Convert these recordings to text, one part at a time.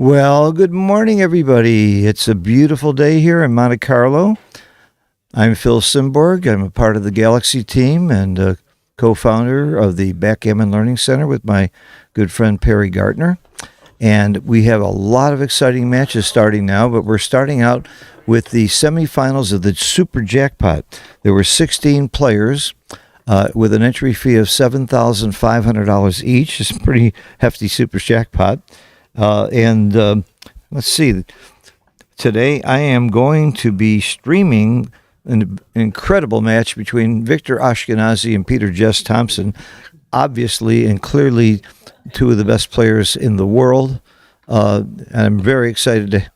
Well, good morning, everybody. It's a beautiful day here in Monte Carlo. I'm Phil Simborg. I'm a part of the Galaxy team and a co-founder of the Backgammon Learning Center with my good friend Perry Gartner. And we have a lot of exciting matches starting now, but we're starting out with the semifinals of the Super Jackpot. There were 16 players with an entry fee of $7,500 each. It's a pretty hefty Super Jackpot. Let's see. Today I am going to be streaming an incredible match between Victor Ashkenazi and Peter Jess Thompson. Obviously and clearly two of the best players in the world. And I'm very excited to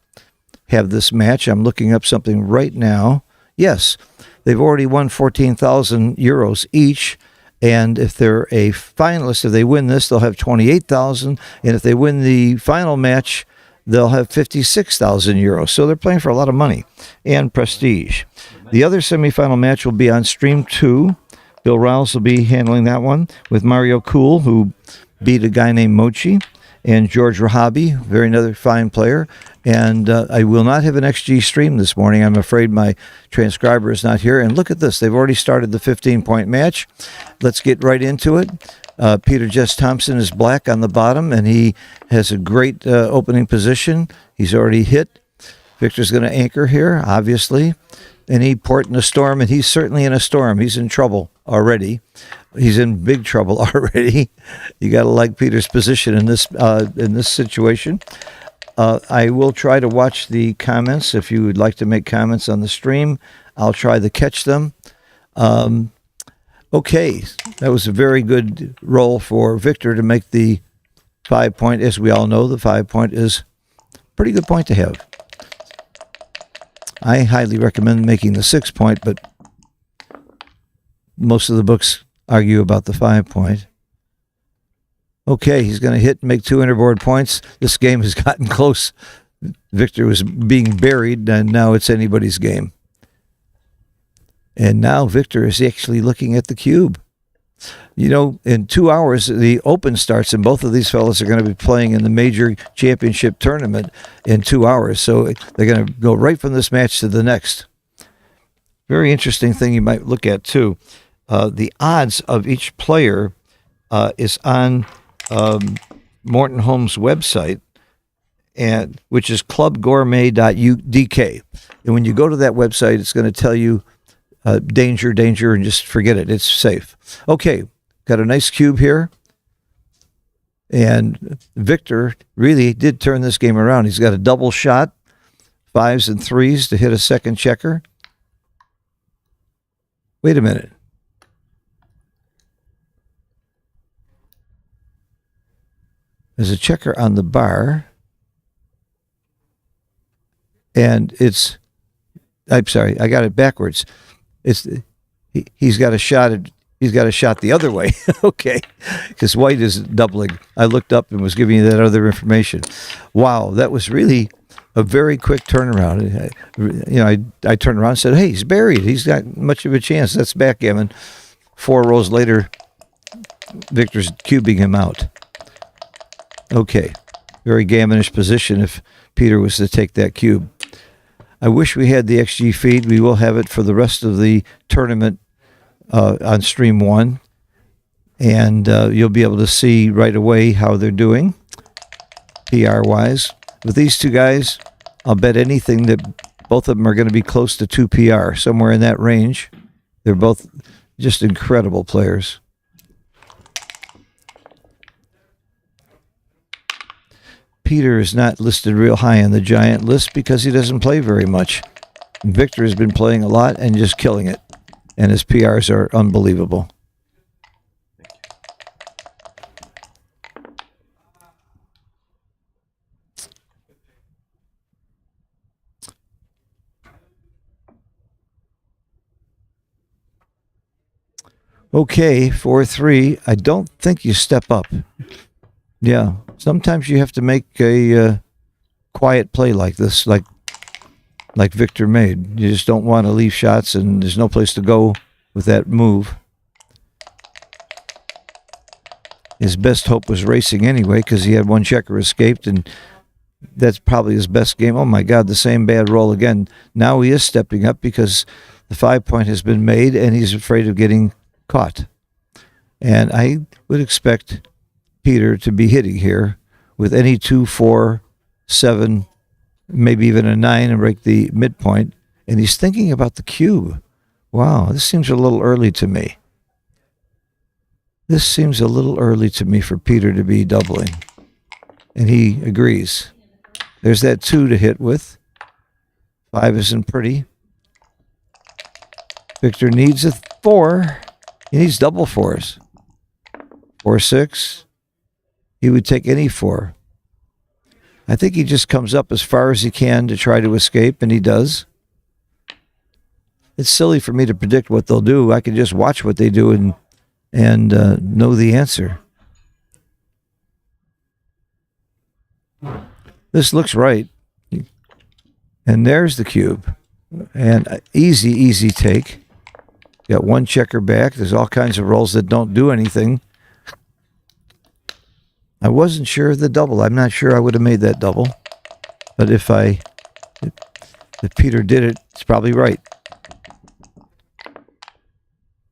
have this match. I'm looking up something right now. Yes, they've already won 14,000 euros each. And if they're a finalist, if they win this, they'll have 28,000. And if they win the final match, they'll have 56,000 euros. So they're playing for a lot of money and prestige. The other semifinal match will be on Stream 2. Bill Rouse will be handling that one with Mario Cool, who beat a guy named Mochi, and George Rahabi, very another fine player. And I will not have an XG stream this morning. I'm afraid my transcriber is not here. And look at this. They've already started the 15-point match. Let's get right into it. Peter Jess Thompson is black on the bottom, and he has a great opening position. He's already hit. Victor's going to anchor here, obviously. And he port in a storm, and he's certainly in a storm. He's in trouble already. He's in big trouble already. You got to like Peter's position in this situation. I will try to watch the comments. If you would like to make comments on the stream, I'll try to catch them. Okay, that was a very good roll for Victor to make the 5-point. As we all know, the 5-point is a pretty good point to have. I highly recommend making the 6-point, but most of the books argue about the 5-point. Okay, he's going to hit and make 2 interboard points. This game has gotten close. Victor was being buried, and now it's anybody's game. And now Victor is actually looking at the cube. You know, in 2 hours, the Open starts, and both of these fellas are going to be playing in the major championship tournament in 2 hours. So they're going to go right from this match to the next. Very interesting thing you might look at, too. The odds of each player is on Morton Holmes' website, which is clubgourmet.dk. And when you go to that website, it's going to tell you danger, and just forget it. It's safe. Okay, got a nice cube here. And Victor really did turn this game around. He's got a double shot, 5s and 3s to hit a second checker. Wait a minute. There's a checker on the bar. And I'm sorry, I got it backwards. He's got a shot the other way. Okay, because white is doubling. I looked up and was giving you that other information. Wow, that was really a very quick turnaround. I turned around and said, hey, he's buried. He's got much of a chance. That's backgammon. 4 rows later, Victor's cubing him out. Okay, very gammonish position if Peter was to take that cube. I wish we had the XG feed. We will have it for the rest of the tournament on Stream 1. And you'll be able to see right away how they're doing, PR-wise. With these two guys, I'll bet anything that both of them are going to be close to 2 PR, somewhere in that range. They're both just incredible players. Peter is not listed real high on the giant list because he doesn't play very much. Victor has been playing a lot and just killing it. And his PRs are unbelievable. Okay, 4-3. I don't think you step up. Yeah, sometimes you have to make a quiet play like this, like Victor made. You just don't want to leave shots, and there's no place to go with that move. His best hope was racing anyway, because he had one checker escaped, and that's probably his best game. Oh my God, the same bad roll again. Now he is stepping up because the 5-point has been made and he's afraid of getting caught. And I would expect Peter to be hitting here with any 2, 4, 7, maybe even a 9 and break the midpoint. And he's thinking about the cube. Wow, this seems a little early to me. This seems a little early to me for Peter to be doubling. And he agrees. There's that 2 to hit with. 5 isn't pretty. Victor needs a 4. He needs double 4s. 4, 6. He would take any 4. I think he just comes up as far as he can to try to escape, and he does. It's silly for me to predict what they'll do. I can just watch what they do and know the answer. This looks right. And there's the cube. And easy take. Got one checker back. There's all kinds of rolls that don't do anything. I wasn't sure of the double. I'm not sure I would have made that double. But if Peter did it, it's probably right.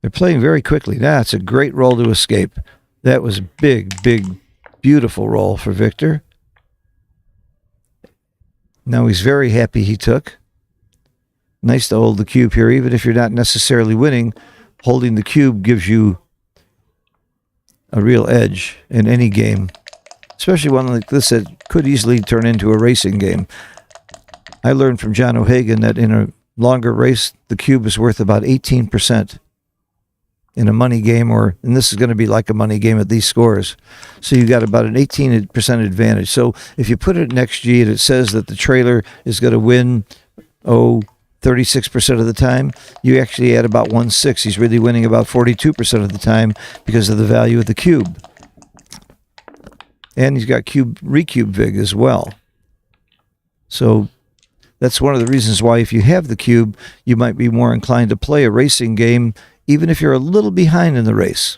They're playing very quickly. That's a great roll to escape. That was big, beautiful roll for Victor. Now he's very happy he took. Nice to hold the cube here, even if you're not necessarily winning. Holding the cube gives you a real edge in any game, especially one like this that could easily turn into a racing game. I learned from John O'Hagan that in a longer race, the cube is worth about 18% in a money game, and this is going to be like a money game at these scores. So you got about an 18% advantage. So if you put it in XG and it says that the trailer is going to win, 36% of the time, you actually add about 1/6. He's really winning about 42% of the time because of the value of the cube. And he's got recube vig as well. So that's one of the reasons why if you have the cube, you might be more inclined to play a racing game even if you're a little behind in the race.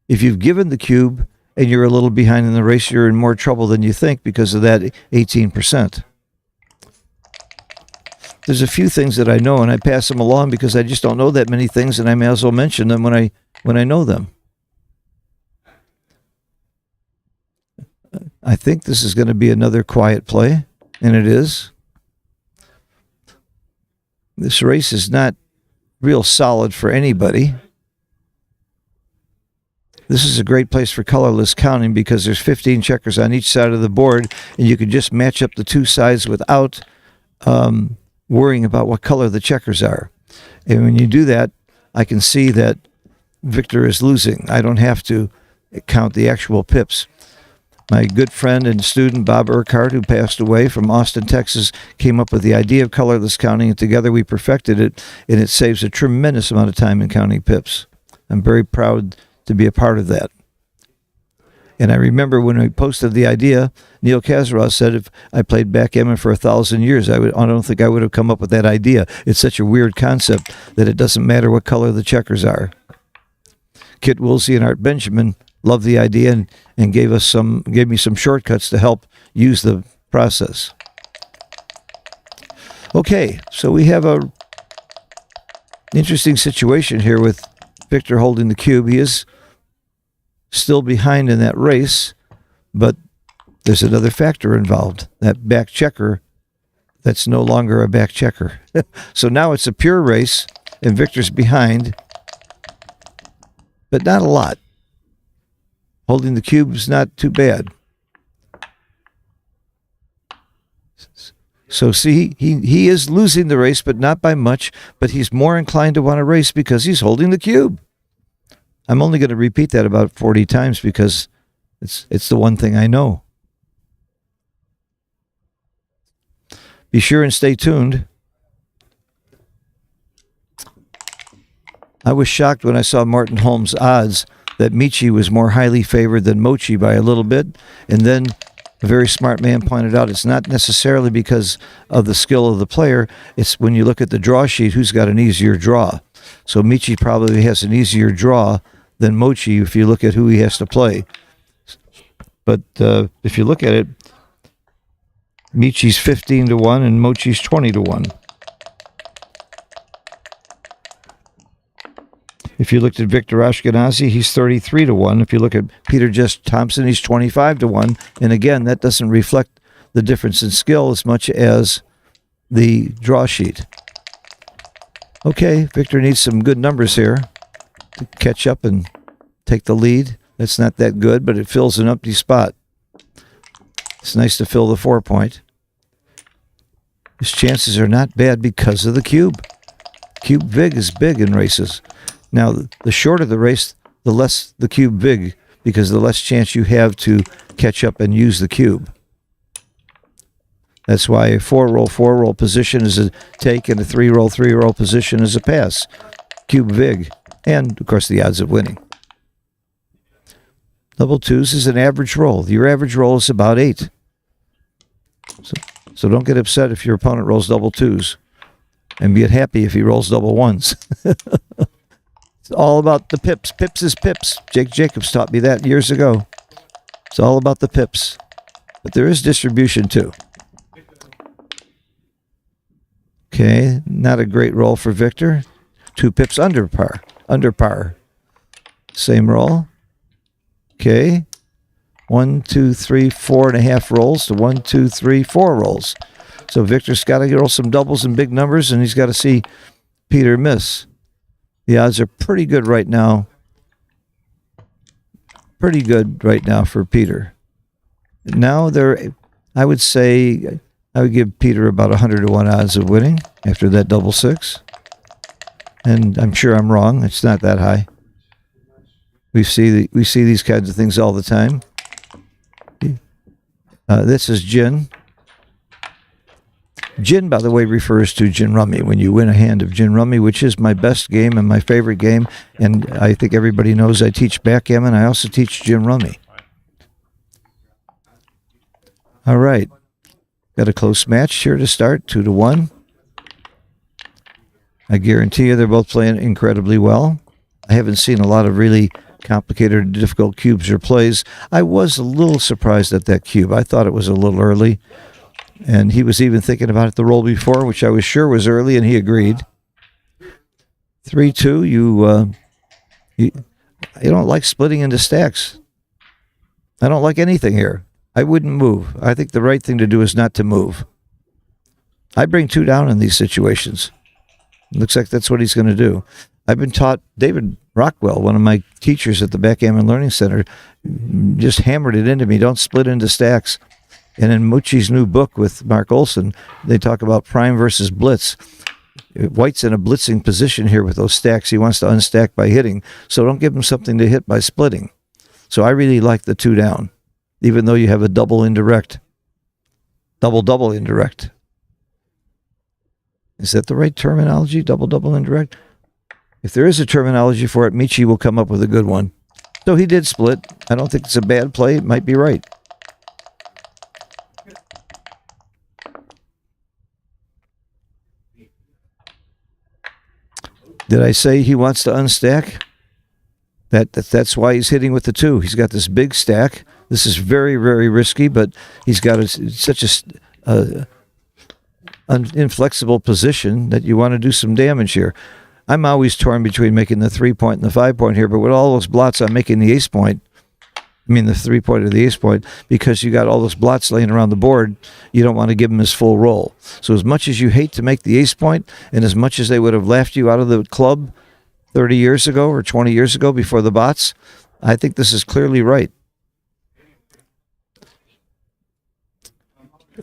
If you've given the cube and you're a little behind in the race, you're in more trouble than you think because of that 18%. There's a few things that I know, and I pass them along because I just don't know that many things, and I may as well mention them when I know them. I think this is going to be another quiet play, and it is. This race is not real solid for anybody. This is a great place for colorless counting because there's 15 checkers on each side of the board, and you can just match up the two sides without worrying about what color the checkers are. And when you do that, I can see that Victor is losing. I don't have to count the actual pips. My good friend and student, Bob Urquhart, who passed away from Austin, Texas, came up with the idea of colorless counting, and together we perfected it, and it saves a tremendous amount of time in counting pips. I'm very proud to be a part of that. And I remember when we posted the idea, Neil Kazarow said if I played backgammon for 1,000 years, I don't think I would have come up with that idea. It's such a weird concept that it doesn't matter what color the checkers are. Kit Woolsey and Art Benjamin loved the idea and gave me some shortcuts to help use the process. Okay, so we have a interesting situation here with Victor holding the cube. He is still behind in that race, but there's another factor involved. That back checker, that's no longer a back checker. So now it's a pure race, and Victor's behind, but not a lot. Holding the cube is not too bad. So see, he is losing the race, but not by much, but he's more inclined to want to race because he's holding the cube. I'm only going to repeat that about 40 times because it's the one thing I know. Be sure and stay tuned. I was shocked when I saw Martin Holmes' odds that Michi was more highly favored than Mochi by a little bit. And then a very smart man pointed out it's not necessarily because of the skill of the player. It's when you look at the draw sheet, who's got an easier draw. So Michi probably has an easier draw than Mochi if you look at who he has to play. But if you look at it, Michi's 15 to 1 and Mochi's 20 to 1. If you looked at Victor Ashkenazi, he's 33 to 1. If you look at Peter Just Thompson, he's 25 to 1. And again, that doesn't reflect the difference in skill as much as the draw sheet. Okay, Victor needs some good numbers here to catch up and take the lead. That's not that good, but it fills an empty spot. It's nice to fill the 4-point. His chances are not bad because of the cube. Cube vig is big in races. Now, the shorter the race, the less the cube vig, because the less chance you have to catch up and use the cube. That's why a 4-roll position is a take and a 3-roll position is a pass. Cube vig. And, of course, the odds of winning. Double twos is an average roll. Your average roll is about 8. So don't get upset if your opponent rolls double twos. And be happy if he rolls double ones. It's all about the pips. Pips is pips. Jake Jacobs taught me that years ago. It's all about the pips. But there is distribution too. Okay, not a great roll for Victor. 2 pips under par. Under par. Same roll. Okay. 1, 2, 3, 4.5 rolls to 1, 2, 3, 4 rolls. So Victor's got to roll some doubles and big numbers, and he's got to see Peter miss. The odds are pretty good right now. Pretty good right now for Peter. Now I would say I would give Peter about 100 to 1 odds of winning after that double six. And I'm sure I'm wrong. It's not that high. We see these kinds of things all the time. This is gin. Gin, by the way, refers to gin rummy. When you win a hand of gin rummy, which is my best game and my favorite game, and I think everybody knows I teach backgammon. I also teach gin rummy. All right. Got a close match here to start, 2 to 1. I guarantee you they're both playing incredibly well. I haven't seen a lot of really complicated or difficult cubes or plays. I was a little surprised at that cube. I thought it was a little early. And he was even thinking about it the roll before, which I was sure was early, and he agreed. 3-2, you don't like splitting into stacks. I don't like anything here. I wouldn't move. I think the right thing to do is not to move. I bring 2 down in these situations. Looks like that's what he's going to do. I've been taught, David Rockwell, one of my teachers at the Backgammon Learning Center, just hammered it into me. Don't split into stacks. And in Mucci's new book with Mark Olson, they talk about prime versus blitz. White's in a blitzing position here with those stacks. He wants to unstack by hitting. So don't give him something to hit by splitting. So I really like the 2 down, even though you have a double indirect. Double indirect. Is that the right terminology? Double indirect? If there is a terminology for it, Michi will come up with a good one. So he did split. I don't think it's a bad play. It might be right. Did I say he wants to unstack? That's why he's hitting with the 2. He's got this big stack. This is very, very risky, but he's got such a inflexible position that you want to do some damage here. I'm always torn between making the 3-point and the 5-point here, but with all those blots, I'm making the ace point. I mean the 3-point or the ace point, because you got all those blots laying around the board. You don't want to give him his full roll. So as much as you hate to make the ace point, and as much as they would have laughed you out of the club 30 years ago or 20 years ago before the bots, I think this is clearly right.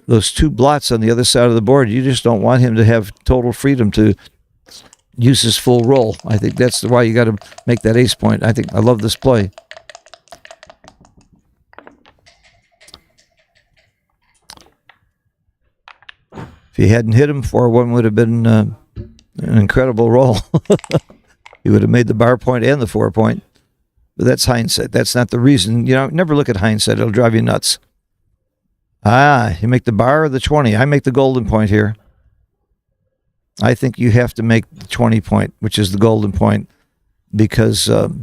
Those 2 blots on the other side of the board, you just don't want him to have total freedom to use his full roll. I think that's why you got to make that ace point. I love this play. If he hadn't hit him, 4-1 would have been an incredible roll. He would have made the bar point and the 4-point. But that's hindsight. That's not the reason. You know, never look at hindsight. It'll drive you nuts. You make the bar or the 20. I make the golden point here. I think you have to make the 20 point, which is the golden point, because it's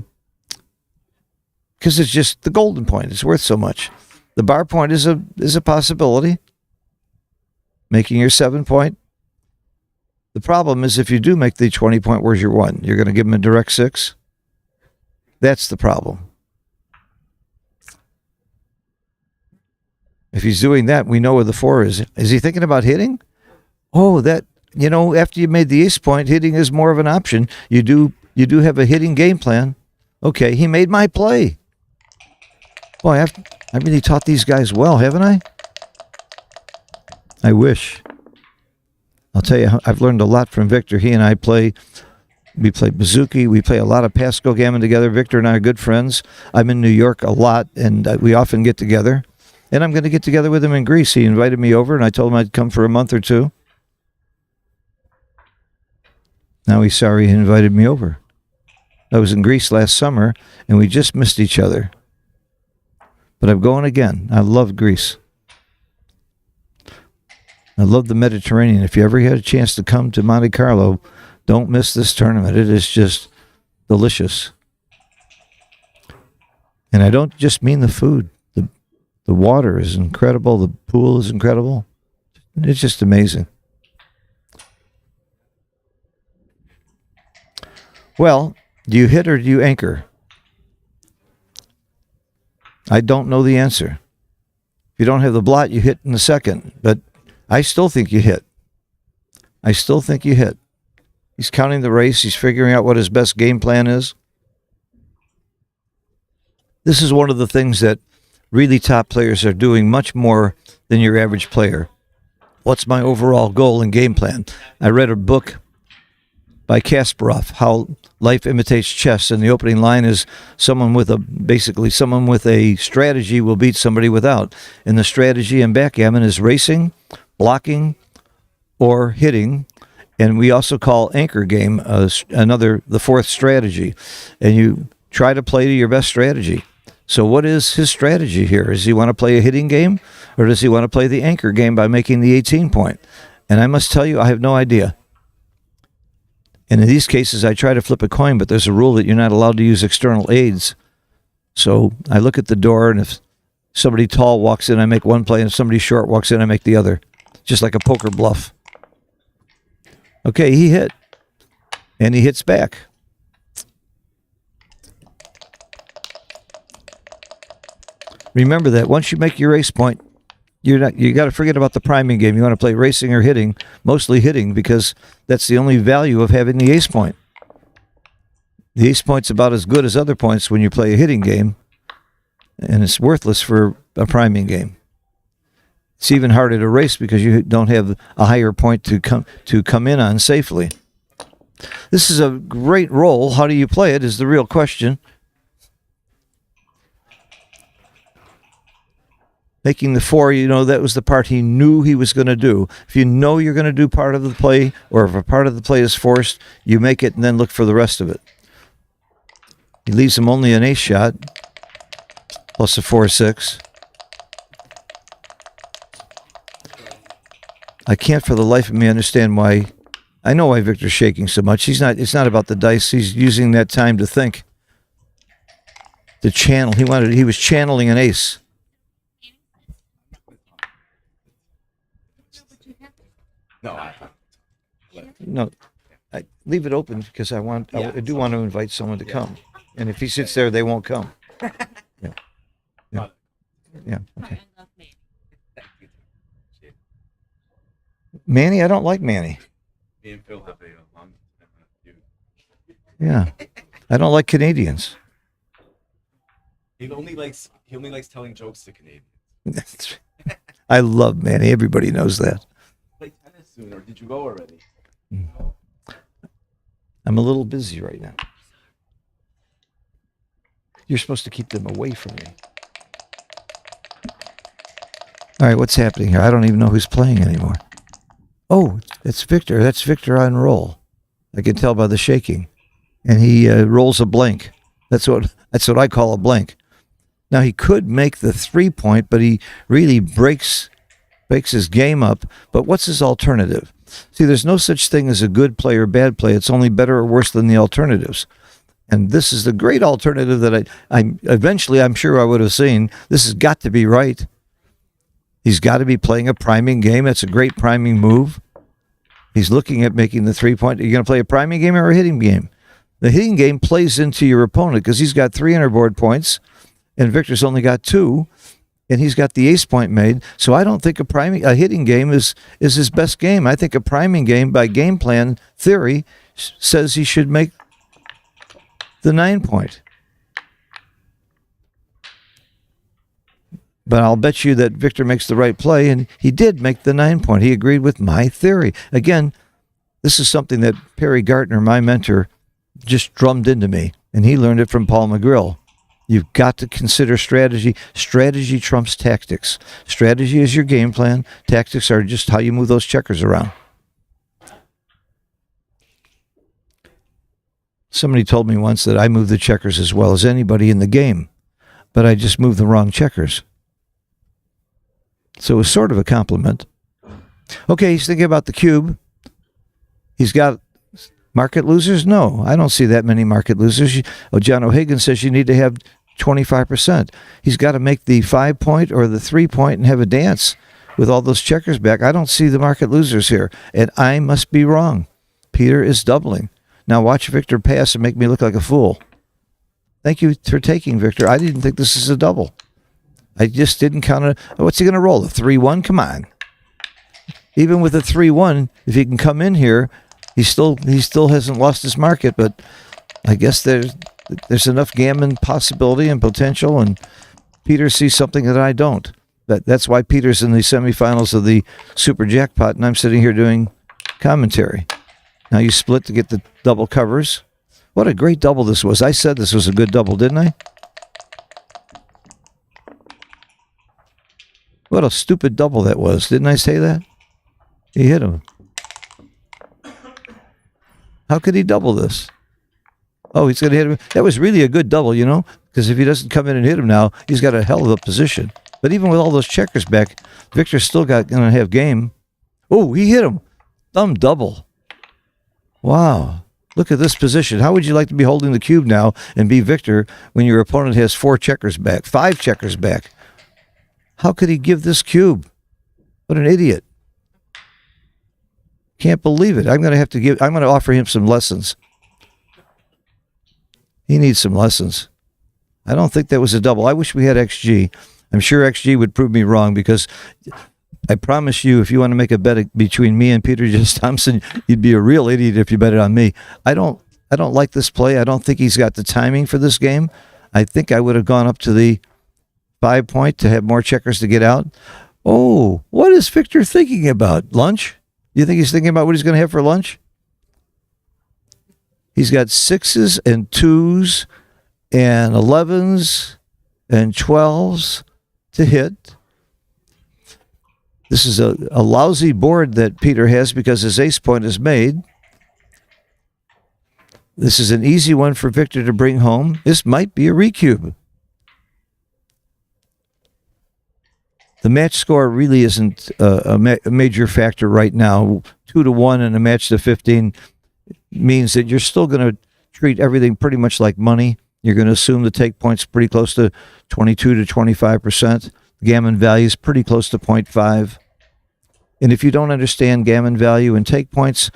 just the golden point. It's worth so much. The bar point is a possibility. making your 7-point. The problem is if you do make the 20-point, where's your 1? You're going to give him a direct 6? That's the problem. If he's doing that, we know where the 4 is. Is he thinking about hitting? Oh, that, after you made the ace point, hitting is more of an option. You do have a hitting game plan. Okay, he made my play. Boy, I really taught these guys well, haven't I? I wish. I'll tell you, I've learned a lot from Victor. He and I we play Bouzouki. We play a lot of Pascal gammon together. Victor and I are good friends. I'm in New York a lot, and we often get together. And I'm going to get together with him in Greece. He invited me over, and I told him I'd come for a month or 2. Now he's sorry he invited me over. I was in Greece last summer, and we just missed each other. But I'm going again. I love Greece. I love the Mediterranean. If you ever had a chance to come to Monte Carlo, don't miss this tournament. It is just delicious. And I don't just mean the food. The water is incredible. The pool is incredible. It's just amazing. Well, do you hit or do you anchor? I don't know the answer. If you don't have the blot, you hit in the second. But I still think you hit. I still think you hit. He's counting the race. He's figuring out what his best game plan is. This is one of the things that really top players are doing much more than your average player. What's my overall goal and game plan? I read a book by Kasparov, How Life Imitates Chess, and the opening line is someone with a strategy will beat somebody without. And the strategy in backgammon is racing, blocking, or hitting. And we also call anchor game the fourth strategy. And you try to play to your best strategy. So what is his strategy here? Does he want to play a hitting game, or does he want to play the anchor game by making the 18-point? And I must tell you, I have no idea. And in these cases, I try to flip a coin, but there's a rule that you're not allowed to use external aids. So I look at the door, and if somebody tall walks in, I make one play, and if somebody short walks in, I make the other. Just like a poker bluff. Okay, he hit. And he hits back. Remember that once you make your ace point, you got to forget about the priming game. You want to play racing or hitting, mostly hitting, because that's the only value of having the ace point. The ace point's about as good as other points when you play a hitting game, and it's worthless for a priming game. It's even harder to race because you don't have a higher point to come in on safely. This is a great roll. How do you play it is the real question. Making the 4, that was the part he knew he was going to do. If you know you're going to do part of the play, or if a part of the play is forced, you make it and then look for the rest of it. He leaves him only an ace shot, plus a 4-6. I can't for the life of me understand why. I know why Victor's shaking so much. It's not about the dice. He's using that time to think, to channel. He was channeling an ace. No, I leave it open because I do want to invite someone to come, and if he sits there, they won't come. Yeah. Okay. Manny, I don't like Manny. Me and Phil have a long feud. Yeah, I don't like Canadians. He only likes telling jokes to Canadians. I love Manny. Everybody knows that. Play tennis soon, or did you go already? I'm a little busy right now. You're supposed to keep them away from me. All right, what's happening here? I don't even know who's playing anymore. Oh, it's Victor. That's Victor on roll. I can tell by the shaking. And he rolls a blank. That's what I call a blank. Now, he could make the 3-point, but he really breaks his game up. But what's his alternative? See, there's no such thing as a good play or bad play. It's only better or worse than the alternatives. And this is the great alternative that I'm sure I would have seen. This has got to be right. He's got to be playing a priming game. It's a great priming move. He's looking at making the 3-point. Are you going to play a priming game or a hitting game? The hitting game plays into your opponent because he's got 300 board points and Victor's only got 2, and he's got the ace point made. So I don't think a hitting game is his best game. I think a priming game by game plan theory says he should make the 9-point. But I'll bet you that Victor makes the right play, and he did make the 9-point. He agreed with my theory. Again, this is something that Perry Gartner, my mentor, just drummed into me, and he learned it from Paul McGrill. You've got to consider strategy. Strategy trumps tactics. Strategy is your game plan. Tactics are just how you move those checkers around. Somebody told me once that I move the checkers as well as anybody in the game, but I just move the wrong checkers. So it was sort of a compliment. Okay, he's thinking about the cube. He's got market losers? No, I don't see that many market losers. John O'Higgins says you need to have 25%. He's got to make the 5-point or the 3-point and have a dance with all those checkers back. I don't see the market losers here, and I must be wrong. Peter is doubling. Now watch Victor pass and make me look like a fool. Thank you for taking, Victor. I didn't think this is a double. I just didn't count it. What's he going to roll? A 3-1? Come on. Even with a 3-1, if he can come in here, he still hasn't lost his market, but I guess there's enough gammon possibility and potential, and Peter sees something that I don't. That's why Peter's in the semifinals of the Super Jackpot, and I'm sitting here doing commentary. Now you split to get the double covers. What a great double this was. I said this was a good double, didn't I? What a stupid double that was. Didn't I say that? He hit him. How could he double this? Oh, he's going to hit him. That was really a good double, you know, because if he doesn't come in and hit him now, he's got a hell of a position. But even with all those checkers back, Victor's still going to have game. Oh, he hit him. Thumb double. Wow. Look at this position. How would you like to be holding the cube now and be Victor when your opponent has 4 checkers back, 5 checkers back? How could he give this cube? What an idiot. Can't believe it. I'm going to offer him some lessons. He needs some lessons. I don't think that was a double. I wish we had XG. I'm sure XG would prove me wrong, because I promise you, if you want to make a bet between me and Peter Just Thompson, you'd be a real idiot if you bet it on me. I don't like this play. I don't think he's got the timing for this game. I think I would have gone up to the 5-point to have more checkers to get out. Oh, what is Victor thinking about? Lunch? You think he's thinking about what he's going to have for lunch? He's got 6s and 2s and 11s and 12s to hit. This is a lousy board that Peter has because his ace point is made. This is an easy one for Victor to bring home. This might be a recube. The match score really isn't a major factor right now. 2-1 and a match to 15 means that you're still going to treat everything pretty much like money. You're going to assume the take point's pretty close to 22 to 25%. Gammon value is pretty close to 0.5. And if you don't understand gammon value and take points,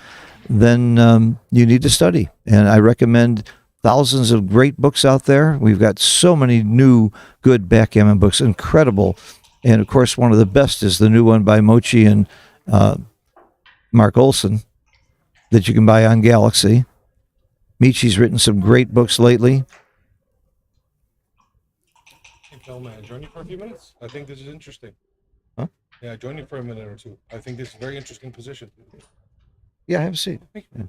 then you need to study. And I recommend thousands of great books out there. We've got so many new good backgammon books, incredible. And, of course, one of the best is the new one by Mochi and Mark Olson that you can buy on Galaxy. Michi's written some great books lately. Hey, Phil, may I join you for a few minutes? I think this is interesting. Huh? Yeah, join you for a minute or two. I think this is a very interesting position. Yeah, have a seat. Yeah.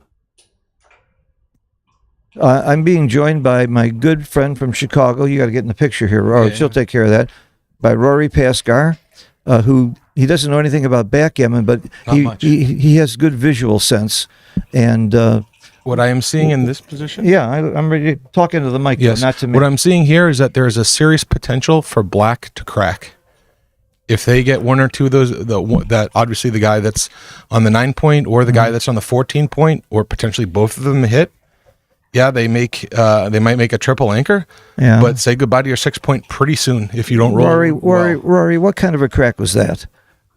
I'm being joined by my good friend from Chicago. You got to get in the picture here. Rory. She'll take care of that. By Rory Pascar, who he doesn't know anything about backgammon, but he has good visual sense. And what I am seeing in this position? Yeah, I'm ready to talk into the mic. Yes. Not to me. What I'm seeing here is that there is a serious potential for black to crack. If they get one or two of those, that obviously the guy that's on the 9-point or the guy that's on the 14-point, or potentially both of them hit, Yeah, they might make a triple anchor, Yeah. but say goodbye to your 6-point pretty soon if you don't roll. Rory, what kind of a crack was that?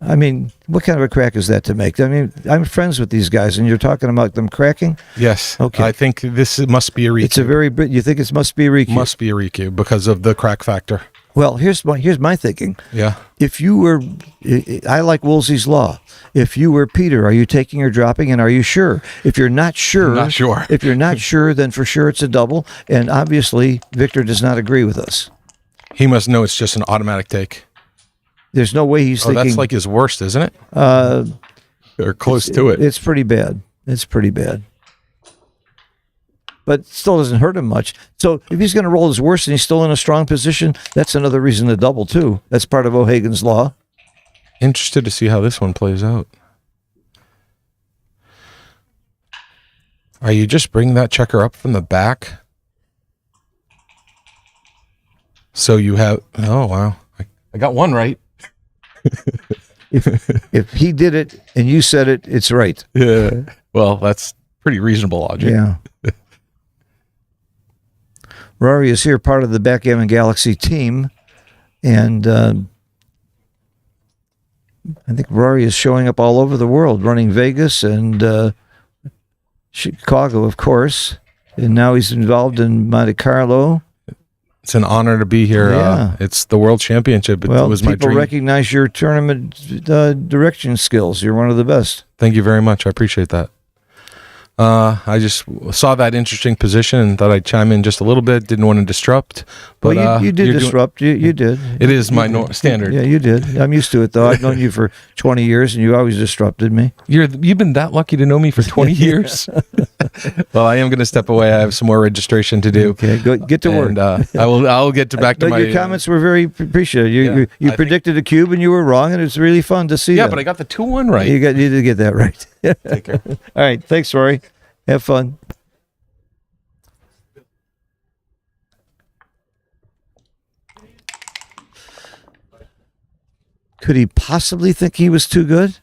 I mean, what kind of a crack is that to make? I mean, I'm friends with these guys, and you're talking about them cracking? Yes. Okay. I think this must be a recube. It's a very. You think it must be a recube? Must be a recube because of the crack factor. Well, here's my thinking. Yeah. If you were, I like Woolsey's law. If you were Peter, are you taking or dropping, and are you sure? If you're not sure, Not sure. If you're not sure, then for sure it's a double. And obviously, Victor does not agree with us. He must know it's just an automatic take. There's no way he's thinking. That's like his worst, isn't it? Or close to it. It's pretty bad. It's pretty bad. But still doesn't hurt him much. So if he's going to roll his worst and he's still in a strong position, that's another reason to double too. That's part of O'Hagan's law. Interested to see how this one plays out. Are you just bringing that checker up from the back? So you have, oh wow, I got one right. If he did it and you said it, it's right. Yeah. Well, that's pretty reasonable logic. Yeah. Rory is here, part of the Backgammon Galaxy team, and I think Rory is showing up all over the world, running Vegas and Chicago, of course, and now he's involved in Monte-Carlo. It's an honor to be here. Yeah. It's the World Championship. It Well, was my people dream. recognize your tournament direction skills. You're one of the best. Thank you very much. I appreciate that. I just saw that interesting position and thought I'd chime in just a little bit. Didn't want to disrupt. But Well, you did disrupt. You did. It is my standard. Yeah, you did. I'm used to it, though. I've known you for 20 years, and you always disrupted me. You've been that lucky to know me for 20 years. Well, I am going to step away. I have some more registration to do. Okay, go get to work. And I'll get back to my. Your comments were very appreciated. You I predicted a cube, and you were wrong, and it's really fun to see. Yeah, that. but I got the 2-1 right. You did get that right. Take care. All right, thanks, Rory. Have fun. Could he possibly think he was too good?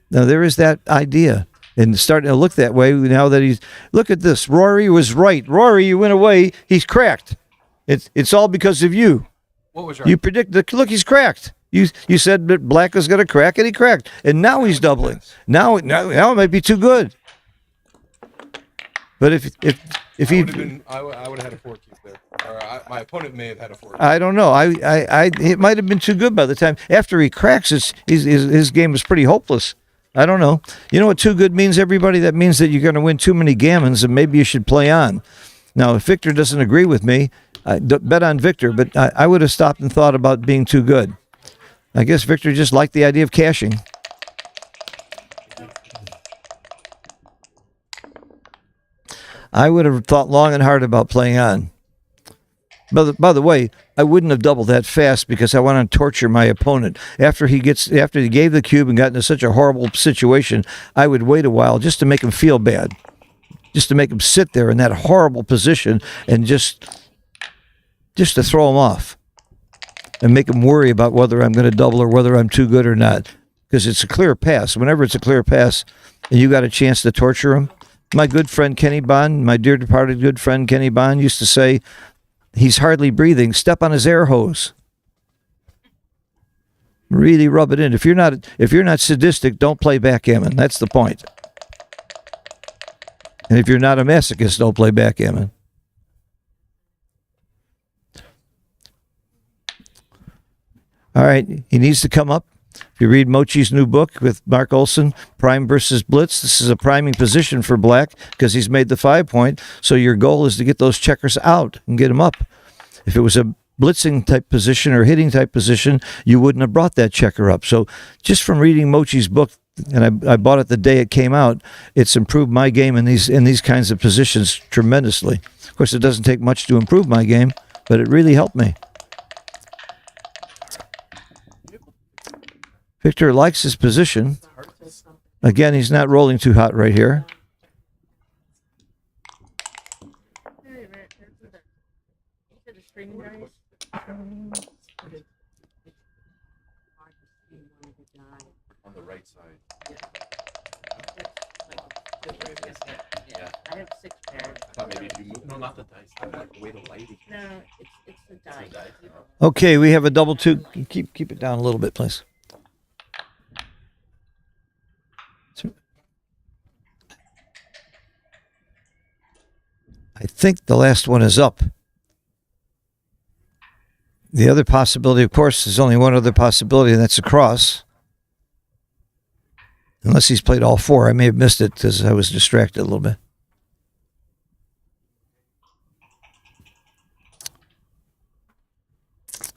Now, there is that idea. And starting to look that way now that he's... Look at this. Rory was right. Rory, you went away. He's cracked. It's all because of you. What was right? You predicted... Look, he's cracked. You said that black was going to crack, and he cracked. And now he's doubling. Now it might be too good. But if he... I would have had a 4 cube there. Or my opponent may have had a 4 cube. I don't know. It might have been too good by the time after he cracks. His game is pretty hopeless. I don't know. You know what too good means, everybody? That means that you're going to win too many gammons, and maybe you should play on. Now, if Victor doesn't agree with me, I bet on Victor. But I would have stopped and thought about being too good. I guess Victor just liked the idea of cashing. I would have thought long and hard about playing on. By the way, I wouldn't have doubled that fast because I want to torture my opponent. After he gave the cube and got into such a horrible situation, I would wait a while just to make him feel bad, just to make him sit there in that horrible position and just to throw him off and make him worry about whether I'm going to double or whether I'm too good or not. Because it's a clear pass. Whenever it's a clear pass and you got a chance to torture him, my good friend Kenny Bond, my dear departed good friend Kenny Bond used to say, he's hardly breathing, step on his air hose. Really rub it in. If you're not sadistic, don't play backgammon. That's the point. And if you're not a masochist, don't play backgammon. All right, he needs to come up. If you read Mochi's new book with Mark Olson, Prime versus Blitz, this is a priming position for black because he's made the 5-point. So your goal is to get those checkers out and get them up. If it was a blitzing type position or hitting type position, you wouldn't have brought that checker up. So just from reading Mochi's book, and I bought it the day it came out, it's improved my game in these kinds of positions tremendously. Of course, it doesn't take much to improve my game, but it really helped me. Victor likes his position. Again, he's not rolling too hot right here. On the right side. Yeah. I have 6 pairs. I thought maybe if you move, no, not the dice. I like the way the lighting. No, it's the dice. Okay, we have a double two. Keep it down a little bit, please. I think the last one is up. The other possibility, of course, is only one other possibility, and that's a cross. Unless he's played all 4. I may have missed it because I was distracted a little bit.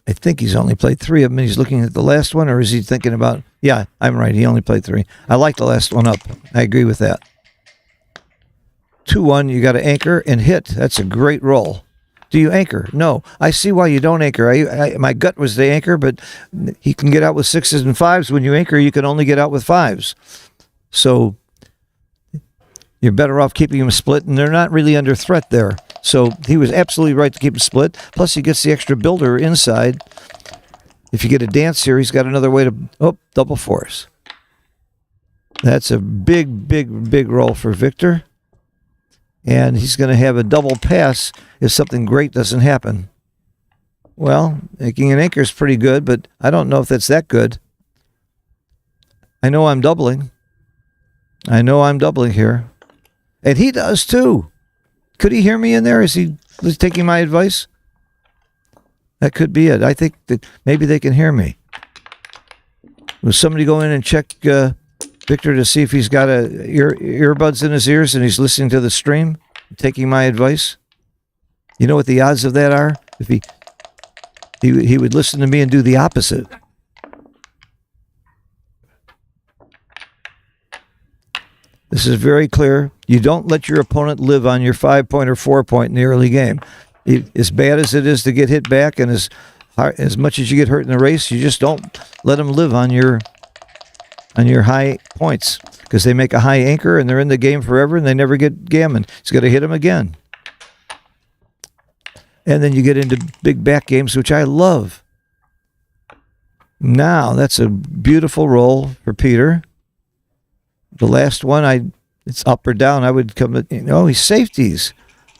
I think he's only played 3 of them. He's looking at the last one, or is he thinking about... Yeah, I'm right. He only played 3. I like the last one up. I agree with that. 2-1, you got to anchor and hit. That's a great roll. Do you anchor? No. I see why you don't anchor. My gut was to anchor, but he can get out with 6s and 5s. When you anchor, you can only get out with 5s. So you're better off keeping him split, and they're not really under threat there. So he was absolutely right to keep him split. Plus, he gets the extra builder inside. If you get a dance here, he's got another way to... Oh, double 4s. That's a big, big, big roll for Victor. And he's going to have a double pass if something great doesn't happen. Well, making an anchor is pretty good, but I don't know if that's that good. I know I'm doubling. I know I'm doubling here. And he does too. Could he hear me in there? Is he taking my advice? That could be it. I think that maybe they can hear me. Will somebody go in and check Victor to see if he's got earbuds in his ears and he's listening to the stream, taking my advice? You know what the odds of that are? If he would listen to me and do the opposite. This is very clear. You don't let your opponent live on your 5-point or 4-point in the early game. As bad as it is to get hit back, and as much as you get hurt in the race, you just don't let them live on your high points, because they make a high anchor and they're in the game forever and they never get gammon. He's got to hit them again. And then you get into big back games, which I love. Now, that's a beautiful roll for Peter. The last one, it's up or down. I would come, he's safeties.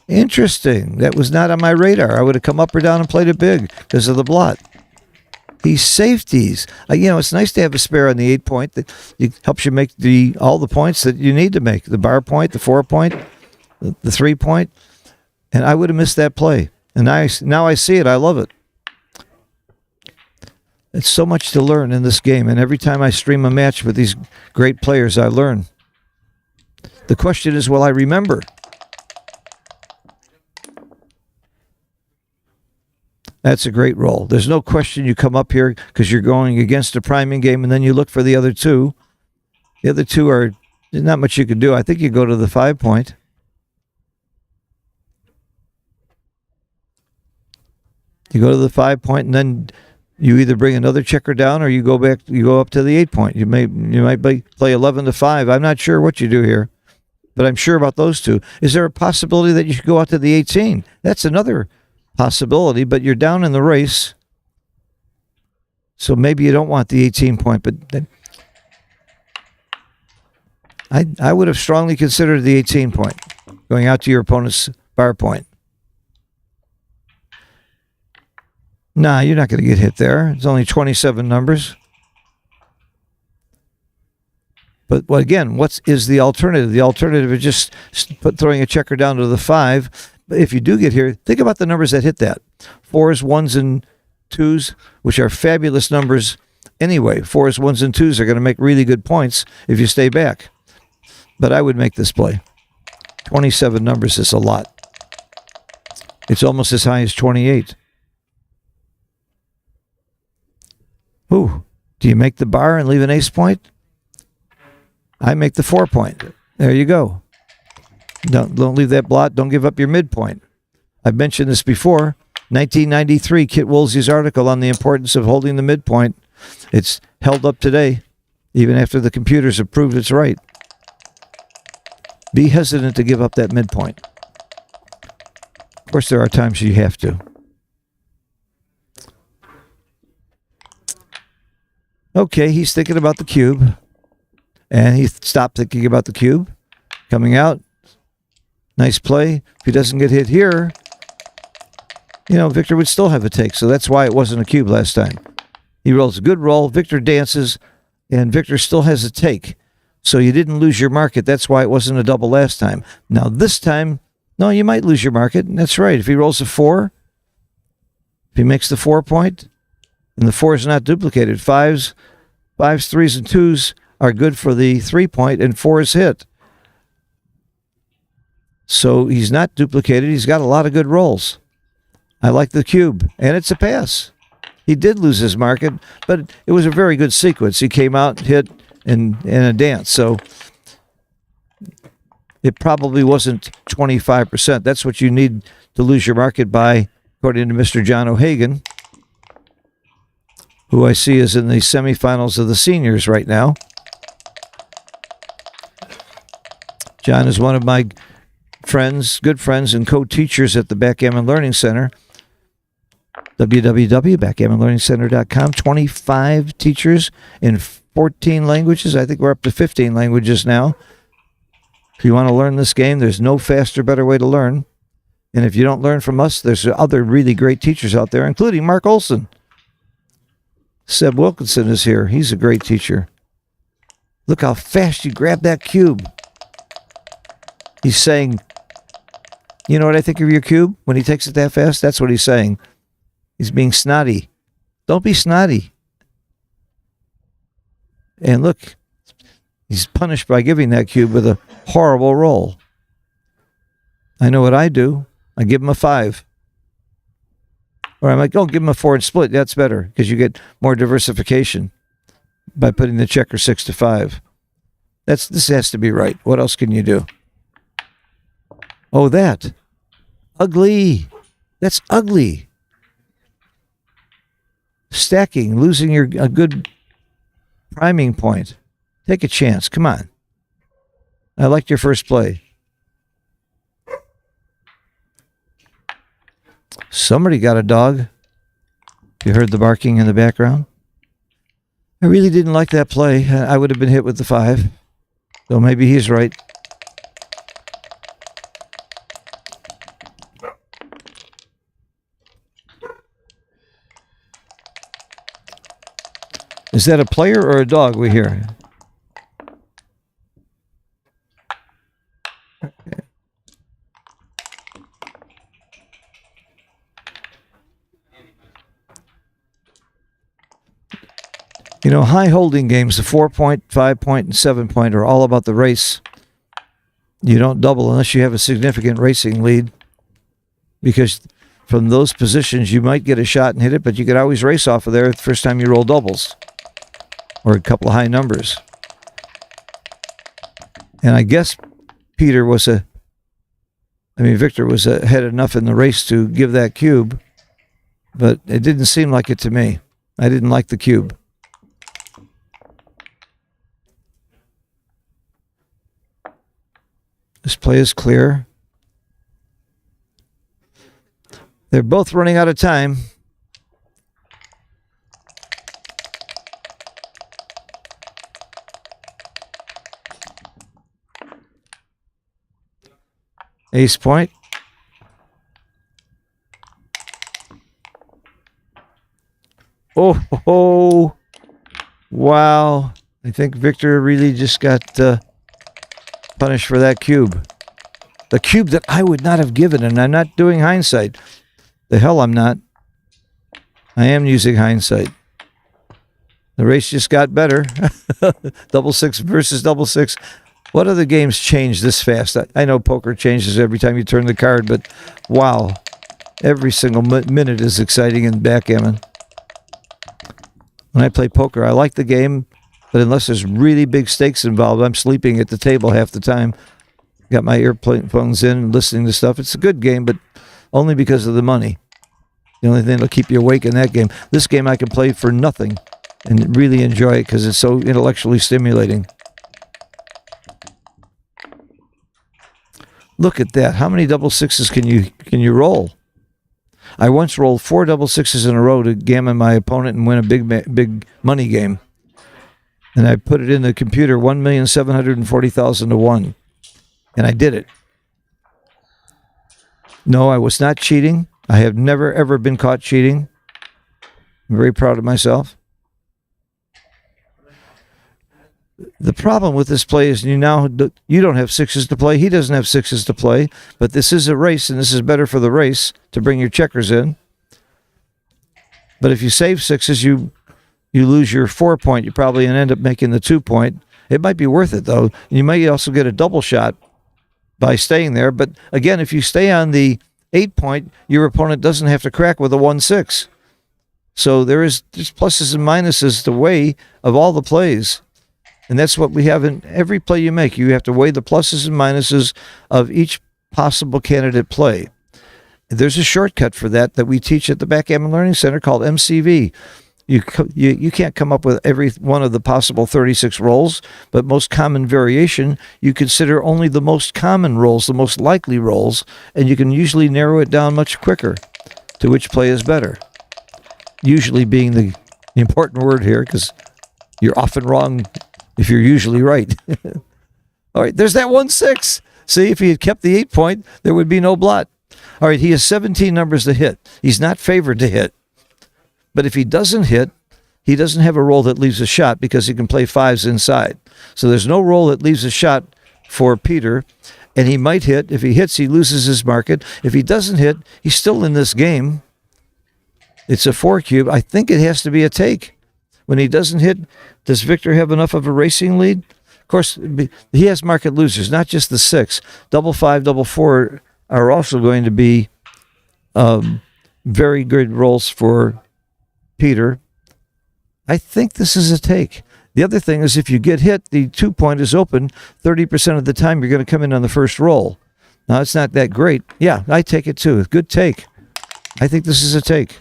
Interesting. That was not on my radar. I would have come up or down and played it big because of the blot. He's safeties. It's nice to have a spare on the 8-point that helps you make all the points that you need to make. The bar point, the 4-point, the 3-point. And I would have missed that play. And now I see it. I love it. It's so much to learn in this game. And every time I stream a match with these great players, I learn. The question is, will I remember? That's a great roll. There's no question you come up here because you're going against a priming game, and then you look for the other 2. The other 2 are not much you can do. I think you go to the 5-point. You go to the 5-point, and then you either bring another checker down or you go back. You go up to the 8-point. You might play 11 to 5. I'm not sure what you do here, but I'm sure about those 2. Is there a possibility that you should go out to the 18? That's another possibility, but you're down in the race, so maybe you don't want the 18-point. But I would have strongly considered the 18-point, going out to your opponent's bar point. Nah, you're not going to get hit there. It's only 27 numbers. But again, what is the alternative? The alternative is just throwing a checker down to the 5. But if you do get here, think about the numbers that hit that. 4s, 1s, and 2s, which are fabulous numbers anyway. 4s, 1s, and 2s are going to make really good points if you stay back. But I would make this play. 27 numbers is a lot. It's almost as high as 28. Ooh, do you make the bar and leave an ace point? I make the 4-point. There you go. Don't leave that blot. Don't give up your midpoint. I've mentioned this before. 1993, Kit Woolsey's article on the importance of holding the midpoint. It's held up today, even after the computers have proved it's right. Be hesitant to give up that midpoint. Of course, there are times you have to. Okay, he's thinking about the cube. And he stopped thinking about the cube. Coming out. Nice play. If he doesn't get hit here, Victor would still have a take. So that's why it wasn't a cube last time. He rolls a good roll. Victor dances, and Victor still has a take. So you didn't lose your market. That's why it wasn't a double last time. Now this time, no, you might lose your market. That's right. If he rolls a 4, if he makes the 4 point, and the 4 is not duplicated, 5s, 3s, and 2s are good for the 3 point, and 4 is hit. So he's not duplicated. He's got a lot of good rolls. I like the cube, and it's a pass. He did lose his market, but it was a very good sequence. He came out, hit, and a dance. So it probably wasn't 25%. That's what you need to lose your market by, according to Mr. John O'Hagan, who I see is in the semifinals of the seniors right now. John is one of my good friends, and co-teachers at the Backgammon Learning Center. www.backgammonlearningcenter.com. 25 teachers in 14 languages. I think we're up to 15 languages now. If you want to learn this game, there's no faster, better way to learn. And if you don't learn from us, there's other really great teachers out there, including Mark Olson. Seb Wilkinson is here. He's a great teacher. Look how fast you grab that cube. He's saying, you know what I think of your cube? When he takes it that fast, that's what he's saying. He's being snotty. Don't be snotty. And look, he's punished by giving that cube with a horrible roll. I know what I do. I give him a 5. Or I'm like, oh, give him a 4 and split. That's better because you get more diversification by putting the checker 6 to 5. This has to be right. What else can you do? Oh, that. Ugly. That's ugly. Stacking, losing a good priming point. Take a chance. Come on. I liked your first play. Somebody got a dog. You heard the barking in the background? I really didn't like that play. I would have been hit with the 5. So maybe he's right. Is that a player or a dog we hear? Okay. High holding games, the 4 point, 5 point, and 7 point are all about the race. You don't double unless you have a significant racing lead, because from those positions you might get a shot and hit it, but you could always race off of there the first time you roll doubles or a couple of high numbers. And I guess Victor was ahead enough in the race to give that cube, but it didn't seem like it to me. I didn't like the cube. This play is clear. They're both running out of time. Ace point. Oh, wow. I think Victor really just got punished for that cube. The cube that I would not have given, and I'm not doing hindsight. The hell I'm not. I am using hindsight. The race just got better. Double 6 versus double 6. What other games change this fast? I know poker changes every time you turn the card, but wow. Every single minute is exciting in backgammon. When I play poker, I like the game, but unless there's really big stakes involved, I'm sleeping at the table half the time. Got my earphones in and listening to stuff. It's a good game, but only because of the money. The only thing that'll keep you awake in that game. This game I can play for nothing and really enjoy it because it's so intellectually stimulating. Look at that. How many double 6s can you roll? I once rolled 4 double 6s in a row to gammon my opponent and win a big money game. And I put it in the computer, 1,740,000 to 1. And I did it. No, I was not cheating. I have never, ever been caught cheating. I'm very proud of myself. The problem with this play is you don't have sixes to play. He doesn't have sixes to play. But this is a race, and this is better for the race to bring your checkers in. But if you save sixes, you lose your 4 point. You probably end up making the 2 point. It might be worth it, though. You might also get a double shot by staying there. But again, if you stay on the 8 point, your opponent doesn't have to crack with a 1-6. So there's pluses and minuses to weigh of all the plays. And that's what we have in every play you make. You have to weigh the pluses and minuses of each possible candidate play. There's a shortcut for that we teach at the Backgammon Learning Center called MCV. You can't come up with every one of the possible 36 rolls, but most common variation, you consider only the most common rolls, the most likely rolls, and you can usually narrow it down much quicker to which play is better. Usually being the important word here, because you're often wrong if you're usually right. All right, there's that 1-6. See, if he had kept the 8 point, there would be no blot. All right, he has 17 numbers to hit. He's not favored to hit. But if he doesn't hit, he doesn't have a roll that leaves a shot because he can play fives inside. So there's no roll that leaves a shot for Peter, and he might hit. If he hits, he loses his market. If he doesn't hit, he's still in this game. It's a 4 cube. I think it has to be a take. When he doesn't hit, does Victor have enough of a racing lead? Of course, he has market losers, not just the 6. Double 5, double 4 are also going to be very good rolls for Peter. I think this is a take. The other thing is if you get hit, the 2 point is open. 30% of the time you're going to come in on the first roll. Now, it's not that great. Yeah, I take it too. Good take. I think this is a take.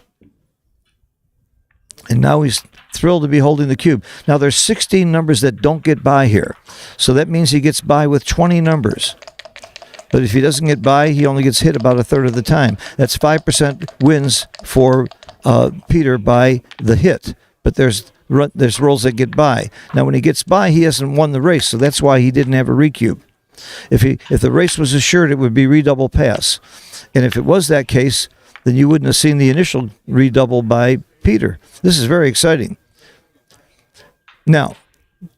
And now he's thrilled to be holding the cube. Now, there's 16 numbers that don't get by here. So that means he gets by with 20 numbers. But if he doesn't get by, he only gets hit about a third of the time. That's 5% wins for Peter by the hit. But there's rolls that get by. Now, when he gets by, he hasn't won the race, so that's why he didn't have a recube. If the race was assured, it would be redouble pass. And if it was that case, then you wouldn't have seen the initial redouble by Peter. This is very exciting. Now,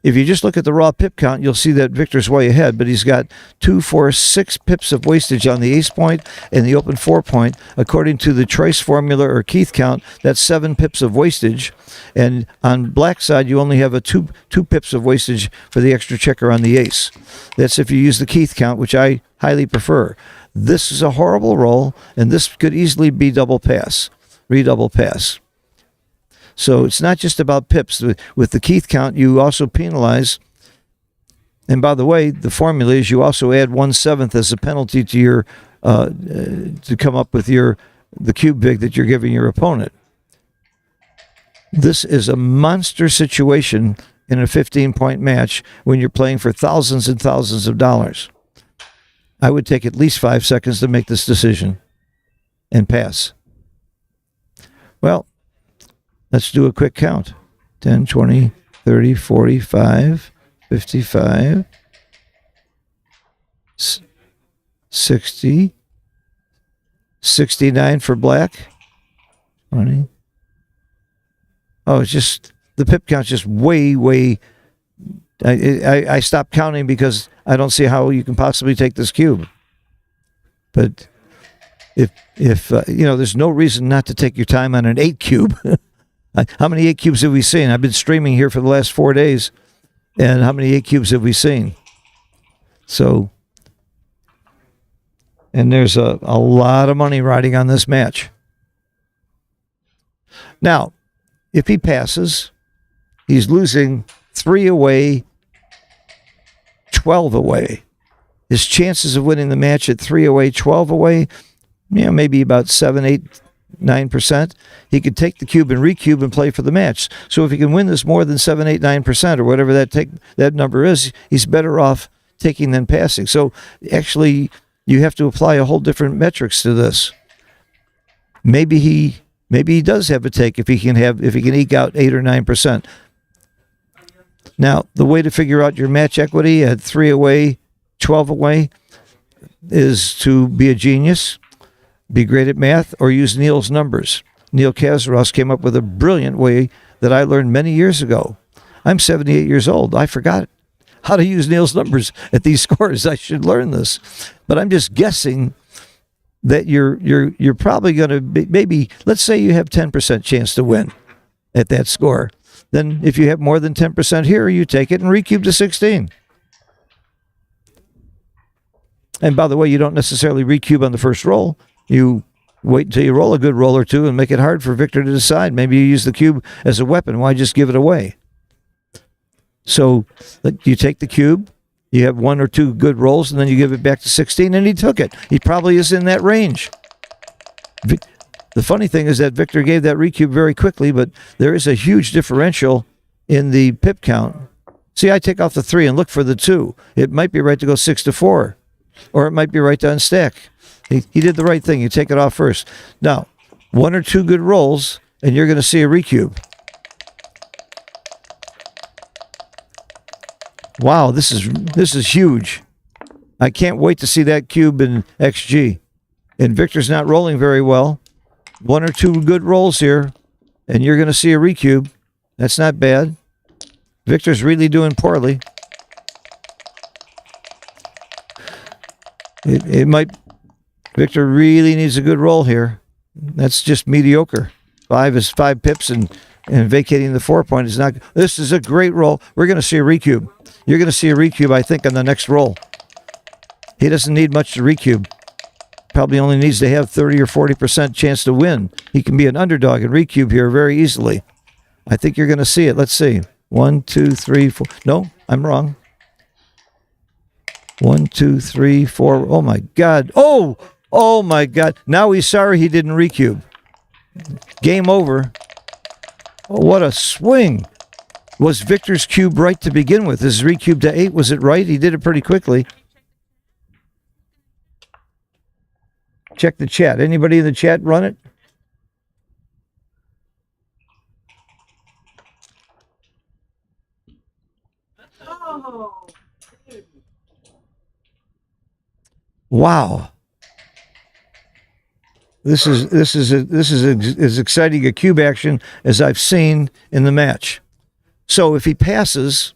if you just look at the raw pip count, you'll see that Victor's way ahead, but he's got 2, 4, 6 pips of wastage on the ace point and the open 4 point. According to the choice formula or Keith count, that's 7 pips of wastage. And on black side, you only have a 2 pips of wastage for the extra checker on the ace. That's if you use the Keith count, which I highly prefer. This is a horrible roll, and this could easily be double pass, redouble pass. So it's not just about pips. With the Keith count, you also penalize. And by the way, the formula is you also add 1/7 as a penalty to your to come up with the cube vig that you're giving your opponent. This is a monster situation in a 15-point match when you're playing for thousands and thousands of dollars. I would take at least 5 seconds to make this decision and pass. Well, let's do a quick count. 10, 20, 30, 45, 55, 60, 69 for black. 20. Oh, it's just, the pip count's just way. I stopped counting because I don't see how you can possibly take this cube. But if there's no reason not to take your time on an 8 cube. How many 8 cubes have we seen? I've been streaming here for the last 4 days, and how many 8 cubes have we seen? So, and there's a lot of money riding on this match. Now, if he passes, he's losing 3 away, 12 away. His chances of winning the match at 3 away, 12 away, maybe about 7, 8, 9%. He could take the cube and recube and play for the match. So if he can win this more than 7, 8, 9% or whatever that number is, he's better off taking than passing. So actually, you have to apply a whole different metrics to this. Maybe he does have a take if he can eke out 8 or 9%. Now, the way to figure out your match equity at 3 away, 12 away, is to be a genius, be great at math, or use Neil's numbers. Neil Kazaros came up with a brilliant way that I learned many years ago. I'm 78 years old. I forgot how to use Neil's numbers at these scores. I should learn this. But I'm just guessing that you're probably going to be, maybe, let's say you have 10% chance to win at that score. Then if you have more than 10% here, you take it and recube to 16. And by the way, you don't necessarily recube on the first roll. You wait until you roll a good roll or two and make it hard for Victor to decide. Maybe you use the cube as a weapon. Why just give it away? So you take the cube, you have one or two good rolls, and then you give it back to 16, and he took it. He probably is in that range. The funny thing is that Victor gave that recube very quickly, but there is a huge differential in the pip count. See, I take off the 3 and look for the 2. It might be right to go 6-4, or it might be right to unstack. He did the right thing. You take it off first. Now, one or two good rolls, and you're going to see a recube. Wow, this is huge. I can't wait to see that cube in XG. And Victor's not rolling very well. One or two good rolls here, and you're going to see a recube. That's not bad. Victor's really doing poorly. It might... Victor really needs a good roll here. That's just mediocre. 5 is 5 pips, and vacating the 4 point is not... This is a great roll. We're going to see a recube. You're going to see a recube, I think, on the next roll. He doesn't need much to recube. Probably only needs to have 30 or 40% chance to win. He can be an underdog and recube here very easily. I think you're going to see it. Let's see. 1, 2, 3, 4. No, I'm wrong. 1, 2, 3, 4. Oh, my God. Oh, my God. Now he's sorry he didn't recube. Game over. Oh, what a swing. Was Victor's cube right to begin with? His recube to 8, was it right? He did it pretty quickly. Check the chat. Anybody in the chat run it? Wow. This is as exciting a cube action as I've seen in the match. So if he passes,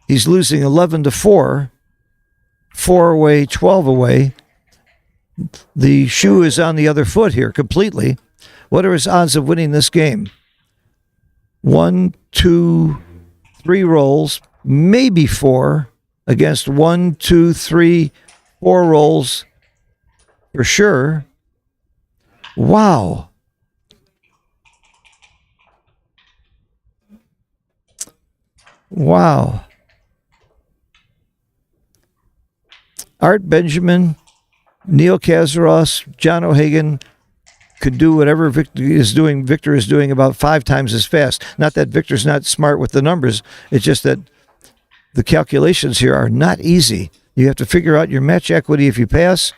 he's losing 11-4, 4 away, 12 away. The shoe is on the other foot here completely. What are his odds of winning this game? 1, 2, 3 rolls, maybe 4 against 1, 2, 3, 4 rolls for sure. Wow. Wow. Art Benjamin, Neil Kazaros, John O'Hagan could do whatever Victor is doing about 5 times as fast. Not that Victor's not smart with the numbers. It's just that the calculations here are not easy. You have to figure out your match equity if you pass,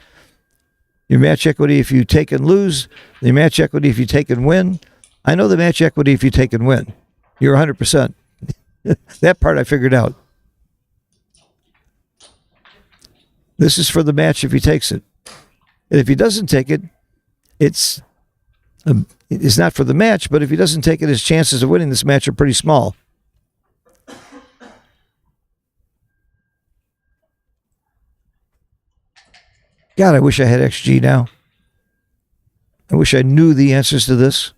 your match equity if you take and lose, the match equity if you take and win. I know the match equity if you take and win. You're 100%. That part I figured out. This is for the match if he takes it. And if he doesn't take it, it's not for the match, but if he doesn't take it, his chances of winning this match are pretty small. God, I wish I had XG now. I wish I knew the answers to this.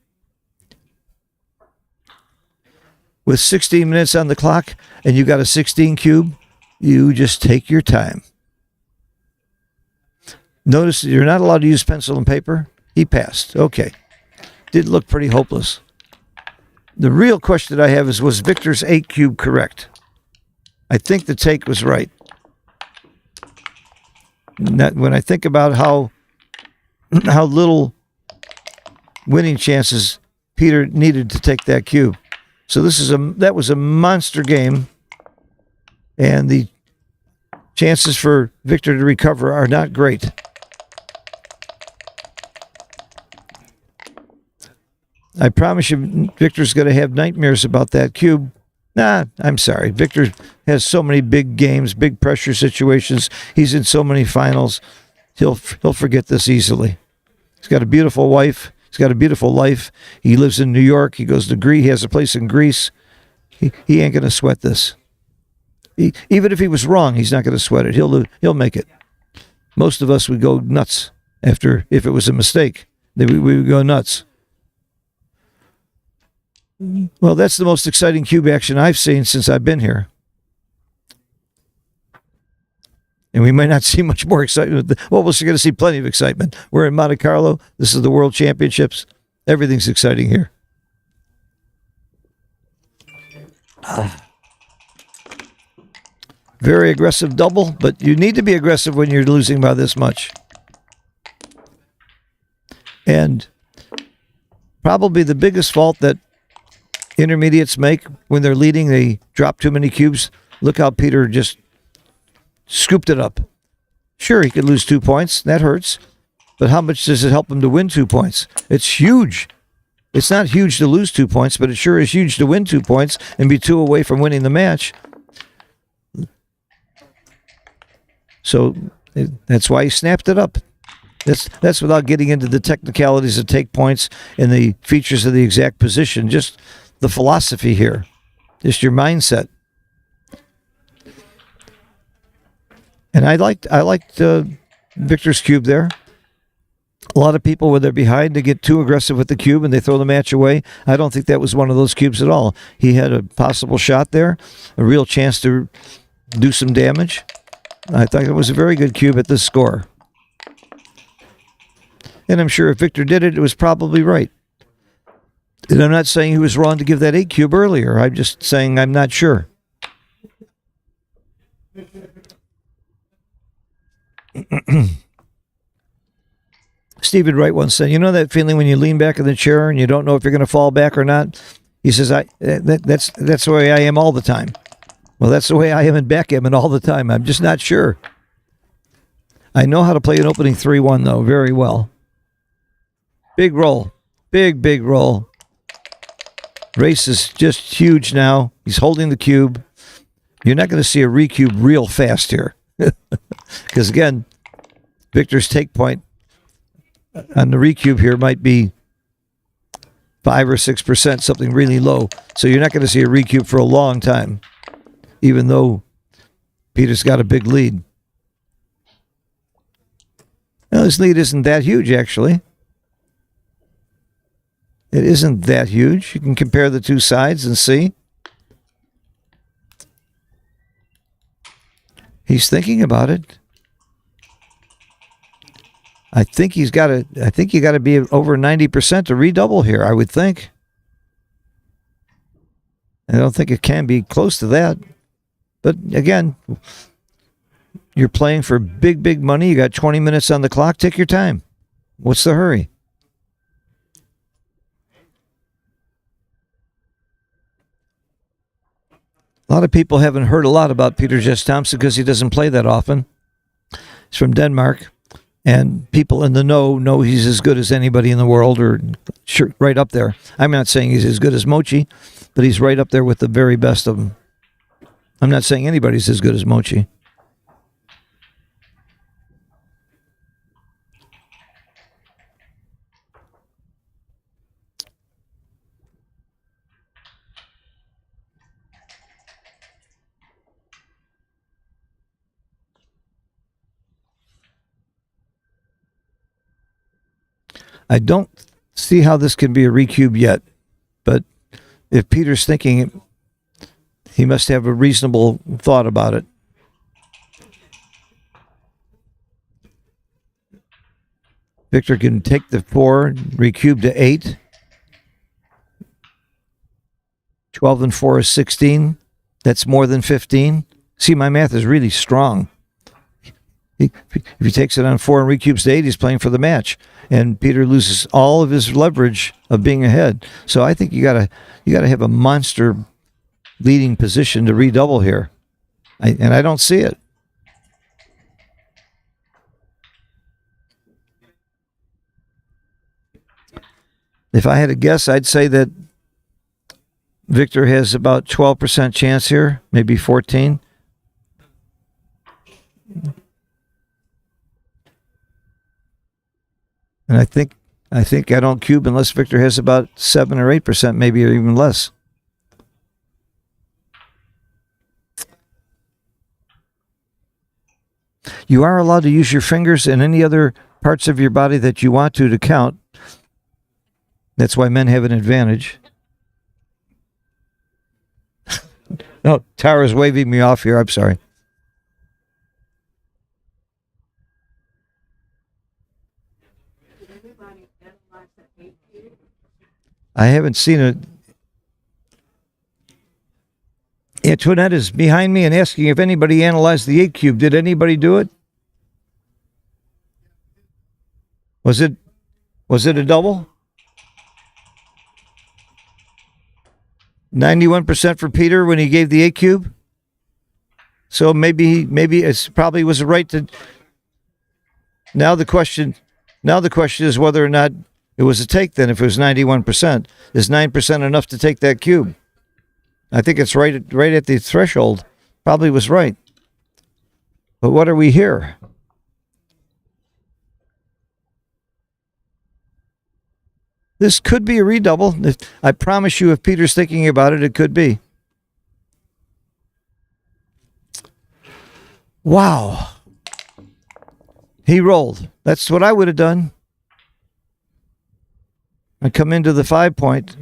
With 16 minutes on the clock and you got a 16 cube, you just take your time. Notice you're not allowed to use pencil and paper. He passed. Okay. Did look pretty hopeless. The real question I have is, was Victor's 8 cube correct? I think the take was right. When I think about how little winning chances Peter needed to take that cube. So that was a monster game, and the chances for Victor to recover are not great. I promise you, Victor's going to have nightmares about that cube Nah, I'm sorry. Victor has so many big games, big pressure situations. He's in so many finals. He'll forget this easily. He's got a beautiful wife. He's got a beautiful life. He lives in New York. He goes to Greece. He has a place in Greece. He ain't gonna sweat this. Even if he was wrong, he's not gonna sweat it. He'll make it. Most of us would go nuts if it was a mistake. We would go nuts. Well, that's the most exciting cube action I've seen since I've been here. And we might not see much more excitement. Well, we're going to see plenty of excitement. We're in Monte Carlo. This is the World Championships. Everything's exciting here. Very aggressive double, but you need to be aggressive when you're losing by this much. And probably the biggest fault that intermediates make when they're leading, they drop too many cubes. Look how Peter just scooped it up. Sure, he could lose 2 points. That hurts. But how much does it help him to win 2 points? It's huge. It's not huge to lose 2 points, but it sure is huge to win 2 points and be 2 away from winning the match. So that's why he snapped it up. That's without getting into the technicalities of take points and the features of the exact position. Just the philosophy here. Just your mindset. And I liked Victor's cube there. A lot of people, when they're behind, they get too aggressive with the cube and they throw the match away. I don't think that was one of those cubes at all. He had a possible shot there, a real chance to do some damage. I thought it was a very good cube at this score. And I'm sure if Victor did it, it was probably right. And I'm not saying he was wrong to give that 8 cube earlier. I'm just saying I'm not sure. Stephen Wright once said, you know that feeling when you lean back in the chair and you don't know if you're going to fall back or not? He says, that's the way I am all the time. Well, that's the way I am in backgammon all the time. I'm just not sure. I know how to play an opening 3-1, though, very well. Big roll. Big roll. Race is just huge now. He's holding the cube. You're not going to see a recube real fast here. Because, again, Victor's take point on the recube here might be 5 or 6%, something really low. So you're not going to see a recube for a long time, even though Peter's got a big lead. Now, his lead isn't that huge, actually. It isn't that huge. You can compare the two sides and see. He's thinking about it. I think you got to be over 90% to redouble here, I would think. I don't think it can be close to that. But again, you're playing for big money. You got 20 minutes on the clock. Take your time. What's the hurry? A lot of people haven't heard a lot about Peter Jess Thompson because he doesn't play that often. He's from Denmark, and people in the know he's as good as anybody in the world, or sure, right up there. I'm not saying he's as good as Mochi, but he's right up there with the very best of them. I'm not saying anybody's as good as Mochi. I don't see how this can be a recube yet, but if Peter's thinking it, he must have a reasonable thought about it. Victor can take the 4, recube to 8. 12 and 4 is 16. That's more than 15. See, my math is really strong. If he takes it on 4 and recubes to 8, he's playing for the match. And Peter loses all of his leverage of being ahead. So I think you gotta have a monster leading position to redouble here. And I don't see it. If I had to guess, I'd say that Victor has about 12% chance here, maybe 14. And I think I don't cube unless Victor has about 7 or 8%, maybe, or even less. You are allowed to use your fingers and any other parts of your body that you want to count. That's why men have an advantage. No, Tara's waving me off here. I'm sorry. I haven't seen it. Antoinette is behind me and asking if anybody analyzed the 8 cube. Did anybody do it? Was it a double? 91% for Peter when he gave the 8 cube. So maybe it probably was right to. Now the question is whether or not it was a take. Then, if it was 91%, is 9% enough to take that cube? I think it's right at the threshold. Probably was right. But what are we here? This could be a redouble. I promise you, if Peter's thinking about it, it could be. Wow. He rolled. That's what I would have done. I come into the 5 point.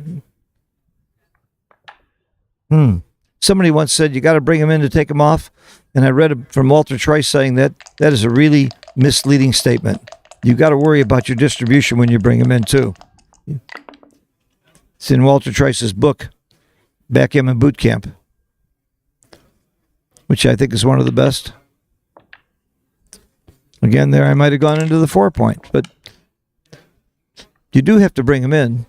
Somebody once said you got to bring him in to take him off. And I read from Walter Trice saying that is a really misleading statement. You got to worry about your distribution when you bring him in too. It's in Walter Trice's book, Backgammon Boot Camp, which I think is one of the best. Again, there I might have gone into the 4 point, but you do have to bring him in.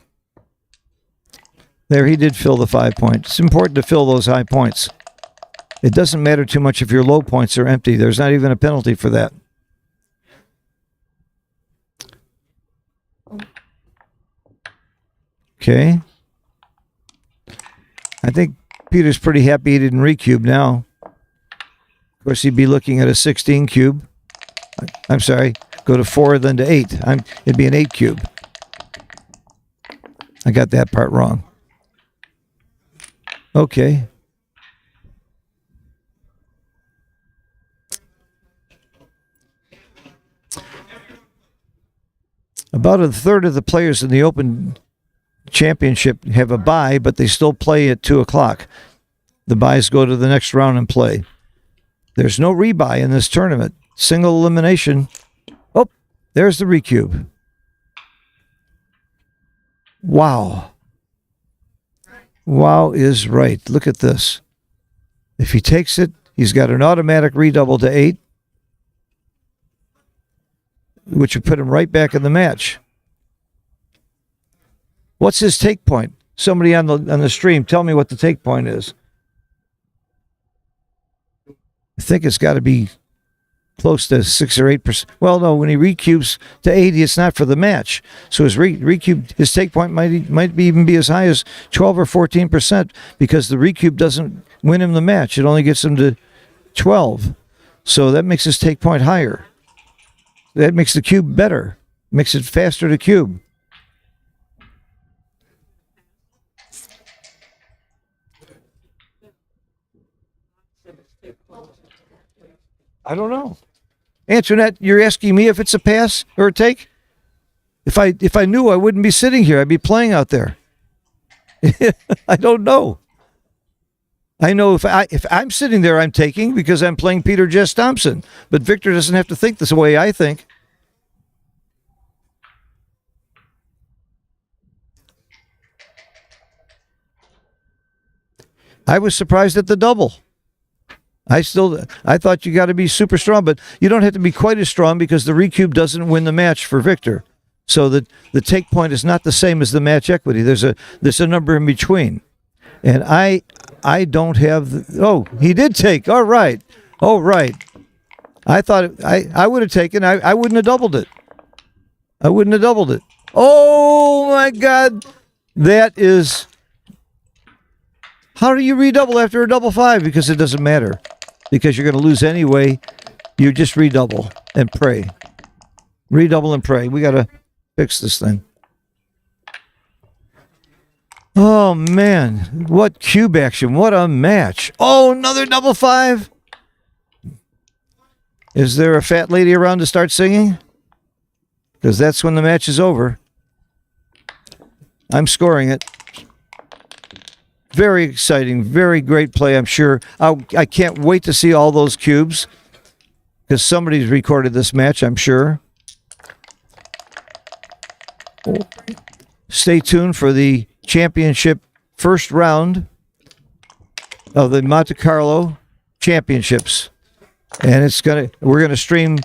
There, he did fill the 5 point. It's important to fill those high points. It doesn't matter too much if your low points are empty. There's not even a penalty for that. Okay. I think Peter's pretty happy he didn't recube now. Of course, he'd be looking at a 16 cube. I'm sorry, go to 4, then to 8. It'd be an 8 cube. I got that part wrong. Okay. About a third of the players in the Open Championship have a bye, but they still play at 2 o'clock. The byes go to the next round and play. There's no rebuy in this tournament. Single elimination. Oh, there's the recube. Wow. Wow is right. Look at this. If he takes it, he's got an automatic redouble to 8, which would put him right back in the match. What's his take point? Somebody on the stream, tell me what the take point is. I think it's got to be close to 6 or 8%. Well, no, when he recubes to 80, it's not for the match. So his his take point might even be as high as 12 or 14%, because the recube doesn't win him the match. It only gets him to 12. So that makes his take point higher. That makes the cube better. Makes it faster to cube. I don't know. Antoinette, you're asking me if it's a pass or a take? If I knew, I wouldn't be sitting here. I'd be playing out there. I don't know. I know if I'm sitting there, I'm taking, because I'm playing Peter Jess Thompson. But Victor doesn't have to think this way I think. I was surprised at the double. I thought you got to be super strong, but you don't have to be quite as strong, because the recube doesn't win the match for Victor. So the take point is not the same as the match equity. There's a number in between. And I don't have he did take. All right. I thought I would have taken. I wouldn't have doubled it. Oh my God. That is How do you redouble after a double 5? Because it doesn't matter. Because you're going to lose anyway. You just redouble and pray. Redouble and pray. We got to fix this thing. Oh, man. What cube action. What a match. Oh, another double 5. Is there a fat lady around to start singing? Because that's when the match is over. I'm scoring it. Very exciting. Very great play, I'm sure. I can't wait to see all those cubes. Because somebody's recorded this match, I'm sure. Stay tuned for the championship first round of the Monte-Carlo championships. And we're gonna stream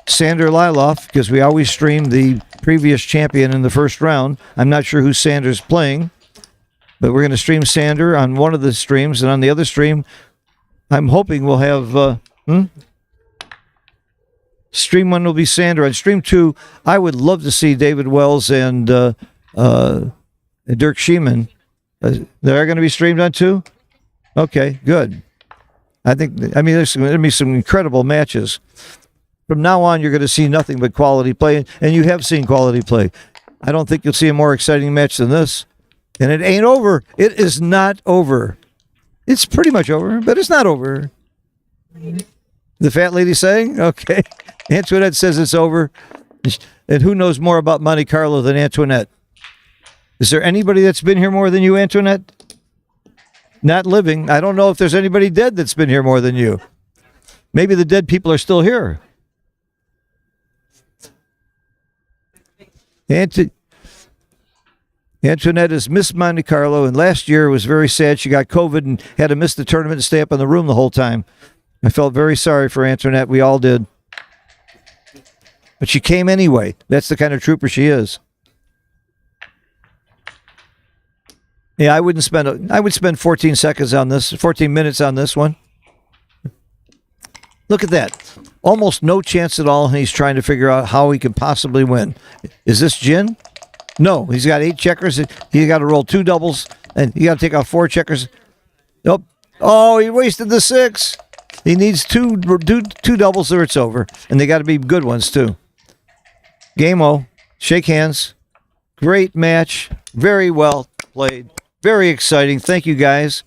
Sander Liloff because we always stream the previous champion in the first round. I'm not sure who Sander's playing, but we're gonna stream Sander on one of the streams, and on the other stream, I'm hoping we'll have stream 1 will be Sander. On stream 2, I would love to see David Wells and Dirk Sheeman. They're going to be streamed on 2? Okay, good. I mean, there's going to be some incredible matches. From now on, you're going to see nothing but quality play, and you have seen quality play. I don't think you'll see a more exciting match than this. And it ain't over. It is not over. It's pretty much over, but it's not over. The fat lady saying? Okay. Antoinette says it's over. And who knows more about Monte Carlo than Antoinette? Is there anybody that's been here more than you, Antoinette? Not living. I don't know if there's anybody dead that's been here more than you. Maybe the dead people are still here. Antoinette is Miss Monte Carlo, and last year was very sad. She got COVID and had to miss the tournament and stay up in the room the whole time. I felt very sorry for Antoinette. We all did. But she came anyway. That's the kind of trooper she is. Yeah, I would spend 14 seconds on this, 14 minutes on this one. Look at that. Almost no chance at all, and he's trying to figure out how he can possibly win. Is this gin? No, he's got 8 checkers. He got to roll 2 doubles, and you got to take out 4 checkers. Nope. Oh, he wasted the 6. He needs two doubles or it's over, and they got to be good ones too. Game-o. Shake hands. Great match. Very well played. Very exciting. Thank you, guys.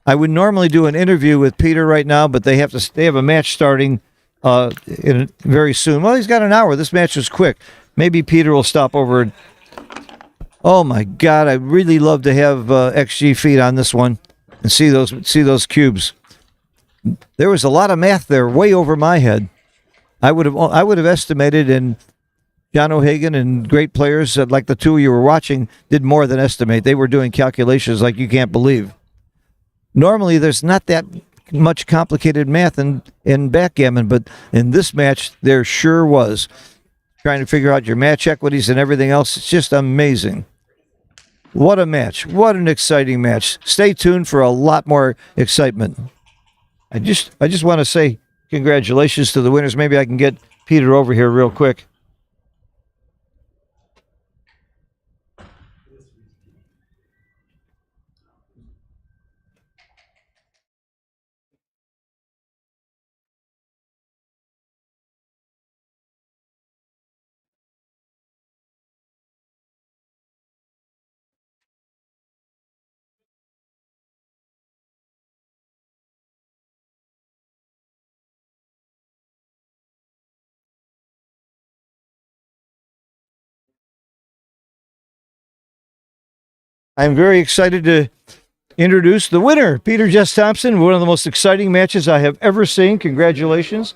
I would normally do an interview with Peter right now, but they have a match starting very soon. Well, he's got an hour. This match was quick. Maybe Peter will stop over. Oh my God! I'd really love to have XG feed on this one and see those cubes. There was a lot of math there, way over my head. I would have estimated, and John O'Hagan and great players like the two you were watching did more than estimate. They were doing calculations like you can't believe. Normally, there's not that much complicated math in backgammon, but in this match, there sure was. Trying to figure out your match equities and everything else. It's just amazing. What a match. What an exciting match. Stay tuned for a lot more excitement. I just want to say congratulations to the winners. Maybe I can get Peter over here real quick. I'm very excited to introduce the winner, Peter Jess Thompson. One of the most exciting matches I have ever seen. Congratulations.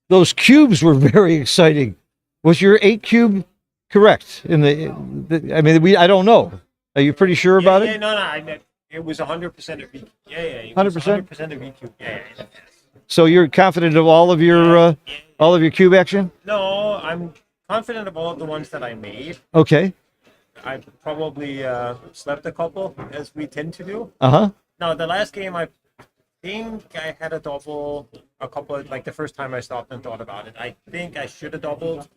Those cubes were very exciting. Was your 8 cube correct? I don't know. Are you pretty sure about it? No. It was 100% of VQ. Yeah. 100%? 100% of VQ. Yeah. So you're confident of all of your cube action? No, I'm confident of all of the ones that I made. Okay. I probably slept a couple, as we tend to do. Uh-huh. Now, the last game, I think I had a double a couple of, like the first time I stopped and thought about it. I think I should have doubled,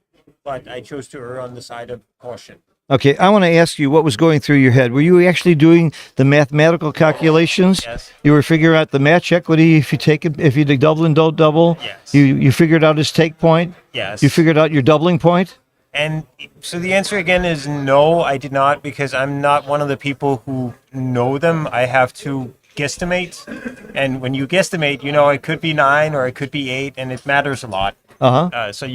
but I chose to err on the side of caution. Okay, I want to ask you what was going through your head. Were you actually doing the mathematical calculations? Yes. You were figuring out the match equity if you take it, if you double and don't double. Yes. You figured out his take point. Yes. You figured out your doubling point. And so the answer again is no, I did not, because I'm not one of the people who know them. I have to guesstimate. And when you guesstimate, it could be 9 or it could be 8, and it matters a lot. Uh-huh. So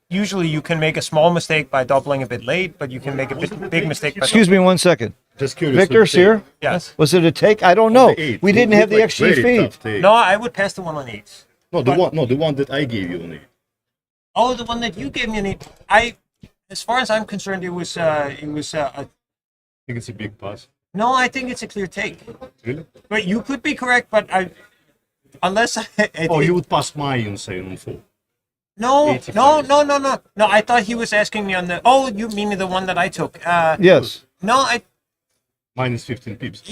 usually you can make a small mistake by doubling a bit late, but you can make a big mistake by Excuse me 1 second. Just curious. Victor's here. Yes. Was it a take? I don't know. The eight. We didn't have the Like extra very feed. tough take. No, I would pass the one on 8. No, the one that I gave you on it. Oh, the one that you gave me an 8. As far as I'm concerned, it was I think it's a big pass. no, I think it's a clear take. Really? But you could be correct, but unless You would pass mine, say, on 4. No, 85. no. I thought he was asking me on the. Oh, you mean the one that I took? Yes. No, Minus 15 pips.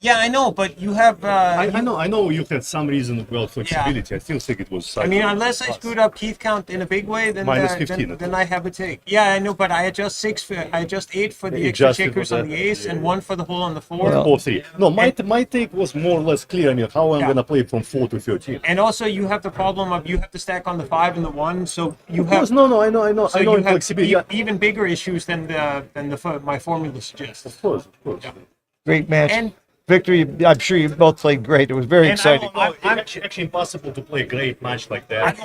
I know, but you have. I know you had some reason about flexibility. I still think it was. I mean, unless I screwed up Keith count in a big way, then Minus 15, then I have a take. Yeah, I know, but I adjust 8 for the extra Adjusted checkers for on the that, ace and 1 for the hole on the 4. Well- 4-3. No, my take was more or less clear. I mean, how I'm gonna play from 4 to 13. And also, you have the problem of you have to stack on the 5 and the 1, so you Of have. course, no, I know. So I know you have flexibility. even bigger issues than my formula suggests. Of course. Great match. And Victor, I'm sure you both played great. It was very exciting. It's actually impossible to play a great match like that.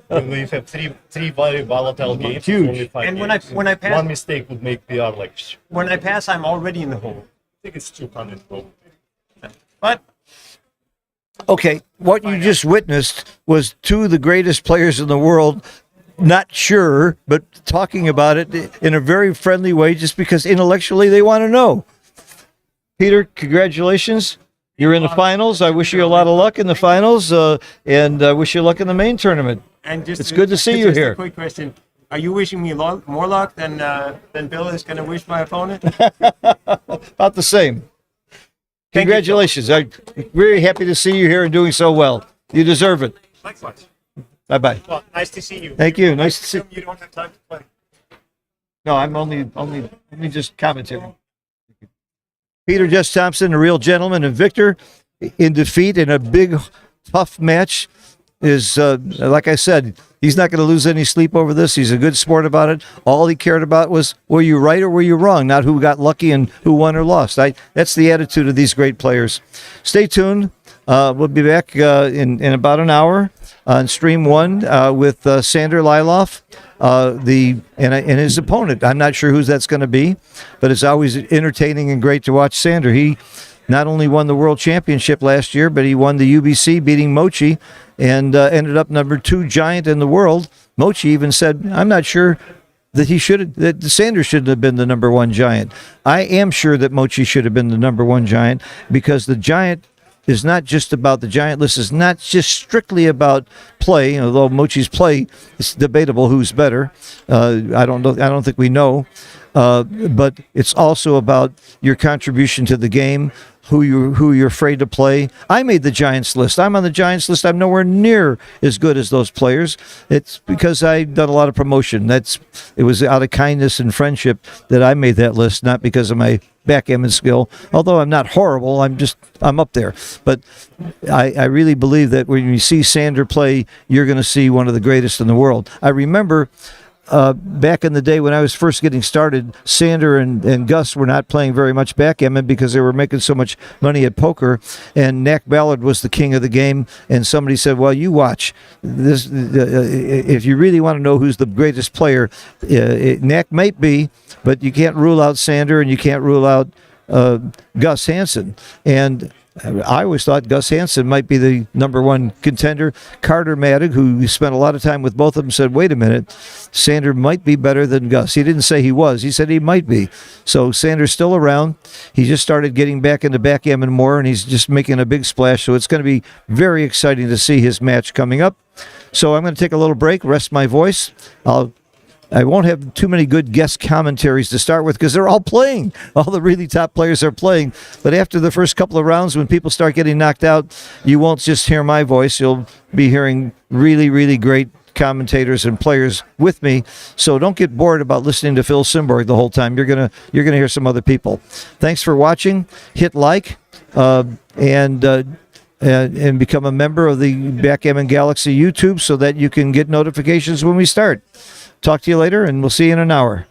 When you have three very volatile games, Huge. only 5 And games. when I pass- one mistake would make PR like. I when I pass, I'm already in the hole. think it's 200 probably. But Okay, what you just witnessed was two of the greatest players in the world, not sure, but talking about it in a very friendly way just because intellectually they want to know. Peter, congratulations. You're in the finals. I wish you a lot of luck in the finals, and I wish you luck in the main tournament. and just It's good to see you just here. A quick question: are you wishing me more luck than Bill is going to wish my opponent? About the same. Thank you, Congratulations. I'm very happy to see you here and doing so well. You deserve it. Likewise. Bye-bye. Well, nice to see you. Thank you. Nice to see You don't have time to play. No, I'm only just commenting. Peter Jess Thompson, a real gentleman, and Victor in defeat in a big, tough match is, like I said, he's not going to lose any sleep over this. He's a good sport about it. All he cared about was, were you right or were you wrong? Not who got lucky and who won or lost. That's the attitude of these great players. Stay tuned. We'll be back in about an hour on Stream 1 with Sander Liloff, and his opponent. I'm not sure who that's going to be, but it's always entertaining and great to watch Sander. He not only won the World Championship last year, but he won the UBC, beating Mochi, and ended up number 2 giant in the world. Mochi even said, I'm not sure that Sanders shouldn't have been the number 1 giant. I am sure that Mochi should have been the number 1 giant because the giant is not just about the giant list, is not just strictly about play, although Mochi's play is debatable who's better. I don't think we know. But it's also about your contribution to the game, who you're afraid to play. I made the Giants list. I'm on the Giants list. I'm nowhere near as good as those players. It's because I've done a lot of promotion. It was out of kindness and friendship that I made that list, not because of my backgammon skill. Although I'm not horrible, I'm up there. But I really believe that when you see Sander play, you're going to see one of the greatest in the world. I remember back in the day when I was first getting started, Sander and Gus were not playing very much backgammon because they were making so much money at poker, and Knack Ballard was the king of the game, and somebody said, well, you watch this, if you really want to know who's the greatest player, Knack might be, but you can't rule out Sander and you can't rule out Gus Hansen. And I always thought Gus Hansen might be the number 1 contender. Carter Maddox, who spent a lot of time with both of them, said, wait a minute, Sander might be better than Gus. He didn't say he was. He said he might be. So Sander's still around. He just started getting back into backgammon more, and he's just making a big splash. So it's going to be very exciting to see his match coming up. So I'm going to take a little break, rest my voice. I won't have too many good guest commentaries to start with because they're all playing. All the really top players are playing. But after the first couple of rounds, when people start getting knocked out, you won't just hear my voice. You'll be hearing really, really great commentators and players with me. So don't get bored about listening to Phil Simborg the whole time. You're gonna hear some other people. Thanks for watching. Hit like and become a member of the Backgammon Galaxy YouTube so that you can get notifications when we start. Talk to you later, and we'll see you in an hour.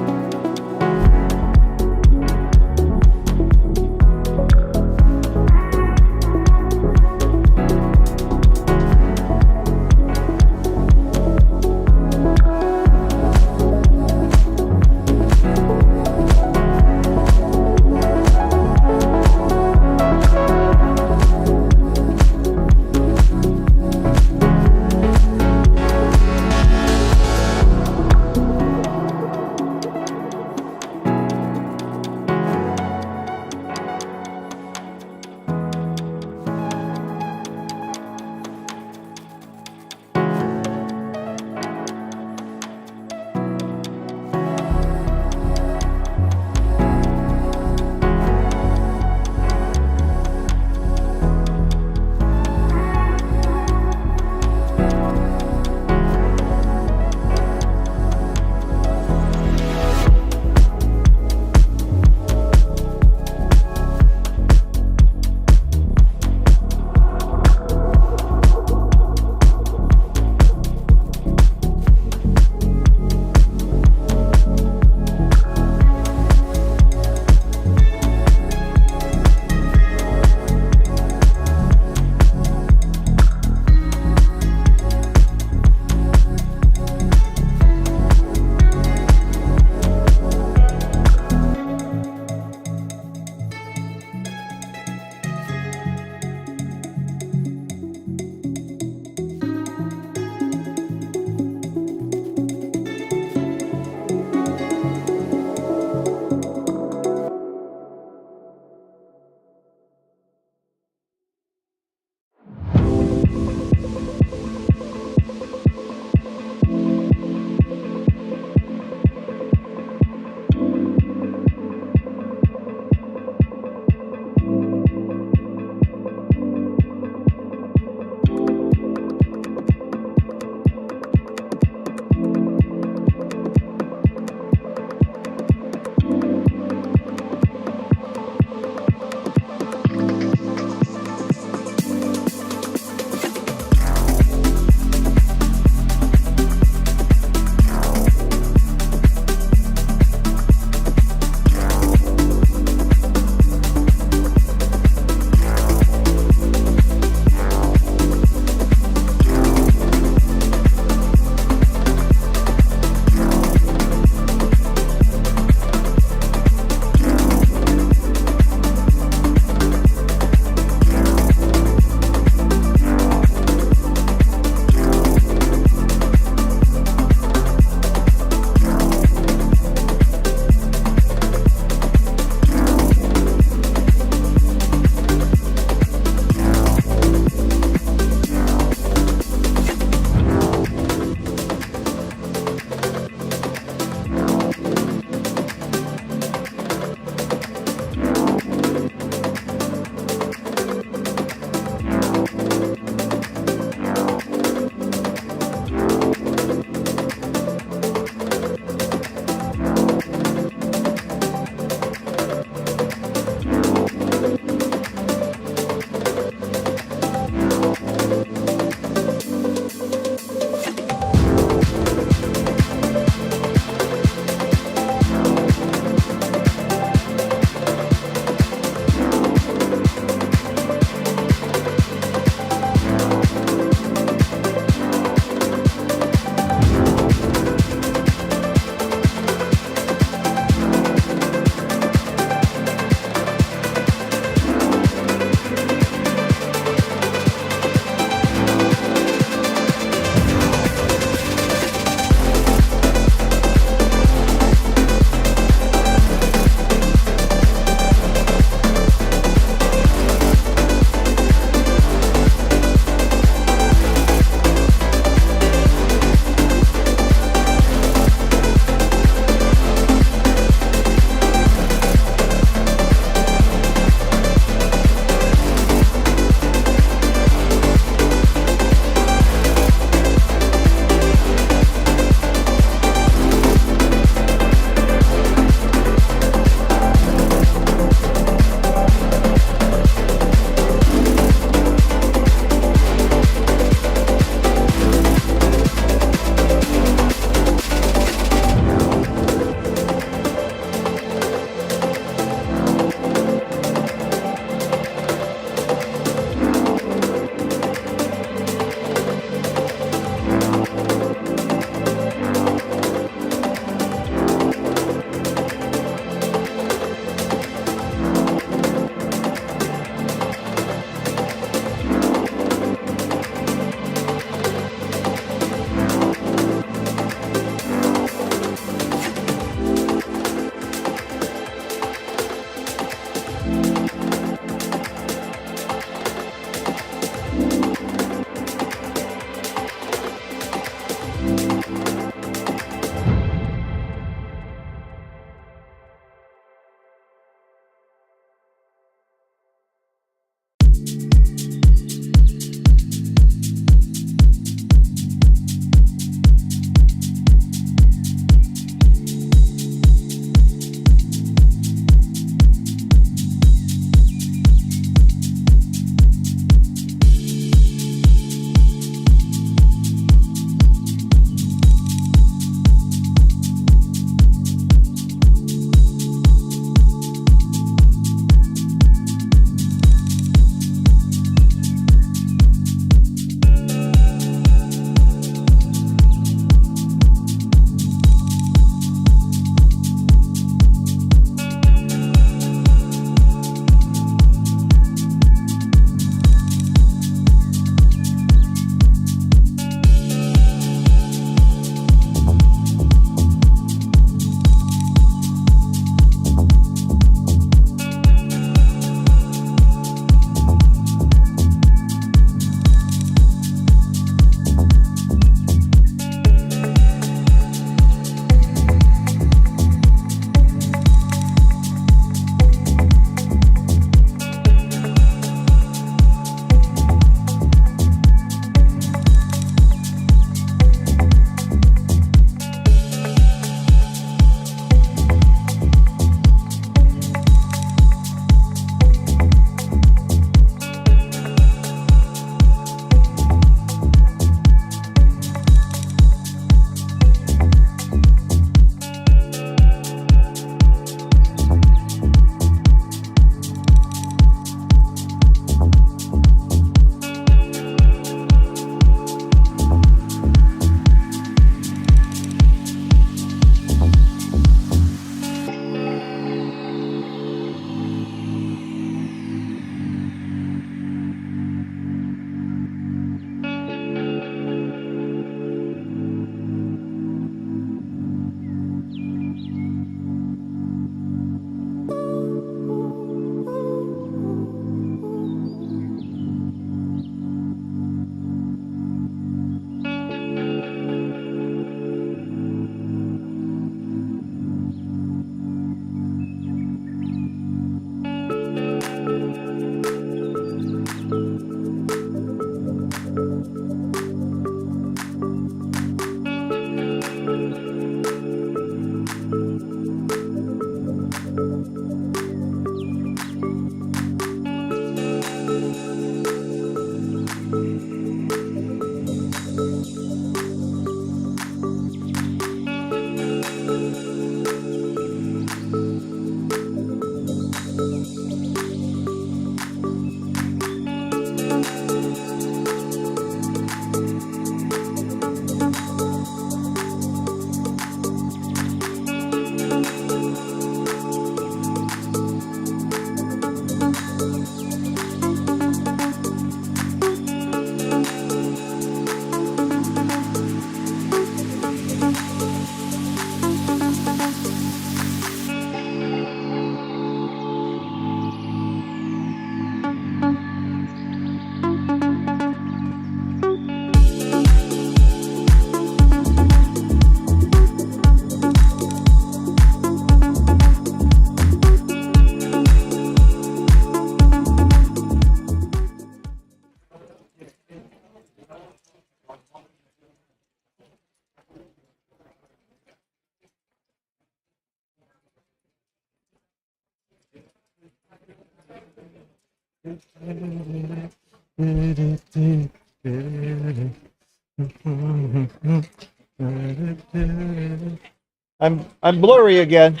I'm blurry again.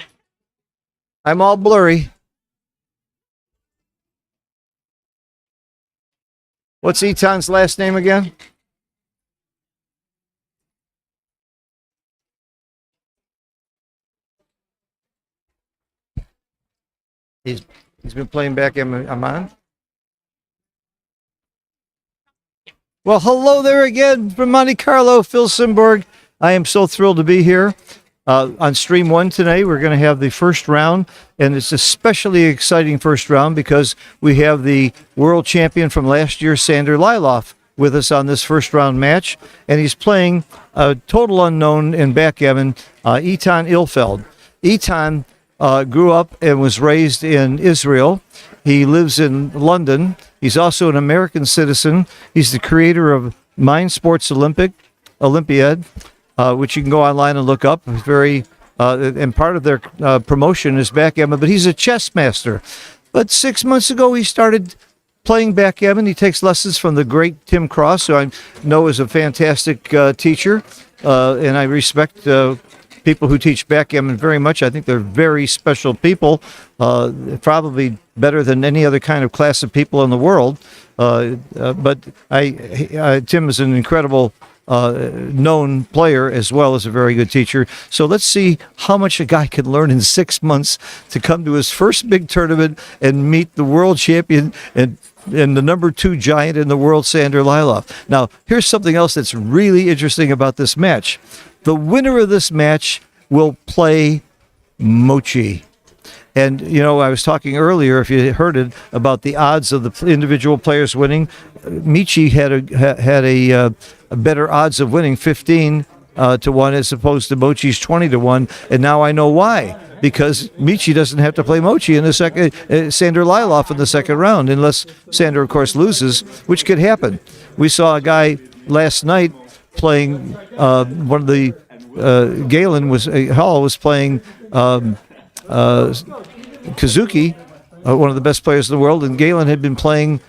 I'm all blurry. What's Eton's last name again? He's been playing backgammon. Amon. Well, hello there again from Monte Carlo, Phil Simborg. I am so thrilled to be here. On stream one today, we're going to have the first round, and it's especially exciting first round because we have the world champion from last year, Sander Liloff, with us on this first round match, and he's playing a total unknown in backgammon, Eton Ilfeld. Eton grew up and was raised in Israel. He lives in London. He's also an American citizen. He's the creator of Mind Sports Olympiad, which you can go online and look up. Very, and part of their promotion is backgammon, but he's a chess master. But 6 months ago, he started playing backgammon. He takes lessons from the great Tim Cross, who I know is a fantastic teacher, and I respect people who teach backgammon very much. I think they're very special people, probably better than any other kind of class of people in the world. But Tim is an incredible known player as well as a very good teacher. So let's see how much a guy can learn in 6 months to come to his first big tournament and meet the world champion and the number 2 giant in the world, Sander Liloff. Now, here's something else that's really interesting about this match. The winner of this match will play Mochi. And, you know, I was talking earlier, if you heard it, about the odds of the individual players winning. Michi had a better odds of winning, 15 to 1, as opposed to Mochi's 20 to 1. And now I know why. Because Michi doesn't have to play Mochi in the second, Sander Liloff in the second round, unless Sander, of course, loses, which could happen. We saw a guy last night playing one of the Hall was playing Kazuki, one of the best players in the world, and Galen had been playing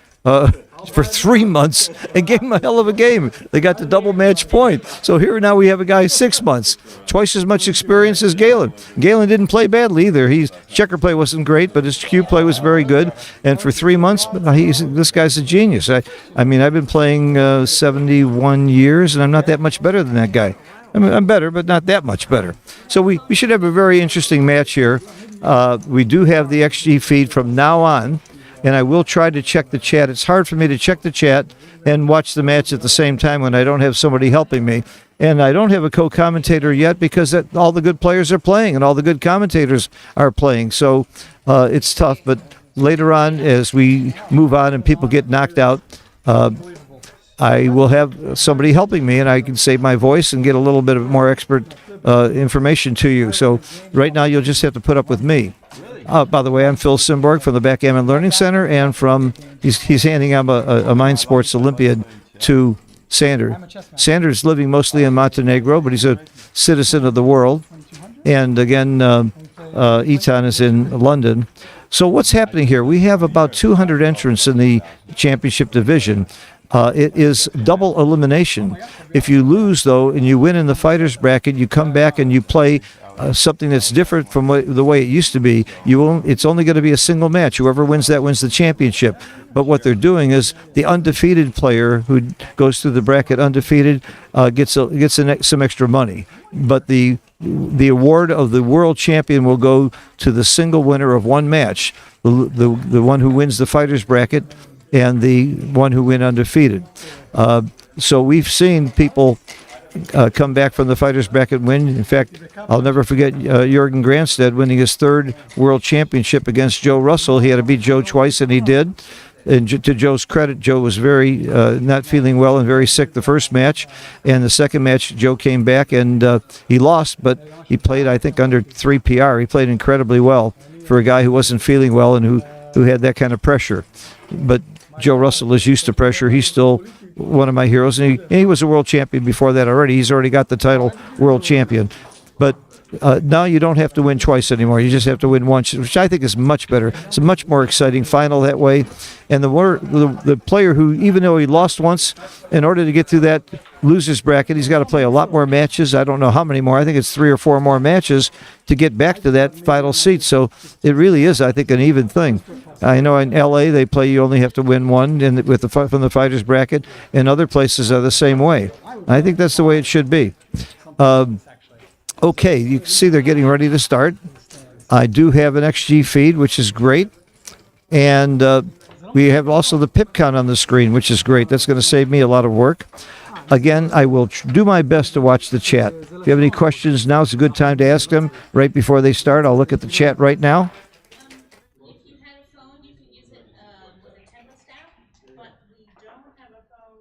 for 3 months and gave him a hell of a game. They got the double match point. So here now we have a guy 6 months, twice as much experience as Galen. Galen didn't play badly either. His checker play wasn't great, but his cue play was very good. And for 3 months, this guy's a genius. I mean, I've been playing 71 years, and I'm not that much better than that guy. I mean, I'm better, but not that much better. So we should have a very interesting match here. We do have the XG feed from now on, and I will try to check the chat. It's hard for me to check the chat and watch the match at the same time when I don't have somebody helping me. And I don't have a co-commentator yet because all the good players are playing and all the good commentators are playing. So it's tough, but later on as we move on and people get knocked out, I will have somebody helping me, and I can save my voice and get a little bit of more expert information to you. So right now you'll just have to put up with me. By the way, I'm Phil Simborg from the Backgammon Learning Center, and he's handing out a Mind Sports Olympiad to Sander. Sander's living mostly in Montenegro, but he's a citizen of the world. And again, Eton is in London. So what's happening here? We have about 200 entrants in the championship division. It is double elimination. If you lose, though, and you win in the fighters bracket, you come back and you play something that's different from the way it used to be. It's only going to be a single match. Whoever wins that wins the championship. But what they're doing is the undefeated player who goes through the bracket undefeated gets some extra money. But the award of the world champion will go to the single winner of one match, the one who wins the fighters bracket and the one who went undefeated. So we've seen people come back from the fighters bracket win. In fact, I'll never forget Jürgen Granstedt winning his third world championship against Joe Russell. He had to beat Joe twice, and he did. And to Joe's credit, Joe was very not feeling well and very sick the first match. And the second match, Joe came back and he lost, but he played, I think, under 3 PR. He played incredibly well for a guy who wasn't feeling well and who had that kind of pressure. But Joe Russell is used to pressure. He's still one of my heroes, and he was a world champion before that already. He's already got the title world champion. But now you don't have to win twice anymore. You just have to win once, which I think is much better. It's a much more exciting final that way. And the player who, even though he lost once, in order to get through that losers bracket, he's got to play a lot more matches. I don't know how many more. I think it's 3 or 4 more matches to get back to that final seat. So it really is, I think, an even thing. I know in L.A. they play you only have to win one from the fighters bracket, and other places are the same way. I think that's the way it should be. Okay, you can see they're getting ready to start. I do have an XG feed, which is great. And we have also the pip count on the screen, which is great. That's going to save me a lot of work. Again, I will do my best to watch the chat. If you have any questions, now's a good time to ask them right before they start. I'll look at the chat right now. If you had a phone, you could use it with a tablet staff, but we don't have a phone.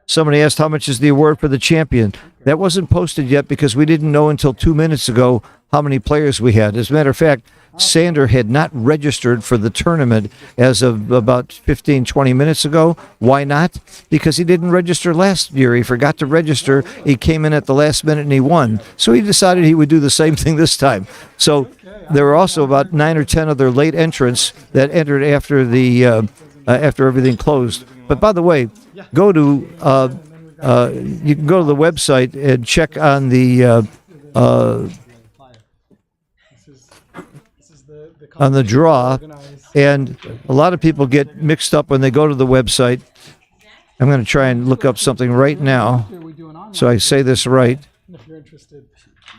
Somebody asked how much is the award for the champion. That wasn't posted yet because we didn't know until 2 minutes ago how many players we had. As a matter of fact, Sander had not registered for the tournament as of about 15, 20 minutes ago. Why not? Because he didn't register last year. He forgot to register. He came in at the last minute and he won. So he decided he would do the same thing this time. So there were also about 9 or 10 other late entrants that entered after after everything closed. But by the way, go to you can go to the website and check on the draw, and a lot of people get mixed up when they go to the website. I'm going to try and look up something right now so I say this right.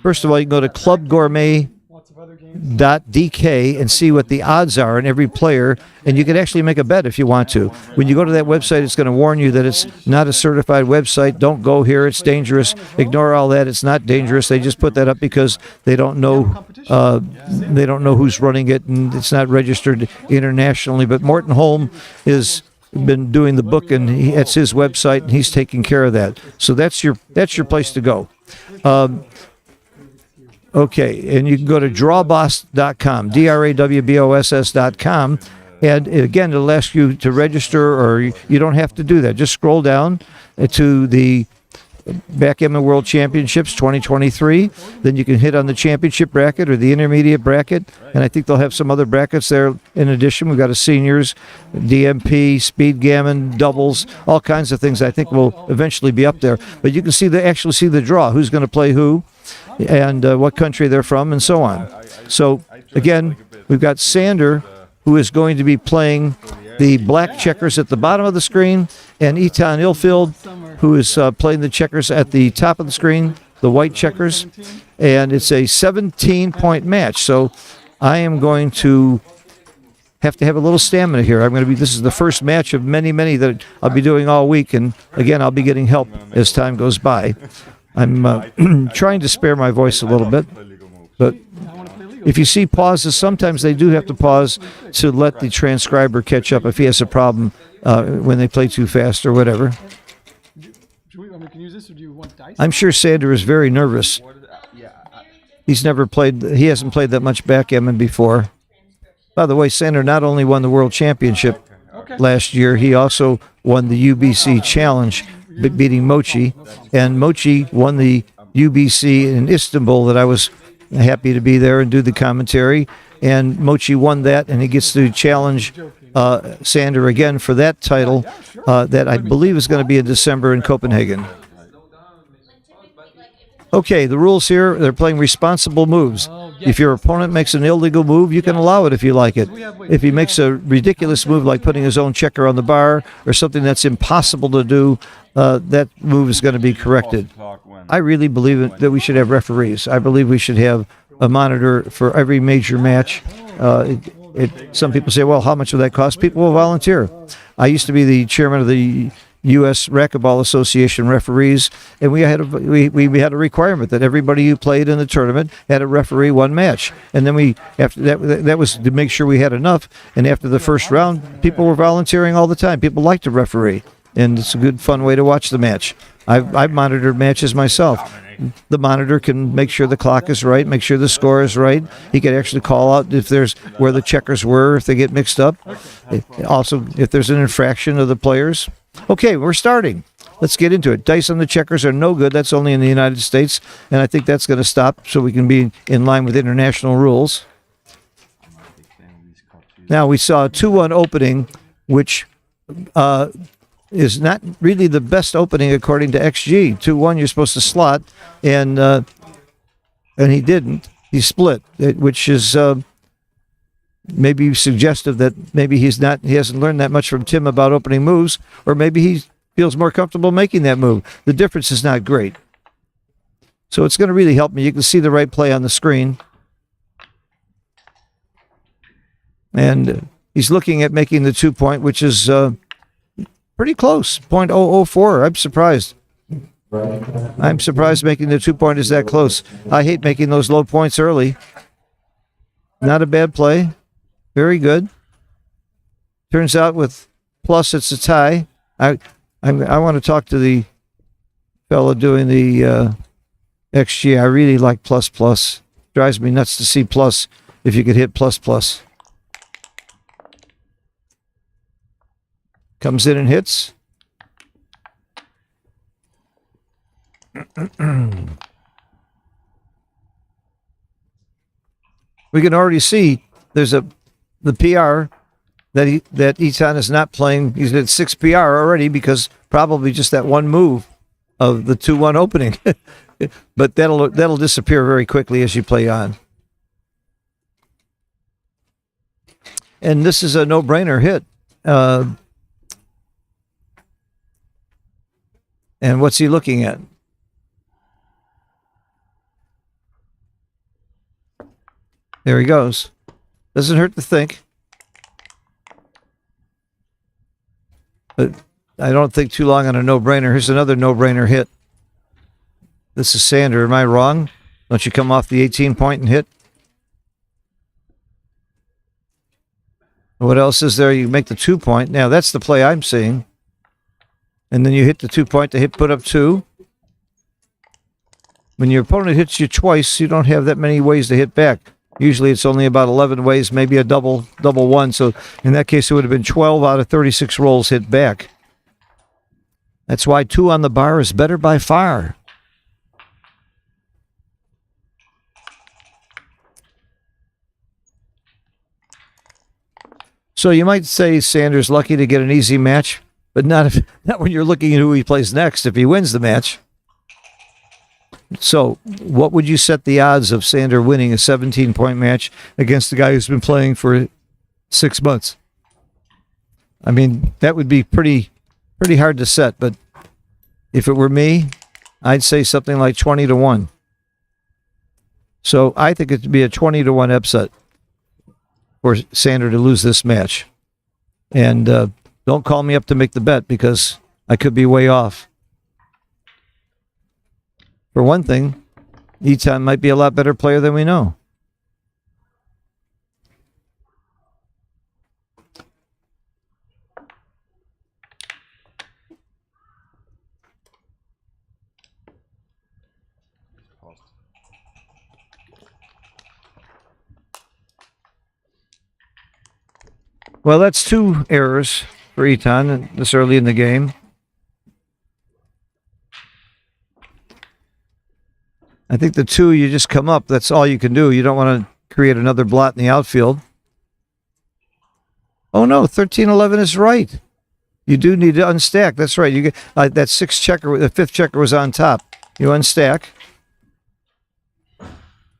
First of all, you can go to clubgourmet.dk and see what the odds are in every player, and you can actually make a bet if you want to. When you go to that website, it's going to warn you that it's not a certified website. Don't go here, it's dangerous. Ignore all that, it's not dangerous. They just put that up because they don't know who's running it, and it's not registered internationally. But Morton Holm has been doing the book, and it's his website, and he's taking care of that. So that's your place to go. Okay, and you can go to drawboss.com, drawboss.com, and again, it'll ask you to register, or you don't have to do that. Just scroll down to the Backgammon World Championships 2023. Then you can hit on the championship bracket or the intermediate bracket, and I think they'll have some other brackets there in addition. We've got a seniors, DMP, speed gammon, doubles, all kinds of things I think will eventually be up there. But you can actually see the draw, who's going to play who, and what country they're from, and so on. So, again, we've got Sander, who is going to be playing the black checkers at the bottom of the screen, and Etan Ilfield, who is playing the checkers at the top of the screen, the white checkers, and it's a 17-point match. So I am going to have a little stamina here. This is the first match of many, many that I'll be doing all week, and again, I'll be getting help as time goes by. I'm trying to spare my voice a little bit, but if you see pauses, sometimes they do have to pause to let the transcriber catch up if he has a problem when they play too fast or whatever. I'm sure Sander is very nervous. He hasn't played that much backgammon before. By the way, Sander not only won the World Championship last year, he also won the UBC Challenge, beating Mochi, and Mochi won the UBC in Istanbul that I was happy to be there and do the commentary, and Mochi won that, and he gets to challenge Sander again for that title that I believe is going to be in December in Copenhagen. Okay, the rules here, they're playing responsible moves. If your opponent makes an illegal move, you can allow it if you like it. If he makes a ridiculous move like putting his own checker on the bar or something that's impossible to do, that move is going to be corrected. I really believe that we should have referees. I believe we should have a monitor for every major match. Some people say, well, how much will that cost? People will volunteer. I used to be the chairman of the U.S. Racquetball Association referees, and we had a requirement that everybody who played in the tournament had a referee one match. And then after that was to make sure we had enough. And after the first round, people were volunteering all the time. People like to referee, and it's a good, fun way to watch the match. I've monitored matches myself. The monitor can make sure the clock is right, make sure the score is right. He can actually call out if there's where the checkers were, if they get mixed up. Also, if there's an infraction of the players. Okay, we're starting. Let's get into it. Dice on the checkers are no good. That's only in the United States, and I think that's going to stop so we can be in line with international rules. Now, we saw a 2-1 opening, which is not really the best opening according to XG. 2-1, you're supposed to slot, and he didn't. He split, which is maybe suggestive that maybe he hasn't learned that much from Tim about opening moves, or maybe he feels more comfortable making that move. The difference is not great. So it's going to really help me. You can see the right play on the screen. And he's looking at making the 2-point, which is pretty close, .004. I'm surprised. I'm surprised making the 2-point is that close. I hate making those low points early. Not a bad play. Very good. Turns out with plus, it's a tie. I want to talk to the fellow doing the XG. I really like plus. Drives me nuts to see plus if you could hit plus. Comes in and hits. We can already see there's the PR that Etan is not playing. He's at 6 PR already because probably just that one move of the 2-1 opening. But that'll disappear very quickly as you play on. And this is a no-brainer hit. And what's he looking at? There he goes. Doesn't hurt to think. But I don't think too long on a no-brainer. Here's another no-brainer hit. This is Sander. Am I wrong? Don't you come off the 18-point and hit? What else is there? You make the 2-point. Now, that's the play I'm seeing. And then you hit the 2-point to put up 2. When your opponent hits you twice, you don't have that many ways to hit back. Usually it's only about 11 ways, maybe a double one. So in that case, it would have been 12 out of 36 rolls hit back. That's why 2 on the bar is better by far. So you might say Sanders lucky to get an easy match, but not when you're looking at who he plays next if he wins the match. So what would you set the odds of Sander winning a 17-point match against the guy who's been playing for 6 months? I mean, that would be pretty hard to set, but if it were me, I'd say something like 20-1. So I think it'd be a 20-1 upset for Sander to lose this match. And don't call me up to make the bet because I could be way off. For one thing, Etan might be a lot better player than we know. Well, that's 2 errors for Etan this early in the game. I think the 2, you just come up. That's all you can do. You don't want to create another blot in the outfield. Oh no, 1311 is right. You do need to unstack. That's right. You get that sixth checker, the fifth checker was on top. You unstack.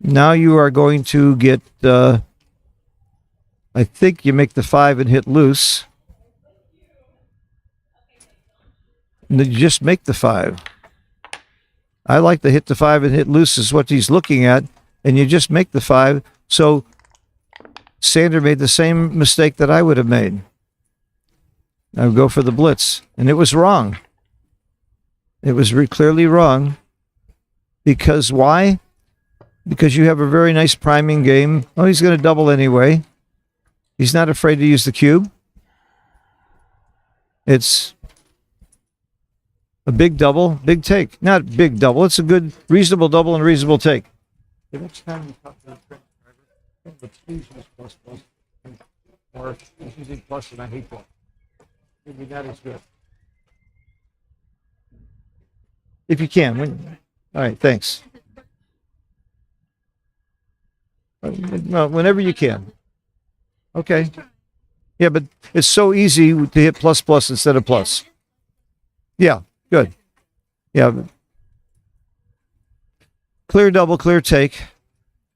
Now you are going to get. I think you make the 5 and hit loose. And then you just make the 5. I like to hit the 5 and hit loose is what he's looking at, and you just make the 5. So Sander made the same mistake that I would have made. I would go for the blitz, and it was wrong. It was clearly wrong. Because why? Because you have a very nice priming game. Oh, he's going to double anyway. He's not afraid to use the cube. It's a big double, big take. Not big double. It's a good, reasonable double and reasonable take. The next time you talk to the transcriber, please use plus plus. Or using plus, and I hate that. Maybe that is good. If you can. All right, thanks. Well, whenever you can. Okay. Yeah, but it's so easy to hit plus plus instead of plus. Yeah, good. Yeah. Clear double, clear take.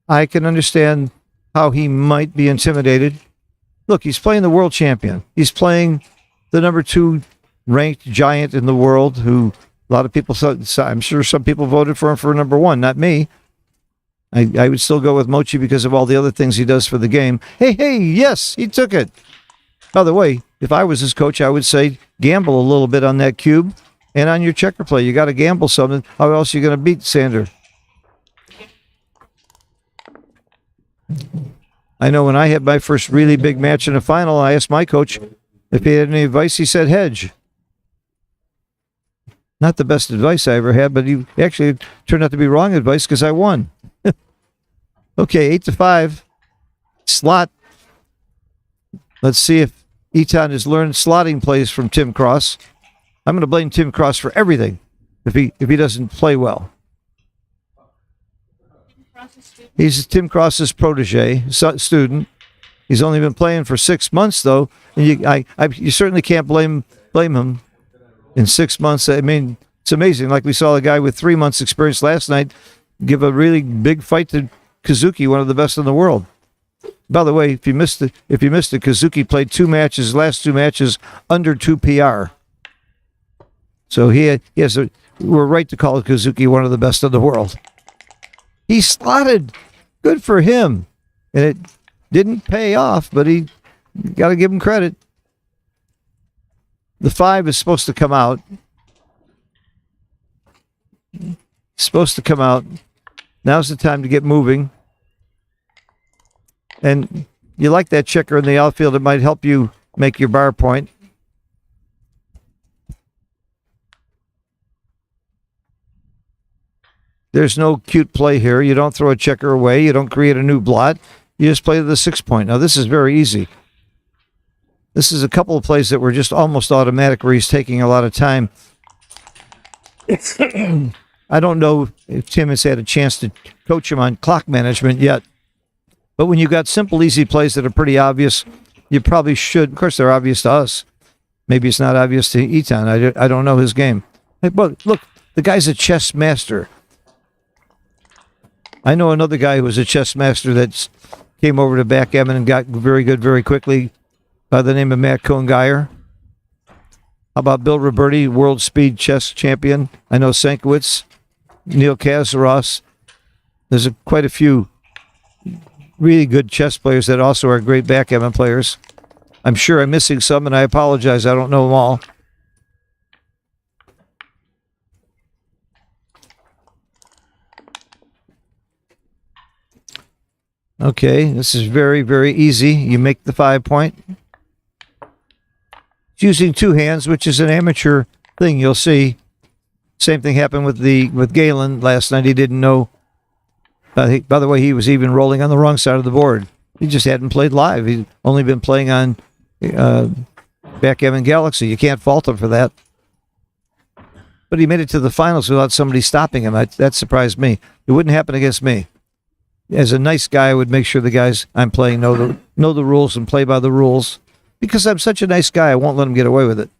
I can understand how he might be intimidated. Look, he's playing the world champion. He's playing the number 2 ranked giant in the world who a lot of people thought, I'm sure some people voted for him for number 1, not me. I would still go with Mochi because of all the other things he does for the game. Hey, yes, he took it. By the way, if I was his coach, I would say gamble a little bit on that cube and on your checker play. You got to gamble something. How else are you going to beat Sander? I know when I had my first really big match in a final, I asked my coach if he had any advice. He said hedge. Not the best advice I ever had, but he actually turned out to be wrong advice because I won. Okay, 8-5. Slot. Let's see if Eton has learned slotting plays from Tim Cross. I'm going to blame Tim Cross for everything if he doesn't play well. He's Tim Cross's protege, student. He's only been playing for 6 months, though, and you certainly can't blame him. In 6 months, I mean, it's amazing. Like we saw a guy with 3 months' experience last night give a really big fight to Kazuki, one of the best in the world. By the way, if you missed it, Kazuki played 2 matches, last 2 matches under 2 PR. So we're right to call Kazuki one of the best in the world. He slotted. Good for him. And it didn't pay off, but he got to give him credit. The 5 is supposed to come out. Now's the time to get moving. And you like that checker in the outfield. It might help you make your bar point. There's no cute play here. You don't throw a checker away. You don't create a new blot. You just play to the 6 point. Now, this is very easy. This is a couple of plays that were just almost automatic where he's taking a lot of time. I don't know if Tim has had a chance to coach him on clock management yet. But when you've got simple, easy plays that are pretty obvious, you probably should. Of course, they're obvious to us. Maybe it's not obvious to Eton. I don't know his game. But look, the guy's a chess master. I know another guy who was a chess master that came over to backgammon and got very good very quickly by the name of Matt Cohn-Geyer. How about Bill Roberti, world speed chess champion? I know Sankiewicz, Neil Kazaros. There's quite a few really good chess players that also are great backgammon players. I'm sure I'm missing some, and I apologize. I don't know them all. Okay, this is very, very easy. You make the 5 point. It's using 2 hands, which is an amateur thing. You'll see. Same thing happened with Galen last night. He didn't know. By the way, he was even rolling on the wrong side of the board. He just hadn't played live. He'd only been playing on Backgammon Galaxy. You can't fault him for that. But he made it to the finals without somebody stopping him. That surprised me. It wouldn't happen against me. As a nice guy, I would make sure the guys I'm playing know the rules and play by the rules. Because I'm such a nice guy, I won't let him get away with it.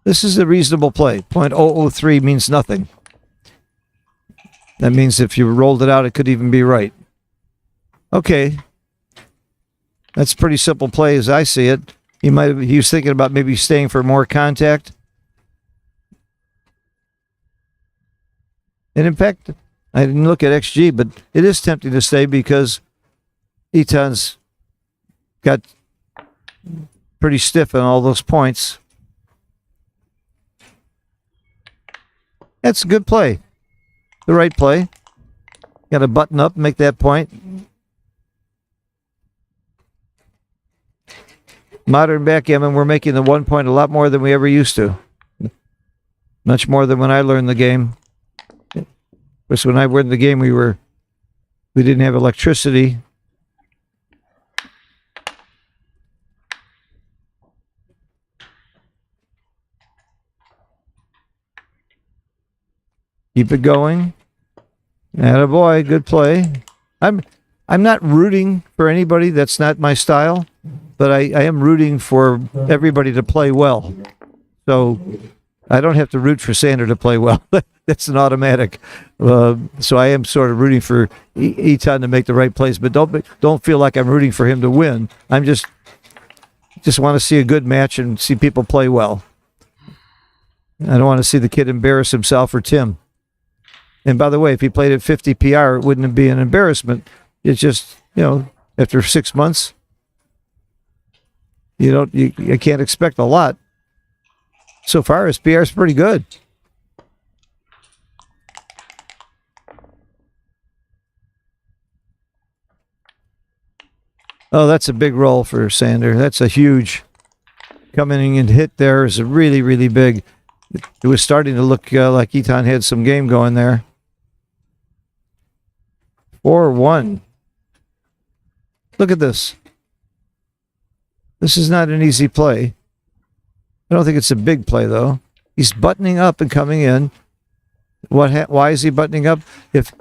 This is a reasonable play. .003 means nothing. That means if you rolled it out, it could even be right. Okay. That's a pretty simple play as I see it. He was thinking about maybe staying for more contact. And in fact, I didn't look at XG, but it is tempting to stay because Eton's got pretty stiff on all those points. That's a good play. The right play. Got to button up, make that point. Modern backgammon, we're making the 1 point a lot more than we ever used to. Much more than when I learned the game. Because when I learned the game, we didn't have electricity. Keep it going. Attaboy, good play. I'm not rooting for anybody. That's not my style. But I am rooting for everybody to play well. So I don't have to root for Sander to play well. That's an automatic. So I am sort of rooting for Eton to make the right plays. But don't feel like I'm rooting for him to win. I'm just want to see a good match and see people play well. I don't want to see the kid embarrass himself or Tim. And by the way, if he played at 50 PR, it wouldn't be an embarrassment. It's just, after 6 months, you can't expect a lot. So far, his PR is pretty good. Oh, that's a big roll for Sander. That's a huge coming and hit there is a really, really big. It was starting to look like Eton had some game going there. 4-1. Look at this. This is not an easy play. I don't think it's a big play, though. He's buttoning up and coming in. Why is he buttoning up? If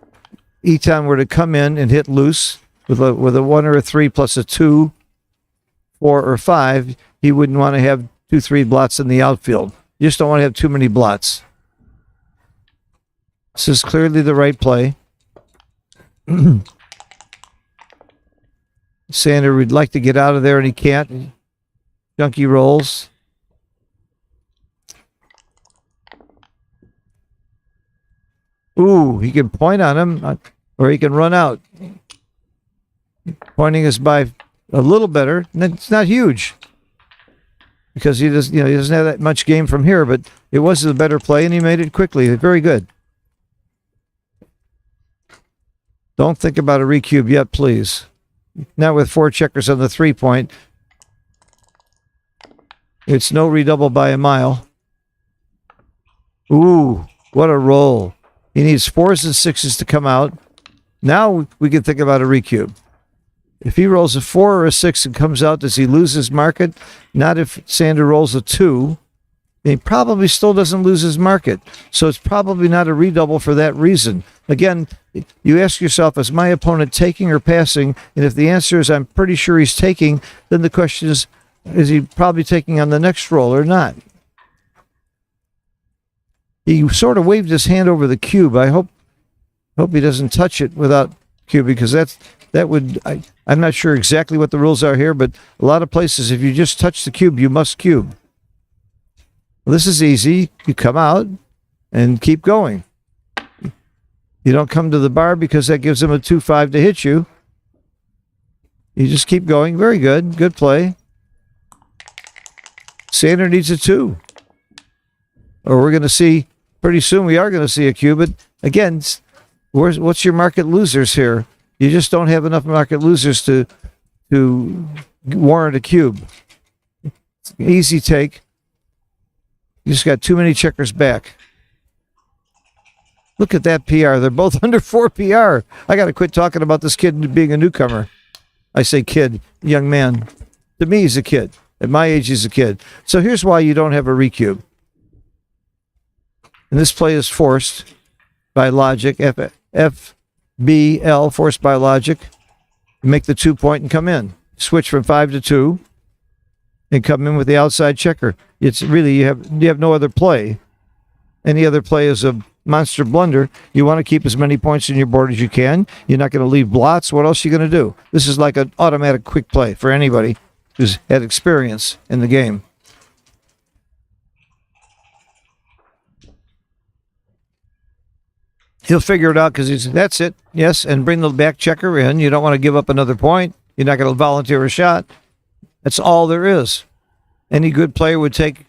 Eton were to come in and hit loose with a 1 or a 3 plus a 2, 4 or 5, he wouldn't want to have 2-3 blots in the outfield. You just don't want to have too many blots. This is clearly the right play. Sander would like to get out of there and he can't. Junkie rolls. Ooh, he can point on him or he can run out. Pointing is by a little better. It's not huge because he doesn't have that much game from here, but it was a better play and he made it quickly. Very good. Don't think about a recube yet, please. Not with 4 checkers on the 3-point. It's no redouble by a mile. Ooh, what a roll. He needs 4s and 6s to come out. Now we can think about a recube. If he rolls a 4 or a 6 and comes out, does he lose his market? Not if Sander rolls a 2. He probably still doesn't lose his market. So it's probably not a redouble for that reason. Again, you ask yourself, is my opponent taking or passing? And if the answer is I'm pretty sure he's taking, then the question is he probably taking on the next roll or not? He sort of waved his hand over the cube. I hope he doesn't touch it without cube because I'm not sure exactly what the rules are here, but a lot of places, if you just touch the cube, you must cube. Well, this is easy. You come out and keep going. You don't come to the bar because that gives him a 2-5 to hit you. You just keep going. Very good. Good play. Sander needs a 2. Or we're going to see, pretty soon we are going to see a cube. But again, what's your market losers here? You just don't have enough market losers to warrant a cube. Easy take. You just got too many checkers back. Look at that PR. They're both under 4 PR. I got to quit talking about this kid being a newcomer. I say kid, young man. To me, he's a kid. At my age, he's a kid. So here's why you don't have a recube. And this play is forced. by logic, FBL, forced by logic, make the 2 point and come in. Switch from 5 to 2 and come in with the outside checker. It's really, you have no other play. Any other play is a monster blunder. You want to keep as many points in your board as you can. You're not going to leave blots. What else are you going to do? This is like an automatic quick play for anybody who's had experience in the game. He'll figure it out because that's it. Yes, and bring the back checker in. You don't want to give up another point. You're not going to volunteer a shot. That's all there is. Any good player would take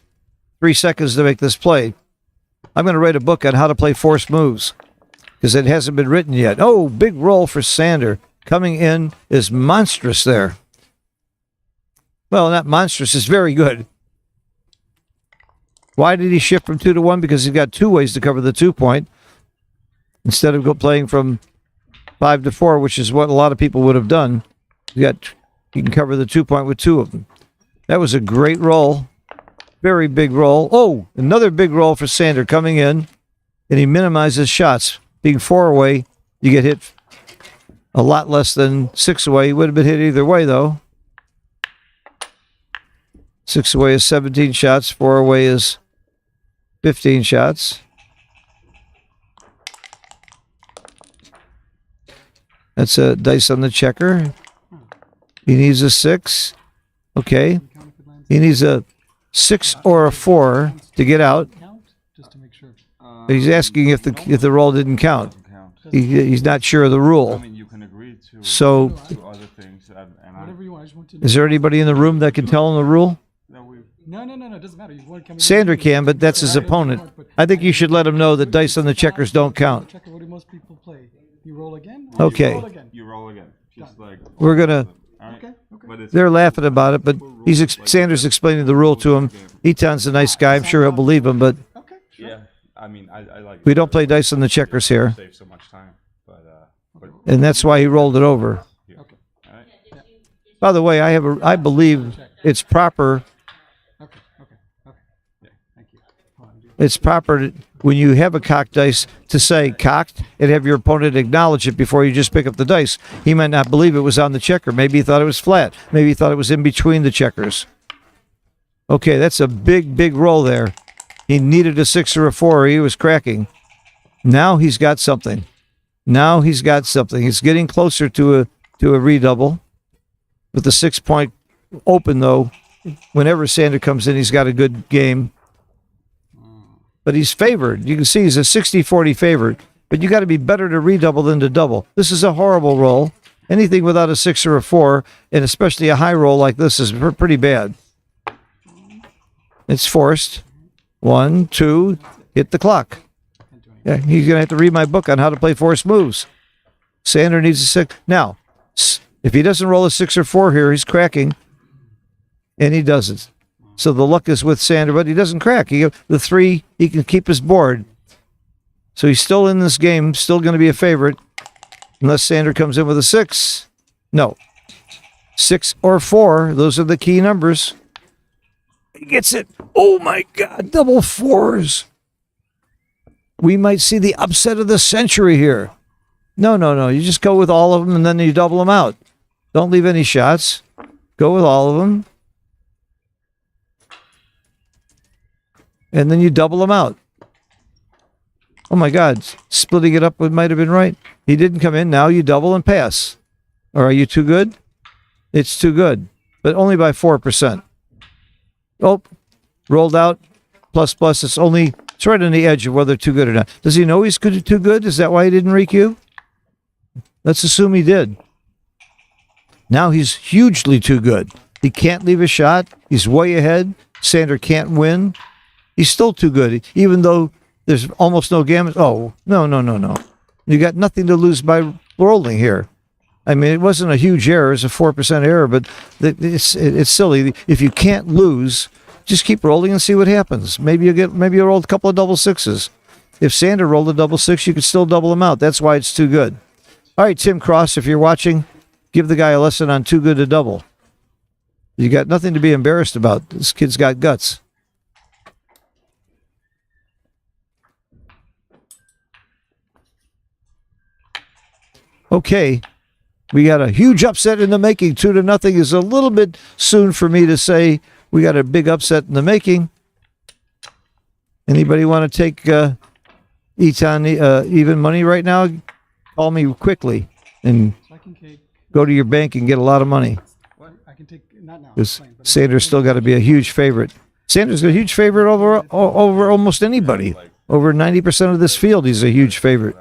3 seconds to make this play. I'm going to write a book on how to play forced moves because it hasn't been written yet. Oh, big roll for Sander. Coming in is monstrous there. Well, not monstrous. It's very good. Why did he shift from 2 to 1? Because he's got 2 ways to cover the 2 point instead of playing from 5 to 4, which is what a lot of people would have done. You can cover the 2 point with 2 of them. That was a great roll. Very big roll. Oh, another big roll for Sander coming in, and he minimizes shots. Being 4 away, you get hit a lot less than 6 away. He would have been hit either way, though. 6 away is 17 shots. 4 away is 15 shots. That's a dice on the checker. He needs a 6. Okay. He needs a 6 or a 4 to get out. He's asking if the roll didn't count. He's not sure of the rule. So, is there anybody in the room that can tell him the rule? No, it doesn't matter. Sander can, but that's his opponent. I think you should let him know that dice on the checkers don't count. What do most people play? You roll again? Okay. You roll again. Just like We're gonna. Okay. but it's They're laughing about it, but Sanders explaining the rule to him. Eton's a nice guy. I'm sure he'll believe him, but Okay. yeah. I mean, I like. we don't play dice on the checkers here, Save so much time, but and that's why he rolled it over. yeah. Okay. All right. By the way, I believe it's proper. Okay. Yeah. Thank you. It's proper when you have a cocked dice to say cocked and have your opponent acknowledge it before you just pick up the dice. He might not believe it was on the checker. Maybe he thought it was flat. Maybe he thought it was in between the checkers. Okay, that's a big roll there. He needed a 6 or a 4. He was cracking. Now he's got something. He's getting closer to a redouble. With the 6 point open, though, whenever Sander comes in, he's got a good game. But he's favored. You can see he's a 60-40 favorite. But you got to be better to redouble than to double. This is a horrible roll. Anything without a 6 or a 4, and especially a high roll like this, is pretty bad. It's forced. 1, 2, hit the clock. Yeah, he's going to have to read my book on how to play forced moves. Sander needs a 6. Now, if he doesn't roll a 6 or 4 here, he's cracking. And he doesn't. So the luck is with Sander, but he doesn't crack. The 3, he can keep his board. So he's still in this game, still going to be a favorite, unless Sander comes in with a 6. No. 6 or 4, those are the key numbers. He gets it. Oh my God, double 4s. We might see the upset of the century here. No. You just go with all of them and then you double them out. Don't leave any shots. Go with all of them. And then you double them out. Oh my God, splitting it up might have been right. He didn't come in. Now you double and pass. Or are you too good? It's too good, but only by 4%. Oh, rolled out. Plus. It's right on the edge of whether too good or not. Does he know he's too good? Is that why he didn't re-queue? Let's assume he did. Now he's hugely too good. He can't leave a shot. He's way ahead. Sander can't win. He's still too good, even though there's almost no gammon. Oh, no. You got nothing to lose by rolling here. I mean, it wasn't a huge error. It's a 4% error, but it's silly. If you can't lose, just keep rolling and see what happens. Maybe you rolled a couple of double 6s. If Sander rolled a double 6, you could still double them out. That's why it's too good. All right, Tim Cross, if you're watching, give the guy a lesson on too good to double. You got nothing to be embarrassed about. This kid's got guts. Okay, we got a huge upset in the making. 2-0 is a little bit soon for me to say we got a big upset in the making. Anybody want to take Eton even money right now? Call me quickly and So I can take. go to your bank and get a lot of money. I can take not now. Because playing, but Sanders still got to be a huge favorite. Sanders is a huge favorite over almost anybody. Over 90% of this field, he's a huge favorite.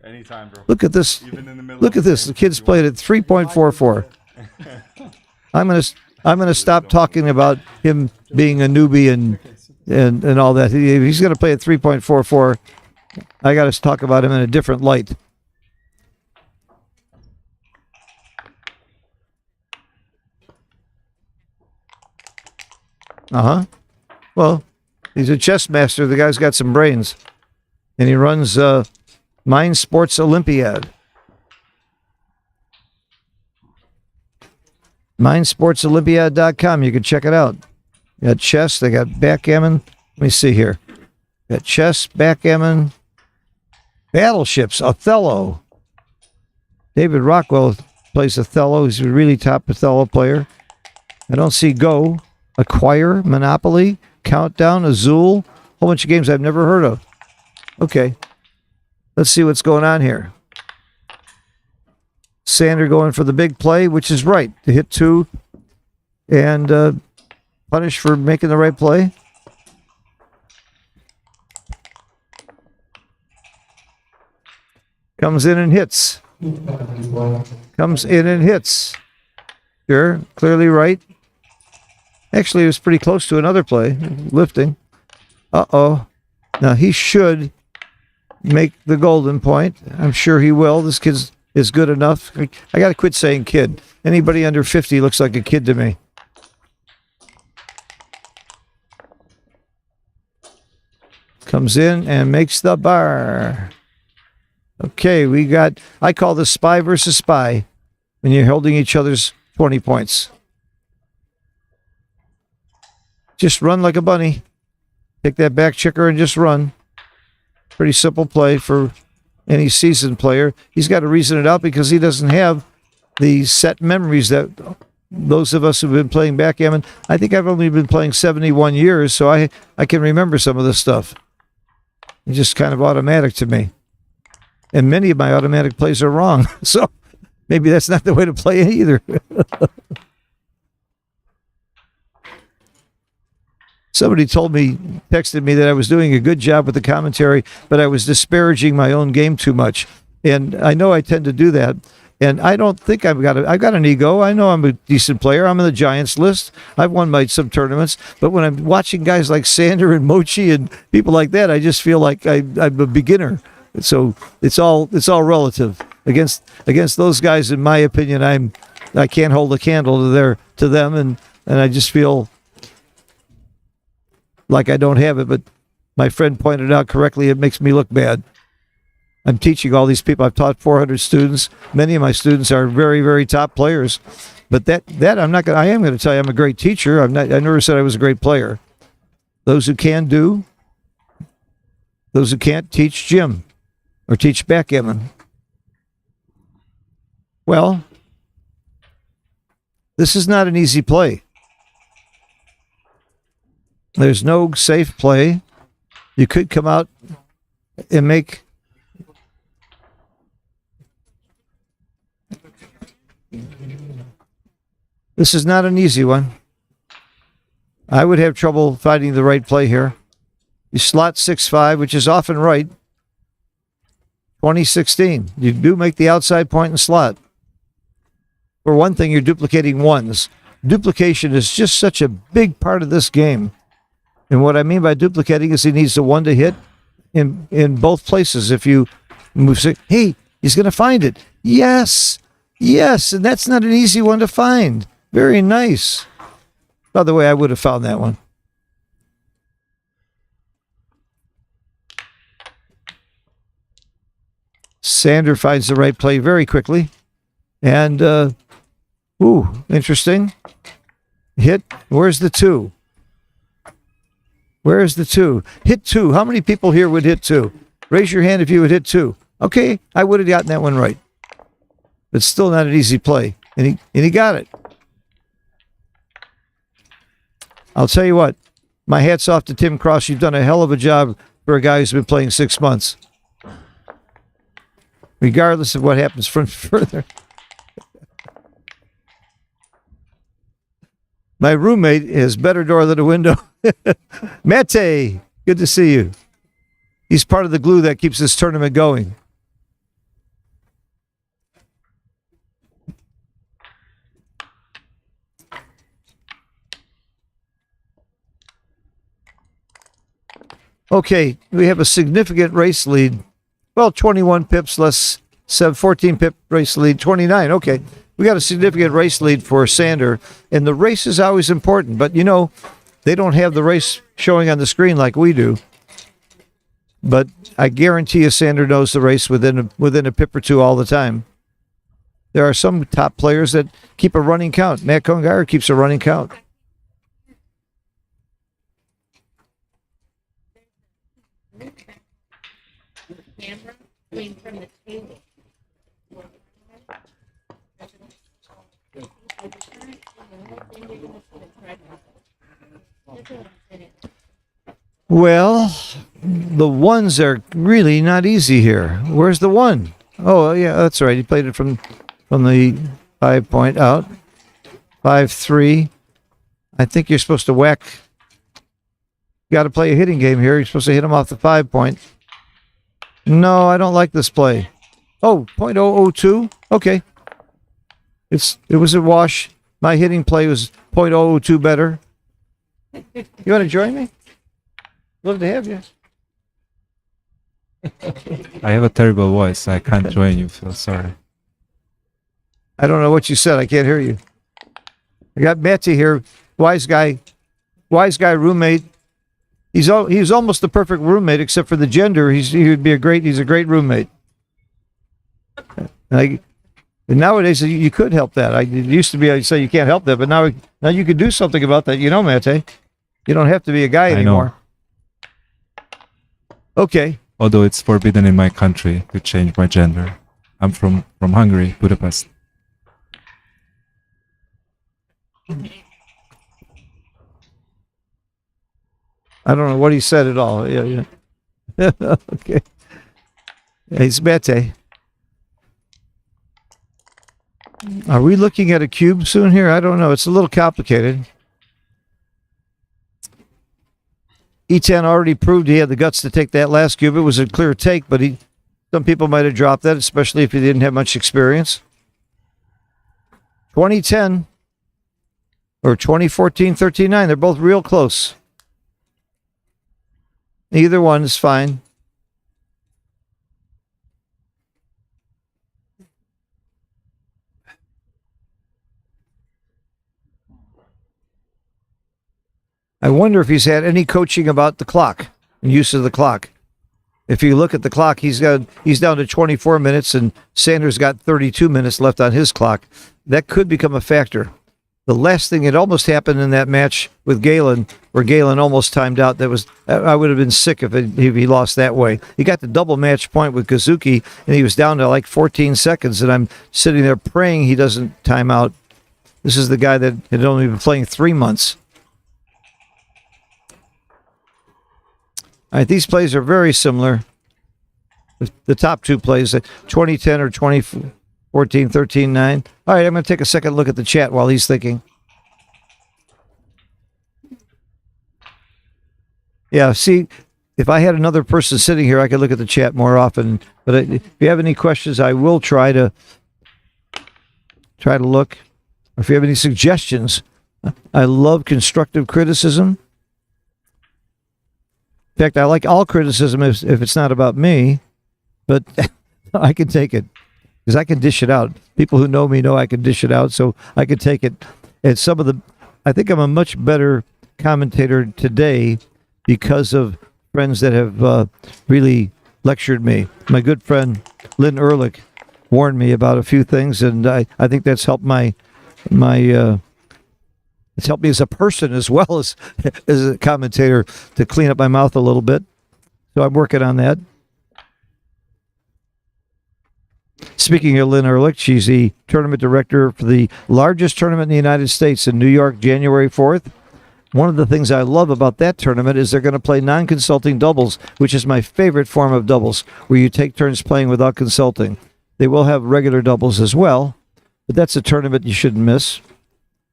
Anytime, bro. Look at this. Even in the middle Look of at this. The kid's played at 3.44. I'm gonna stop talking about him being a newbie and all that. He's gonna play at 3.44. I got to talk about him in a different light. Well, he's a chess master. The guy's got some brains, and he runs Mind Sports Olympiad. MindSportsOlympiad.com. You can check it out. They got chess. They got backgammon. Let me see here. Got chess, backgammon, battleships, Othello. David Rockwell plays Othello. He's a really top Othello player. I don't see Go, Acquire, Monopoly, Countdown, Azul. A whole bunch of games I've never heard of. Okay. Let's see what's going on here. Sander going for the big play, which is right, to hit 2 and punish for making the right play. Comes in and hits. Comes in and hits. Sure, clearly right. Actually, it was pretty close to another play, lifting. Uh-oh. Now, he should make the golden point. I'm sure he will. This kid's is good enough. I got to quit saying kid. Anybody under 50 looks like a kid to me. Comes in and makes the bar. Okay, we got, I call this spy versus spy when you're holding each other's 20 points. Just run like a bunny. Take that back checker and just run. Pretty simple play for any seasoned player. He's got to reason it out because he doesn't have the set memories that those of us who've been playing backgammon. I think I've only been playing 71 years, so I can remember some of this stuff. It's just kind of automatic to me. And many of my automatic plays are wrong. So maybe that's not the way to play it either. Somebody texted me that I was doing a good job with the commentary, but I was disparaging my own game too much. And I know I tend to do that. And I don't think I've got an ego. I know I'm a decent player. I'm on the Giants list. I've won some tournaments. But when I'm watching guys like Sander and Mochi and people like that, I just feel like I'm a beginner. So it's all relative. Against those guys, in my opinion, I can't hold a candle to them, and I just feel like I don't have it, but my friend pointed out correctly, it makes me look bad. I'm teaching all these people. I've taught 400 students. Many of my students are very, very top players. But that I'm not going. I am going to tell you I'm a great teacher. I never said I was a great player. Those who can do. Those who can't, teach gym or teach backgammon. Well, this is not an easy play. There's no safe play. You could come out and make. This is not an easy one. I would have trouble finding the right play here. You slot 6-5, which is often right. 2016. You do make the outside point and slot. For one thing, you're duplicating ones. Duplication is just such a big part of this game. And what I mean by duplicating is he needs the one to hit in both places. If you move, hey, he's going to find it. Yes, and that's not an easy one to find. Very nice. By the way, I would have found that one. Sander finds the right play very quickly. And, interesting. Hit. Where's the 2? Where's the 2? Hit 2. How many people here would hit 2? Raise your hand if you would hit 2. Okay, I would have gotten that one right. It's still not an easy play, and he got it. I'll tell you what, my hat's off to Tim Cross. You've done a hell of a job for a guy who's been playing 6 months, regardless of what happens from further. My roommate has better door than a window. Mate, good to see you. He's part of the glue that keeps this tournament going. Okay, we have a significant race lead. Well, 21 pips less 14 pip race lead, 29. Okay, we got a significant race lead for Sander, and the race is always important. But, you know, they don't have the race showing on the screen like we do. But I guarantee you Sander knows the race within a pip or two all the time. There are some top players that keep a running count. Matt Congar keeps a running count. Camera, I mean, from the table. Well, the ones are really not easy here. Where's the one? Oh, yeah, that's right. He played it from the 5 point out. 5-3. I think you're supposed to whack. You got to play a hitting game here. You're supposed to hit him off the 5 point. No, I don't like this play. Oh, .002? Okay. It was a wash. My hitting play was .002 better. You want to join me? Love to have you. I have a terrible voice. I can't join you, so sorry. I don't know what you said. I can't hear you. I got Matty here. Wise guy roommate. He's almost the perfect roommate except for the gender. He's a great roommate. And nowadays you could help that. It used to be I'd say you can't help that, but now you could do something about that. You know, Mate. You don't have to be a guy anymore. Okay. Although it's forbidden in my country to change my gender. I'm from Hungary, Budapest. I don't know what he said at all. Yeah. Okay. He's Mate. Are we looking at a cube soon here? I don't know. It's a little complicated. E10 already proved he had the guts to take that last cube. It was a clear take, but some people might have dropped that, especially if he didn't have much experience. 2010 or 2014, 13-9. They're both real close. Either one is fine. I wonder if he's had any coaching about the clock and use of the clock. If you look at the clock, he's down to 24 minutes and Sanders got 32 minutes left on his clock. That could become a factor. The last thing, it almost happened in that match with Galen, where Galen almost timed out. I would have been sick if he lost that way. He got the double match point with Kazuki, and he was down to like 14 seconds, and I'm sitting there praying he doesn't time out. This is the guy that had only been playing 3 months. All right, these plays are very similar. The top two plays, 2010 or 2014, 13-9. All right, I'm going to take a second look at the chat while he's thinking. Yeah, see, if I had another person sitting here, I could look at the chat more often. But if you have any questions, I will try to look. Or if you have any suggestions, I love constructive criticism. In fact, I like all criticism if it's not about me, but I can take it because I can dish it out. People who know me know I can dish it out, so I can take it. And I think I'm a much better commentator today because of friends that have really lectured me. My good friend Lynn Ehrlich warned me about a few things, and I think that's helped it's helped me as a person as well as a commentator to clean up my mouth a little bit. So I'm working on that. Speaking of Lynn Ehrlich, she's the tournament director for the largest tournament in the United States in New York, January 4th. One of the things I love about that tournament is they're going to play non-consulting doubles, which is my favorite form of doubles, where you take turns playing without consulting. They will have regular doubles as well, but that's a tournament you shouldn't miss.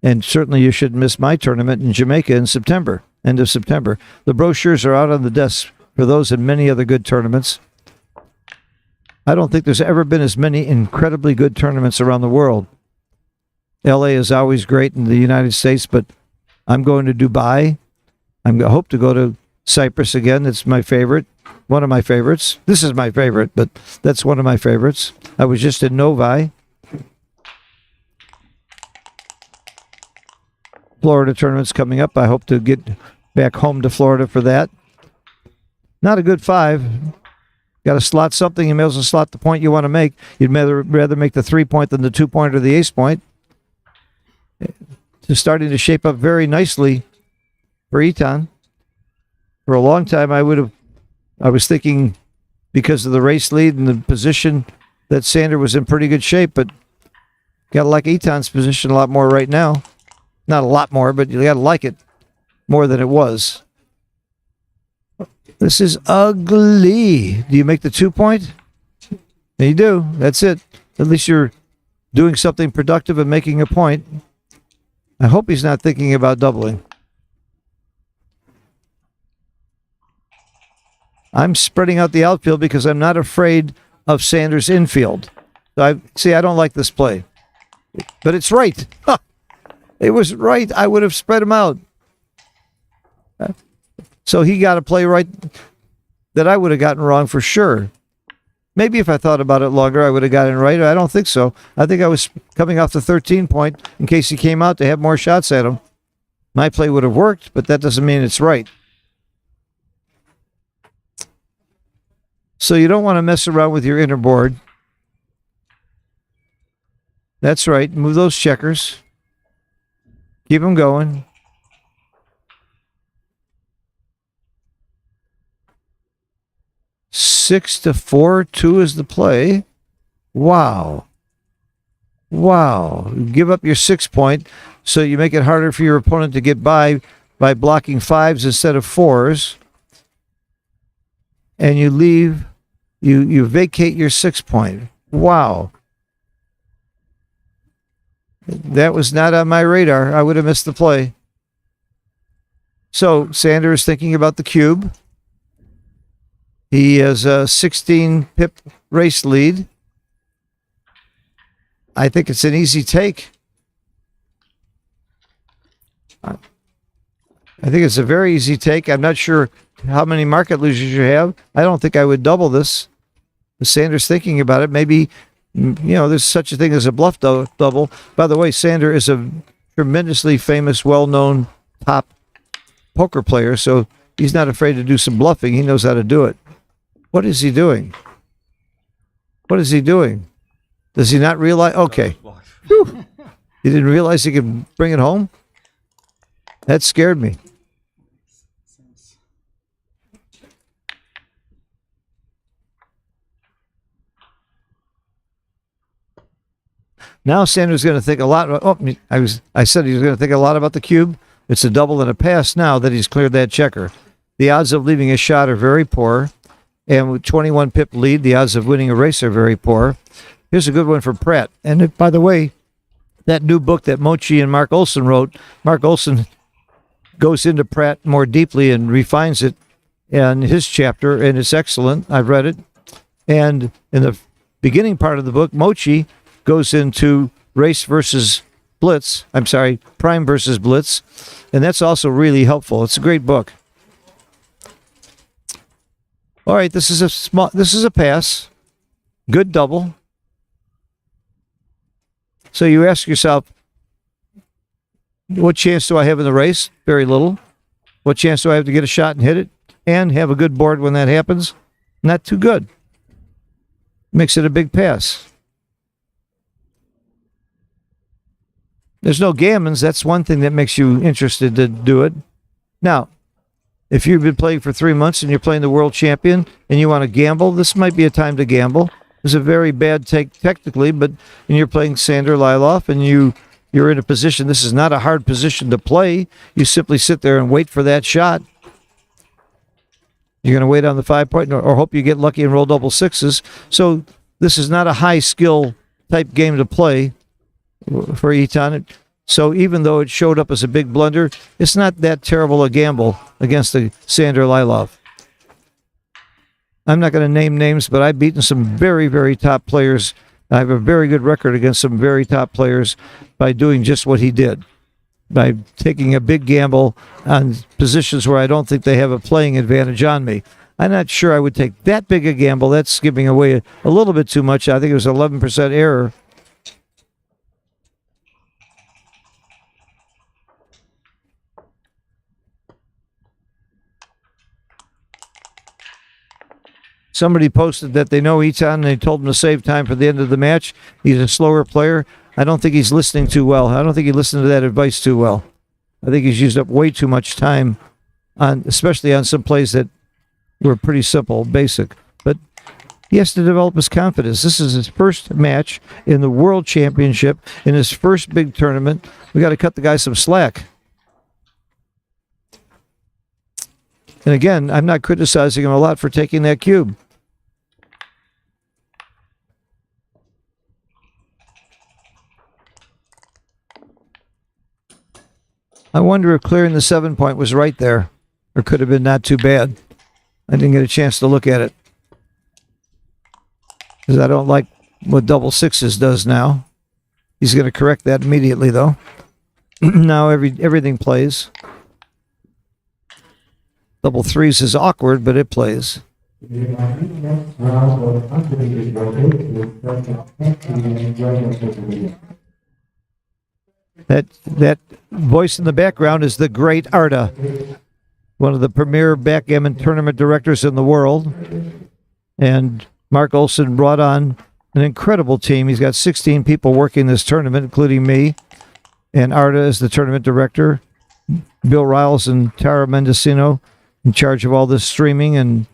And certainly you shouldn't miss my tournament in Jamaica in September, end of September. The brochures are out on the desk for those and many other good tournaments. I don't think there's ever been as many incredibly good tournaments around the world. LA is always great in the United States, but I'm going to Dubai. I hope to go to Cyprus again. It's my favorite, one of my favorites. This is my favorite, but that's one of my favorites. I was just in Novi. Florida tournament's coming up. I hope to get back home to Florida for that. Not a good 5. Got to slot something. You may as well slot the point you want to make. You'd rather make the 3-point than the 2-point or the ace-point. It's starting to shape up very nicely for Eton. For a long time, I was thinking because of the race lead and the position that Sander was in pretty good shape, but got to like Eton's position a lot more right now. Not a lot more, but you got to like it more than it was. This is ugly. Do you make the 2-point? You do. That's it. At least you're doing something productive and making a point. I hope he's not thinking about doubling. I'm spreading out the outfield because I'm not afraid of Sanders' infield. So I don't like this play. But it's right. Huh. It was right. I would have spread him out. So he got a play right that I would have gotten wrong for sure. Maybe if I thought about it longer, I would have gotten it right. I don't think so. I think I was coming off the 13-point in case he came out to have more shots at him. My play would have worked, but that doesn't mean it's right. So you don't want to mess around with your inner board. That's right. Move those checkers. Keep them going. Six to 4-2 is the play. Wow. Give up your 6-point so you make it harder for your opponent to get by blocking 5s instead of 4s. And you vacate your 6-point. Wow. That was not on my radar. I would have missed the play. So Sander is thinking about the cube. He has a 16-pip race lead. I think it's an easy take. I think it's a very easy take. I'm not sure how many market losers you have. I don't think I would double this. Sander's thinking about it. Maybe, there's such a thing as a bluff double. By the way, Sander is a tremendously famous, well-known top poker player, so he's not afraid to do some bluffing. He knows how to do it. What is he doing? Does he not realize? Okay. Whew. He didn't realize he could bring it home? That scared me. Now Sander's going to think a lot. I said he was going to think a lot about the cube. It's a double and a pass now that he's cleared that checker. The odds of leaving a shot are very poor. And with 21 pip lead, the odds of winning a race are very poor. Here's a good one for Pratt. And by the way, that new book that Mochi and Mark Olson wrote, Mark Olson goes into Pratt more deeply and refines it in his chapter, and it's excellent. I've read it. And in the beginning part of the book, Mochi goes into race versus blitz. Prime versus blitz. And that's also really helpful. It's a great book. All right, this is a pass. Good double. So you ask yourself, what chance do I have in the race? Very little. What chance do I have to get a shot and hit it and have a good board when that happens? Not too good. Makes it a big pass. There's no gammons. That's one thing that makes you interested to do it. Now, if you've been playing for 3 months and you're playing the world champion and you want to gamble, this might be a time to gamble. is a very bad take technically, but when you're playing Sander Liloff and you're in a position, this is not a hard position to play. You simply sit there and wait for that shot. You're going to wait on the 5 point or hope you get lucky and roll double sixes. So this is not a high skill type game to play for Eton. So even though it showed up as a big blunder, it's not that terrible a gamble against the Sander Liloff. I'm not going to name names, but I've beaten some very, very top players. I have a very good record against some very top players by doing just what he did, by taking a big gamble on positions where I don't think they have a playing advantage on me. I'm not sure I would take that big a gamble. That's giving away a little bit too much. I think it was 11% error. Somebody posted that they know Eton and they told him to save time for the end of the match. He's a slower player. I don't think he's listening too well. I don't think he listened to that advice too well. I think he's used up way too much time on, especially on some plays that were pretty simple, basic. But he has to develop his confidence. This is his first match in the World Championship, in his first big tournament. We got to cut the guy some slack. And again, I'm not criticizing him a lot for taking that cube. I wonder if clearing the 7 point was right there, or could have been not too bad. I didn't get a chance to look at it because I don't like what double sixes does now. He's going to correct that immediately, though. Now everything plays. Double threes is awkward, but it plays. That voice in the background is the great Arda, one of the premier backgammon tournament directors in the world. And Mark Olson brought on an incredible team. He's got 16 people working this tournament, including me. And Arda is the tournament director. Bill Riles and Tara Mendocino in charge of all this streaming and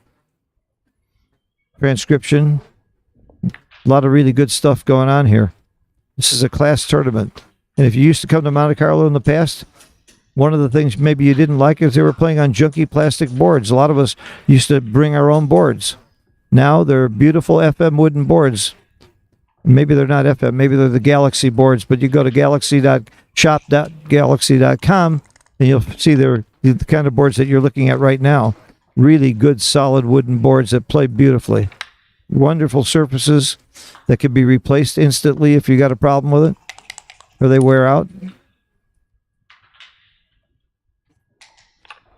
transcription. A lot of really good stuff going on here. This is a class tournament. And if you used to come to Monte Carlo in the past, one of the things maybe you didn't like is they were playing on junky plastic boards. A lot of us used to bring our own boards. Now they're beautiful FM wooden boards. Maybe they're not FM, maybe they're the Galaxy boards, but you go to shop.galaxy.com and you'll see they're the kind of boards that you're looking at right now. Really good, solid wooden boards that play beautifully. Wonderful surfaces that can be replaced instantly if you got a problem with it or they wear out.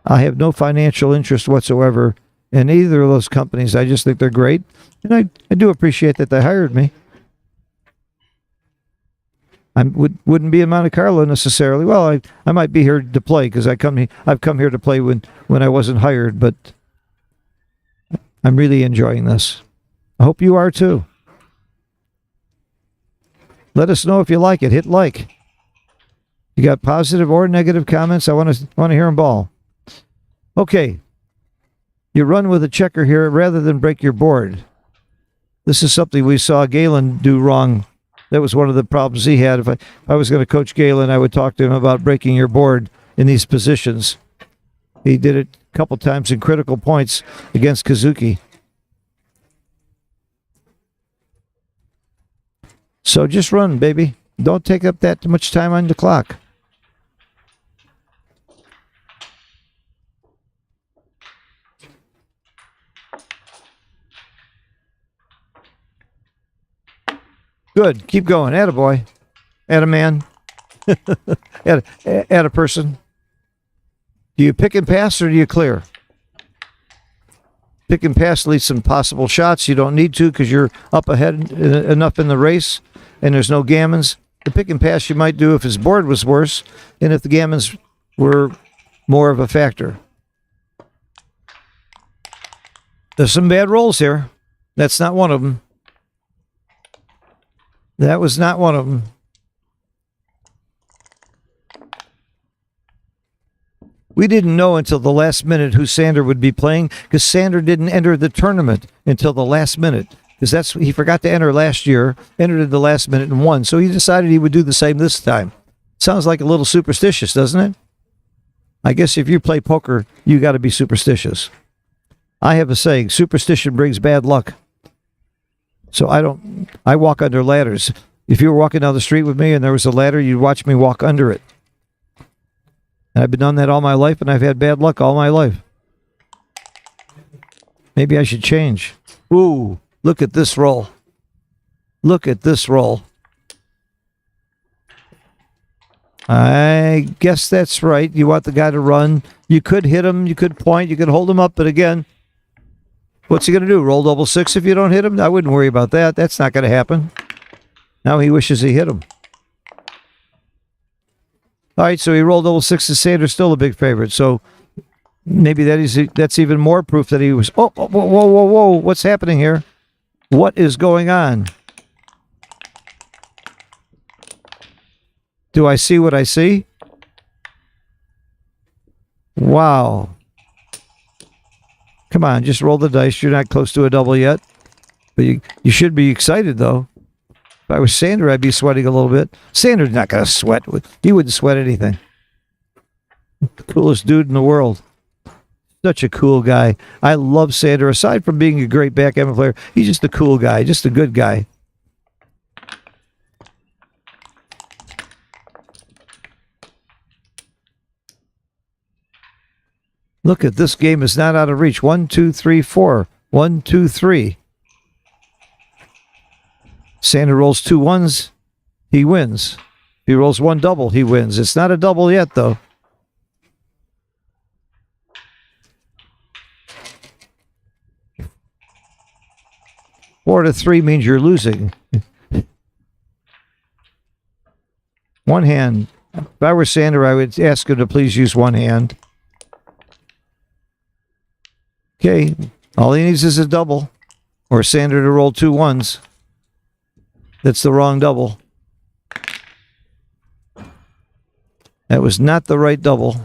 I have no financial interest whatsoever in either of those companies. I just think they're great, and I do appreciate that they hired me. I wouldn't be in Monte Carlo necessarily. Well, I might be here to play because I've come here to play when I wasn't hired, but I'm really enjoying this. I hope you are too. Let us know if you like it. Hit like. You got positive or negative comments? I want to hear them all. Okay. You run with a checker here rather than break your board. This is something we saw Galen do wrong. That was one of the problems he had. If I was going to coach Galen, I would talk to him about breaking your board in these positions. He did it a couple times in critical points against Kazuki. So just run, baby. Don't take up that much time on the clock. Good. Keep going. Attaboy. Attaman. Atta person. Do you pick and pass or do you clear? Pick and pass leads some possible shots. You don't need to because you're up ahead enough in the race and there's no gammons. The pick and pass you might do if his board was worse and if the gammons were more of a factor. There's some bad rolls here. That's not one of them. That was not one of them. We didn't know until the last minute who Sander would be playing because Sander didn't enter the tournament until the last minute. because he forgot to enter last year, entered at the last minute and won. So he decided he would do the same this time. Sounds like a little superstitious, doesn't it? I guess if you play poker, you got to be superstitious. I have a saying, superstition brings bad luck. So I walk under ladders. If you were walking down the street with me and there was a ladder, you'd watch me walk under it. And I've been done that all my life, and I've had bad luck all my life. Maybe I should change. Ooh, look at this roll. Look at this roll. I guess that's right. You want the guy to run. You could hit him. You could point. You could hold him up. But again, what's he going to do? Roll double six if you don't hit him? I wouldn't worry about that. That's not going to happen. Now he wishes he hit him. All right, so he rolled double six to Sanders, still a big favorite. So maybe that's even more proof that he was. Oh, whoa, whoa, whoa, whoa! What's happening here? What is going on? Do I see what I see? Wow! Come on, just roll the dice. You're not close to a double yet, but you should be excited though. If I was Sander, I'd be sweating a little bit. Sander's not going to sweat. He wouldn't sweat anything. The coolest dude in the world. Such a cool guy. I love Sander. Aside from being a great backgammon player, he's just a cool guy, just a good guy. Look at this game is not out of reach. 1, 2, 3, 4. 1, 2, 3. Sander rolls 2 ones, he wins. If he rolls 1 double, he wins. It's not a double yet, though. Four to 3 means you're losing. One hand. If I were Sander, I would ask him to please use one hand. Okay, all he needs is a double, or Sander to roll 2 ones. That's the wrong double. That was not the right double.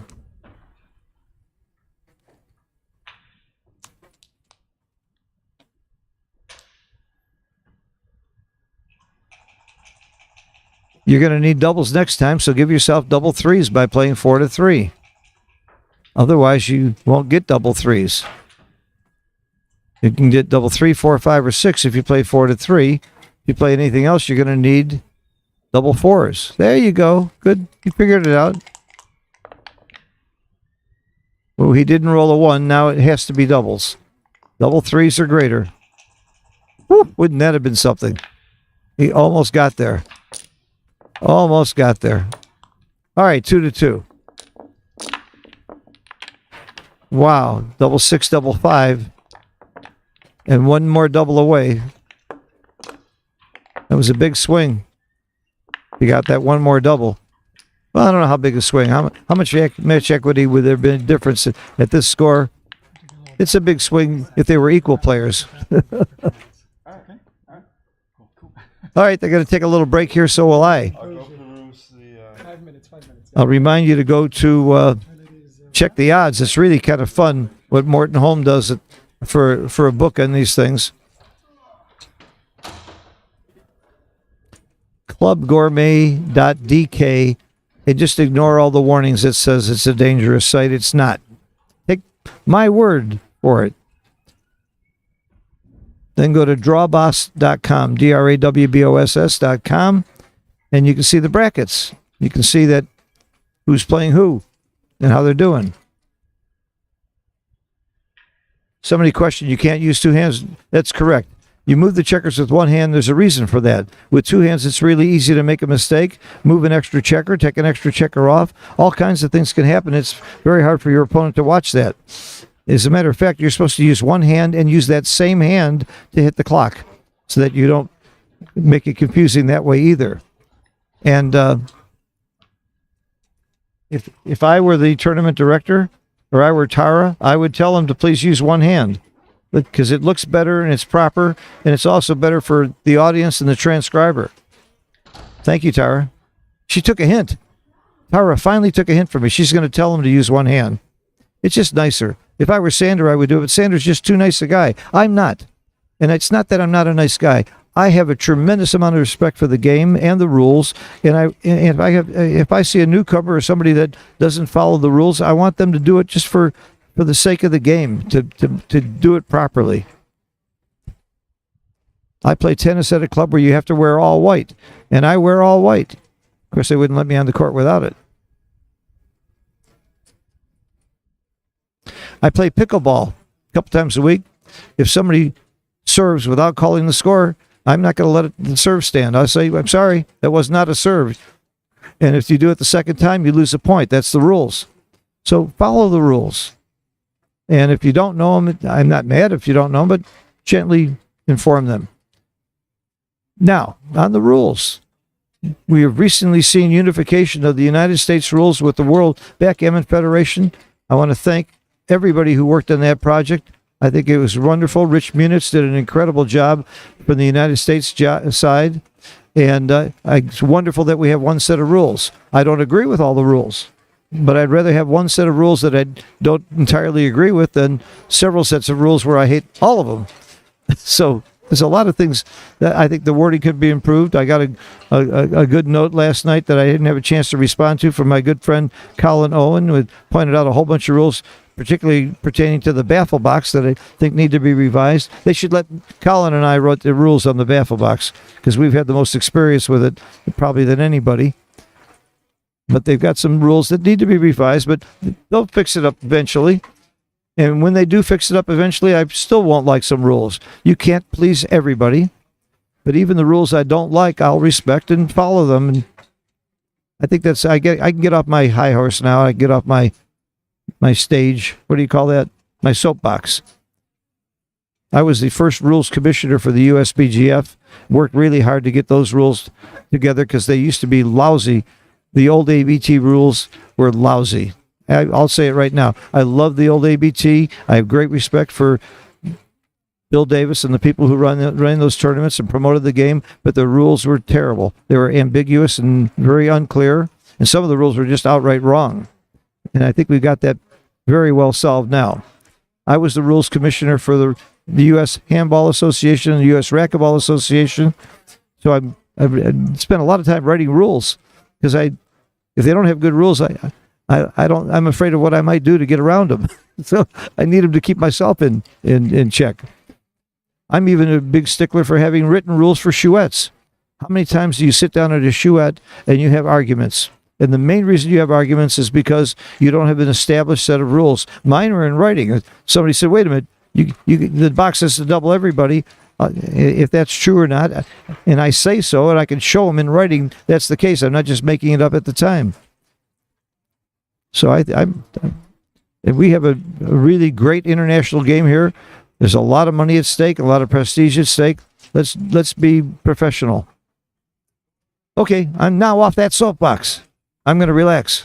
You're going to need doubles next time, so give yourself double threes by playing 4 to 3. Otherwise, you won't get double threes. You can get double 3, 4, 5, or 6 if you play 4 to 3. If you play anything else, you're going to need double 4s. There you go. Good. You figured it out. Well, he didn't roll a 1. Now it has to be doubles. Double 3s or greater. Whew, wouldn't that have been something? He almost got there. Almost got there. All right, 2 to 2. Wow. Double 6, double 5. And 1 more double away. That was a big swing. You got that 1 more double. Well, I don't know how big a swing. How much equity would there have been a difference at this score? It's a big swing if they were equal players. All right, they're going to take a little break here, so will I. I'll go peruse the. 5 minutes. I'll remind you to go to check the odds. It's really kind of fun what Morton Holm does for a book on these things. clubgourmet.dk, and just ignore all the warnings that says it's a dangerous site. It's not. Take my word for it. Then go to drawboss.com, drawboss.com, and you can see the brackets. You can see that who's playing who and how they're doing. Somebody questioned, you can't use 2 hands. That's correct. You move the checkers with 1 hand, there's a reason for that. With 2 hands, it's really easy to make a mistake. Move an extra checker, take an extra checker off. All kinds of things can happen. It's very hard for your opponent to watch that. As a matter of fact, you're supposed to use 1 hand and use that same hand to hit the clock so that you don't make it confusing that way either. And if I were the tournament director or I were Tara, I would tell him to please use 1 hand because it looks better and it's proper and it's also better for the audience and the transcriber. Thank you, Tara. She took a hint. Tara finally took a hint from me. She's going to tell him to use 1 hand. It's just nicer. If I were Sander, I would do it, but Sander's just too nice a guy. I'm not. And it's not that I'm not a nice guy. I have a tremendous amount of respect for the game and the rules. And if I see a newcomer or somebody that doesn't follow the rules, I want them to do it just for the sake of the game, to do it properly. I play tennis at a club where you have to wear all white, and I wear all white. Of course, they wouldn't let me on the court without it. I play pickleball a couple times a week. If somebody serves without calling the score, I'm not going to let the serve stand. I'll say, I'm sorry, that was not a serve. And if you do it the second time, you lose a point. That's the rules. So follow the rules. And if you don't know them, I'm not mad if you don't know them, but gently inform them. Now, on the rules, we have recently seen unification of the United States rules with the World Backgammon Federation. I want to thank everybody who worked on that project. I think it was wonderful. Rich Munitz did an incredible job from the United States side. And it's wonderful that we have one set of rules. I don't agree with all the rules, but I'd rather have one set of rules that I don't entirely agree with than several sets of rules where I hate all of them. So there's a lot of things that I think the wording could be improved. I got a good note last night that I didn't have a chance to respond to from my good friend Colin Owen, who pointed out a whole bunch of rules, particularly pertaining to the baffle box, that I think need to be revised. They should let Colin and I wrote the rules on the baffle box because we've had the most experience with it probably than anybody. But they've got some rules that need to be revised, but they'll fix it up eventually. And when they do fix it up eventually, I still won't like some rules. You can't please everybody, but even the rules I don't like, I'll respect and follow them. And I think I can get off my high horse now. I can get off my stage. What do you call that? My soapbox. I was the first rules commissioner for the USBGF. Worked really hard to get those rules together because they used to be lousy. The old ABT rules were lousy. I'll say it right now. I love the old ABT. I have great respect for Bill Davis and the people who ran those tournaments and promoted the game, but the rules were terrible. They were ambiguous and very unclear, and some of the rules were just outright wrong. And I think we got that very well solved now. I was the rules commissioner for the U.S. Handball Association and the U.S. Racquetball Association, so I've spent a lot of time writing rules because if they don't have good rules, I'm afraid of what I might do to get around them. So I need them to keep myself in check. I'm even a big stickler for having written rules for chouettes. How many times do you sit down at a chouette and you have arguments? And the main reason you have arguments is because you don't have an established set of rules. Mine are in writing. Somebody said, wait a minute, the box has to double everybody. If that's true or not, and I say so, and I can show them in writing that's the case. I'm not just making it up at the time. So and we have a really great international game here. There's a lot of money at stake, a lot of prestige at stake. Let's be professional. Okay, I'm now off that soapbox. I'm going to relax.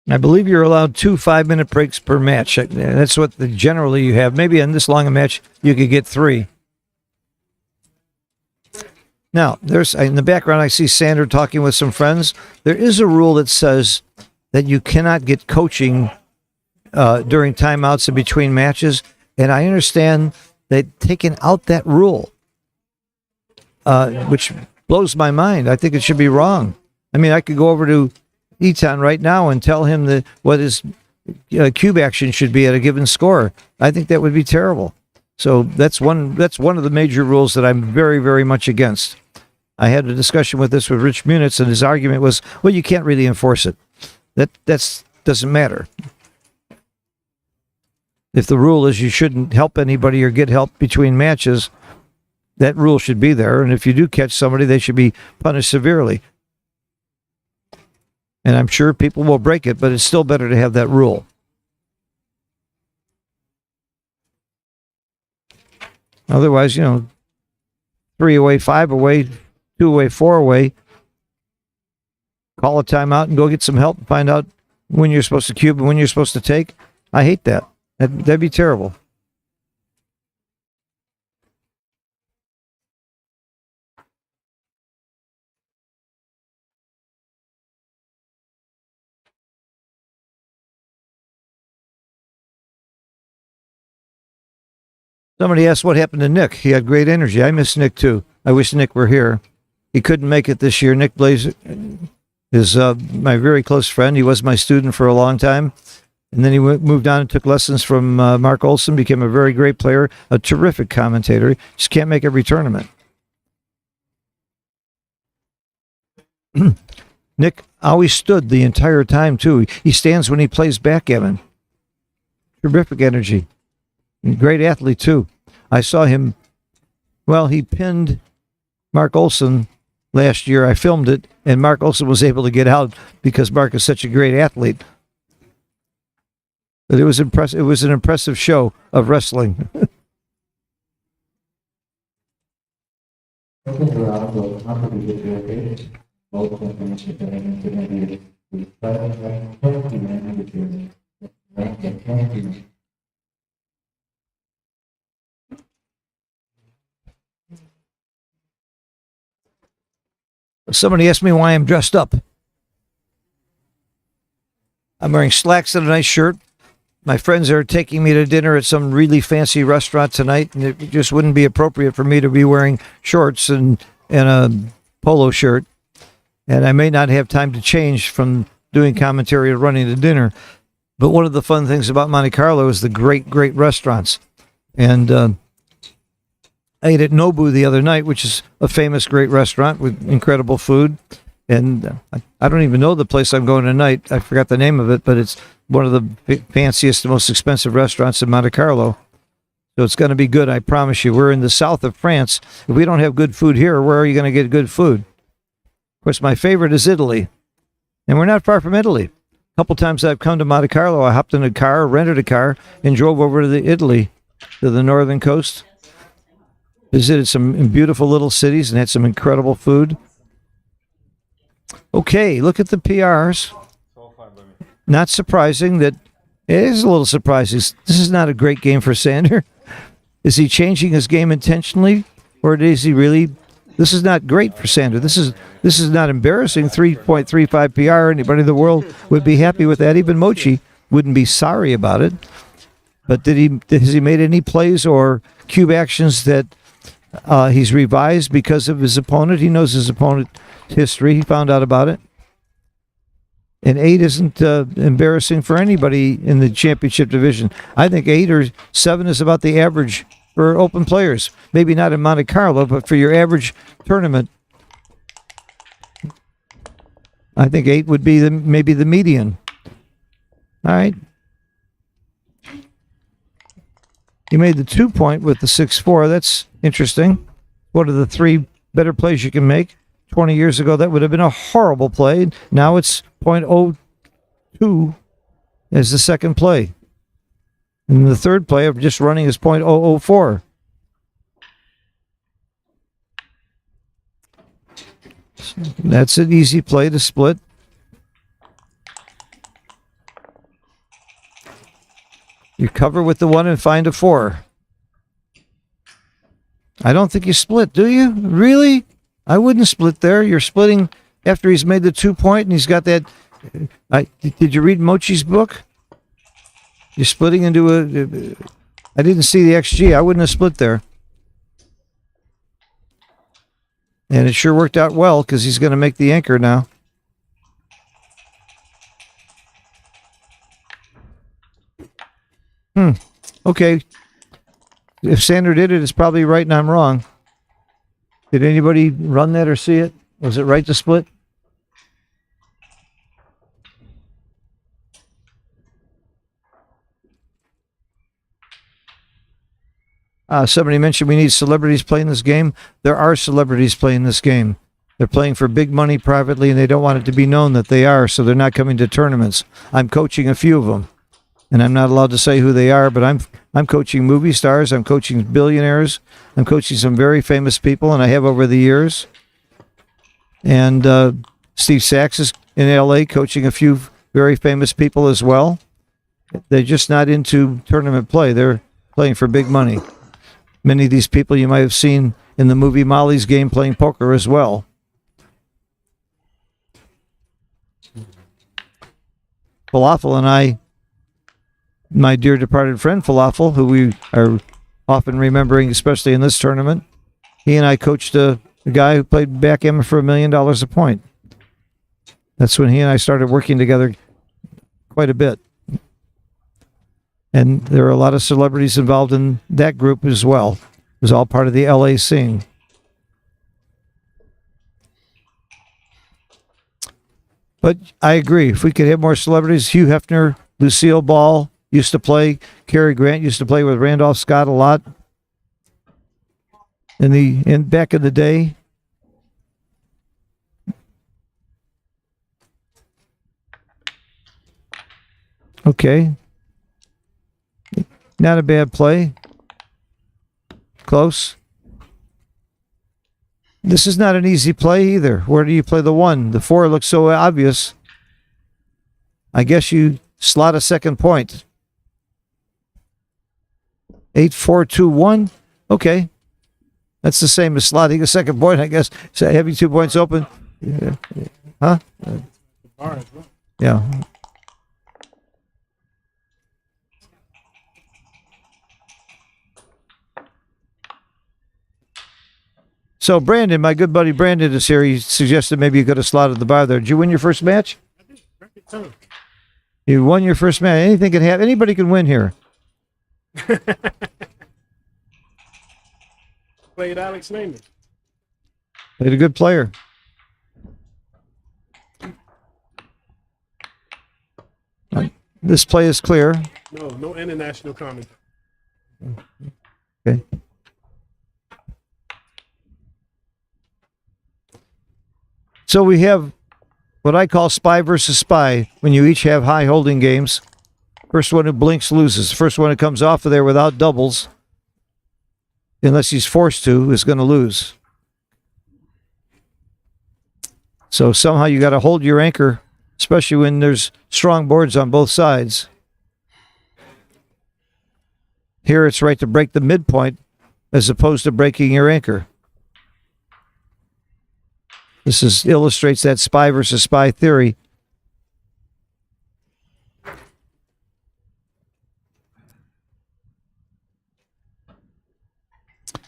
I believe you're allowed 2 5-minute breaks per match. That's what generally you have. Maybe in this long a match, you could get 3. Now, in the background, I see Sandra talking with some friends. There is a rule that says that you cannot get coaching during timeouts and between matches, and I understand they've taken out that rule, which blows my mind. I think it should be wrong. I mean, I could go over to Eton right now and tell him what his cube action should be at a given score. I think that would be terrible. So that's one of the major rules that I'm very, very much against. I had a discussion with Rich Munitz, and his argument was, well, you can't really enforce it. That doesn't matter. If the rule is you shouldn't help anybody or get help between matches, that rule should be there. And if you do catch somebody, they should be punished severely. And I'm sure people will break it, but it's still better to have that rule. Otherwise, 3 away, 5 away, 2 away, 4 away. Call a timeout and go get some help and find out when you're supposed to cube and when you're supposed to take. I hate that. That'd be terrible. Somebody asked what happened to Nick. He had great energy. I miss Nick too. I wish Nick were here. He couldn't make it this year. Nick Blaze is my very close friend. He was my student for a long time. And then he moved on and took lessons from Mark Olson, became a very great player, a terrific commentator. Just can't make every tournament. Nick always stood the entire time, too. He stands when he plays backgammon. Terrific energy. Great athlete, too. I saw him, well, he pinned Mark Olson last year. I filmed it, and Mark Olson was able to get out because Mark is such a great athlete. But it was impressive. It was an impressive show of wrestling. Somebody asked me why I'm dressed up. I'm wearing slacks and a nice shirt. My friends are taking me to dinner at some really fancy restaurant tonight, and it just wouldn't be appropriate for me to be wearing shorts and a polo shirt. And I may not have time to change from doing commentary to running the dinner. But one of the fun things about Monte Carlo is the great, great restaurants. And I ate at Nobu the other night, which is a famous, great restaurant with incredible food. And I don't even know the place I'm going tonight. I forgot the name of it, but it's one of the fanciest, most expensive restaurants in Monte Carlo. So it's going to be good, I promise you. We're in the south of France. If we don't have good food here, where are you going to get good food? Of course, my favorite is Italy. And we're not far from Italy. A couple times I've come to Monte Carlo, I hopped in a car, rented a car, and drove over to Italy, to the northern coast. Visited some beautiful little cities and had some incredible food. Okay, look at the PRs. Not surprising that it is a little surprising. This is not a great game for Sander. Is he changing his game intentionally, or is he really? This is not great for Sander. This is not embarrassing. 3.35 PR. Anybody in the world would be happy with that. Even Mochi wouldn't be sorry about it. But has he made any plays or cube actions that he's revised because of his opponent? He knows his opponent's history. He found out about it. And 8 isn't embarrassing for anybody in the championship division. I think 8 or 7 is about the average for open players. Maybe not in Monte Carlo, but for your average tournament, I think 8 would be maybe the median. All right. You made the 2-point with the 6-4. That's interesting. What are the 3 better plays you can make? 20 years ago, that would have been a horrible play. Now it's 0.02 as the second play. And the third play of just running is 0.004. That's an easy play to split. You cover with the 1 and find a 4. I don't think you split, do you? Really? I wouldn't split there. You're splitting after he's made the 2-point and he's got that. Did you read Mochi's book? You're splitting into a. I didn't see the XG. I wouldn't have split there. And it sure worked out well because he's going to make the anchor now. Okay. If Sander did it, it's probably right and I'm wrong. Did anybody run that or see it? Was it right to split? Somebody mentioned we need celebrities playing this game. There are celebrities playing this game. They're playing for big money privately, and they don't want it to be known that they are, so they're not coming to tournaments. I'm coaching a few of them, and I'm not allowed to say who they are, but I'm coaching movie stars. I'm coaching billionaires. I'm coaching some very famous people, and I have over the years. And Steve Sachs is in L.A. coaching a few very famous people as well. They're just not into tournament play. They're playing for big money. Many of these people you might have seen in the movie Molly's Game playing poker as well. Falafel and I, my dear departed friend Falafel, who we are often remembering, especially in this tournament, he and I coached a guy who played backgammon for $1 million a point. That's when he and I started working together quite a bit. And there are a lot of celebrities involved in that group as well. It was all part of the LA scene. But I agree. If we could have more celebrities, Hugh Hefner, Lucille Ball used to play. Cary Grant used to play with Randolph Scott a lot. Back in the day. Okay. Not a bad play. Close. This is not an easy play either. Where do you play the 1? The 4 looks so obvious. I guess you slot a second point. 8-4-2-1. Okay. That's the same as slotting a second point, I guess. So having 2 points open. Yeah. Huh? Yeah. So Brandon, my good buddy Brandon is here. He suggested maybe you could have slotted the bar there. Did you win your first match? You won your first match. Anything can happen. Anybody can win here. Played Alex Neyman. Played a good player. This play is clear. No international comment. Okay. So we have what I call spy versus spy, when you each have high holding games. First one who blinks loses. First one who comes off of there without doubles, unless he's forced to, is going to lose. So somehow you got to hold your anchor, especially when there's strong boards on both sides. Here it's right to break the midpoint as opposed to breaking your anchor. This illustrates that spy versus spy theory.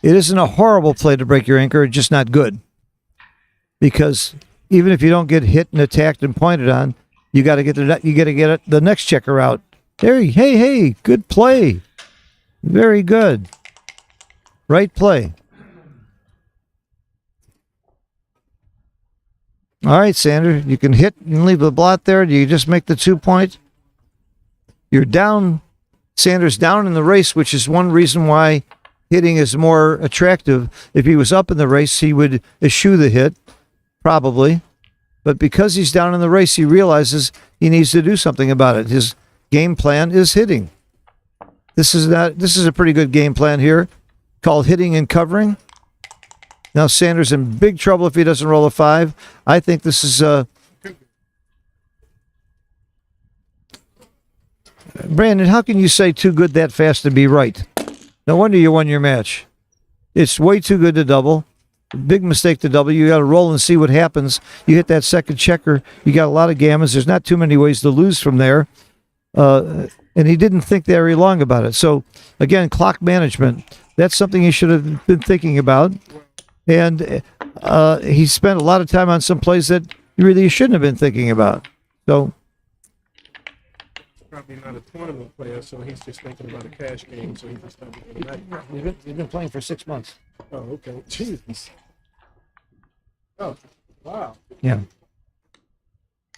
It isn't a horrible play to break your anchor, it's just not good. Because even if you don't get hit and attacked and pointed on, you got to get the next checker out. There, hey, good play. Very good. Right play. All right, Sanders, you can hit and leave the blot there. Do you just make the 2 point? You're down, Sanders down in the race, which is one reason why hitting is more attractive. If he was up in the race, he would eschew the hit, probably. But because he's down in the race, he realizes he needs to do something about it. His game plan is hitting. This is a pretty good game plan here, called hitting and covering. Now Sanders in big trouble if he doesn't roll a 5. I think this is Brandon, how can you say too good that fast to be right? No wonder you won your match. It's way too good to double. Big mistake to double. You got to roll and see what happens. You hit that second checker. You got a lot of gammons. There's not too many ways to lose from there. And he didn't think very long about it. So, again, clock management. That's something he should have been thinking about. And he spent a lot of time on some plays that he really shouldn't have been thinking about. So, Probably not a tournament player, so he's just thinking about a cash game. So he just started doing that. he's been playing for 6 months. Oh, okay. Jesus. Oh, wow. Yeah.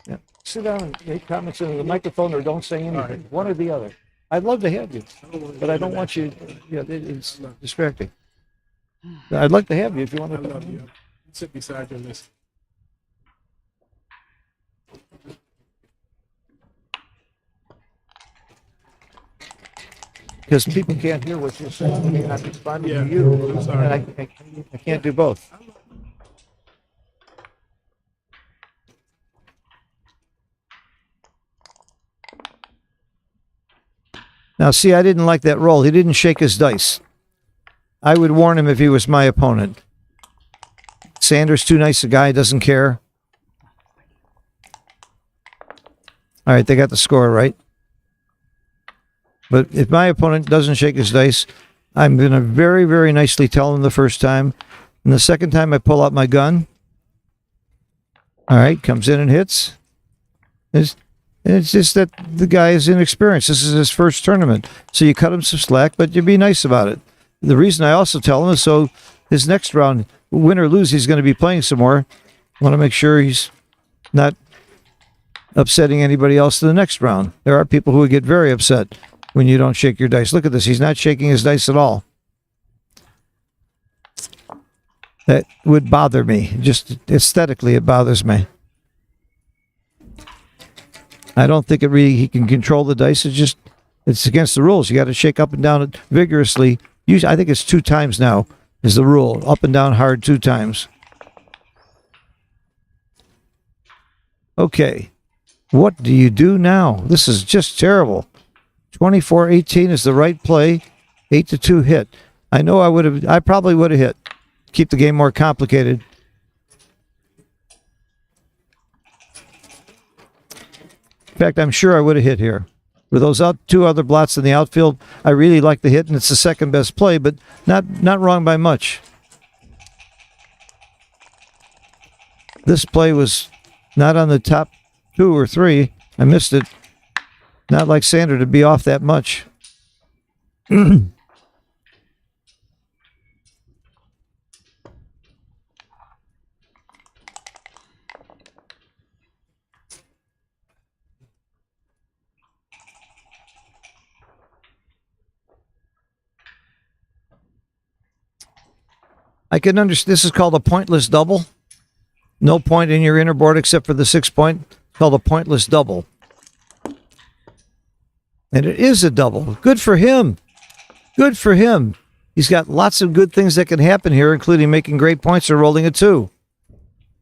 Yeah. Sit down and make comments into the microphone or don't say anything. Right. One or the other. I'd love to have you, but I don't want you. Yeah, it's distracting. I'd like to have you if you want I to. love you. Sit beside you and listen. Because people can't hear what you're saying. They're not responding Yeah, to you. I'm sorry. And I can't do both. Now, see, I didn't like that roll. He didn't shake his dice. I would warn him if he was my opponent. Sanders, too nice a guy, doesn't care. All right, they got the score right. But if my opponent doesn't shake his dice, I'm going to very, very nicely tell him the first time. And the second time I pull out my gun. All right, comes in and hits. It's just that the guy is inexperienced. This is his first tournament. So you cut him some slack, but you be nice about it. The reason I also tell him is so his next round, win or lose, he's going to be playing some more. I want to make sure he's not upsetting anybody else in the next round. There are people who would get very upset when you don't shake your dice. Look at this. He's not shaking his dice at all. That would bother me. Just aesthetically, it bothers me. I don't think he can control the dice. It's against the rules. You got to shake up and down vigorously. Usually, I think it's 2 times now is the rule. Up and down hard 2 times. Okay. What do you do now? This is just terrible. 24-18 is the right play. 8-2 hit. I know I probably would have hit. Keep the game more complicated. In fact, I'm sure I would have hit here. With those 2 other blots in the outfield, I really like the hit, and it's the second best play, but not wrong by much. This play was not on the top 2 or 3. I missed it. Not like Sander to be off that much. I can understand. This is called a pointless double. No point in your inner board except for the 6 point. It's called a pointless double. And it is a double. Good for him. Good for him. He's got lots of good things that can happen here, including making great points or rolling a 2.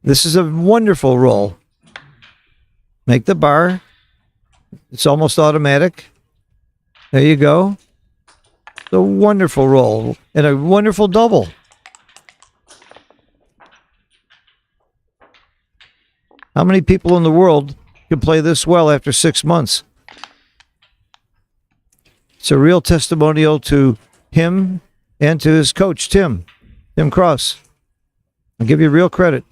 This is a wonderful roll. Make the bar. It's almost automatic. There you go. It's a wonderful roll and a wonderful double. How many people in the world can play this well after 6 months? It's a real testimonial to him and to his coach, Tim Cross. I'll give you real credit.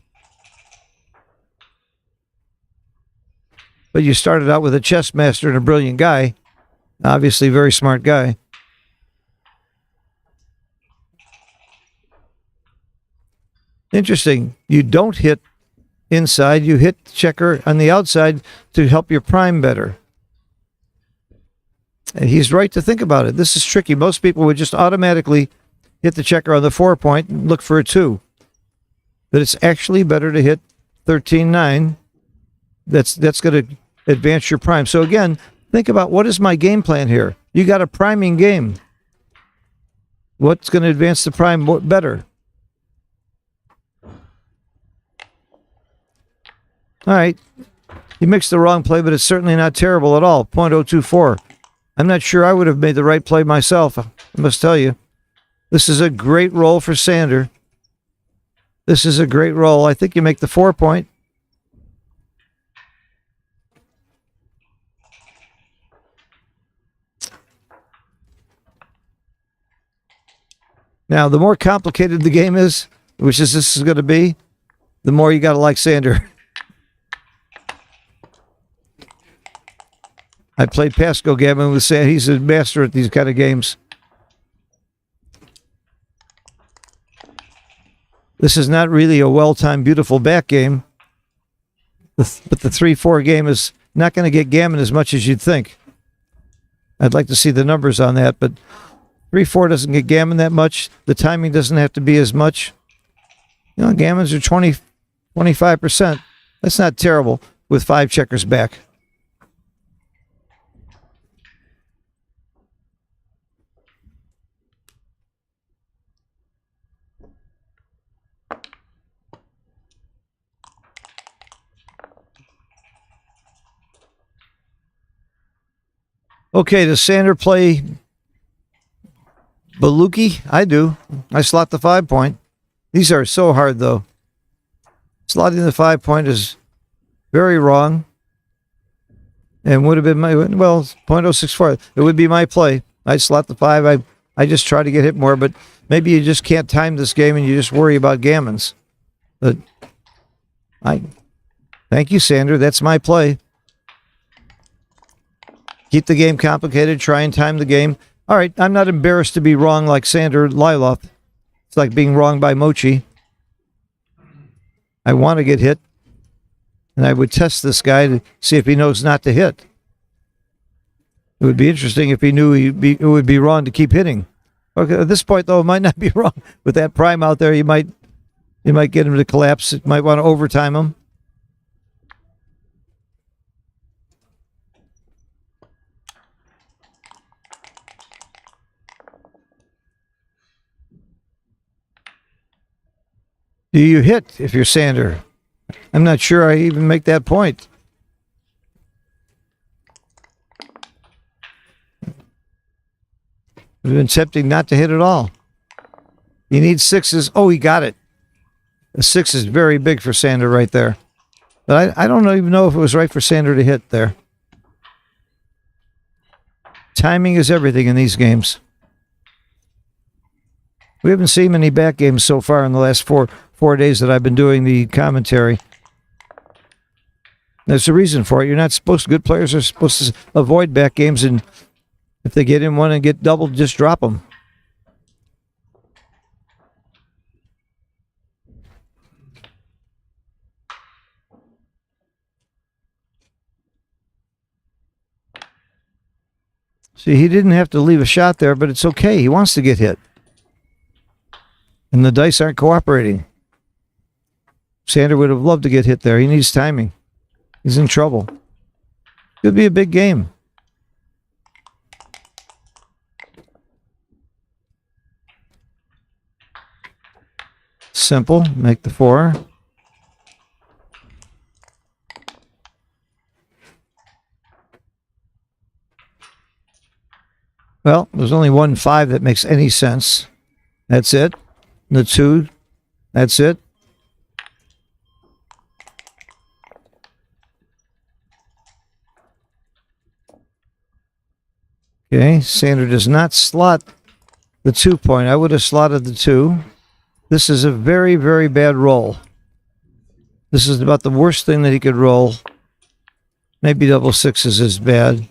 But you started out with a chess master and a brilliant guy. Obviously, a very smart guy. Interesting. You don't hit inside, you hit the checker on the outside to help your prime better. And he's right to think about it. This is tricky. Most people would just automatically hit the checker on the 4 point and look for a 2. But it's actually better to hit 13-9. That's going to advance your prime. So again, think about what is my game plan here. You got a priming game. What's going to advance the prime better? All right. He makes the wrong play, but it's certainly not terrible at all. .024. I'm not sure I would have made the right play myself, I must tell you. This is a great roll for Sander. This is a great roll. I think you make the 4 point. Now, the more complicated the game is, which is this is going to be, the more you got to like Sander. I played Pasco Gammon with Sander. He's a master at these kind of games. This is not really a well-timed, beautiful back game. But the 3-4 game is not going to get gammon as much as you'd think. I'd like to see the numbers on that, but 3-4 doesn't get gammon that much. The timing doesn't have to be as much. You know, gammons are 25%. That's not terrible with 5 checkers back. Okay, does Sander play Baluki? I do. I slot the 5 point. These are so hard, though. Slotting the 5 point is very wrong. And would have been my, well, 0.064. It would be my play. I'd slot the 5. I just try to get hit more, but maybe you just can't time this game and you just worry about gammons. But thank you, Sander. That's my play. Keep the game complicated. Try and time the game. All right, I'm not embarrassed to be wrong like Sander Liloff. It's like being wrong by Mochi. I want to get hit, and I would test this guy to see if he knows not to hit. It would be interesting if he knew it would be wrong to keep hitting. Okay, at this point, though, it might not be wrong. With that prime out there, you might get him to collapse. You might want to overtime him. Do you hit if you're Sander? I'm not sure I even make that point. It would have been tempting not to hit at all. He needs 6s. Oh, he got it. A 6 is very big for Sander right there. But I don't even know if it was right for Sander to hit there. Timing is everything in these games. We haven't seen many back games so far in the last four days that I've been doing the commentary. There's a reason for it. You're not supposed to, good players are supposed to avoid back games, and if they get in one and get doubled, just drop them. See, he didn't have to leave a shot there, but it's okay. He wants to get hit. And the dice aren't cooperating. Sander would have loved to get hit there. He needs timing. He's in trouble. Could be a big game. Simple. Make the 4. Well, there's only 1 5 that makes any sense. That's it. The 2. That's it. Okay, Sander does not slot the 2 point. I would have slotted the 2. This is a very, very bad roll. This is about the worst thing that he could roll. Maybe double 6s is bad.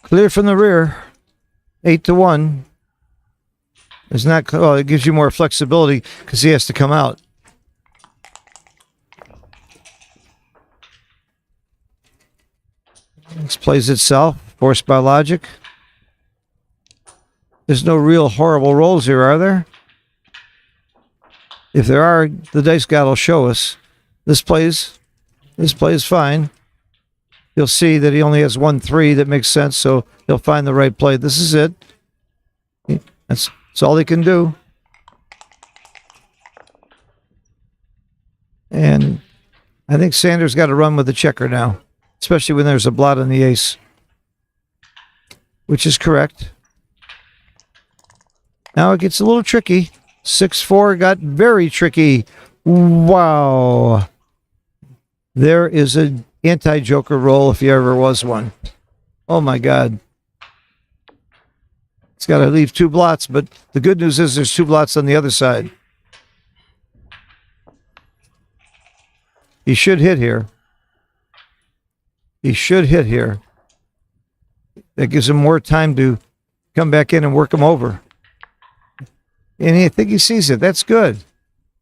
Clear from the rear, 8-1. It's not, well, it gives you more flexibility because he has to come out. This plays itself, forced by logic. There's no real horrible rolls here, are there? If there are, the dice god will show us. This plays fine. You'll see that he only has 1 3 that makes sense, so he'll find the right play. This is it. That's all he can do. And I think Sander's got to run with the checker now, especially when there's a blot on the ace, which is correct. Now it gets a little tricky. 6-4 got very tricky. Wow. There is an anti-joker roll if there ever was one. Oh my God. It's got to leave 2 blots, but the good news is there's 2 blots on the other side. He should hit here. He should hit here. That gives him more time to come back in and work him over. And I think he sees it. That's good.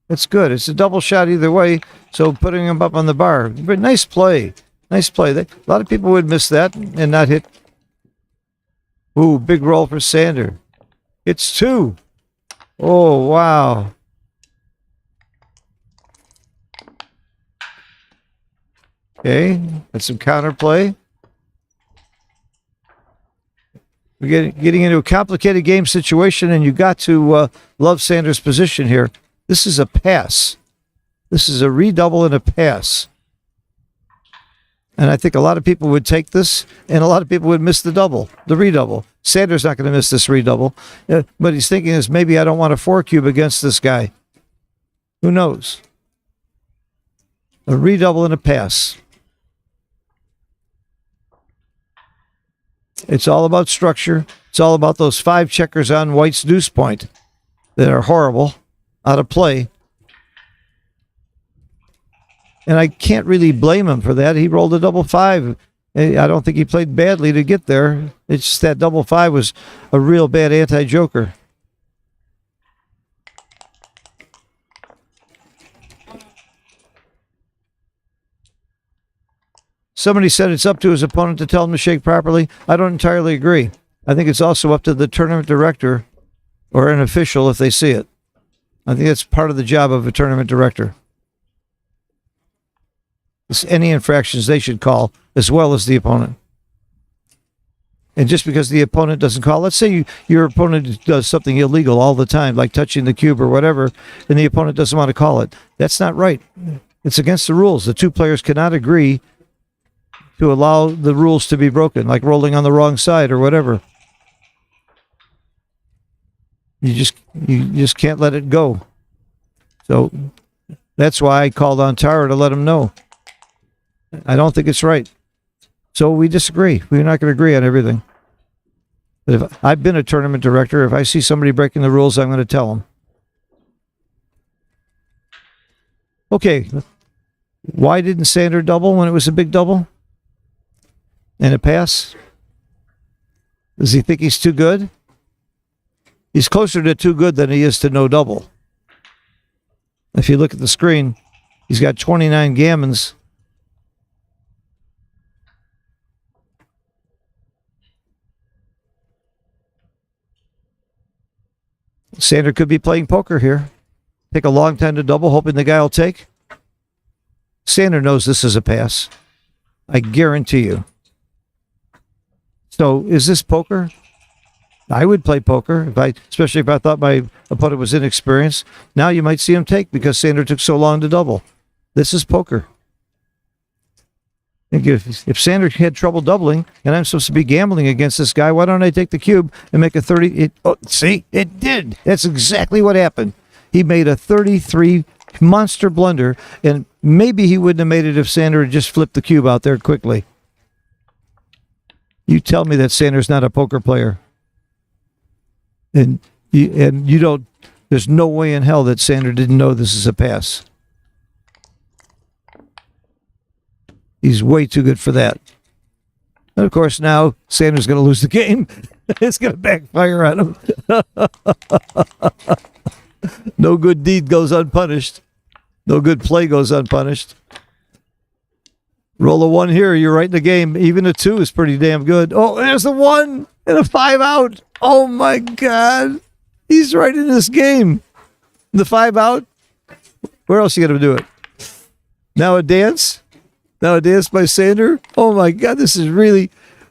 That's good. It's a double shot either way, so putting him up on the bar. But nice play. Nice play. A lot of people would miss that and not hit. Ooh, big roll for Sander. It's 2. Oh, wow. Okay, that's some counterplay. We're getting into a complicated game situation, and you got to love Sanders' position here. This is a pass. This is a redouble and a pass. And I think a lot of people would take this, and a lot of people would miss the double, the redouble. Sanders not going to miss this redouble, but he's thinking is maybe I don't want a 4-cube against this guy. Who knows? A redouble and a pass. It's all about structure. It's all about those 5 checkers on White's deuce point that are horrible, out of play. And I can't really blame him for that. He rolled a double 5. I don't think he played badly to get there. It's just that double 5 was a real bad anti-joker. Somebody said it's up to his opponent to tell him to shake properly. I don't entirely agree. I think it's also up to the tournament director or an official if they see it. I think that's part of the job of a tournament director. It's any infractions they should call as well as the opponent. And just because the opponent doesn't call, let's say your opponent does something illegal all the time, like touching the cube or whatever, and the opponent doesn't want to call it. That's not right. It's against the rules. The two players cannot agree to allow the rules to be broken, like rolling on the wrong side or whatever. You just can't let it go. So that's why I called on Tara to let him know. I don't think it's right. So we disagree. We're not going to agree on everything. But if I've been a tournament director, if I see somebody breaking the rules, I'm going to tell them. Okay. Why didn't Sander double when it was a big double? And a pass? Does he think he's too good? He's closer to too good than he is to no double. If you look at the screen, he's got 29 gammons. Sander could be playing poker here. Take a long time to double, hoping the guy will take. Sander knows this is a pass. I guarantee you. So is this poker? I would play poker, especially if I thought my opponent was inexperienced. Now you might see him take because Sander took so long to double. This is poker. If Sander had trouble doubling and I'm supposed to be gambling against this guy, why don't I take the cube and make a 30? See, it did. That's exactly what happened. He made a 33 monster blunder, and maybe he wouldn't have made it if Sander had just flipped the cube out there quickly. You tell me that Sander's not a poker player. And you don't, there's no way in hell that Sander didn't know this is a pass. He's way too good for that. And of course, now Sander's going to lose the game. It's going to backfire on him. No good deed goes unpunished. No good play goes unpunished. Roll a 1 here, you're right in the game. Even a 2 is pretty damn good. Oh, there's a 1 and a 5 out. Oh my God. He's right in this game. The 5 out. Where else are you going to do it? Now a dance? Now a dance by Sander? Oh my God, this is really...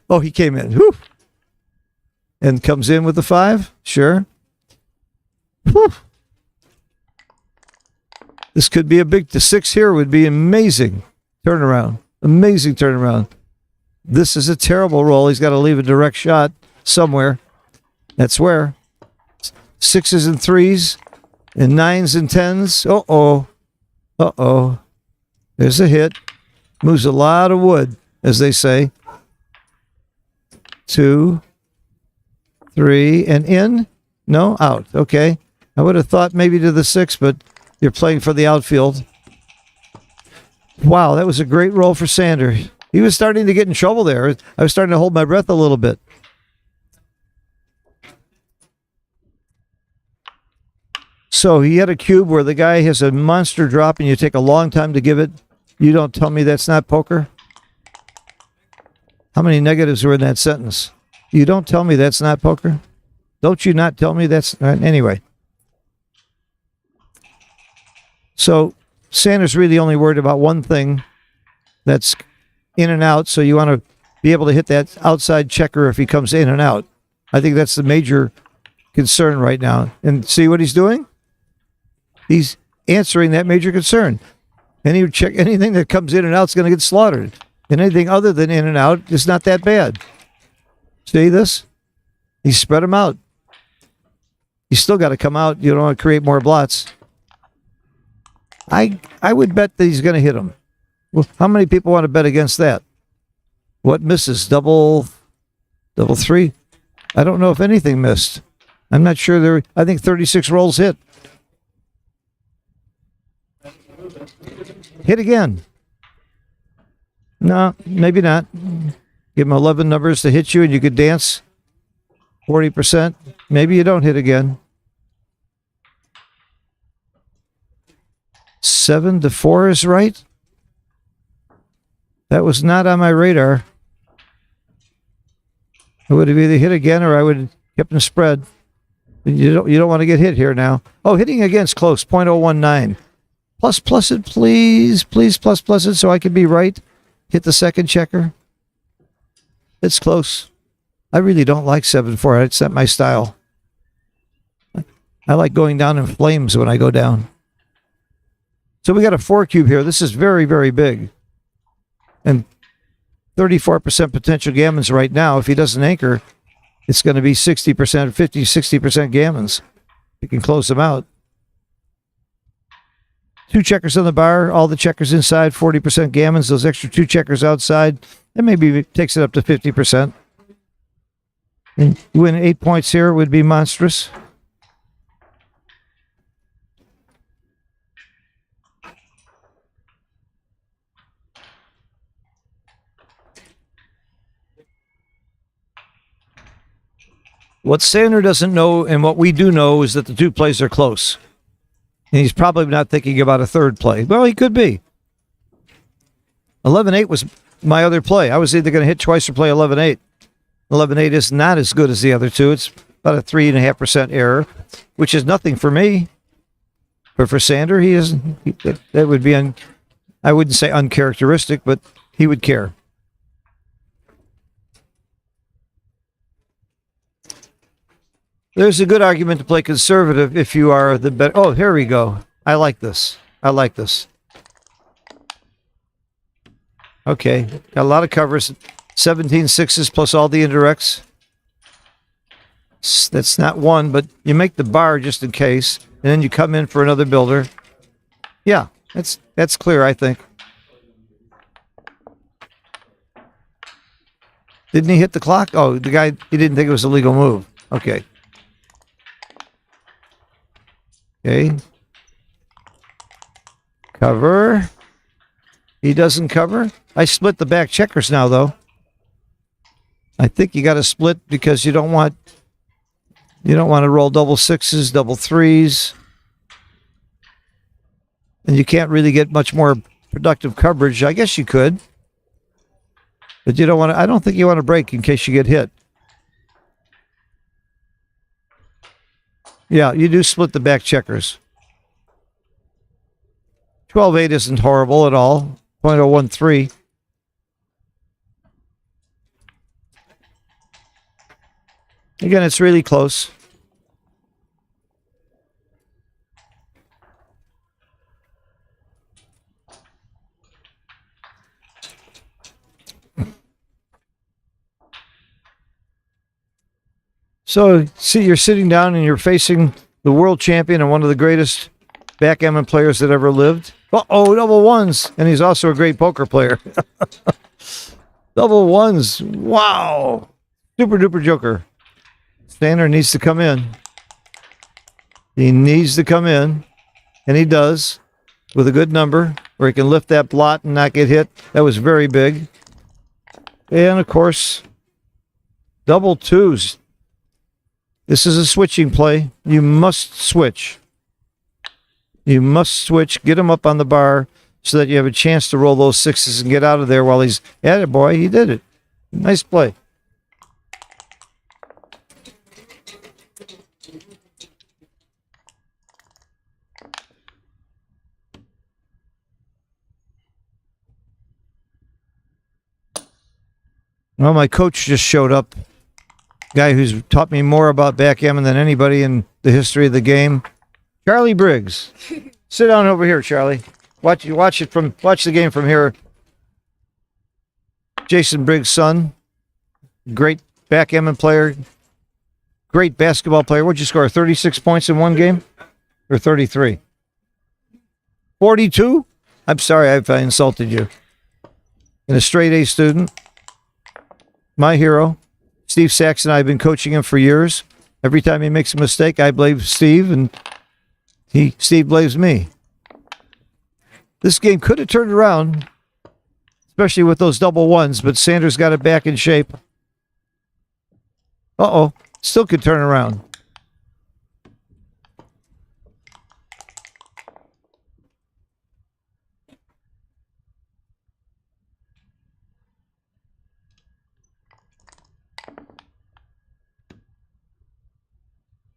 Oh, he came in. Whew. And comes in with the 5? Sure. Whew. This could be a big... The 6 here would be amazing turnaround. Amazing turnaround. This is a terrible roll. He's got to leave a direct shot somewhere. That's where. 6s and 3s and 9s and 10s. Uh-oh. Uh-oh. There's a hit. Moves a lot of wood, as they say. 2, 3, and in? No? Out. Okay. I would have thought maybe to the 6, but you're playing for the outfield. Wow, that was a great roll for Sander. He was starting to get in trouble there. I was starting to hold my breath a little bit. So he had a cube where the guy has a monster drop and you take a long time to give it. You don't tell me that's not poker? How many negatives were in that sentence? You don't tell me that's not poker? Don't you not tell me that's... Anyway. So Sander's really only worried about one thing, that's in and out. So you want to be able to hit that outside checker if he comes in and out. I think that's the major concern right now. And see what he's doing? He's answering that major concern. Anything that comes in and out is going to get slaughtered. And anything other than in and out is not that bad. See this? He spread them out. You still got to come out. You don't want to create more blots. I would bet that he's going to hit them. Well, how many people want to bet against that? What misses? Double three? I don't know if anything missed. I'm not sure I think 36 rolls hit. Hit again. No, maybe not. Give him 11 numbers to hit you and you could dance 40%. Maybe you don't hit again. 7-4 is right. That was not on my radar. I would have either hit again or I would have kept him spread. You don't want to get hit here now. Oh, hitting against close, 0.019. Plus it, please. Please plus it so I can be right. Hit the second checker. It's close. I really don't like 7-4. It's not my style. I like going down in flames when I go down. So we got a 4 cube here. This is very, very big. And 34% potential gammons right now. If he doesn't anchor, it's going to be 60%, 50, 60% gammons. You can close them out. 2 checkers on the bar, all the checkers inside, 40% gammons. Those extra 2 checkers outside, that maybe takes it up to 50%. And you win 8 points here would be monstrous. What Sander doesn't know and what we do know is that the 2 plays are close. And he's probably not thinking about a third play. Well, he could be. 11-8 was my other play. I was either going to hit twice or play 11-8. 11-8 is not as good as the other 2. It's about a 3.5% error, which is nothing for me. But for Sander, that would be, I wouldn't say uncharacteristic, but he would care. There's a good argument to play conservative if you are the better. Oh, here we go. I like this. Okay, got a lot of covers. 17 sixes plus all the indirects. That's not one, but you make the bar just in case, and then you come in for another builder. Yeah, that's clear, I think. Didn't he hit the clock? Oh, the guy, he didn't think it was a legal move. Okay. Okay. Cover. He doesn't cover. I split the back checkers now, though. I think you got to split because you don't want to roll double sixes, double threes. And you can't really get much more productive coverage. I guess you could. But you don't want to, I don't think you want to break in case you get hit. Yeah, you do split the back checkers. 12-8 isn't horrible at all. 0.013. Again, it's really close. So, see, you're sitting down and you're facing the world champion and one of the greatest backgammon players that ever lived. Uh-oh, double ones. And he's also a great poker player. Double ones. Wow. Super duper joker. Sander needs to come in. He needs to come in. And he does. With a good number where he can lift that blot and not get hit. That was very big. And, of course, double twos. This is a switching play. You must switch. You must switch. Get him up on the bar so that you have a chance to roll those sixes and get out of there while he's at it, boy. He did it. Nice play. Well, my coach just showed up. Guy who's taught me more about backgammon than anybody in the history of the game. Charlie Briggs. Sit down over here, Charlie. Watch the game from here. Jason Briggs' son. Great backgammon player. Great basketball player. What'd you score? 36 points in one game? Or 33? 42? I'm sorry if I insulted you. And a straight A student. My hero. Steve Saxon, I've been coaching him for years. Every time he makes a mistake, I blame Steve, and Steve blames me. This game could have turned around, especially with those double ones, but Sanders got it back in shape. Uh-oh. Still could turn around.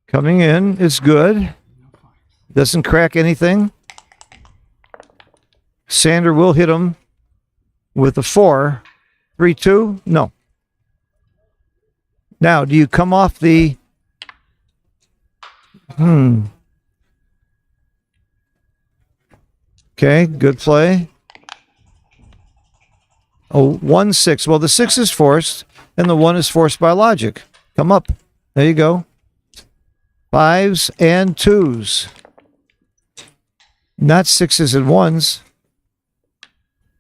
Coming in, it's good. Doesn't crack anything. Sander will hit him with a 4. 3-2? No. Now, do you come off the... Okay, good play. Oh, 1-6. Well, the 6 is forced, and the 1 is forced by logic. Come up. There you go. 5s and 2s. Not 6s and 1s.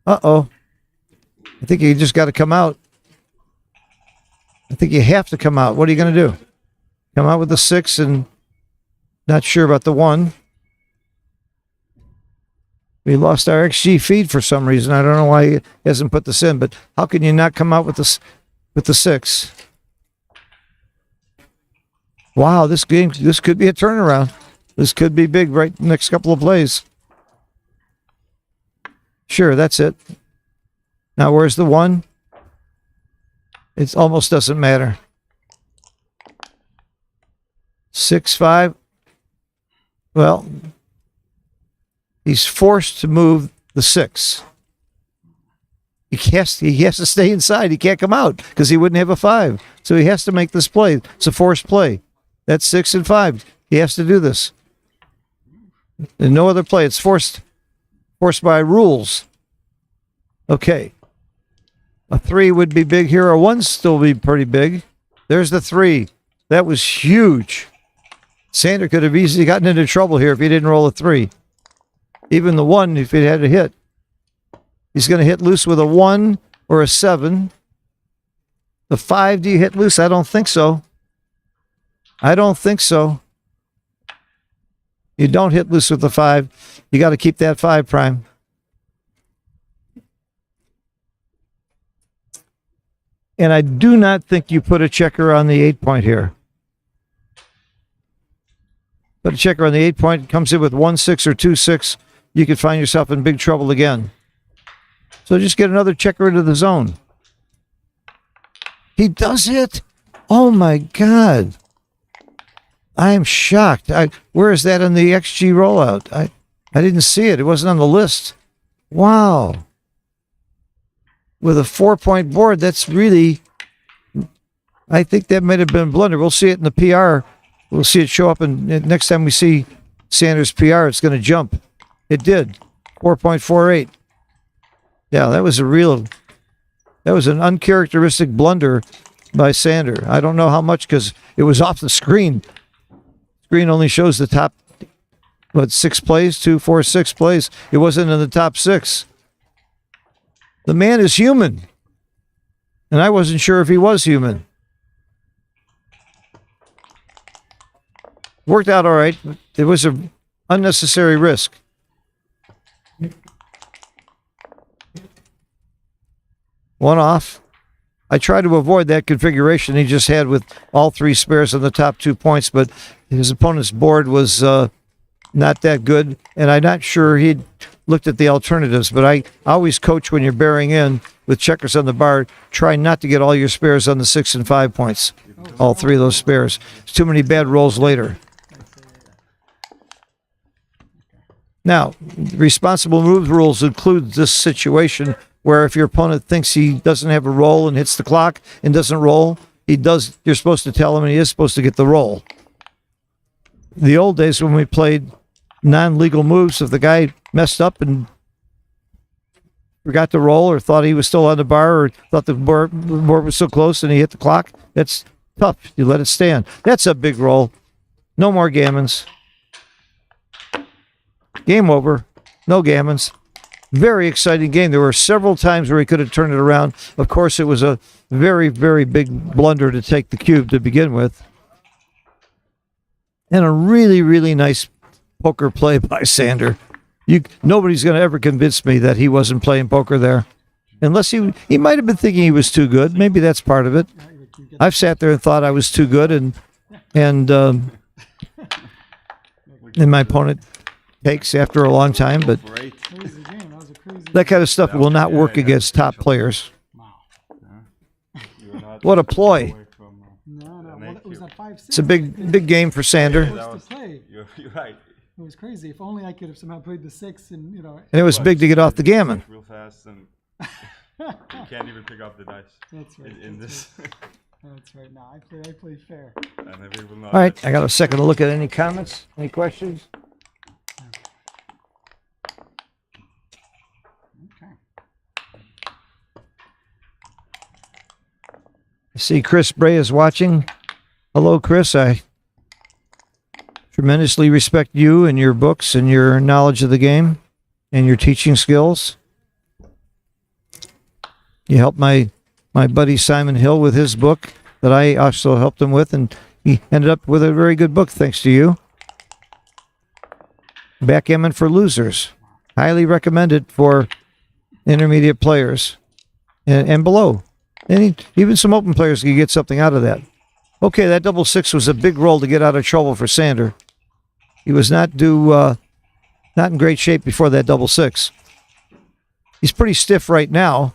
Uh-oh. I think you just got to come out. I think you have to come out. What are you going to do? Come out with the 6 and not sure about the 1. We lost our XG feed for some reason. I don't know why he hasn't put this in, but how can you not come out with the 6? Wow, this could be a turnaround. This could be big right next couple of plays. Sure, that's it. Now, where's the 1? It almost doesn't matter. 6-5. Well, he's forced to move the 6. He has to stay inside. He can't come out because he wouldn't have a 5. So he has to make this play. It's a forced play. That's 6 and 5. He has to do this. And no other play. It's forced by rules. Okay. A 3 would be big here. A 1 still be pretty big. There's the 3. That was huge. Sander could have easily gotten into trouble here if he didn't roll a 3. Even the 1, if he had a hit. He's going to hit loose with a 1 or a 7. The 5, do you hit loose? I don't think so. I don't think so. You don't hit loose with the 5. You got to keep that 5 prime. And I do not think you put a checker on the 8 point here. Put a checker on the 8 point, comes in with 1-6 or 2-6, you could find yourself in big trouble again. So just get another checker into the zone. He does it. Oh my God. I am shocked. Where is that in the XG rollout? I didn't see it. It wasn't on the list. Wow. With a 4-point board, that's really... I think that might have been a blunder. We'll see it in the PR. We'll see it show up, and next time we see Sanders' PR, it's going to jump. It did. 4.48. Yeah, that was an uncharacteristic blunder by Sander. I don't know how much because it was off the screen. Screen only shows the top, 6 plays? 2, 4, 6 plays. It wasn't in the top 6. The man is human. And I wasn't sure if he was human. Worked out all right. It was an unnecessary risk. One off. I tried to avoid that configuration he just had with all 3 spares on the top 2 points, but his opponent's board was not that good, and I'm not sure he'd looked at the alternatives, but I always coach when you're bearing in with checkers on the bar, try not to get all your spares on the 6 and 5 points, all 3 of those spares. It's too many bad rolls later. Now, responsible move rules include this situation where if your opponent thinks he doesn't have a roll and hits the clock and doesn't roll, he does. You're supposed to tell him, and he is supposed to get the roll. The old days when we played non-legal moves, if the guy messed up and forgot to roll or thought he was still on the bar or thought the board was so close and he hit the clock, that's tough. You let it stand. That's a big roll. No more gammons. Game over. No gammons. Very exciting game. There were several times where he could have turned it around. Of course, it was a very, very big blunder to take the cube to begin with. And a really, really nice poker play by Sander. Nobody's going to ever convince me that he wasn't playing poker there. Unless he might have been thinking he was too good. Maybe that's part of it. I've sat there and thought I was too good, and my opponent takes after a long time, but that kind of stuff will not work against top players. What a ploy. It's a big game for Sander. You're right. It was crazy. If only I could have somehow played the 6 and, And it was big to get off the gammon. Real fast, and you can't even pick up the dice. That's right. In this. That's right. No, I play fair. And we will not. All right, I got a second to look at any comments, any questions. Okay. I see Chris Bray is watching. Hello, Chris. I tremendously respect you and your books and your knowledge of the game and your teaching skills. You helped my buddy Simon Hill with his book that I also helped him with, and he ended up with a very good book thanks to you. Backgammon for Losers. Highly recommended for intermediate players and below. And even some open players can get something out of that. Okay, that double 6 was a big roll to get out of trouble for Sander. He was not in great shape before that double 6. He's pretty stiff right now.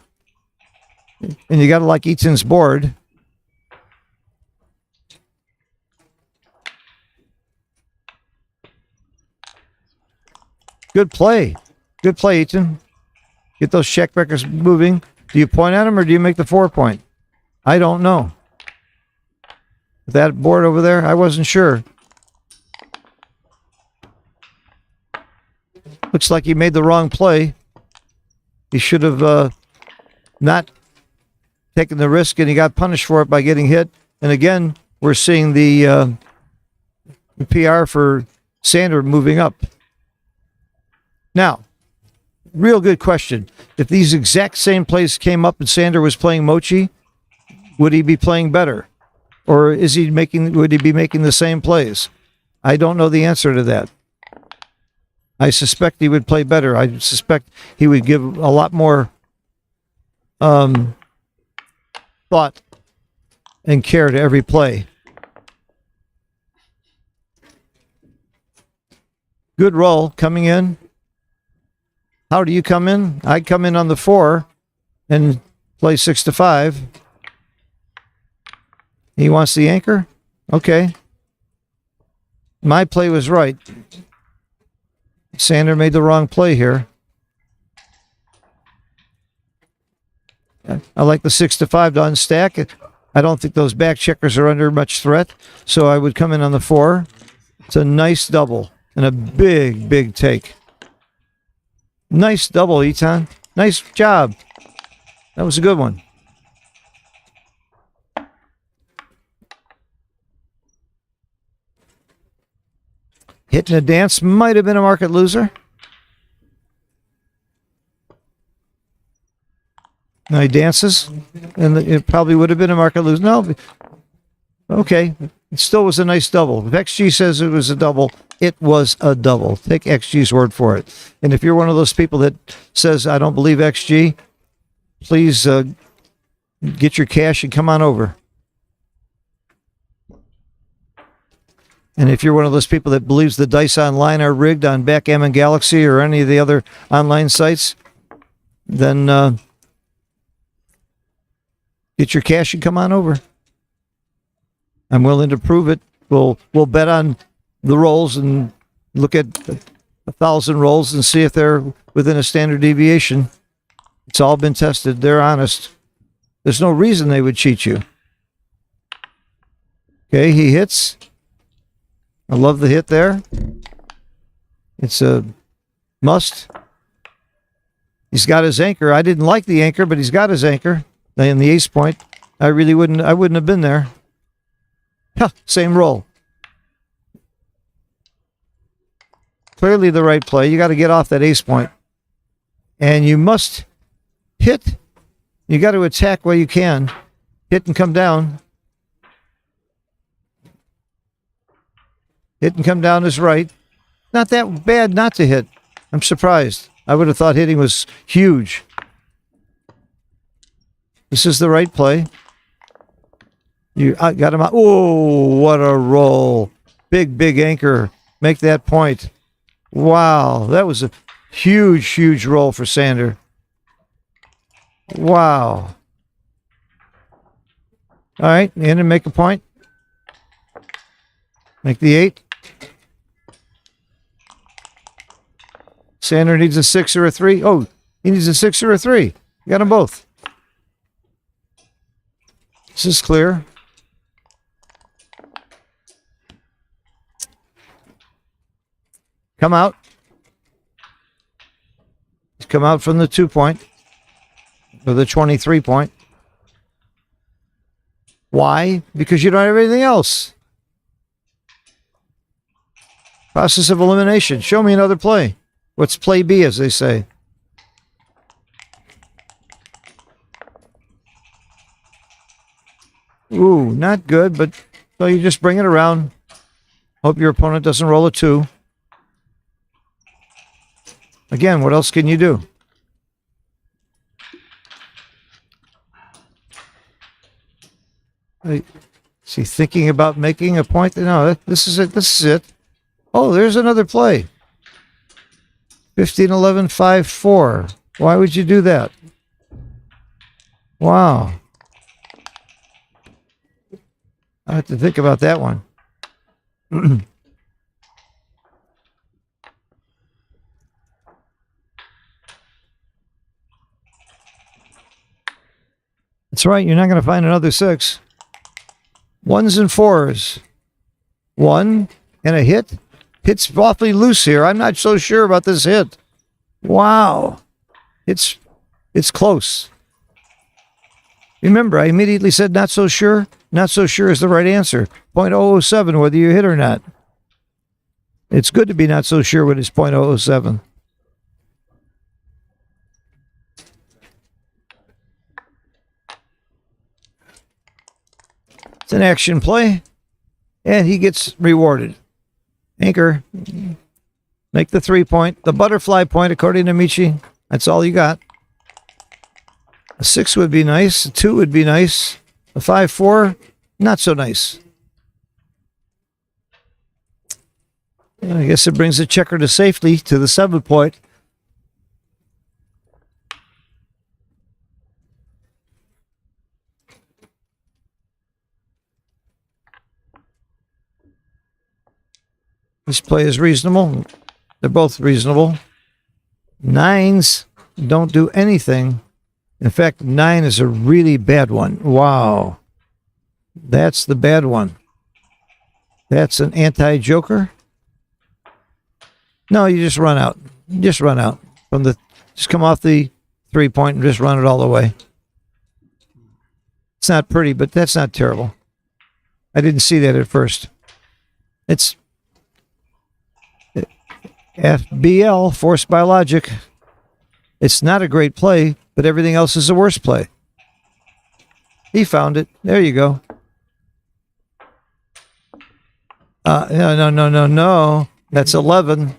And you got to like Eaton's board. Good play. Good play, Eaton. Get those check breakers moving. Do you point at him or do you make the 4 point? I don't know. That board over there, I wasn't sure. Looks like he made the wrong play. He should have not taken the risk, and he got punished for it by getting hit. And again, we're seeing the PR for Sander moving up. Now, real good question. If these exact same plays came up and Sander was playing Mochi, would he be playing better? Or would he be making the same plays? I don't know the answer to that. I suspect he would play better. I suspect he would give a lot more thought and care to every play. Good roll coming in. How do you come in? I come in on the 4 and play 6 to 5. He wants the anchor? Okay. My play was right. Sander made the wrong play here. I like the 6 to 5 to unstack. I don't think those back checkers are under much threat, so I would come in on the 4. It's a nice double and a big, big take. Nice double, Eaton. Nice job. That was a good one. Hitting a dance might have been a market loser. Now he dances, and it probably would have been a market loser. No, okay. It still was a nice double. If XG says it was a double, it was a double. Take XG's word for it. And if you're one of those people that says, I don't believe XG, please get your cash and come on over. And if you're one of those people that believes the dice online are rigged on Backgammon Galaxy or any of the other online sites, then get your cash and come on over. I'm willing to prove it. We'll bet on the rolls and look at 1,000 rolls and see if they're within a standard deviation. It's all been tested. They're honest. There's no reason they would cheat you. Okay, he hits. I love the hit there. It's a must. He's got his anchor. I didn't like the anchor, but he's got his anchor. And the ace point, I wouldn't have been there. Huh, same roll. Clearly the right play. You got to get off that ace point. And you must hit. You got to attack while you can. Hit and come down. Hit and come down is right. Not that bad not to hit. I'm surprised. I would have thought hitting was huge. This is the right play. You got him out. Oh, what a roll. Big, big anchor. Make that point. Wow, that was a huge, huge roll for Sander. Wow. All right, in and make a point. Make the 8. Sander needs a 6 or a 3. Oh, he needs a 6 or a 3. You got them both. This is clear. Come out. He's come out from the 2 point. Or the 23 point. Why? Because you don't have anything else. Process of elimination. Show me another play. What's play B, as they say? Ooh, not good, but so you just bring it around. Hope your opponent doesn't roll a 2. Again, what else can you do? Is he thinking about making a point? No, this is it. This is it. Oh, there's another play. 15, 11, 5, 4. Why would you do that? Wow. I have to think about that one. That's right. You're not going to find another 6. 1s and 4s. 1 and a hit. Hit's awfully loose here. I'm not so sure about this hit. Wow. It's close. Remember, I immediately said not so sure. Not so sure is the right answer. 0.007 whether you hit or not. It's good to be not so sure when it's 0.007. It's an action play, and he gets rewarded. Anchor, make the 3 point, the butterfly point, according to Michi. That's all you got. A 6 would be nice. A 2 would be nice. A 5, 4, not so nice. I guess it brings the checker to safety to the 7 point. This play is reasonable. They're both reasonable. 9s don't do anything. In fact, 9 is a really bad one. Wow. That's the bad one. That's an anti-joker. No, you just run out. Just run out. Just come off the 3 point and just run it all the way. It's not pretty, but that's not terrible. I didn't see that at first. It's FBL, forced by logic. It's not a great play, but everything else is a worse play. He found it. There you go. No. That's 11.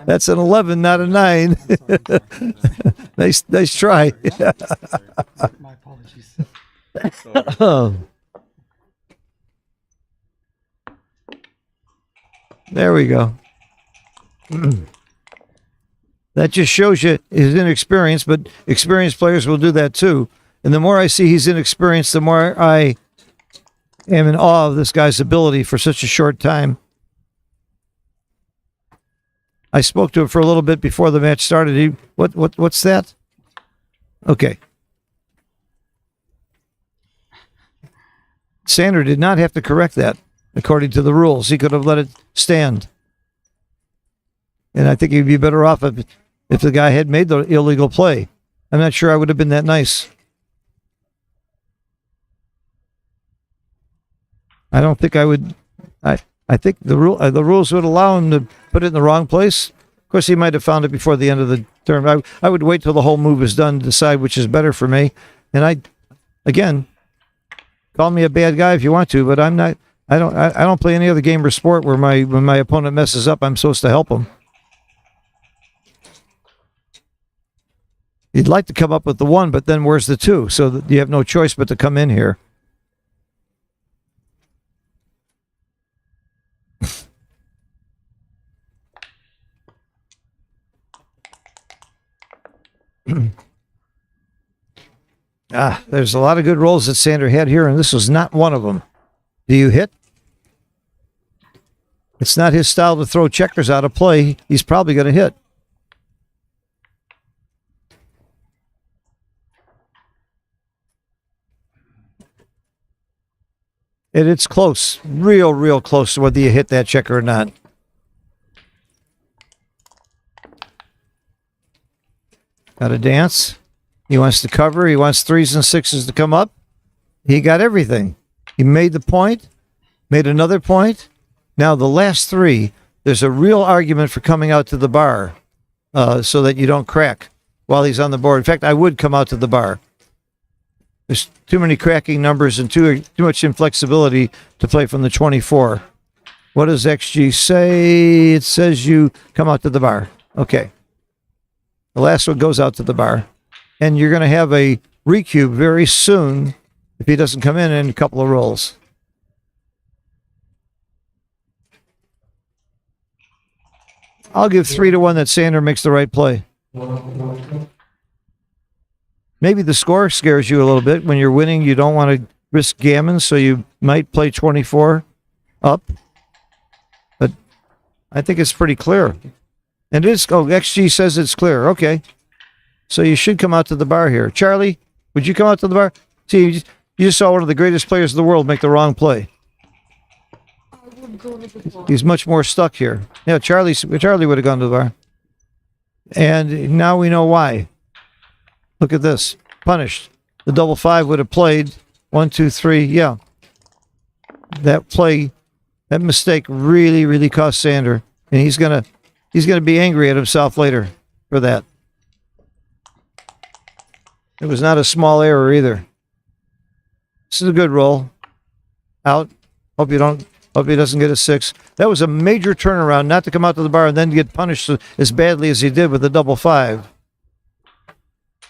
That's an 11, not a 9. Nice try. My apologies. There we go. That just shows you his inexperience, but experienced players will do that too. And the more I see he's inexperienced, the more I am in awe of this guy's ability for such a short time. I spoke to him for a little bit before the match started. What's that? Okay. Sander did not have to correct that according to the rules. He could have let it stand. And I think he'd be better off if the guy had made the illegal play. I'm not sure I would have been that nice. I don't think I would. I think the rules would allow him to put it in the wrong place. Of course, he might have found it before the end of the term. I would wait till the whole move is done to decide which is better for me. And again, call me a bad guy if you want to, but I'm not. I don't play any other game or sport where when my opponent messes up, I'm supposed to help him. You'd like to come up with the 1, but then where's the 2? So that you have no choice but to come in here. There's a lot of good rolls that Sander had here, and this was not one of them. Do you hit? It's not his style to throw checkers out of play. He's probably going to hit. And it's close, real close to whether you hit that checker or not. Got a dance. He wants to cover. He wants 3s and 6s to come up. He got everything. He made the point, made another point. Now the last 3, there's a real argument for coming out to the bar so that you don't crack while he's on the board. In fact, I would come out to the bar. There's too many cracking numbers and too much inflexibility to play from the 24. What does XG say? It says you come out to the bar. Okay. The last one goes out to the bar. And you're going to have a recube very soon if he doesn't come in a couple of rolls. I'll give 3-1 that Sander makes the right play. Maybe the score scares you a little bit. When you're winning, you don't want to risk gammon, so you might play 24 up. But I think it's pretty clear. And it is. Oh, XG says it's clear. Okay. So you should come out to the bar here. Charlie, would you come out to the bar? See, you just saw one of the greatest players in the world make the wrong play. He's much more stuck here. Yeah, Charlie would have gone to the bar. And now we know why. Look at this. Punished. The double 5 would have played 1, 2, 3. Yeah. That play, that mistake really cost Sander. And he's gonna be angry at himself later for that. It was not a small error either. This is a good roll. Out. Hope he doesn't get a 6. That was a major turnaround, not to come out to the bar and then get punished as badly as he did with the double 5.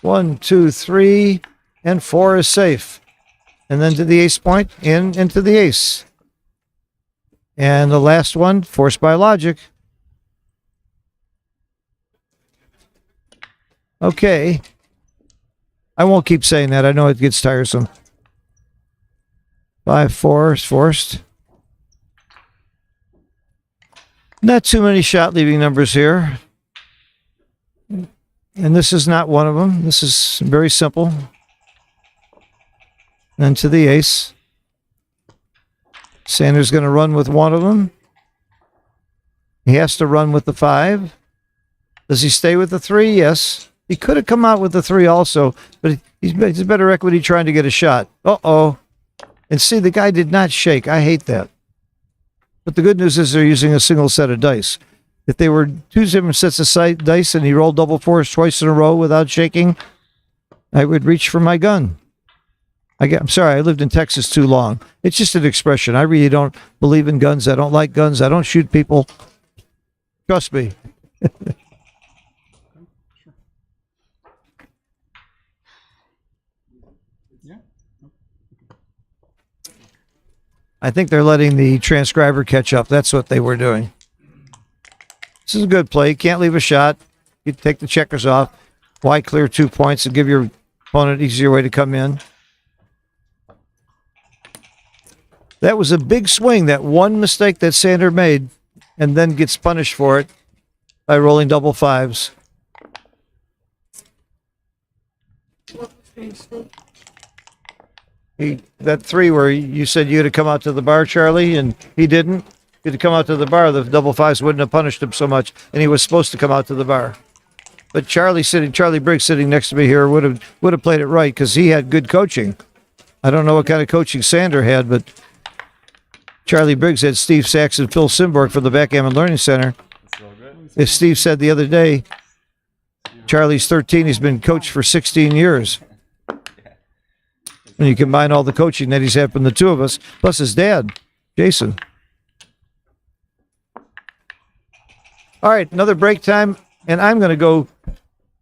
1, 2, 3, and 4 is safe. And then to the ace point, into the ace. And the last one, forced by logic. Okay. I won't keep saying that. I know it gets tiresome. 5, 4 is forced. Not too many shot leaving numbers here. And this is not one of them. This is very simple. Then to the ace. Sander's going to run with one of them. He has to run with the 5. Does he stay with the 3? Yes. He could have come out with the 3 also, but he's better equity trying to get a shot. Uh-oh. And see, the guy did not shake. I hate that. But the good news is they're using a single set of dice. If they were 2 different sets of dice and he rolled double 4s twice in a row without shaking, I would reach for my gun. I'm sorry, I lived in Texas too long. It's just an expression. I really don't believe in guns. I don't like guns. I don't shoot people. Trust me. I think they're letting the transcriber catch up. That's what they were doing. This is a good play. Can't leave a shot. You take the checkers off. Why clear 2 points and give your opponent an easier way to come in? That was a big swing. That one mistake that Sander made and then gets punished for it. by rolling double fives. That three where you said you had to come out to the bar, Charlie, and he didn't. If he'd come out to the bar, the double fives wouldn't have punished him so much, and he was supposed to come out to the bar. But Charlie Briggs sitting next to me here would have played it right because he had good coaching. I don't know what kind of coaching Sander had, but Charlie Briggs had Steve Sachs and Phil Simborg from the Backgammon Learning Center. As Steve said the other day, Charlie's 13. He's been coached for 16 years. When you combine all the coaching that he's had from the two of us, plus his dad, Jason. All right, another break time, and I'm going to go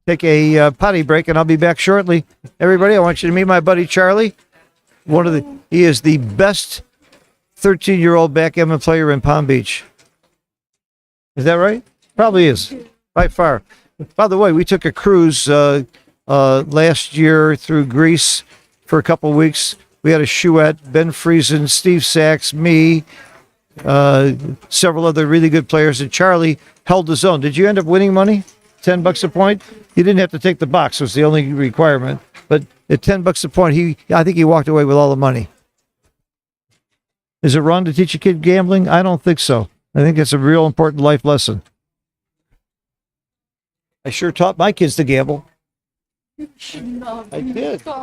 take a potty break, and I'll be back shortly. Everybody, I want you to meet my buddy Charlie. He is the best 13-year-old backgammon player in Palm Beach. Is that right? Probably is, by far. By the way, we took a cruise last year through Greece for a couple weeks. We had a Chouette, Ben Friesen, Steve Sachs, me, several other really good players, and Charlie held his own. Did you end up winning money? $10 a point? You didn't have to take the box, was the only requirement. But at $10 a point, I think he walked away with all the money. Is it wrong to teach a kid gambling? I don't think so. I think it's a real important life lesson. I sure taught my kids to gamble. I did. I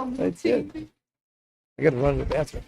got to run to the bathroom.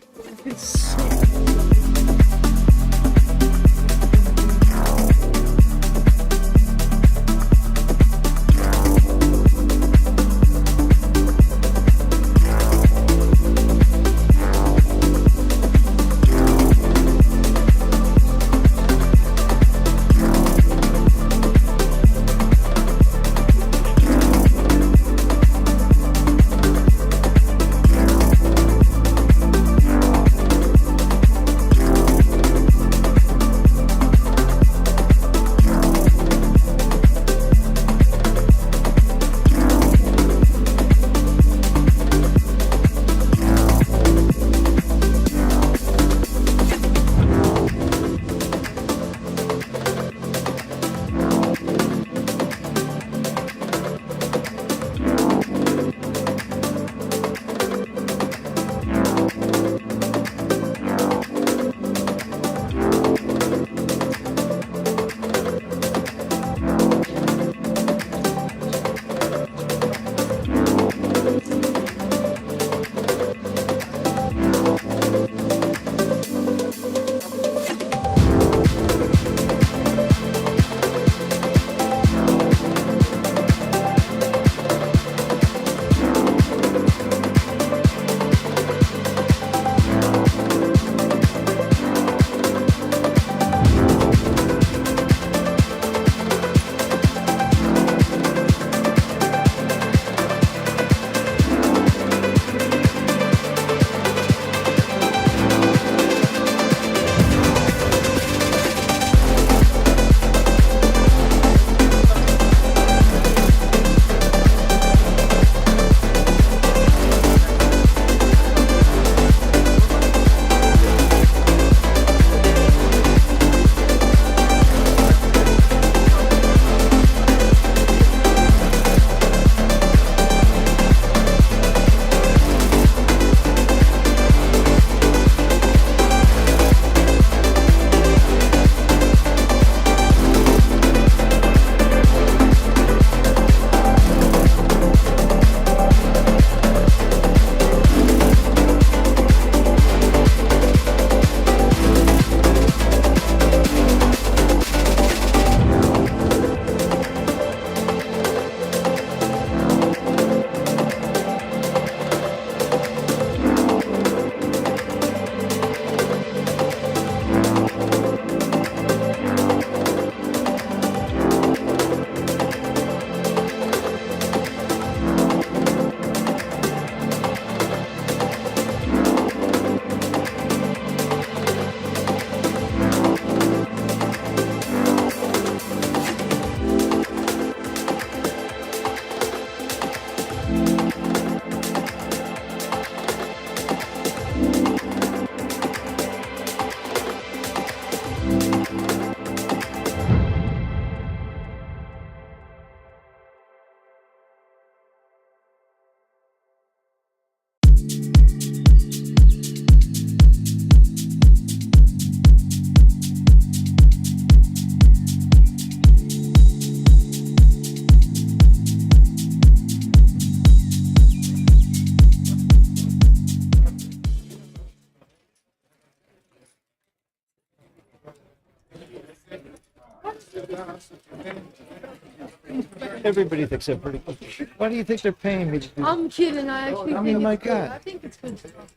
Everybody thinks they're pretty good. Why do you think they're paying me to do I'm kidding. I actually I think mean, it's my good. God. I think it's good stuff.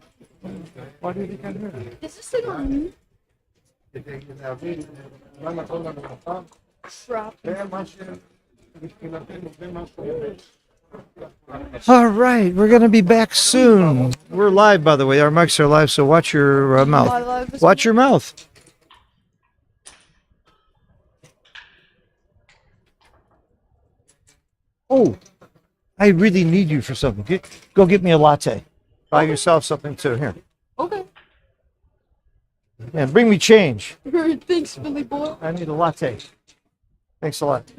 Why do you think I'm here? Is this thing on mute? Crap. All right, we're going to be back soon. We're live, by the way. Our mics are live, so watch your mouth. Watch your mouth. Oh, I really need you for something. Go get me a latte. Buy yourself something too. Here. Okay. And bring me change. Thanks, Billy boy. I need a latte. Thanks a lot.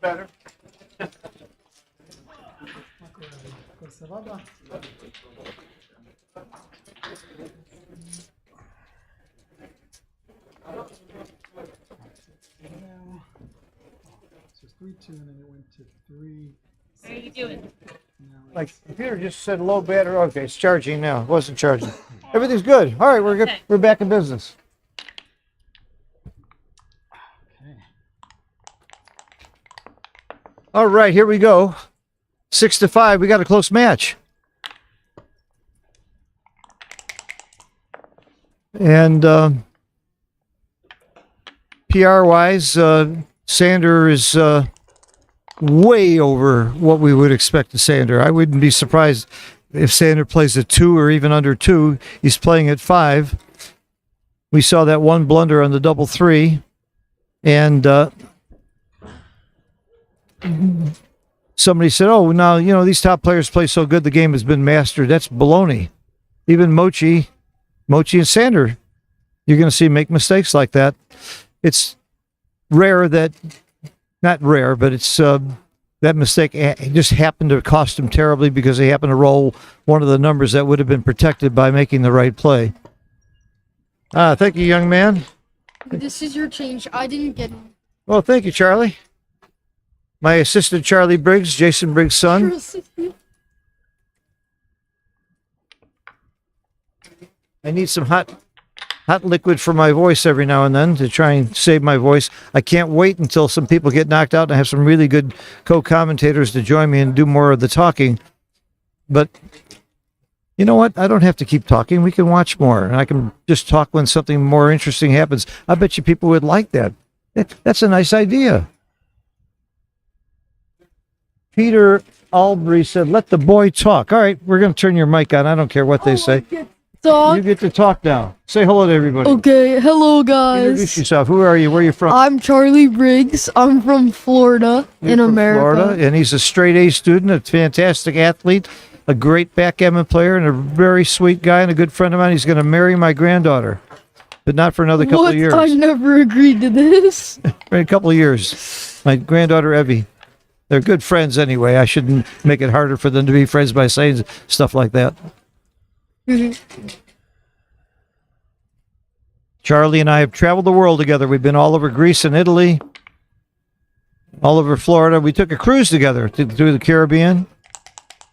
Better. So 3-2, and then it went to 3. How are you doing? My computer just said low battery. Okay, it's charging now. It wasn't charging. Everything's good. All right, we're good. We're back in business. Okay. All right, here we go. 6-5. We got a close match. And PR wise, Sander is way over what we would expect of Sander. I wouldn't be surprised if Sander plays at 2 or even under 2. He's playing at 5. We saw that one blunder on the double 3. And somebody said, oh, now, you know, these top players play so good, the game has been mastered. That's baloney. Even Mochi and Sander, you're going to see make mistakes like that. It's rare that, not rare, but it's that mistake just happened to cost him terribly because he happened to roll one of the numbers that would have been protected by making the right play. Thank you, young man. This is your change. I didn't get it. Well, thank you, Charlie. My assistant, Charlie Briggs, Jason Briggs' son. I need some hot liquid for my voice every now and then to try and save my voice. I can't wait until some people get knocked out and I have some really good co-commentators to join me and do more of the talking. But you know what? I don't have to keep talking. We can watch more, and I can just talk when something more interesting happens. I bet you people would like that. That's a nice idea. Peter Albury said, let the boy talk. All right, we're going to turn your mic on. I don't care what they say. You get to talk now. Say hello to everybody. Okay, hello guys. Introduce yourself. Who are you? Where are you from? I'm Charlie Briggs. I'm from Florida, You're in from America. Florida, and he's a straight A student, a fantastic athlete, a great backgammon player, and a very sweet guy and a good friend of mine. He's going to marry my granddaughter, but not for another couple of years. I never agreed to this. For a couple of years. My granddaughter, Evie. They're good friends anyway. I shouldn't make it harder for them to be friends by saying stuff like that. Charlie and I have traveled the world together. We've been all over Greece and Italy. all over Florida. We took a cruise together through the Caribbean.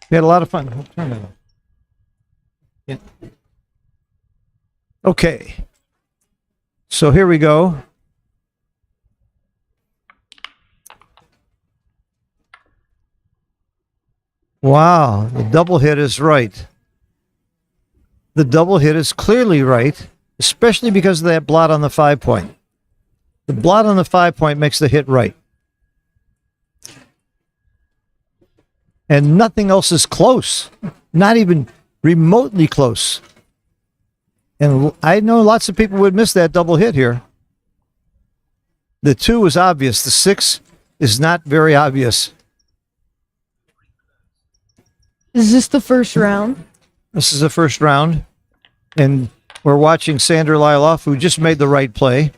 We had a lot of fun. Turn that on. Yeah. Okay. So here we go. Wow, the double hit is right. The double hit is clearly right, especially because of that blot on the 5-point. The blot on the 5-point makes the hit right. And nothing else is close, not even remotely close. And I know lots of people would miss that double hit here. The 2 is obvious. The 6 is not very obvious. Is this the first round? This is the first round. And we're watching Sander Liloff, who just made the right play.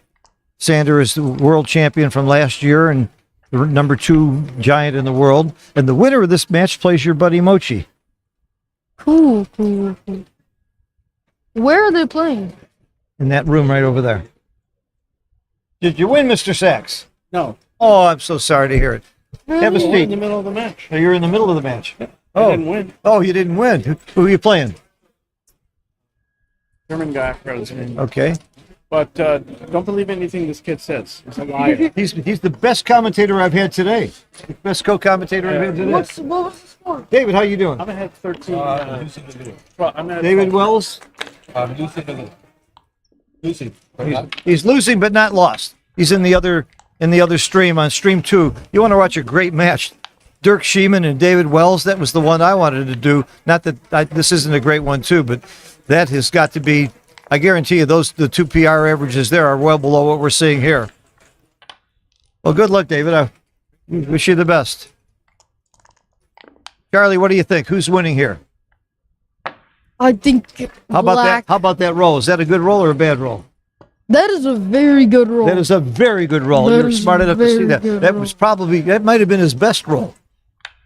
Sander is the world champion from last year and the number 2 giant in the world. And the winner of this match plays your buddy Mochi. Cool. Where are they playing? In that room right over there. Did you win, Mr. Sachs? No, Oh, I'm so sorry to hear it. Have a we're in the seat. middle of the match. Oh, you're in the middle of the match. I didn't win. Oh, you didn't win. Who are you playing? German guy, president. Okay. But don't believe anything this kid says. He's a liar. He's the best commentator I've had today. The best co-commentator I've had today. What was the score? David, how you doing? I'm ahead 13. Well, I'm ahead David Wells? Lucy. He's losing but not lost. He's in the other stream, on stream 2. You want to watch a great match. Dirk Sheeman and David Wells, that was the one I wanted to do. Not that this isn't a great one too, but that has got to be, I guarantee you the 2 PR averages there are well below what we're seeing here. Well, good luck, David. I wish you the best. Charlie, what do you think? Who's winning here? I think How about that? black. How about that roll? Is that a good roll or a bad roll? That is a very good roll. That is a very good roll. That You're is smart enough to see very that. good That roll. was that might have been his best roll,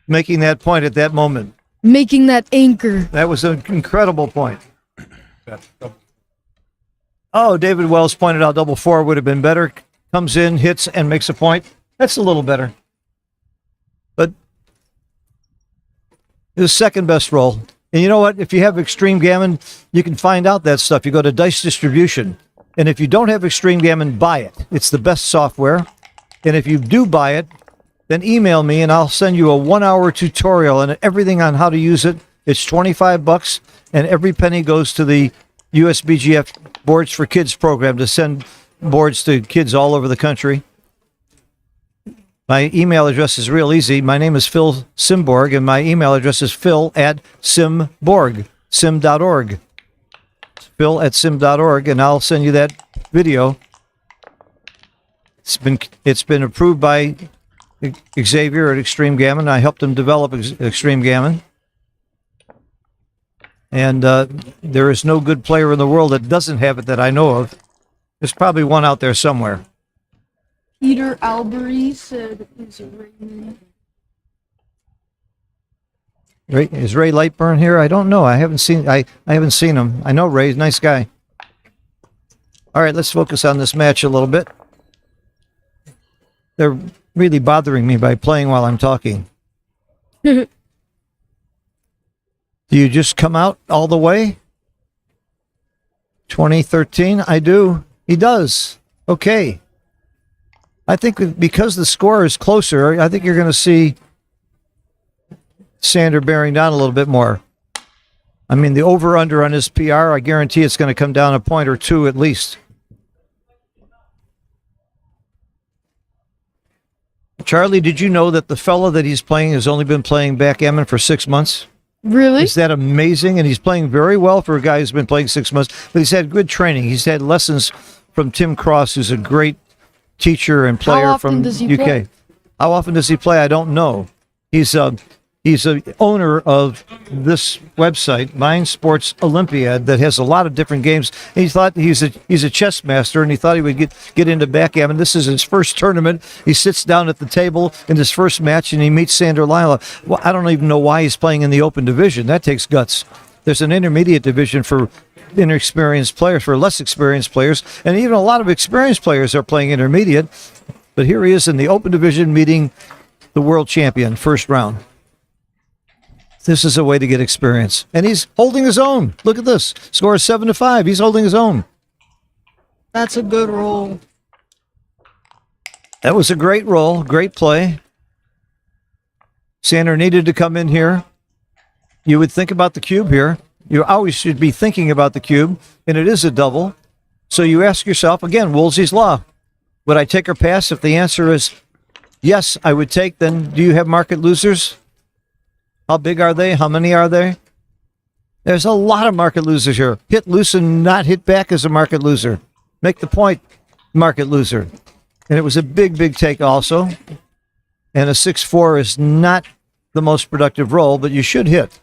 making that point at that moment. Making that anchor. That was an incredible point. Oh, David Wells pointed out double 4 would have been better. Comes in, hits, and makes a point. That's a little better. But his second best roll. And you know what? If you have Extreme Gammon, you can find out that stuff. You go to Dice Distribution. And if you don't have Extreme Gammon, buy it. It's the best software. And if you do buy it, then email me and I'll send you a 1-hour tutorial and everything on how to use it. It's $25 and every penny goes to the USBGF Boards for Kids program to send boards to kids all over the country. My email address is real easy. My name is Phil Simborg and my email address is phil@simborg, sim.org. phil@sim.org, and I'll send you that video. It's been approved by Xavier at Extreme Gammon. I helped him develop Extreme Gammon. And there is no good player in the world that doesn't have it that I know of. There's probably one out there somewhere. Peter Albury said it's Raymond. Is Ray Lightburn here? I don't know. I haven't seen him. I know Ray's a nice guy. All right, let's focus on this match a little bit. They're really bothering me by playing while I'm talking. Do you just come out all the way? 2013? I do. He does. Okay. I think because the score is closer, I think you're going to see Sander bearing down a little bit more. I mean, the over-under on his PR, I guarantee it's going to come down a point or two at least. Charlie, did you know that the fella that he's playing has only been playing backgammon for 6 months? Really? Is that amazing? And he's playing very well for a guy who's been playing 6 months. But he's had good training. He's had lessons from Tim Cross, who's a great teacher and player often from does he UK. play? How often does he play? I don't know. He's a owner of this website, Mind Sports Olympiad, that has a lot of different games. And he thought he's a chess master, and he thought he would get into backgammon. This is his first tournament. He sits down at the table in his first match, and he meets Sander Lila. Well, I don't even know why he's playing in the open division. That takes guts. There's an intermediate division for inexperienced players, for less experienced players, and even a lot of experienced players are playing intermediate. But here he is in the open division meeting the world champion, first round. This is a way to get experience. And he's holding his own. Look at this. Score is 7-5. He's holding his own. That's a good roll. That was a great roll. Great play. Sander needed to come in here. You would think about the cube here. You always should be thinking about the cube, and it is a double. So you ask yourself, again, Woolsey's Law, would I take or pass? If the answer is yes, I would take, then do you have market losers? How big are they? How many are they? There's a lot of market losers here. Hit loose and not hit back is a market loser. Make the point, market loser. And it was a big, big take also. And a 6-4 is not the most productive roll, but you should hit.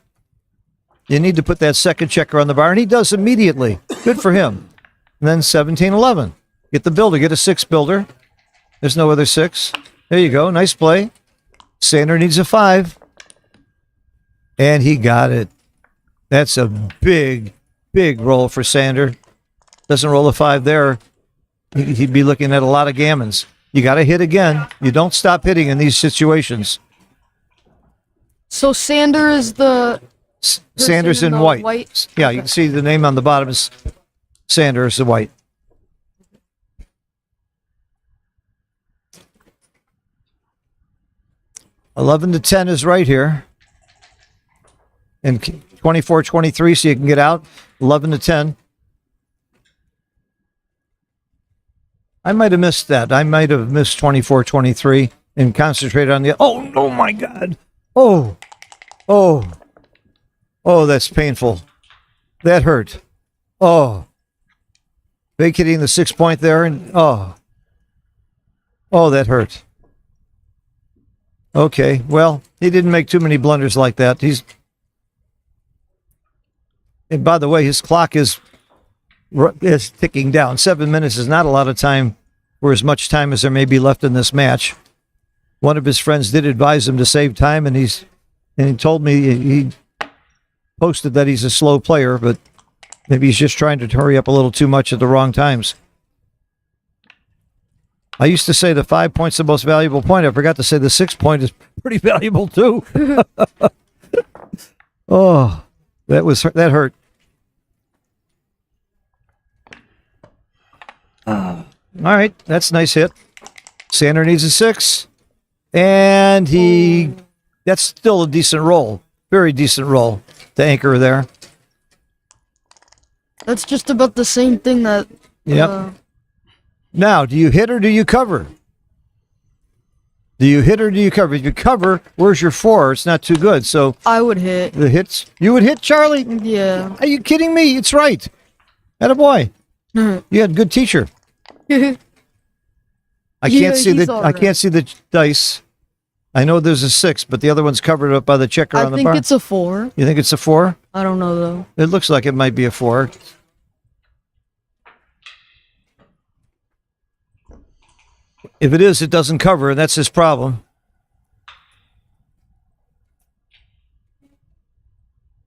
You need to put that second checker on the bar, and he does immediately. Good for him. And then 17-11. Get the builder. Get a 6 builder. There's no other 6. There you go. Nice play. Sander needs a 5. And he got it. That's a big, big roll for Sander. Doesn't roll a 5 there. He'd be looking at a lot of gammons. You got to hit again. You don't stop hitting in these situations. So Sander is the... Sander's in the white. Yeah, you can see the name on the bottom is Sander is the white. $11-10 is right here. And 24-23, so you can get out. 11-10. I might have missed that. I might have missed 24-23 and concentrated on the... Oh my God. Oh, that's painful. That hurt. Oh. Vacating the 6 point there. And oh, that hurt. Okay, well, he didn't make too many blunders like that. And by the way, his clock is ticking down. 7 minutes is not a lot of time for as much time as there may be left in this match. One of his friends did advise him to save time, and he told me he posted that he's a slow player, but maybe he's just trying to hurry up a little too much at the wrong times. I used to say the 5 point's the most valuable point. I forgot to say the 6 point is pretty valuable too. Oh, that hurt. All right, that's a nice hit. Sander needs a 6, and that's still a decent roll. Very decent roll to anchor there. That's just about the same thing that... Yep. Now, do you hit or do you cover? Do you hit or do you cover? If you cover, where's your 4? It's not too good. So I would hit. the hits. You would hit, Charlie? Yeah. Are you kidding me? It's right. Attaboy. You had a good teacher. I can't see the dice. I know there's a 6, but the other one's covered up by the checker on the bar. I think it's a 4. You think it's a 4? I don't know though. It looks like it might be a 4. If it is, it doesn't cover, and that's his problem.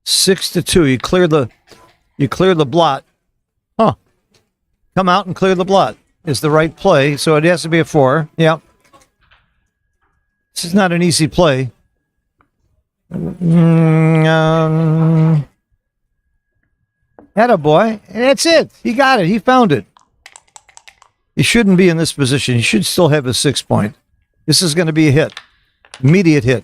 6-2. You clear the blot. Huh. Come out and clear the blot is the right play, so it has to be a 4. Yeah. This is not an easy play. Attaboy. That's it. He got it. He found it. He shouldn't be in this position. He should still have a 6 point. This is going to be a hit. Immediate hit.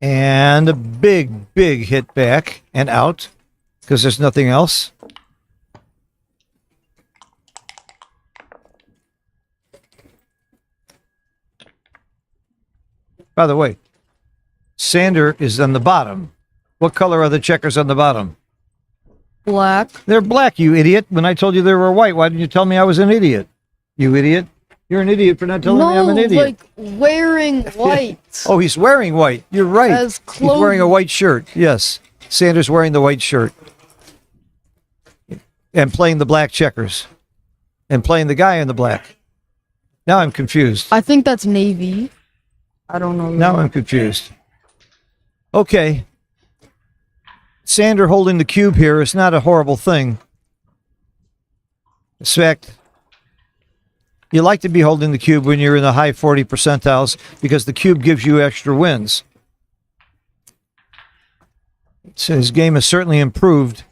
And a big, big hit back and out because there's nothing else. By the way, Sander is on the bottom. What color are the checkers on the bottom? Black. They're black, you idiot. When I told you they were white, why didn't you tell me I was an idiot? You idiot. You're an idiot for not telling me I'm an idiot. Like wearing white. Oh, he's wearing white. You're right. As He's wearing a white shirt. Yes. Sander's wearing the white shirt. And playing the black checkers. And playing the guy in the black. Now I'm confused. I think that's navy. I don't know. Now I'm confused. Okay. Sander holding the cube here is not a horrible thing. In fact, you like to be holding the cube when you're in the high 40 percentiles because the cube gives you extra wins. So his game has certainly improved.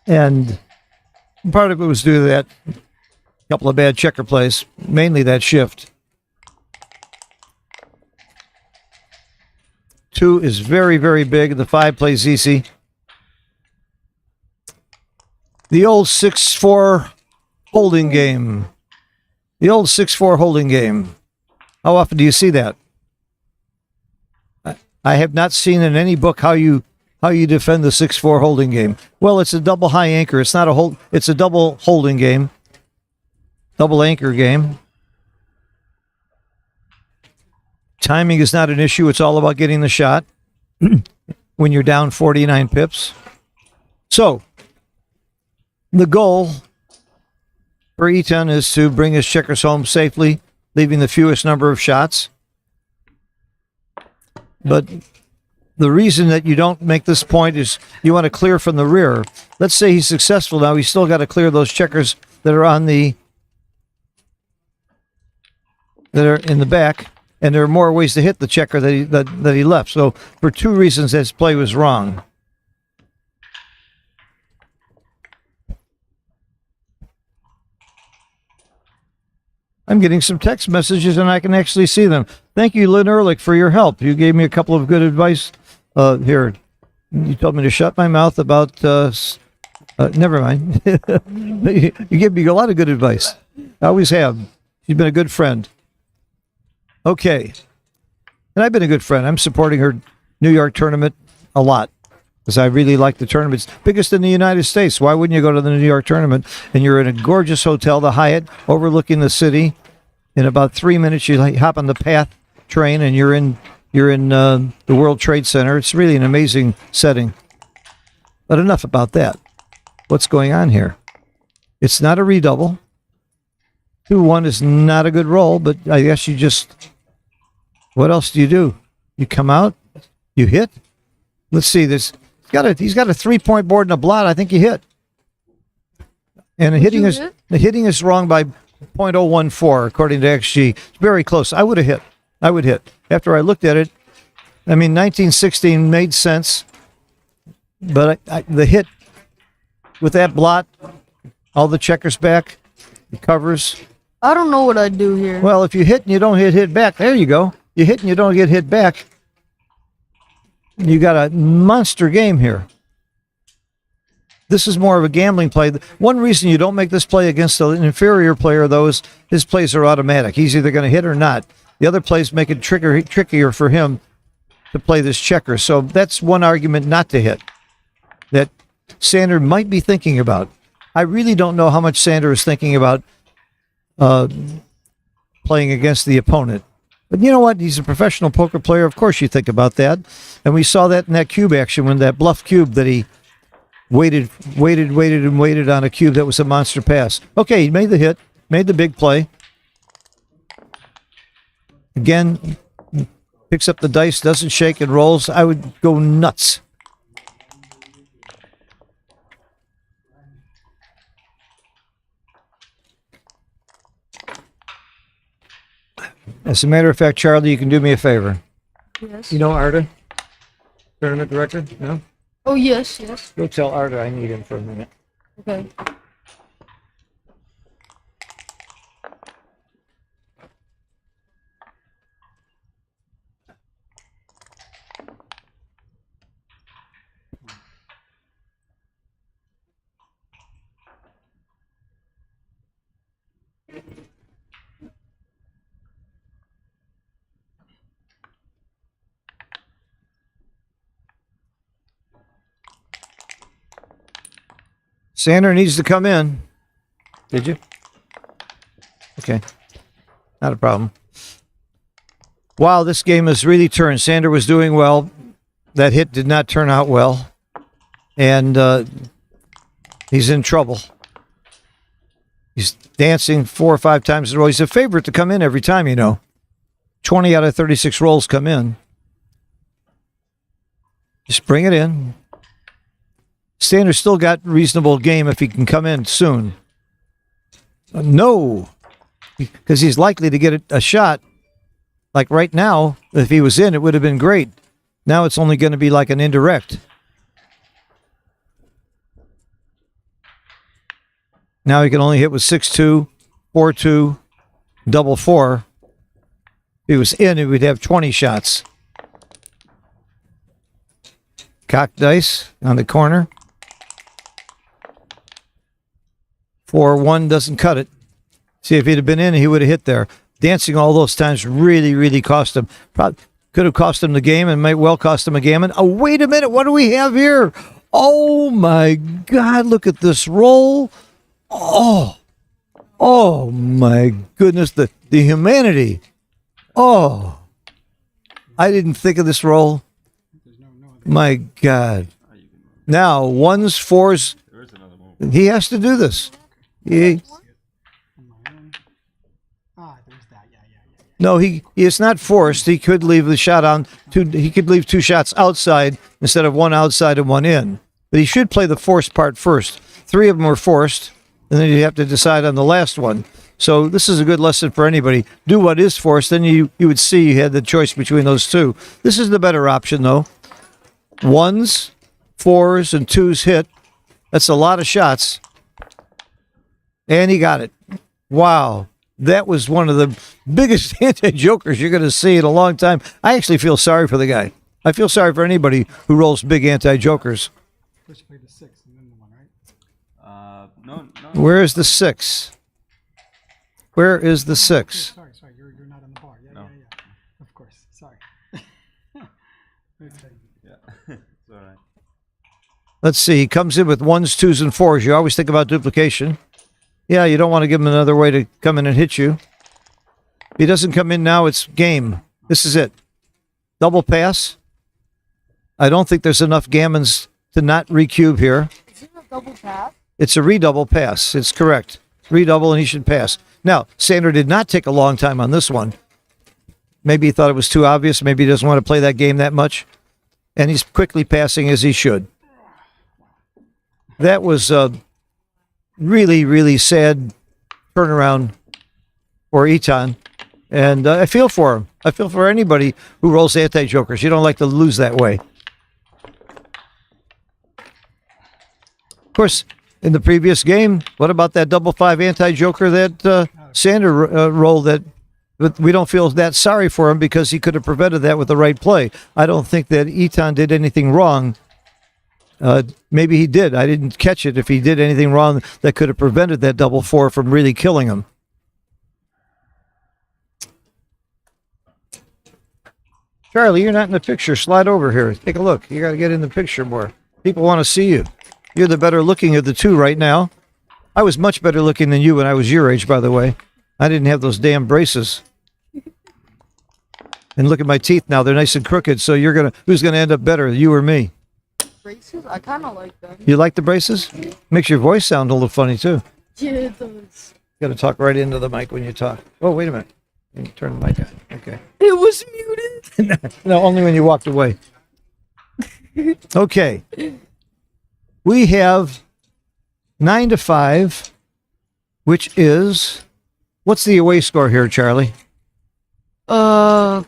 And part of it was due to that couple of bad checker plays, mainly that shift. 2 is very, very big. The 5 plays easy. The old 6-4 holding game. The old 6-4 holding game. How often do you see that? I have not seen in any book how you defend the 6-4 holding game. Well, it's a double high anchor. It's not a hold. It's a double holding game. Double anchor game. Timing is not an issue. It's all about getting the shot when you're down 49 pips. So, the goal for Eton is to bring his checkers home safely, leaving the fewest number of shots. But the reason that you don't make this point is you want to clear from the rear. Let's say he's successful now. He's still got to clear those checkers that are in the back. And there are more ways to hit the checker that he left. So for 2 reasons, his play was wrong. I'm getting some text messages, and I can actually see them. Thank you, Lynn Ehrlich, for your help. You gave me a couple of good advice here. You told me to shut my mouth about... never mind. You gave me a lot of good advice. I always have. She's been a good friend. Okay. And I've been a good friend. I'm supporting her New York tournament a lot because I really like the tournament. It's biggest in the United States. Why wouldn't you go to the New York tournament? And you're in a gorgeous hotel, the Hyatt, overlooking the city. In about 3 minutes, you hop on the PATH train and you're in the World Trade Center. It's really an amazing setting. But enough about that. What's going on here? It's not a redouble. 2-1 is not a good roll, but I guess you just... What else do? You come out, you hit. Let's see. He's got a 3-point board and a blot. I think you hit. And the hitting is wrong by 0.014 according to XG. It's very close. I would hit. After I looked at it, I mean 1916 made sense, but the hit with that blot, all the checkers back, the covers. I don't know what I'd do here. Well, if you hit and you don't hit back, there you go. You hit and you don't get hit back. You got a monster game here. This is more of a gambling play. One reason you don't make this play against an inferior player, though, is his plays are automatic. He's either going to hit or not. The other plays make it trickier for him to play this checker. So that's one argument not to hit that Sander might be thinking about. I really don't know how much Sander is thinking about playing against the opponent. But you know what? He's a professional poker player. Of course you think about that. And we saw that in that cube action when that bluff cube that he waited on a cube that was a monster pass. Okay, he made the hit, made the big play. Again, picks up the dice, doesn't shake, and rolls. I would go nuts. As a matter of fact, Charlie, you can do me a favor. Yes. You know Arda? Tournament director? No? Oh, yes. Go tell Arda I need him for a minute. Okay. Sander needs to come in. Did you? Okay. Not a problem. Wow, this game has really turned. Sander was doing well. That hit did not turn out well. And he's in trouble. He's dancing 4 or 5 times in a row. He's a favorite to come in every time, you know. 20 out of 36 rolls come in. Just bring it in. Sanders still got reasonable game if he can come in soon. No, because he's likely to get a shot. Like right now, if he was in, it would have been great. Now it's only going to be like an indirect. Now he can only hit with 6-2, 4-2, double 4. If he was in, he would have 20 shots. Cock dice on the corner. 4-1 doesn't cut it. See, if he'd have been in, he would have hit there. Dancing all those times really, really cost him. Probably could have cost him the game and might well cost him a gammon. Oh, wait a minute. What do we have here? Oh, my God. Look at this roll. Oh, my goodness. The humanity. Oh, I didn't think of this roll. My God. Now, 1s, 4s. He has to do this. No, he is not forced. He could leave the shot on two. He could leave 2 shots outside instead of 1 outside and 1 in. But he should play the forced part first. 3 of them were forced, and then you have to decide on the last one. So this is a good lesson for anybody. Do what is forced, then you would see you had the choice between those 2. This is the better option, though. 1s, 4s, and 2s hit. That's a lot of shots. And he got it. Wow. That was one of the biggest anti-jokers you're going to see in a long time. I actually feel sorry for the guy. I feel sorry for anybody who rolls big anti-jokers. First you played the 6 and then the 1, right? No. Where is the 6? Where is the 6? Sorry, you're not on the bar. Yeah. Of course. Sorry. Okay. Yeah, it's all right. Let's see. He comes in with 1s, 2s, and 4s. You always think about duplication. Yeah, you don't want to give him another way to come in and hit you. If he doesn't come in now, it's game. This is it. Double pass. I don't think there's enough gammons to not recube here. Is it a double pass? It's a redouble pass. It's correct. Redouble, and he should pass. Now, Sander did not take a long time on this one. Maybe he thought it was too obvious. Maybe he doesn't want to play that game that much. And he's quickly passing as he should. That was really, really sad turnaround for Eton. And I feel for him. I feel for anybody who rolls anti-jokers. You don't like to lose that way. Of course, in the previous game, what about that double 5 anti-joker that Sander rolled that we don't feel that sorry for him because he could have prevented that with the right play. I don't think that Eton did anything wrong. Maybe he did. I didn't catch it if he did anything wrong that could have prevented that double 4 from really killing him. Charlie, you're not in the picture. Slide over here. Take a look. You got to get in the picture more. People want to see you. You're the better looking of the 2 right now. I was much better looking than you when I was your age, by the way. I didn't have those damn braces. And look at my teeth now. They're nice and crooked. So who's going to end up better, you or me? Braces? I kind of like them. You like the braces? Makes your voice sound a little funny, too. Yeah, it does. You got to talk right into the mic when you talk. Oh, wait a minute. You can turn the mic on. Okay. It was muted. No, only when you walked away. Okay. We have 9-5, which is, what's the away score here, Charlie? 5.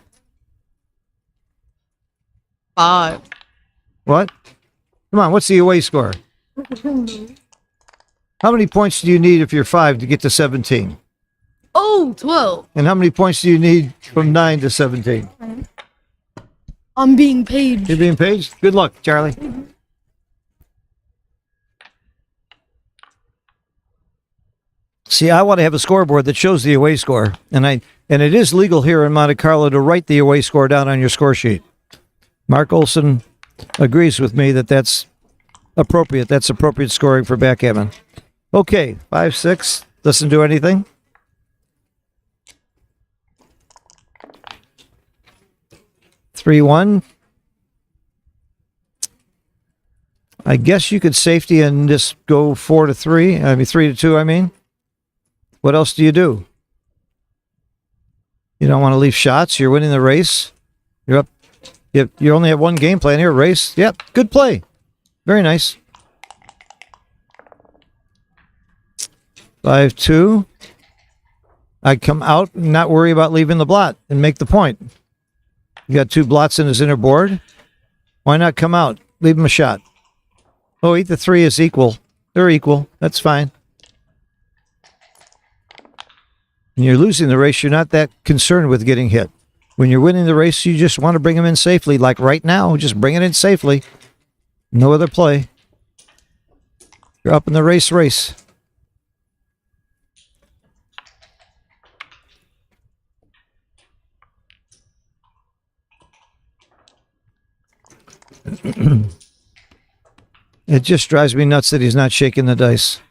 What? Come on, what's the away score? How many points do you need if you're 5 to get to 17? Oh, 12. And how many points do you need from 9 to 17? I'm being paid. You're being paid? Good luck, Charlie. See, I want to have a scoreboard that shows the away score, and it is legal here in Monte Carlo to write the away score down on your score sheet. Mark Olson agrees with me that that's appropriate. That's appropriate scoring for backgammon. Okay, 5-6 doesn't do anything. 3-1. I guess you could safety and just go 4-3. 3-2. I mean, what else do? You don't want to leave shots. You're winning the race. You're up. You only have one game plan here. Race. Yep. Good play. Very nice. 5-2. I come out and not worry about leaving the blot and make the point. You got 2 blots in his inner board. Why not come out? Leave him a shot. Oh, 8-3 is equal. They're equal. That's fine. When you're losing the race, you're not that concerned with getting hit. When you're winning the race, you just want to bring them in safely. Like right now, just bring it in safely. No other play. You're up in the race. It just drives me nuts that he's not shaking the dice.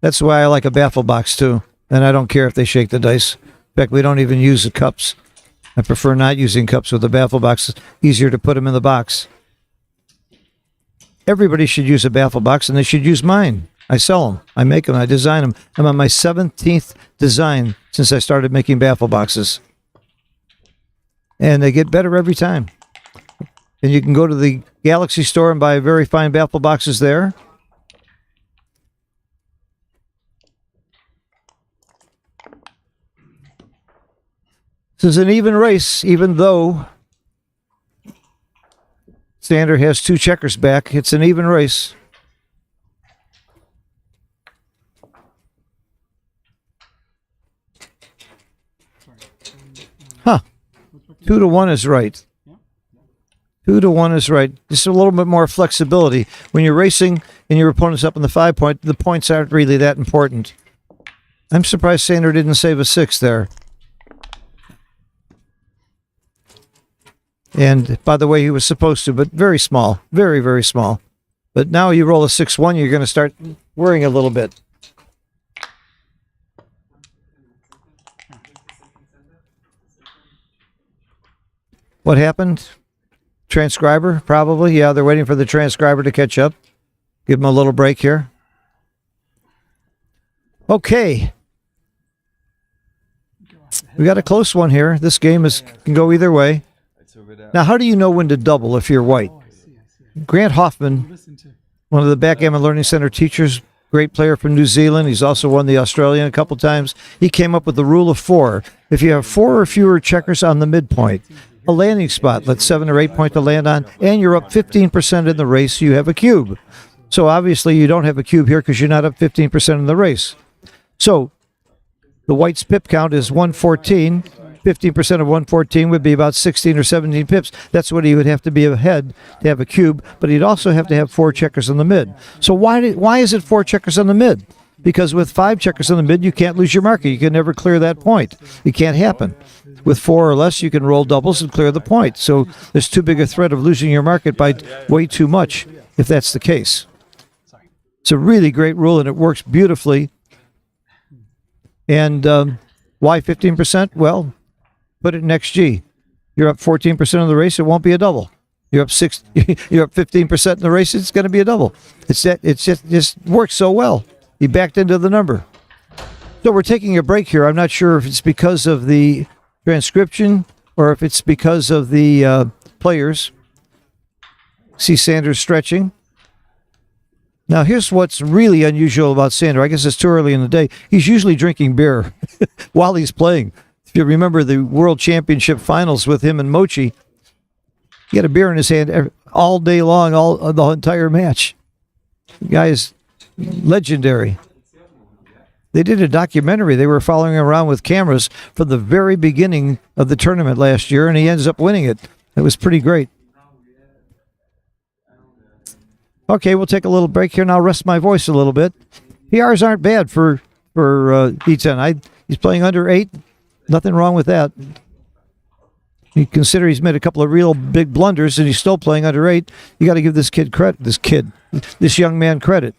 That's why I like a baffle box too. And I don't care if they shake the dice. In fact, we don't even use the cups. I prefer not using cups with the baffle box. It's easier to put them in the box. Everybody should use a baffle box, and they should use mine. I sell them. I make them. I design them. I'm on my 17th design since I started making baffle boxes. And they get better every time. And you can go to the Galaxy store and buy very fine baffle boxes there. This is an even race, even though Sander has 2 checkers back. It's an even race. Huh. 2-1 is right. 2-1 is right. Just a little bit more flexibility. When you're racing and your opponent's up in the 5 point, the points aren't really that important. I'm surprised Sander didn't save a 6 there. And by the way, he was supposed to, but very small. Very, very small. But now you roll a 6-1, you're going to start worrying a little bit. What happened? Transcriber, probably. Yeah, they're waiting for the transcriber to catch up. Give them a little break here. Okay. We got a close one here. This game can go either way. Now, how do you know when to double if you're white? Grant Hoffman, one of the Backgammon Learning Center teachers, great player from New Zealand. He's also won the Australian a couple times. He came up with the rule of 4. If you have 4 or fewer checkers on the midpoint, a landing spot, let's 7 or 8 point to land on, and you're up 15% in the race, you have a cube. So obviously you don't have a cube here because you're not up 15% in the race. So the white's pip count is 114. 15% of 114 would be about 16 or 17 pips. That's what he would have to be ahead to have a cube, but he'd also have to have 4 checkers on the mid. So why is it 4 checkers on the mid? Because with 5 checkers on the mid, you can't lose your market. You can never clear that point. It can't happen. With 4 or less, you can roll doubles and clear the point. So there's too big a threat of losing your market by way too much if that's the case. It's a really great rule, and it works beautifully. And why 15%? Well, put it in XG. You're up 14% of the race, it won't be a double. You're up 15% in the race, it's going to be a double. It just works so well. He backed into the number. So we're taking a break here. I'm not sure if it's because of the transcription or if it's because of the players. See Sanders stretching. Now, here's what's really unusual about Sander. I guess it's too early in the day. He's usually drinking beer while he's playing. If you remember the World Championship finals with him and Mochi, he had a beer in his hand all day long, the entire match. The guy is legendary. They did a documentary. They were following him around with cameras from the very beginning of the tournament last year, and he ends up winning it. It was pretty great. Okay, we'll take a little break here, and I'll rest my voice a little bit. PRs aren't bad for E10. He's playing under 8. Nothing wrong with that. You consider he's made a couple of real big blunders, and he's still playing under 8. You got to give this kid credit. This young man credit.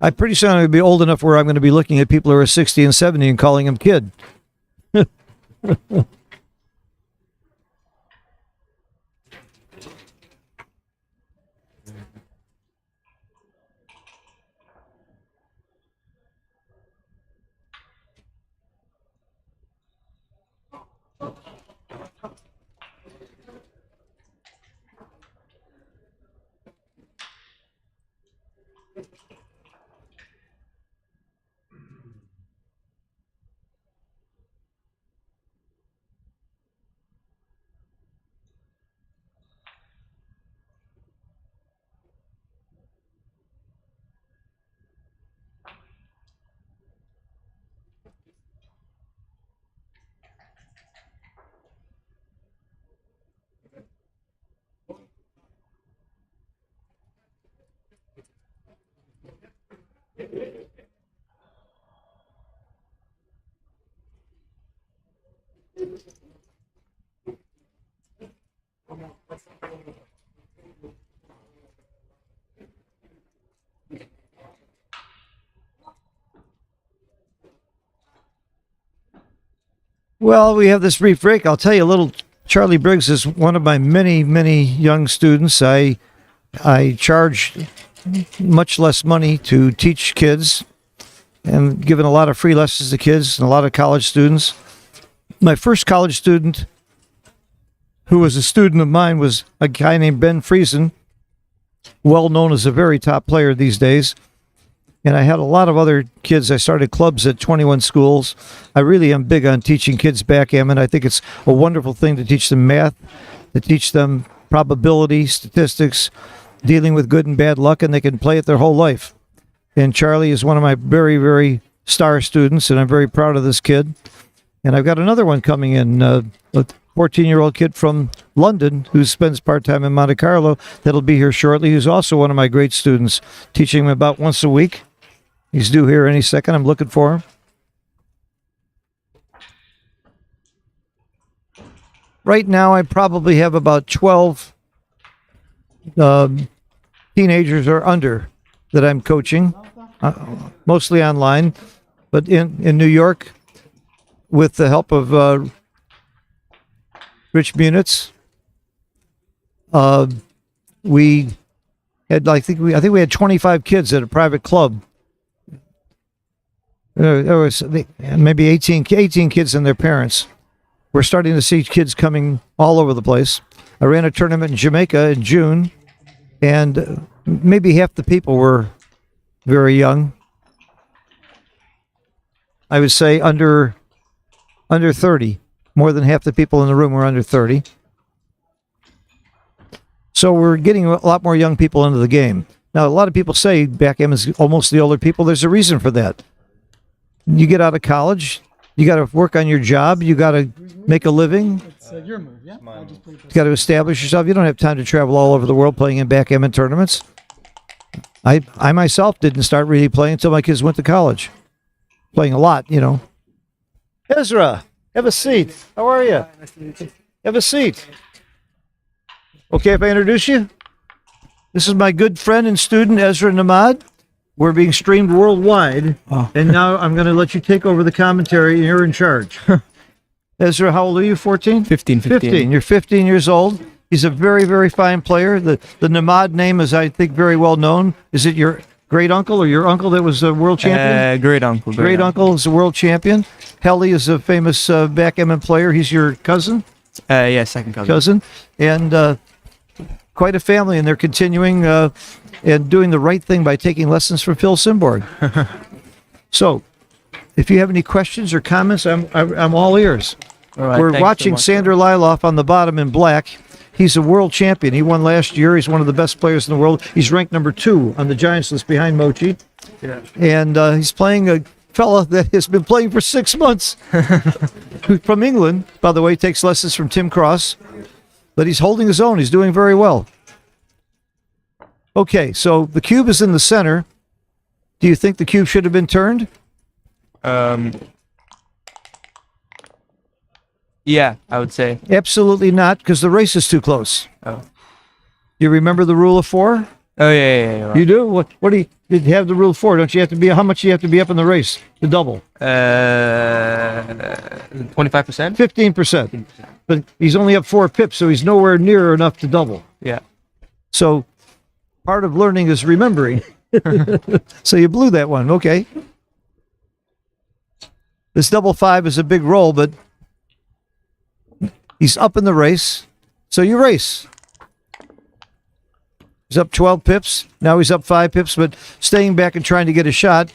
I'm pretty soon I'm going to be old enough where I'm going to be looking at people who are 60 and 70 and calling them kid. Well, we have this brief break. I'll tell you a little. Charlie Briggs is one of my many, many young students. I charge much less money to teach kids and given a lot of free lessons to kids and a lot of college students. My first college student who was a student of mine was a guy named Ben Friesen, well known as a very top player these days. And I had a lot of other kids. I started clubs at 21 schools. I really am big on teaching kids backgammon. I think it's a wonderful thing to teach them math, to teach them probability, statistics, dealing with good and bad luck, and they can play it their whole life. And Charlie is one of my very, very star students, and I'm very proud of this kid. And I've got another one coming in, a 14-year-old kid from London who spends part-time in Monte Carlo that'll be here shortly, who's also one of my great students, teaching him about once a week. He's due here any second. I'm looking for him. Right now, I probably have about 12 teenagers or under that I'm coaching, mostly online, but in New York, with the help of Rich Munitz. We had, I think we had 25 kids at a private club. There was maybe 18 kids and their parents. We're starting to see kids coming all over the place. I ran a tournament in Jamaica in June, and maybe half the people were very young. I would say under 30. More than half the people in the room were under 30. So we're getting a lot more young people into the game. Now, a lot of people say backgammon is almost the older people. There's a reason for that. You get out of college, you got to work on your job, you got to make a living. It's your move, yeah? I just played You got to establish yourself. You don't have time to travel all over the world playing in backgammon tournaments. I myself didn't start really playing until my kids went to college. Playing a lot, you know. Ezra, have a seat. How are you? Have a seat. Okay if I introduce you? This is my good friend and student, Ezra Namad. We're being streamed worldwide, and now I'm going to let you take over the commentary. You're in charge. Ezra, how old are you? 14? 15. 15. You're 15 years old. He's a very, very fine player. The Namad name is, I think, very well known. Is it your great uncle or your uncle that was a world champion? Great uncle. Great uncle is a world champion. Helly is a famous backgammon player. He's your cousin? Yeah, second cousin. And quite a family, and they're continuing and doing the right thing by taking lessons from Phil Simborg. So, if you have any questions or comments, I'm all ears. All right, We're watching Sander Liloff on the bottom in black. He's a world champion. He won last year. He's one of the best players in the world. He's ranked number 2 on the Giants list behind Mochi. Yeah. And he's playing a fella that has been playing for 6 months. From England, by the way, takes lessons from Tim Cross. But he's holding his own. He's doing very well. Okay, so the cube is in the center. Do you think the cube should have been turned? Yeah, I would say. Absolutely not, because the race is too close. Oh. You remember the rule of 4? Oh yeah. You do? What do you have the rule of 4? Don't you have to be? How much do you have to be up in the race to double? 25%. 15%. But he's only up 4 pips, so he's nowhere near enough to double. Yeah. So part of learning is remembering. So you blew that one. Okay. This double 5 is a big roll, but he's up in the race. So you race. He's up 12 pips. Now he's up 5 pips, but staying back and trying to get a shot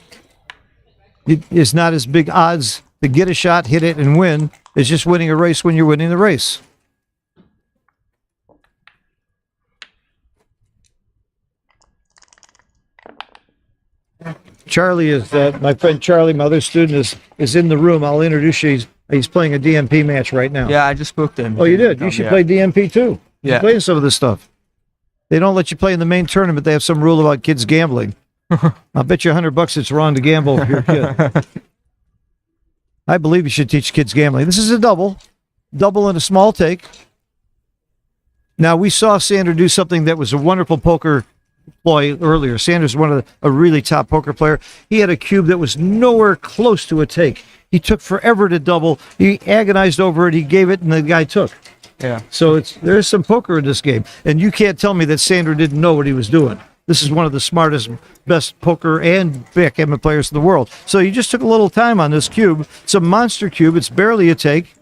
is not as big odds to get a shot, hit it, and win. It's just winning a race when you're winning the race. Charlie is my friend Charlie, my other student, is in the room. I'll introduce you. He's playing a DMP match right now. Yeah, I just spoke to him. Oh, you did? You should play DMP too. Yeah. Play some of this stuff. They don't let you play in the main tournament. They have some rule about kids gambling. I'll bet you $100 it's wrong to gamble for your kid. I believe you should teach kids gambling. This is a double. double and a small take. Now, we saw Sander do something that was a wonderful poker ploy earlier. Sanders is a really top poker player. He had a cube that was nowhere close to a take. He took forever to double. He agonized over it. He gave it, and the guy took. Yeah. So there's some poker in this game, and you can't tell me that Sander didn't know what he was doing. This is one of the smartest, best poker and backgammon players in the world. So he just took a little time on this cube. It's a monster cube. It's barely a take.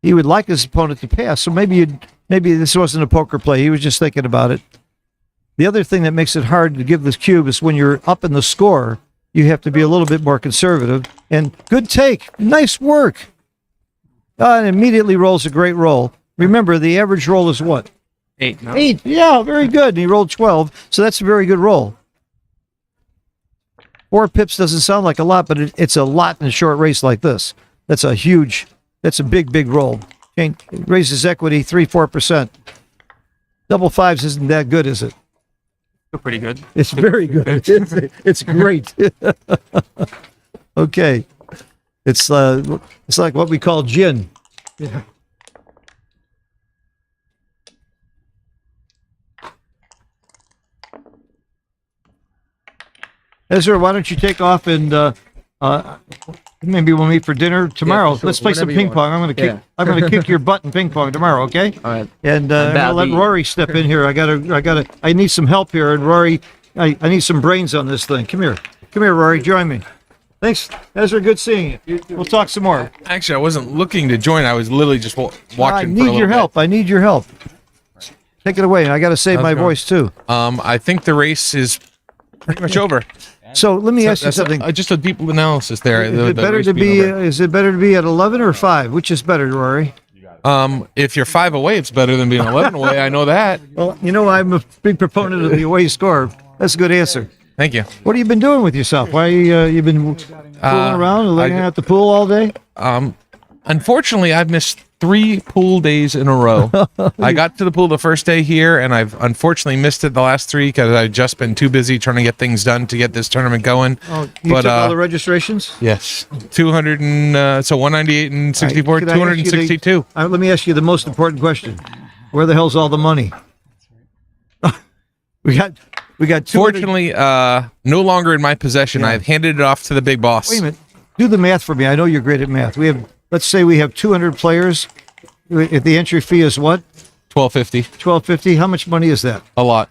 He would like his opponent to pass, so maybe this wasn't a poker play. He was just thinking about it. The other thing that makes it hard to give this cube is when you're up in the score, you have to be a little bit more conservative. And good take. Nice work. And immediately rolls a great roll. Remember, the average roll is what? 8. No? 8. Yeah, very good. And he rolled 12, so that's a very good roll. 4 pips doesn't sound like a lot, but it's a lot in a short race like this. That's a big roll. Okay, it raises equity 3-4%. Double fives isn't that good, is it? Still pretty good. It's very good. It's great. Okay. It's like what we call gin. Yeah. Ezra, why don't you take off and maybe we'll meet for dinner tomorrow. Yeah, sure. Let's play some Whenever you ping pong. I'm gonna kick your butt in ping pong tomorrow, okay? All right. And I'll let Rory step in here. I need some help here, and Rory, I need some brains on this thing. Come here, Rory, join me. Thanks, Ezra. Good seeing you. We'll talk some more. Actually, I wasn't looking to join. I was literally just watching. I need your help. I need your help. Take it away. I got to save my voice too. I think the race is pretty much over. So let me ask you something. Just a deep analysis there. Is it better to be at 11 or 5? Which is better, Rory? If you're 5 away, it's better than being 11 away. I know that. Well, I'm a big proponent of the away score. That's a good answer. Thank you. What have you been doing with yourself? Why you been fooling around and looking at the pool all day? Unfortunately, I've missed 3 pool days in a row. I got to the pool the first day here, and I've unfortunately missed it the last 3 because I've just been too busy trying to get things done to get this tournament going. Oh, you took all the registrations? Yes. 198 and 64, 262. Let me ask you the most important question. Where the hell's all the money? we got 200. Fortunately, no longer in my possession. Yeah. I've handed it off to the big boss. Wait a minute. Do the math for me. I know you're great at math. Let's say we have 200 players. If the entry fee is what? $12.50. $12.50. How much money is that? A lot.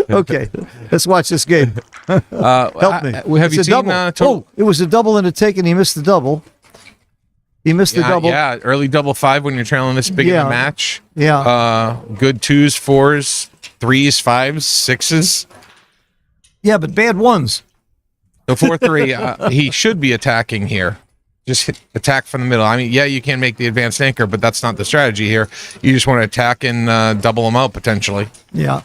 Okay, let's watch this game. Help me. Have you seen? It was a double and a take, and he missed the double. He missed the double. Yeah, early double 5 when you're trailing this big in a match. Yeah. Good 2s, 4s, 3s, 5s, 6s. Yeah, but bad ones. The 4-3, he should be attacking here. Just attack from the middle. I mean, yeah, you can make the advanced anchor, but that's not the strategy here. You just want to attack and double them out potentially. Yeah.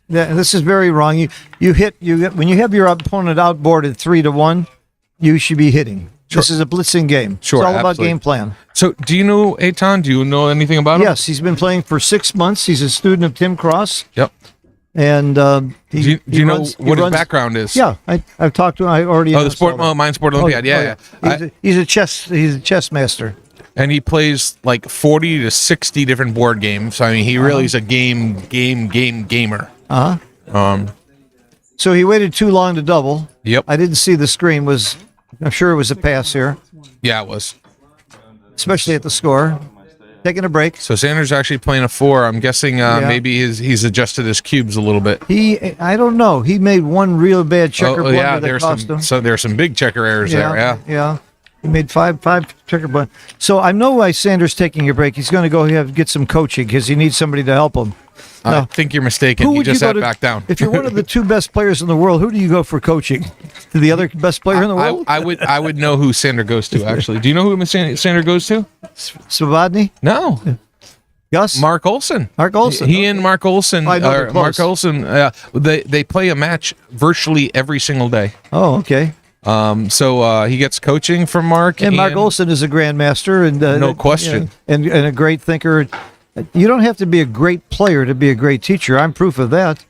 This is very wrong. When you have your opponent outboarded 3-1, you should be hitting. Sure. This is a blitzing game. Sure, it's all about absolutely. game plan. So, do you know Eitan? Do you know anything about him? Yes, he's been playing for 6 months. He's a student of Tim Cross. Yep. And do you know what his background is? Yeah, I've talked to him. I already. The sport, Mind Sport Olympiad. Yeah. He's a chess master. And he plays like 40 to 60 different board games. I mean, he really is a gamer. So he waited too long to double. Yep. I didn't see the screen. I'm sure it was a pass here. Yeah, it was. Especially at the score. Taking a break. So Sanders actually playing a 4. I'm guessing maybe he's adjusted his cubes a little bit. I don't know. He made one real bad checker blunder that cost him. So there's some big checker errors there. Yeah. He made five checker blunders. So I know why Sanders taking a break. He's going to go get some coaching because he needs somebody to help him. I think you're mistaken. You just sat back down. If you're one of the 2 best players in the world, who do you go for coaching? To the other best player in the world? I would know who Sander goes to, actually. Do you know who Sander goes to? Svobodny? No. Gus? Mark Olson. Mark Olson. He and Mark Olson. Mark Olson. They play a match virtually every single day. Oh, okay. So he gets coaching from Mark. And Mark Olson is a grandmaster, and no question, and a great thinker. You don't have to be a great player to be a great teacher. I'm proof of that.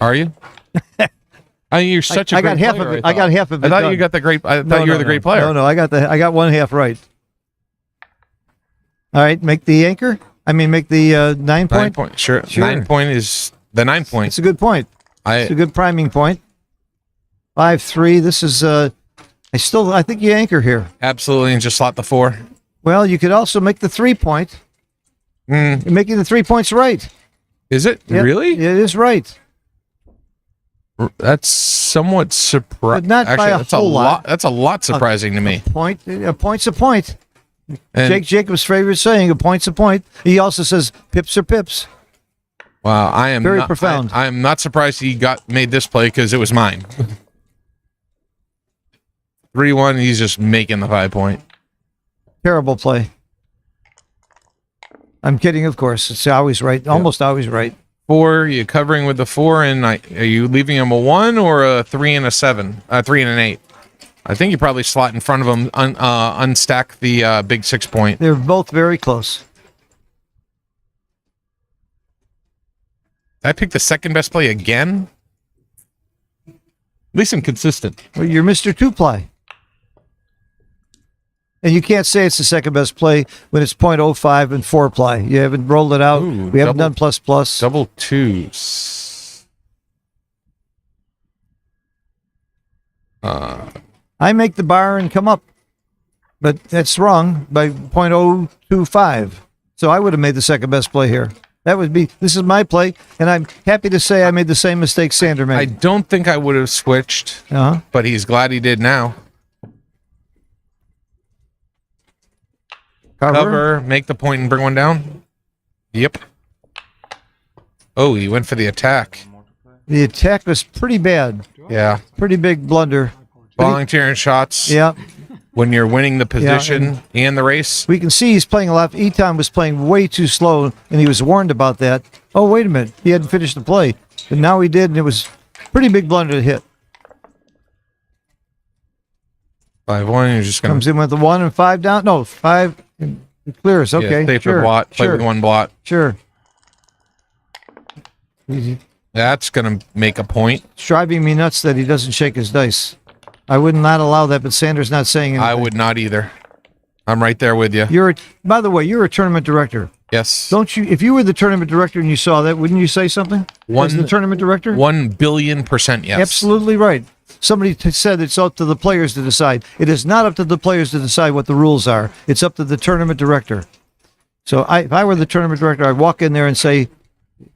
Are you? You're such a I great got half player, of it. I I got half of it. I thought done. you got the great. I thought No, you were no, the great no. player. No, I got one half right. All right, make the anchor. I mean, make the 9 point. 9 point. Sure. 9 point is the 9 point. It's a good point. It's a good priming point. 5-3. This is. I think you anchor here. Absolutely, and just slot the 4. Well, you could also make the 3 point. You're making the 3 points right. Is it Yep, really? It is right. That's somewhat surprising. But not by a that's whole lot. That's a lot surprising to me. A point's a point. And- Jake Jacobs' favorite saying: "A point's a point." He also says, "Pips are pips." Wow, I am Very not, profound. I am not surprised he made this play because it was mine. 3-1. He's just making the 5 point. Terrible play. I'm kidding, of course. It's always right. Almost always right. 4. You covering with the 4, and are you leaving him a 1 or a 3 and a 7? 3 and an 8. I think you probably slot in front of him, unstack the big 6 point. They're both very close. I picked the second best play again. At least I'm consistent. Well, you're Mr. Two-Ply. And you can't say it's the second best play when it's .05 and 4-ply. You haven't rolled it out. Ooh, We haven't double- done plus. Double 2s. I make the bar and come up. But that's wrong by .025. So I would have made the second best play here. This is my play, and I'm happy to say I made the same mistake Sander made. I don't think I would have switched, but he's glad he did now. Cover, make the point and bring one down. Yep. Oh, he went for the attack. The attack was pretty bad. Yeah. Pretty big blunder. Volunteering shots. Yeah. When you're winning the position and the race. We can see he's playing a lot. Eton was playing way too slow, and he was warned about that. Oh, wait a minute. He hadn't finished the play. But now he did, and it was a pretty big blunder to hit. 5-1, you're just going Comes in with the 1 and 5 down. No, 5. It clears. Okay. Stay for sure. blot. Play with one blot. Sure. That's going to make a point. It's driving me nuts that he doesn't shake his dice. I would not allow that, but Sanders not saying anything. I would not either. I'm right there with you. By the way, you're a tournament director. Yes. Don't you? If you were the tournament director and you saw that, wouldn't you say something? As the tournament director? 1,000,000,000% yes. Absolutely right. Somebody said it's up to the players to decide. It is not up to the players to decide what the rules are. It's up to the tournament director. So if I were the tournament director, I'd walk in there and say,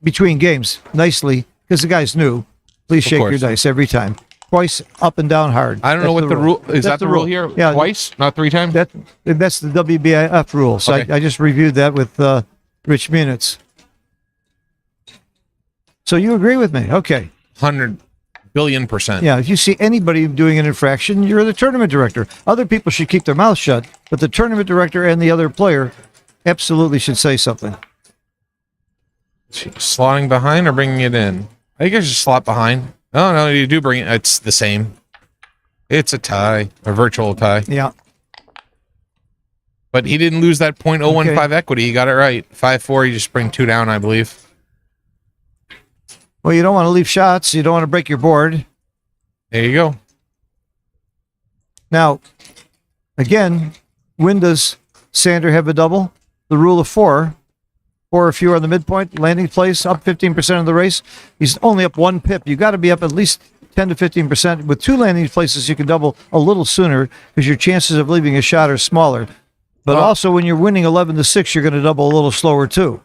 between games, nicely, because the guy's new, please shake your dice every time. Twice, up and down hard. I don't know what the rule is. That the rule here? Yeah, twice, not 3 times. That's the WBIF rule. So Okay. I just reviewed that with Rich Munitz. So you agree with me? Okay. 100,000,000,000%. Yeah. If you see anybody doing an infraction, you're the tournament director. Other people should keep their mouth shut, but the tournament director and the other player absolutely should say something. Slotting behind or bringing it in? I think I should slot behind. Oh, no, you do bring it. It's the same. It's a tie, a virtual tie. Yeah. But he didn't lose that .015 equity. He got it right. 5-4, you just bring 2 down, I believe. Well, you don't want to leave shots. You don't want to break your board. There you go. Now, again, when does Sander have a double? The rule of 4. 4 if you are on the midpoint, landing place, up 15% of the race. He's only up 1 pip. You got to be up at least 10 to 15%. With 2 landing places, you can double a little sooner because your chances of leaving a shot are smaller. But also, when you're winning 11-6, you're going to double a little slower too.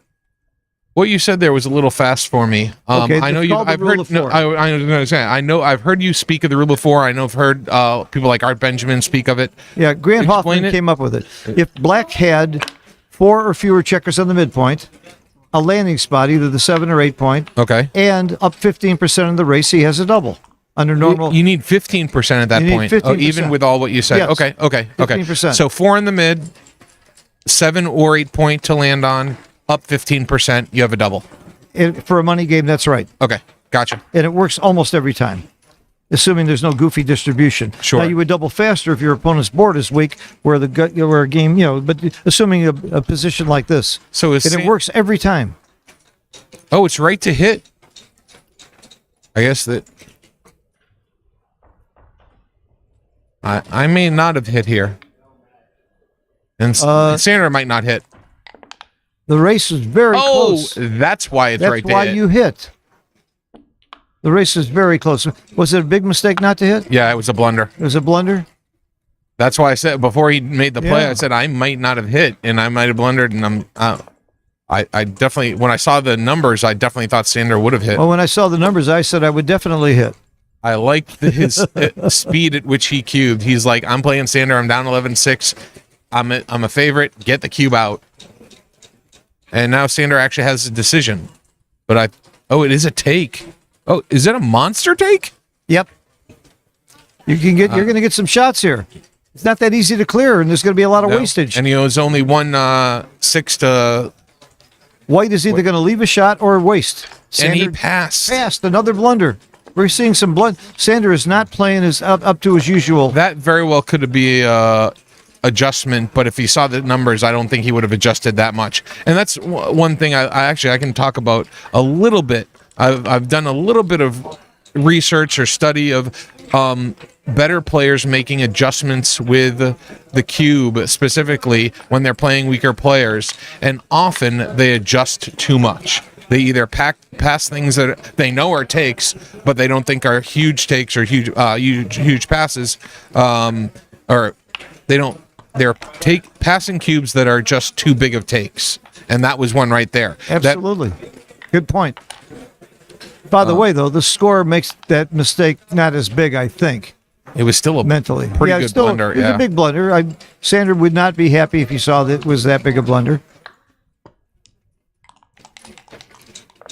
What you said there was a little fast for me. Okay, I know it's you. called the I've rule heard. of No, 4. I was going to say. I know. I've heard you speak of the rule of 4. I know. I've heard people like Art Benjamin speak of it. Yeah, Grant Hoffman came up with it. If black had 4 or fewer checkers on the midpoint, a landing spot, either the 7 or 8 point, and up 15% of the race, he has a double. Under normal, you need 15% at that You need point. 15%. Even with all what you said. Yes. Okay. 15%. So 4 in the mid, 7 or 8 point to land on, up 15%. You have a double. For a money game, that's right. Okay, gotcha. And it works almost every time, assuming there's no goofy distribution. Sure. Now, you would double faster if your opponent's board is weak, where a game, but assuming a position like this. So it works every time. Oh, it's right to hit. I guess that. I may not have hit here. And Sandra might not hit. The race is very close. That's why it's That's right why there. you hit. The race is very close. Was it a big mistake not to hit? Yeah, it was a blunder. It was a blunder? That's why I said before he made the play, Yeah. I said I might not have hit and I might have blundered. And I definitely, when I saw the numbers, I definitely thought Sandra would have hit. Well, when I saw the numbers, I said I would definitely hit. I liked his speed at which he cubed. He's like, I'm playing Sandra. I'm down 11-6. I'm a favorite. Get the cube out. And now Sandra actually has a decision. But it is a take. Oh, is it a monster take? Yep. You're going to get some shots here. It's not that easy to clear, and there's going to be a lot of wastage. And he was only 1-6 to. White is either going to leave a shot or waste. And he passed. Another blunder. We're seeing some blood. Sander is not playing up to his usual. That very well could be adjustment, but if he saw the numbers, I don't think he would have adjusted that much. And that's one thing I can talk about a little bit. I've done a little bit of research or study of better players making adjustments with the cube, specifically when they're playing weaker players, and often they adjust too much. They either pass things that they know are takes, but they don't think are huge takes or huge passes, or they don't. They're passing cubes that are just too big of takes, and that was one right there. Absolutely, good point. By the way, though, the score makes that mistake not as big. I think it was still a mentally pretty good blunder. It was a big blunder. Sander would not be happy if he saw that it was that big a blunder.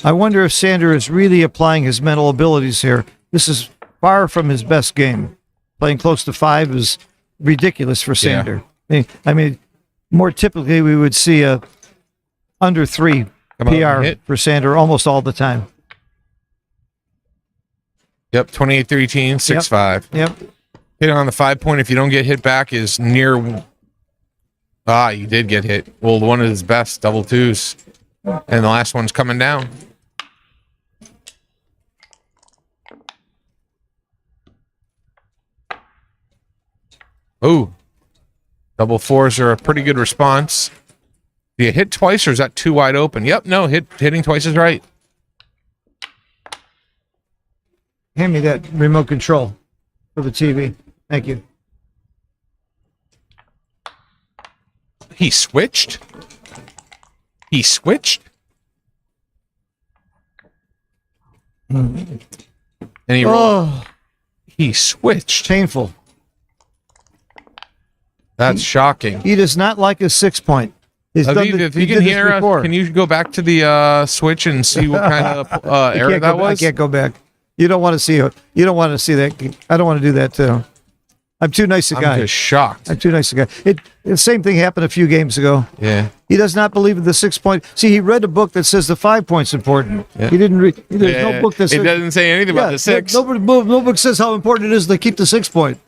I wonder if Sander is really applying his mental abilities here. This is far from his best game. Playing close to 5 is ridiculous for Sander. Yeah. I mean, more typically we would see a under 3 PR for Sander almost all the time. Yep, 28-13, 6-5. Yep. Hit on the 5 point. If you don't get hit back, is near. You did get hit. Well, one of his best, double twos. And the last one's coming down. Oh, double fours are a pretty good response. Do you hit twice or is that too wide open? Yep, no, hitting twice is right. Hand me that remote control for the TV. Thank you. He switched? He switched? And he rolled. He switched. Painful. That's shocking. He does not like his 6 point. Aviv, if you can hear us, can you go back to the switch and see what kind of error that was? I can't go back. You don't want to see it. You don't want to see that. I don't want to do that too. I'm too nice a guy. I'm just shocked. I'm too nice a guy. The same thing happened a few games ago. Yeah. He does not believe in the 6 point. See, he read a book that says the 5 point's important. Yeah. He didn't read. There's no book that says it doesn't say anything about the 6. No book says how important it is to keep the 6 point.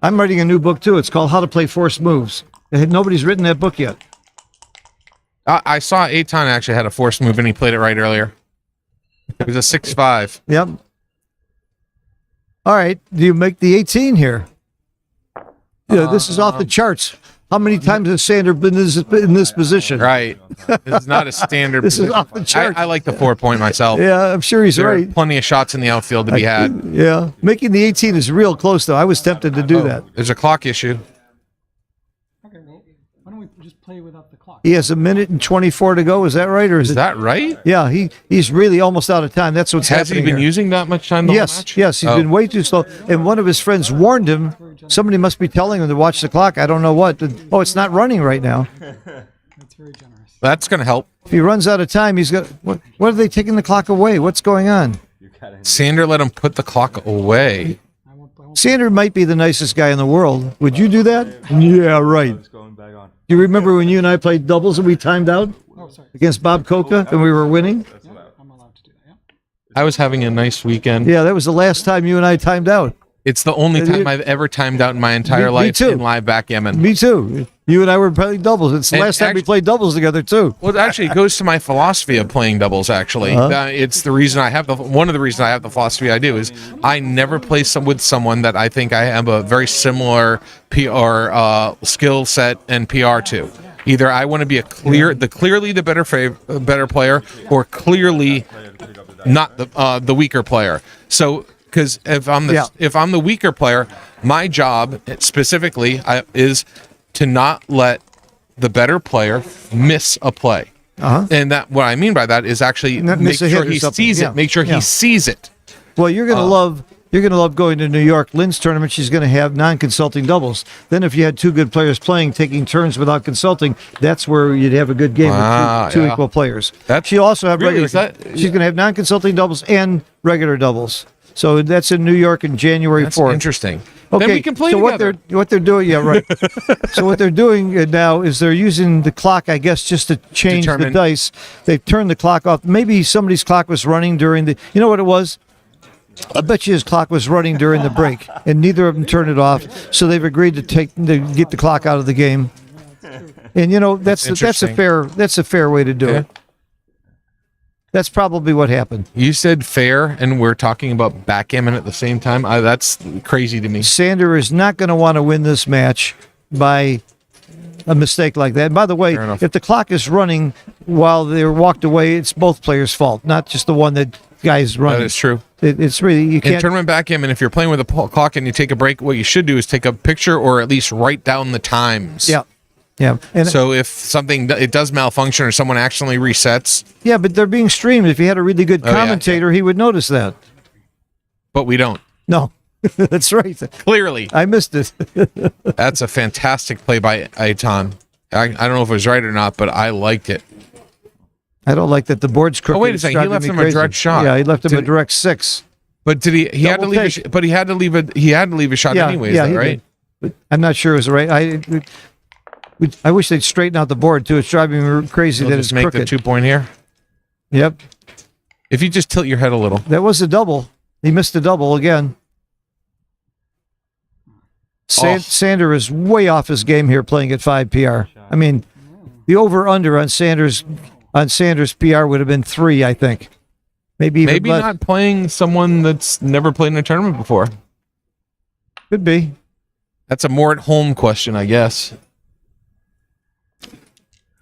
I'm writing a new book too. It's called How to Play Forced Moves. Nobody's written that book yet. I saw Eitan actually had a forced move and he played it right earlier. It was a 6-5. Yep. All right. Do you make the 18 here? Yeah, this is off the charts. How many times has Sander been in this position? Right. This is not a standard This position. is off the charts. I like the 4 point myself. Yeah, I'm sure he's there right. Are plenty of shots in the outfield to be had. Yeah. Making the 18 is real close, though. I was tempted to do that. There's a clock issue. Okay, well, why don't we just play without the clock? He has 1 minute and 24 to go. Is that right? Or Is that right? Yeah, he's really almost out of time. That's what's Has happening he been here. using that much time the whole match? Yes, he's been way too slow. And one of his friends warned him. Somebody must be telling him to watch the clock. I don't know what. Oh, it's not running right now. That's very generous. That's going to help. If he runs out of time, he's got. What are they taking the clock away? What's going on? Sander let him put the clock away. Sander might be the nicest guy in the world. Would you do that? Yeah, right. Do you remember when you and I played doubles and we timed out against Bob Coca and we were winning? I'm allowed to do that, yeah? I was having a nice weekend. Yeah, that was the last time you and I timed out. It's the only time I've ever timed out in my entire life too. in live backgammon. Me too. You and I were playing doubles. It's the And last time we played doubles together too. Well, actually, it goes to my philosophy of playing doubles. Actually, it's the reason I have one of the reasons I have the philosophy I do is I never play with someone that I think I have a very similar PR skill set and PR to. Either I want to be clearly the better player, or clearly not the weaker player. So, because if I'm the weaker player, my job specifically is to not let the better player miss a play. And that what I mean by that is actually make sure he sees it. Make sure he sees it. Well, you're gonna love going to New York. Lynn's tournament, she's gonna have non-consulting doubles. Then if you had two good players playing, taking turns without consulting, that's where you'd have a good game with two equal players. She'll also have regular. She's gonna have non-consulting doubles and regular doubles. So that's in New York in January 4th. Interesting. Okay, then we can play so together. what they're doing, yeah, right. So what they're doing now is they're using the clock, I guess, just to change the dice. They've turned the clock off. Maybe somebody's clock was running during the. You know what it was? I bet you his clock was running during the break, and neither of them turned it off. So they've agreed to get the clock out of the game. And you know that's a fair way to do it. That's probably what happened. You said fair, and we're talking about backgammon at the same time. That's crazy to me. Sander is not going to want to win this match by a mistake like that. And by the way, if the clock is running while they're walked away, it's both players' fault, not just the one that guy's running. That is true. It's really, you can't. In tournament backgammon, if you're playing with a clock and you take a break, what you should do is take a picture or at least write down the times. Yeah. Yeah. And so if it does malfunction or someone accidentally resets. Yeah, but they're being streamed. If you had a really good commentator, he would notice that. But we don't. No. That's right. Clearly. I missed it. That's a fantastic play by Aitan. I don't know if it was right or not, but I liked it. I don't like that the board's crooked. Oh, wait a second. He left him a direct shot. Yeah, he left him a direct 6. But did he had to leave but he had to leave a shot anyways, right? But I'm not sure it was right. I wish they'd straighten out the board too. It's driving me crazy that it's make crooked. the 2 point here. Yep. If you just tilt your head a little. That was a double. He missed the double again. Sander is way off his game here playing at 5 PR. I mean, the over-under on Sanders' PR would have been 3, I think. Maybe less. Not playing someone that's never played in a tournament before. Could be. That's a Mort Holm question, I guess.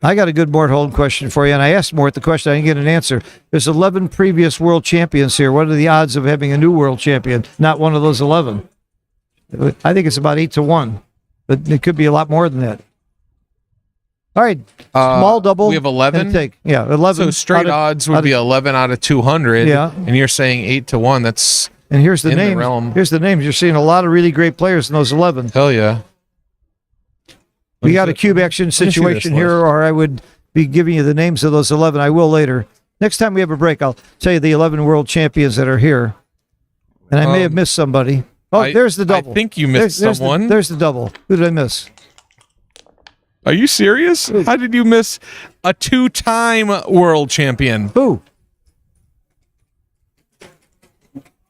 I got a good Mort Holm question for you, and I asked Mort the question. I didn't get an answer. There's 11 previous world champions here. What are the odds of having a new world champion? Not one of those 11. I think it's about 8-1, but it could be a lot more than that. All right, small double. We have 11. Yeah, 11. So straight odds would be 11 out of 200. Yeah, and you're saying 8-1. That's and here's the in names. The realm. Here's the names. You're seeing a lot of really great players in those 11. Hell yeah. We got a cube action situation here, or I would be giving you the names of those 11. I will later. Next time we have a break, I'll tell you the 11 world champions that are here. And I may have missed somebody. Oh, there's the double. I think you missed someone. There's the double. Who did I miss? Are you serious? How did you miss a 2-time world champion? Who?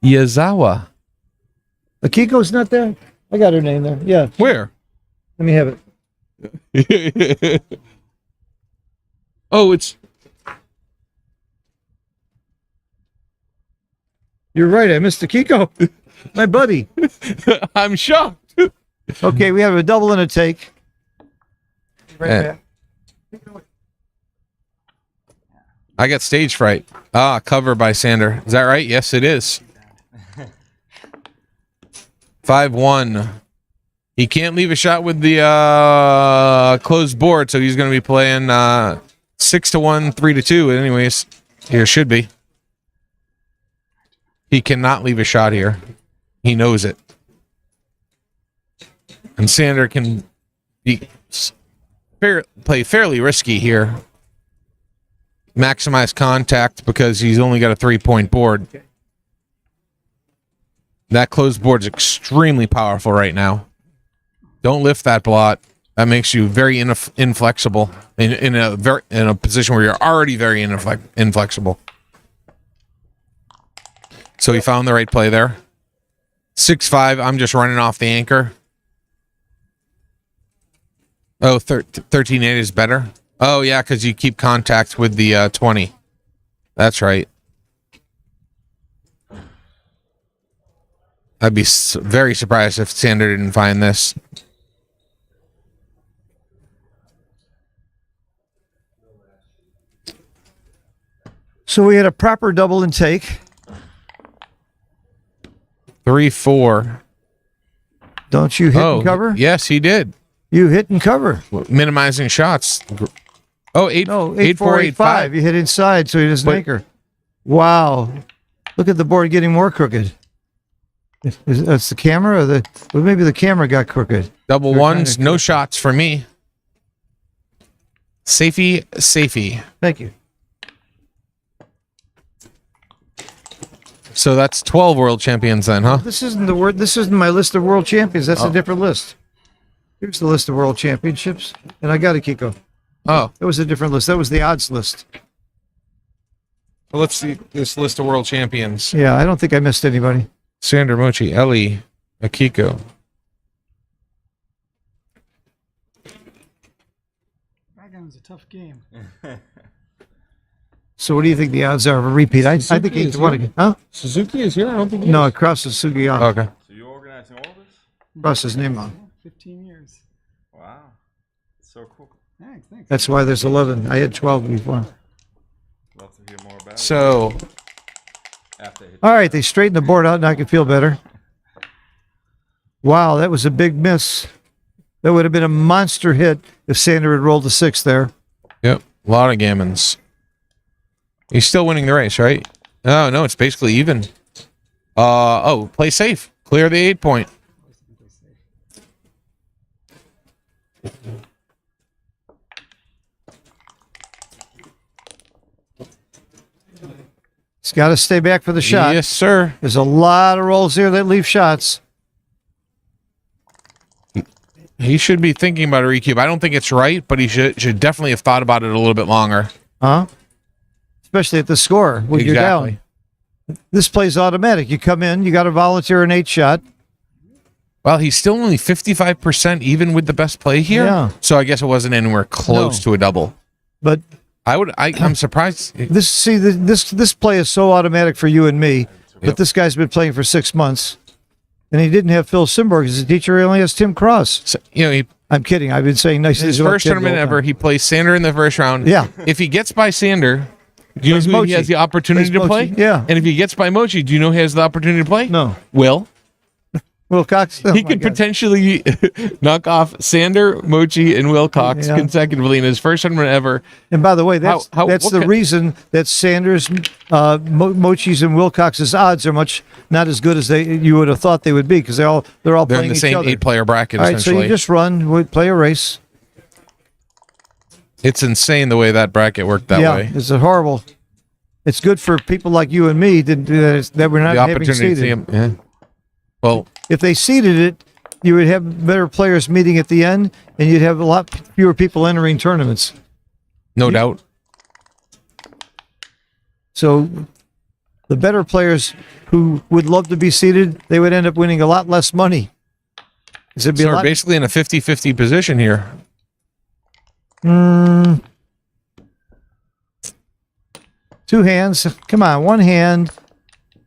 Yazawa. Akiko's not there? I got her name there. Yeah. Where? Let me have it. Oh, it's... You're right. I missed Akiko. My buddy. I'm shocked. Okay, we have a double and a take. Right back. I got stage fright. Cover by Sander. Is that right? Yes, it is. 5-1. He can't leave a shot with the closed board, so he's going to be playing 6-1, 3-2. Anyways, here should be. He cannot leave a shot here. He knows it. And Sander can play fairly risky here. Maximize contact because he's only got a 3-point board. That closed board is extremely powerful right now. Don't lift that blot. That makes you very inflexible in a position where you're already very inflexible. So he found the right play there. 6-5. I'm just running off the anchor. Oh, 13-8 is better? Oh, yeah, because you keep contact with the 20. That's right. I'd be very surprised if Sander didn't find this. So we had a proper double intake. 3-4. Don't you hit and cover? Yes, he did. You hit and cover. Minimizing shots. Oh, 8-4-8-5. You hit inside, so he doesn't anchor. Wow. Look at the board getting more crooked. That's the camera, or well, maybe the camera got crooked. Double ones, no shots for me. Safey. Thank you. So that's 12 world champions then, huh? This isn't the word. This isn't my list of world champions. That's a different list. Here's the list of world championships, and I got a Kiko. Oh, that was a different list. That was the odds list. Well, let's see this list of world champions. Yeah, I don't think I missed anybody. Sander, Mochi, Ellie, Akiko. Backgammon's a tough game. So what do you think the odds are of a repeat? I think 8-1 again. Huh? Suzuki is here? I don't think he No, is. it crosses Suzuki on. Okay. So you're organizing all this? Crosses his name on. 15 years. Wow. So cool. Thanks. That's why there's 11. I had 12 before. Love to hear more about So, it. After hit all right, they straightened the board out, and I can feel better. Wow, that was a big miss. That would have been a monster hit if Sander had rolled a 6 there. yep, a lot of gammons. He's still winning the race, right? Oh, no, it's basically even. Play safe. Clear the 8-point. He's got to stay back for the shot. Yes, sir. There's a lot of rolls here that leave shots. He should be thinking about a recube. I don't think it's right, but he should definitely have thought about it a little bit longer. Huh? Especially at the score when you're down. This plays automatic. You come in, you got to volunteer an 8 shot. Well, he's still only 55% even with the best play here. Yeah. So I guess it wasn't anywhere close to a double. But I'm surprised. This play is so automatic for you and me. But this guy's been playing for 6 months, and he didn't have Phil Simborg as a teacher. He only has Tim Cross. So, I'm kidding. I've been saying nice things his about first Tim tournament the whole ever. time. He plays Sander in the first round. Yeah. If he gets by Sander, do you know who Mochi. he has the opportunity to Mochi. play? Yeah. And if he gets by Mochi, do you know who has the opportunity to play? No. Will. Wilcox. Oh He my could God. potentially knock off Sander, Mochi, and Wilcox Yeah. consecutively in his first tournament ever. And by the way, that's what the ki- reason that Sanders, Mochi's, and Wilcox's odds are not as good as you would have thought they would be, because they're all They're playing in the each same other. 8-player bracket, All right, so essentially. you just run, play a race. It's insane the way that bracket worked that way. It's a horrible. It's good for people like you and me that we're not The having opportunity to seeded. see him. Yeah. Well, If they seeded it, you would have better players meeting at the end, and you'd have a lot fewer people entering tournaments. no doubt. So the better players who would love to be seeded, they would end up winning a lot less money. 'Cause it'd be So a we're lot, basically in a 50-50 position here. two hands. Come on, one hand.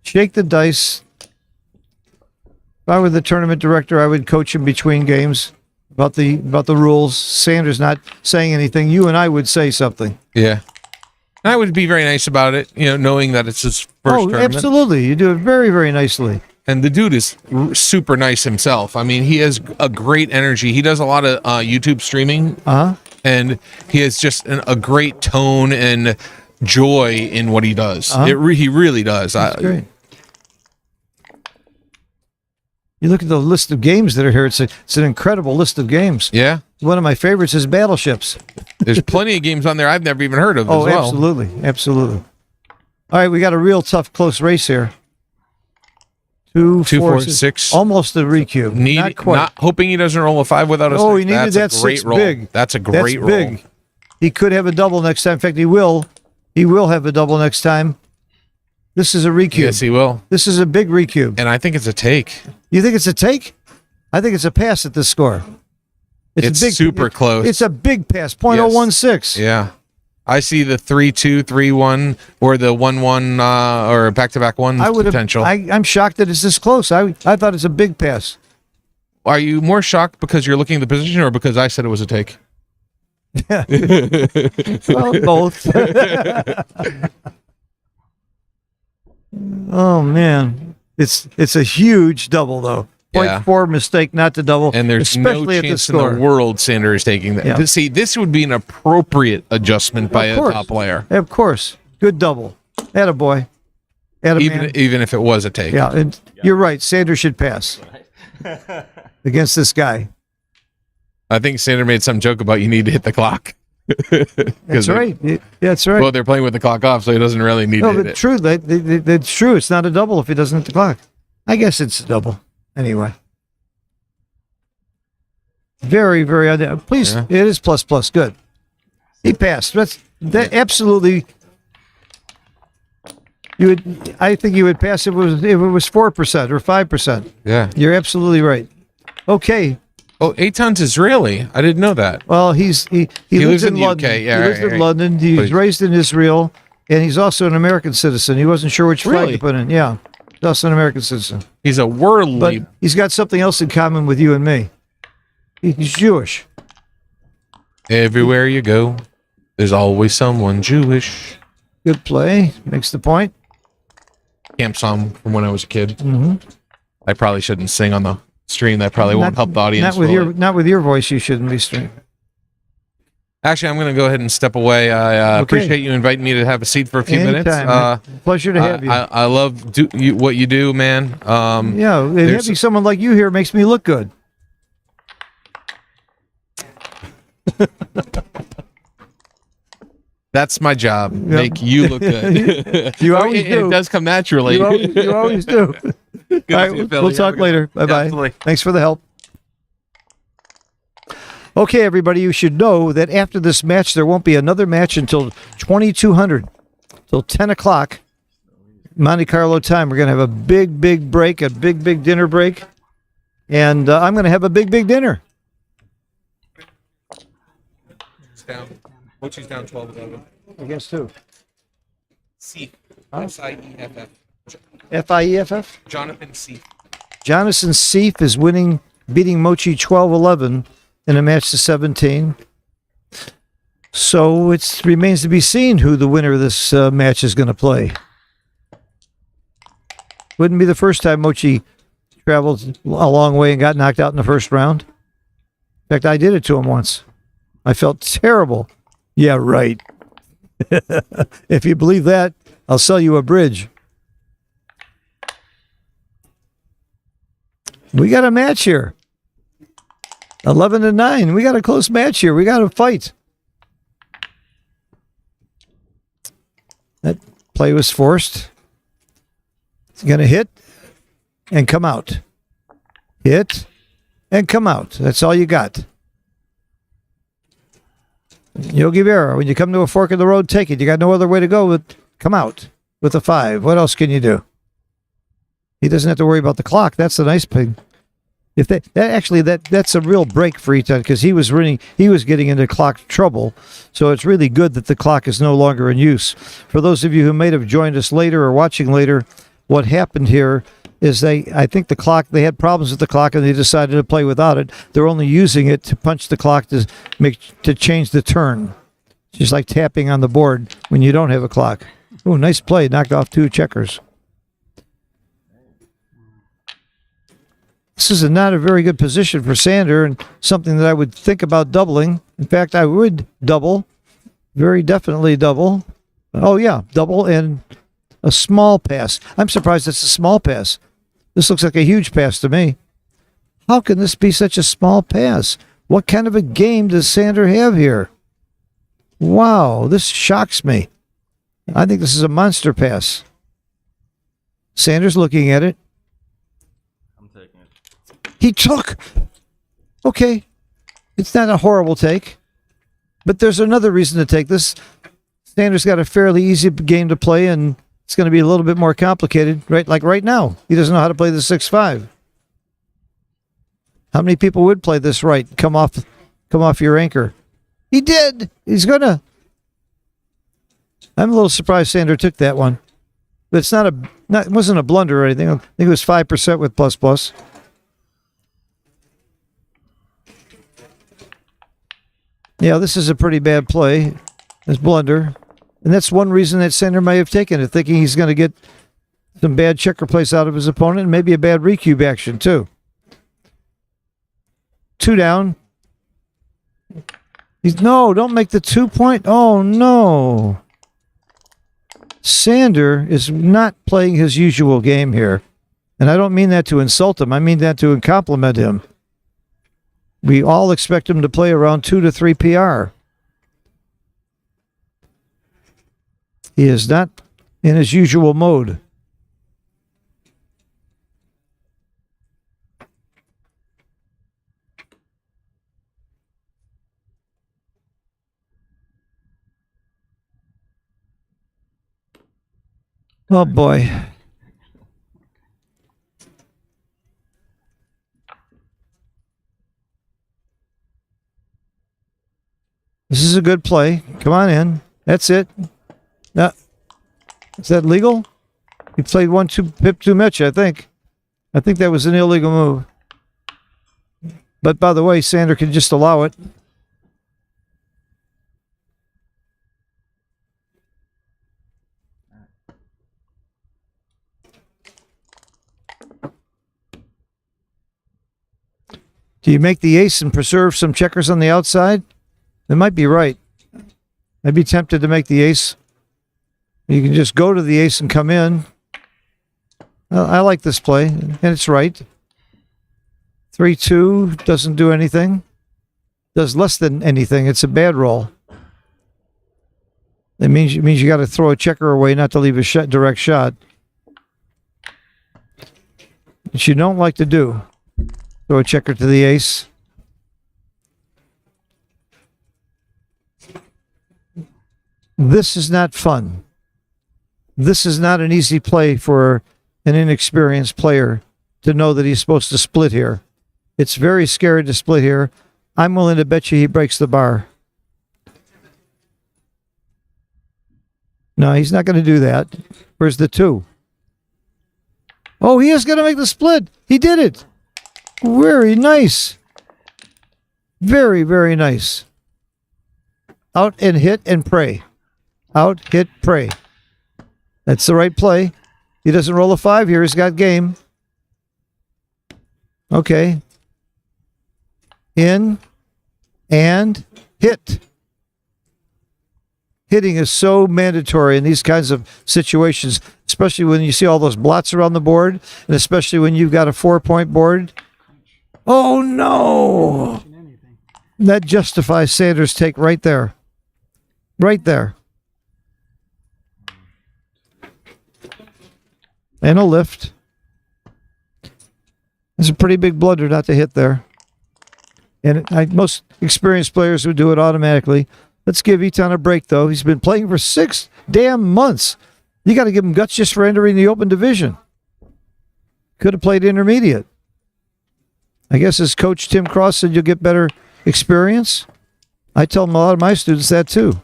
Shake the dice. If I were the tournament director, I would coach him between games about the rules. Sanders not saying anything. You and I would say something. Yeah. And I would be very nice about it, knowing that it's his first tournament. Absolutely. You do it very, very nicely. And the dude is super nice himself. I mean, he has a great energy. He does a lot of YouTube streaming. And he has just a great tone and joy in what he does. He really does. That's great. You look at the list of games that are here. It's an incredible list of games. Yeah. One of my favorites is Battleships. There's plenty of games on there I've never even heard of as well. Absolutely. Absolutely. All right, we got a real tough, close race here. 2, 4, 6. Almost a recube. Not quite. Not hoping he doesn't roll a 5 without a 6. Oh, he needed that That's a great 6 roll. big. That's a great roll. Big. He could have a double next time. In fact, he will. He will have a double next time. This is a recube. Yes, he will. This is a big recube. And I think it's a take. You think it's a take? I think it's a pass at this score. It's super close. It's a big pass, .016. Yeah. I see the 3-2, 3-1, or the 1-1, or back-to-back one potential. I'm shocked that it's this close. I thought it's a big pass. Are you more shocked because you're looking at the position, or because I said it was a take? Well, both. Oh man, it's a huge double though. Yeah. 0.4 mistake not to double, And there's especially no at the chance in score. the world Sander is taking that. Yeah. See, this would be an appropriate adjustment by Of a course. top player, Of course, good double. Attaboy. even if it was a take. Yeah, and you're right. Sanders should pass against this guy. I think Sander made some joke about you need to hit the clock. That's right. That's right. Well, they're playing with the clock off, so he doesn't really need No, to hit but it. true. That's true. It's not a double if he doesn't hit the clock. I guess it's a double. Anyway. Very, very. Please, Yeah. it is plus. Good. He passed. That absolutely. I think you would pass if it was 4% or 5%. Yeah. You're absolutely right. Okay. Oh, Eitan's Israeli. I didn't know that. Well, he lives in the London. UK. Yeah, he lives right, in right. London. He's But- raised in Israel, and he's also an American citizen. He wasn't sure which flag Really? to put in. Yeah, he's also an American citizen. He's a worldly. But he's got something else in common with you and me. He's Jewish. Everywhere you go, there's always someone Jewish. Good play. Makes the point. Camp song from when I was a kid. Mm-hmm. I probably shouldn't sing on the stream. That probably won't help the audience. Not with your voice. You shouldn't be streaming. Actually, I'm going to go ahead and step away. I appreciate you inviting me to have a seat for a few minutes. Anytime, man. Pleasure to have you. I love what you do, man. Yeah, and having someone like you here makes me look good. That's my job. Make you look good. You always do. It does come naturally. You always do. All right, see you, Philly. we'll talk later. Bye-bye. Absolutely. Thanks for the help. Okay, everybody, you should know that after this match, there won't be another match until 2200, till 10 o'clock, Monte Carlo time. We're going to have a big break, a big dinner break, and I'm going to have a big dinner. It's down. Mochi's down 12-11. Against who? Seif. S-I-E-F-F. F-I-E-F-F? Jonathan Seif. Jonathan Seif is beating Mochi 12-11 in a match to 17. So it remains to be seen who the winner of this match is going to play. Wouldn't be the first time Mochi traveled a long way and got knocked out in the first round. In fact, I did it to him once. I felt terrible. Yeah, right. If you believe that, I'll sell you a bridge. We got a match here. 11-9. We got a close match here. We got a fight. That play was forced. It's going to hit and come out. Hit and come out. That's all you got. Yogi Berra, when you come to a fork in the road, take it. You got no other way to go but come out with a 5. What else can you do? He doesn't have to worry about the clock. That's the nice thing. If that's a real break for Eitan, because he was getting into clock trouble. So it's really good that the clock is no longer in use. For those of you who may have joined us later or watching later, what happened here is they had problems with the clock and they decided to play without it. They're only using it to punch the clock to change the turn. Just like tapping on the board when you don't have a clock. Oh, nice play. Knocked off 2 checkers. This is not a very good position for Sander and something that I would think about doubling. In fact, I would double. Very definitely double. Oh, yeah, double and a small pass. I'm surprised it's a small pass. This looks like a huge pass to me. How can this be such a small pass? What kind of a game does Sander have here? Wow, this shocks me. I think this is a monster pass. Sander's looking at it. I'm taking it. He took. Okay. It's not a horrible take. But there's another reason to take this. Sander's got a fairly easy game to play, and it's going to be a little bit more complicated, right? Like right now. He doesn't know how to play the 6-5. How many people would play this right? Come off come off your anchor. He did. He's gonna. I'm a little surprised Sander took that one, but it's not it wasn't a blunder or anything. I think it was 5% with plus plus. Yeah, this is a pretty bad play. This blunder, and that's one reason that Sander may have taken it, thinking he's going to get some bad checker plays out of his opponent, and maybe a bad recube action too. 2 down. No, don't make the 2 point. Oh, no. Sander is not playing his usual game here. And I don't mean that to insult him. I mean that to compliment him. We all expect him to play around 2 to 3 PR. He is not in his usual mode. Oh, boy. This is a good play. Come on in. That's it. Now, is that legal? He played pip too much, I think. I think that was an illegal move. But by the way, Sander can just allow it. Do you make the ace and preserve some checkers on the outside? That might be right. I'd be tempted to make the ace. You can just go to the ace and come in. I like this play, and it's right. 3-2 doesn't do anything. Does less than anything. It's a bad roll. It means you got to throw a checker away, not to leave a direct shot. Which you don't like to do. Throw a checker to the ace. This is not fun. This is not an easy play for an inexperienced player to know that he's supposed to split here. It's very scary to split here. I'm willing to bet you he breaks the bar. No, he's not going to do that. Where's the 2? Oh, he is going to make the split. He did it. Very nice. Very, very nice. Out and hit and pray. Out, hit, pray. That's the right play. He doesn't roll a 5 here. He's got game. Okay. In and hit. Hitting is so mandatory in these kinds of situations, especially when you see all those blots around the board, and especially when you've got a 4-point board. Oh, no. That justifies Sanders' take right there. Right there. And a lift. It's a pretty big blunder not to hit there. And most experienced players would do it automatically. Let's give Eton a break, though. He's been playing for 6 damn months. You got to give him guts just for entering the open division. Could have played intermediate. I guess as Coach Tim Cross said, you'll get better experience. I tell a lot of my students that too.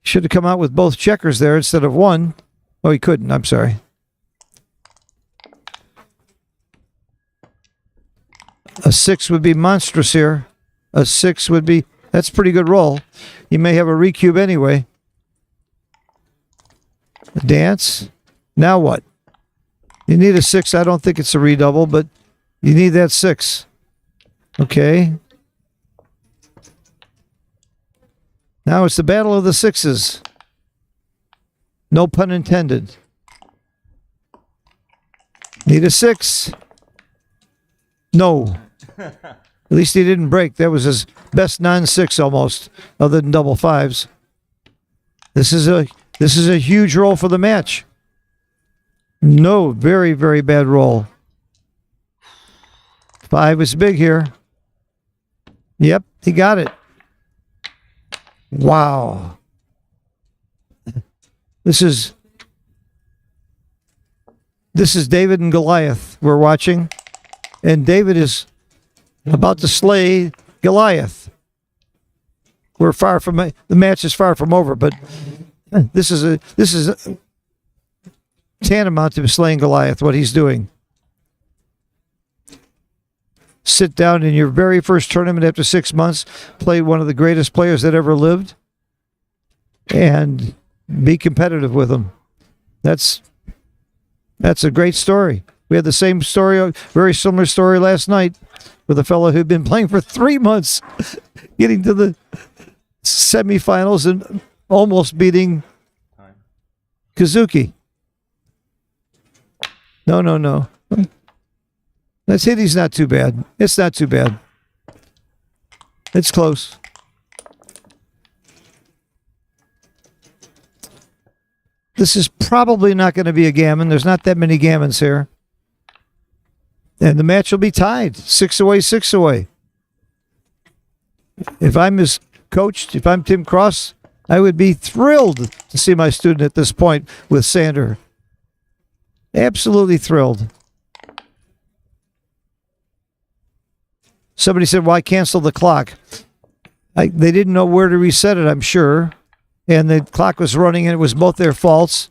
Should have come out with both checkers there instead of one. Oh, he couldn't. I'm sorry. A 6 would be monstrous here. A 6 would be, that's a pretty good roll. You may have a recube anyway. A dance. Now what? You need a 6. I don't think it's a redouble, but you need that 6. Okay. Now it's the battle of the 6s. No pun intended. Need a 6. No. At least he didn't break. That was his best non-6 almost, other than double 5s. This is a huge roll for the match. No, very, very bad roll. 5 is big here. Yep, he got it. Wow. This is David and Goliath we're watching. and David is about to slay Goliath. We're far from the match is far from over, but this is tantamount to slaying Goliath. What he's doing. Sit down in your very first tournament after 6 months, play one of the greatest players that ever lived, and be competitive with him. That's a great story. We had the same story, very similar story last night with a fellow who'd been playing for 3 months, getting to the semifinals and almost beating Kazuki. No. That's hit. He's not too bad. It's not too bad. It's close. This is probably not going to be a gammon. There's not that many gammons here. And the match will be tied. 6 away, 6 away. If I'm his coach, if I'm Tim Cross, I would be thrilled to see my student at this point with Sander. Absolutely thrilled. Somebody said, why cancel the clock? They didn't know where to reset it, I'm sure. And the clock was running and it was both their faults.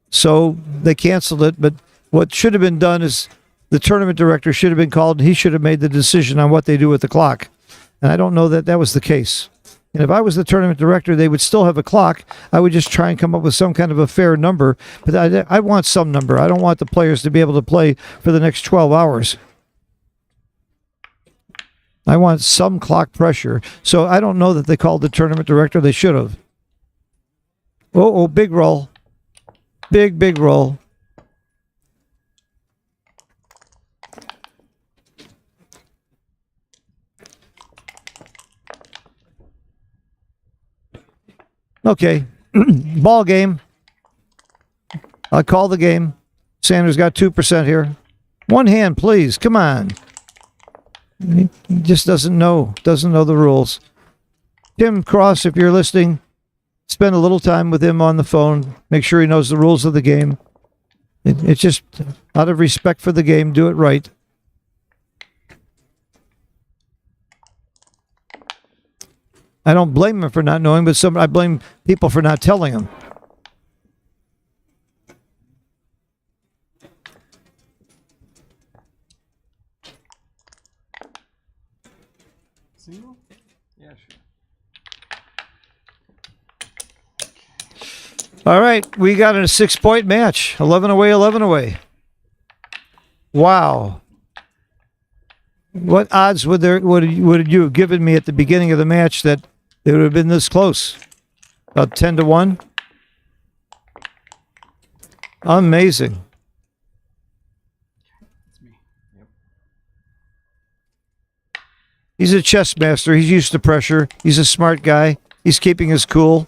So they canceled it. But what should have been done is the tournament director should have been called and he should have made the decision on what they do with the clock. And I don't know that that was the case. And if I was the tournament director, they would still have a clock. I would just try and come up with some kind of a fair number. But I want some number. I don't want the players to be able to play for the next 12 hours. I want some clock pressure. So I don't know that they called the tournament director. They should have. Oh, big roll. Big roll. Okay. Ball game. I'll call the game. Sanders got 2% here. One hand, please. Come on. He just doesn't know the rules. Tim Cross, if you're listening, spend a little time with him on the phone. Make sure he knows the rules of the game. It's just out of respect for the game, do it right. I don't blame him for not knowing, but I blame people for not telling him. Single? Yeah, sure. All right, we got a 6-point match. 11 away, 11 away. Wow. What odds would you have given me at the beginning of the match that it would have been this close? About 10 to 1? Amazing. That's me. Yep. He's a chess master. He's used to pressure. He's a smart guy. He's keeping his cool.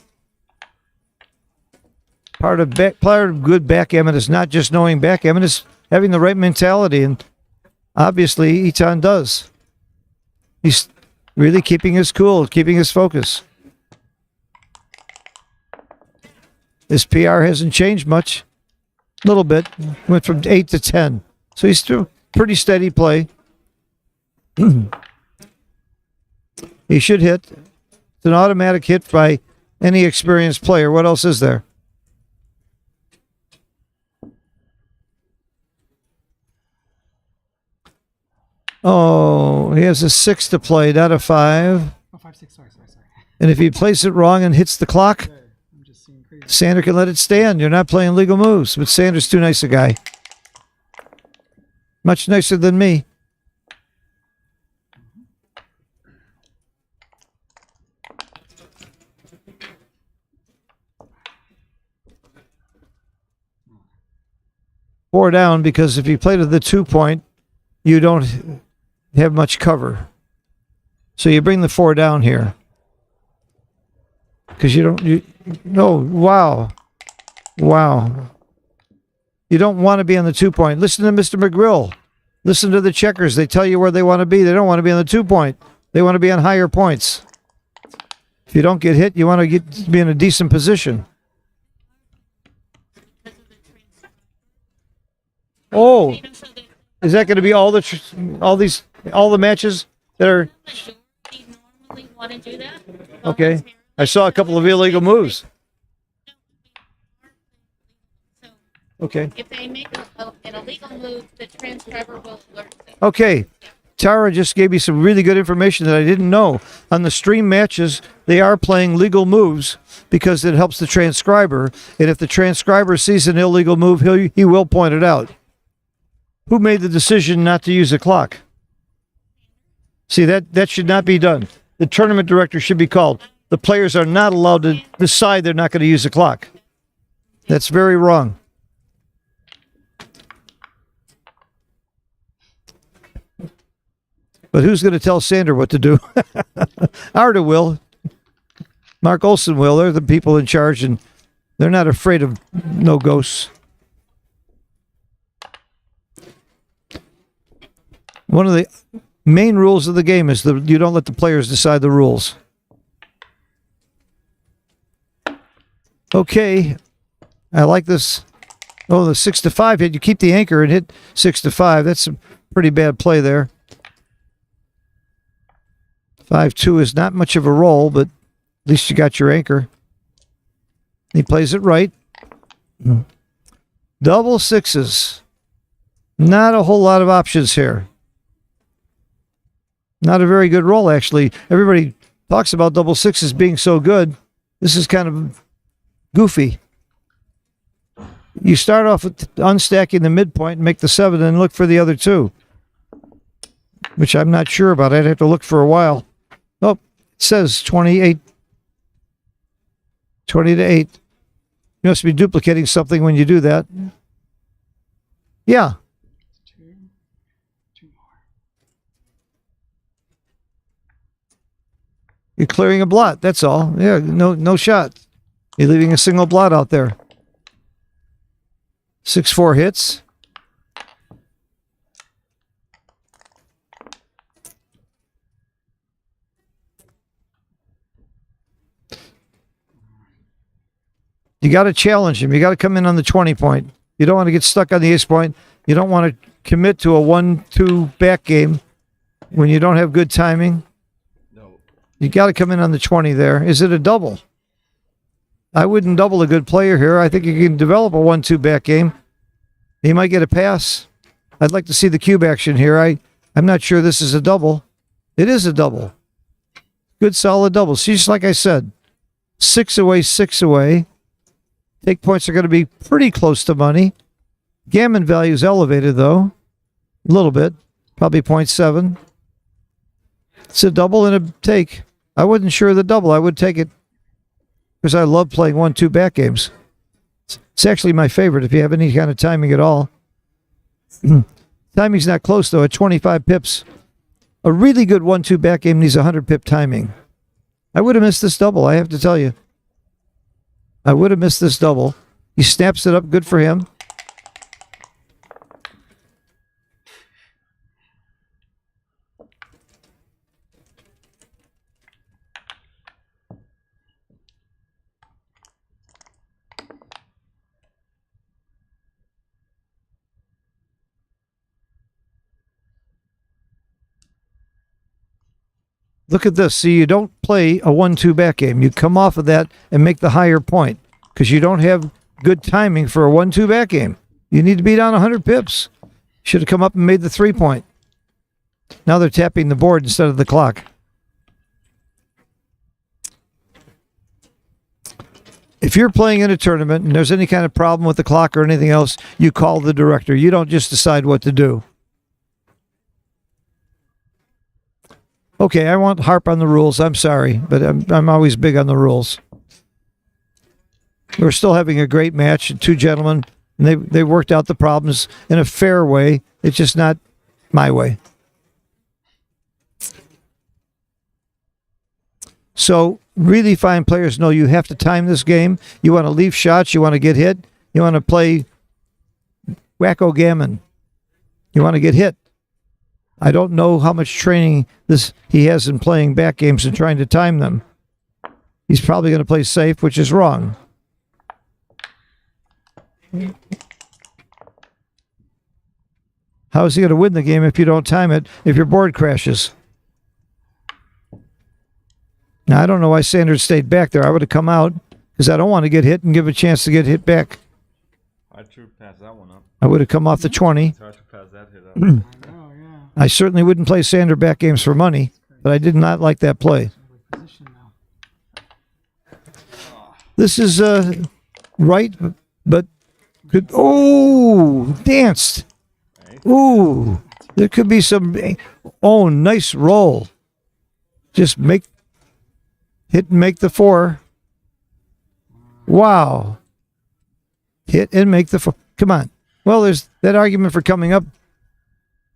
Part of good backgammon is not just knowing backgammon, it's having the right mentality, and obviously Etan does. He's really keeping his cool, keeping his focus. His PR hasn't changed much. A little bit. Went from 8 to 10. So he's still pretty steady play. He should hit. It's an automatic hit by any experienced player. What else is there? Oh, he has a 6 to play, not a 5. Oh, 5, 6, sorry. And if he plays it wrong and hits the clock, I'm just seeing crazy. Sander can let it stand. You're not playing legal moves, but Sander's too nice a guy. Much nicer than me. Four down, because if you play to the 2-point, you don't have much cover. So you bring the 4 down here. Because wow. You don't want to be on the 2-point. Listen to Mr. McGrill. Listen to the checkers. They tell you where they want to be. They don't want to be on the 2-point. They want to be on higher points. If you don't get hit, you want to be in a decent position. Oh, Is that going to be all the matches that are? They normally want to do that. Okay. I saw a couple of illegal moves. So Okay. if they make an illegal move, the transcriber will alert them. Okay. Tara just gave me some really good information that I didn't know. On the stream matches, they are playing legal moves because it helps the transcriber. And if the transcriber sees an illegal move, he will point it out. Who made the decision not to use a clock? See, that should not be done. The tournament director should be called. The players are not allowed to decide they're not going to use a clock. That's very wrong. But who's going to tell Sander what to do? Arda will. Mark Olson will. They're the people in charge, and they're not afraid of no ghosts. One of the main rules of the game is that you don't let the players decide the rules. Okay. I like this. Oh, the 6-5 hit. You keep the anchor and hit 6-5. That's a pretty bad play there. 5-2 is not much of a roll, but at least you got your anchor. He plays it right. Double sixes. Not a whole lot of options here. Not a very good roll, actually. Everybody talks about double sixes being so good. This is kind of goofy. You start off with unstacking the midpoint and make the 7 and look for the other 2, which I'm not sure about. I'd have to look for a while. Oh, it says 28. 20-8. You must be duplicating something when you do that. Yeah. Two more. You're clearing a blot, that's all. Yeah, no shot. You're leaving a single blot out there. 6-4 hits. You got to challenge him. You got to come in on the 20 point. You don't want to get stuck on the ace point. You don't want to commit to a 1-2 back game when you don't have good timing. No. You got to come in on the 20 there. Is it a double? I wouldn't double a good player here. I think you can develop a 1-2 back game. He might get a pass. I'd like to see the cube action here. I'm not sure this is a double. It is a double. Good solid double. See, just like I said, 6 away, 6 away. Take points are going to be pretty close to money. Gammon value is elevated, though. A little bit. Probably 0.7. It's a double and a take. I wasn't sure of the double. I would take it because I love playing 1-2 back games. It's actually my favorite if you have any kind of timing at all. Timing's not close, though, at 25 pips. A really good 1-2 back game needs 100 pip timing. I would have missed this double, I have to tell you. I would have missed this double. He snaps it up. Good for him. Look at this. See, you don't play a 1-2 back game. You come off of that and make the higher point because you don't have good timing for a 1-2 back game. You need to be down 100 pips. Should have come up and made the 3 point. Now they're tapping the board instead of the clock. If you're playing in a tournament and there's any kind of problem with the clock or anything else, you call the director. You don't just decide what to do. Okay, I won't harp on the rules. I'm sorry, but I'm always big on the rules. We're still having a great match. 2 gentlemen, and they worked out the problems in a fair way. It's just not my way. So really fine players know you have to time this game. You want to leave shots. You want to get hit. You want to play wacko gammon. You want to get hit. I don't know how much training he has in playing back games and trying to time them. He's probably going to play safe, which is wrong. How is he going to win the game if you don't time it, if your board crashes? Now, I don't know why Sanders stayed back there. I would have come out because I don't want to get hit and give a chance to get hit back. I threw past that one up. I would have come off the 20. It's hard to pass that hit up. I certainly wouldn't play Sander back games for money, but I did not like that play. This is right, but good. Oh, danced. Ooh, there could be some. Oh, nice roll. Just hit and make the 4. Wow. Hit and make the 4. Come on. Well, there's that argument for coming up.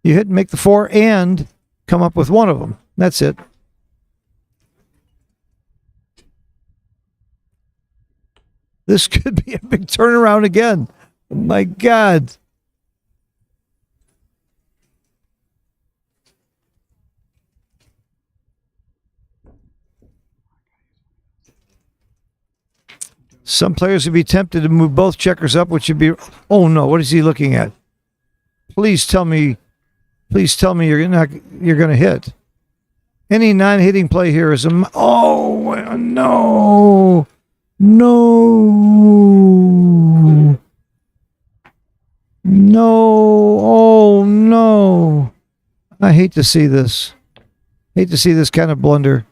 You hit and make the 4 and come up with one of them. That's it. This could be a big turnaround again. Oh my God. Some players would be tempted to move both checkers up, which would be, oh no, what is he looking at? Please tell me you're going to hit. Any non-hitting play here is oh no. No. No. Oh no. I hate to see this. Hate to see this kind of blunder.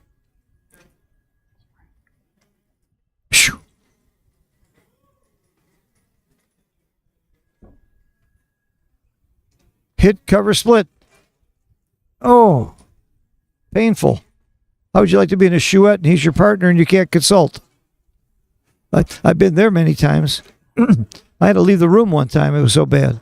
Phew. Hit, cover, split. Oh, painful. How would you like to be in a chouette and he's your partner and you can't consult? I've been there many times. I had to leave the room one time. It was so bad.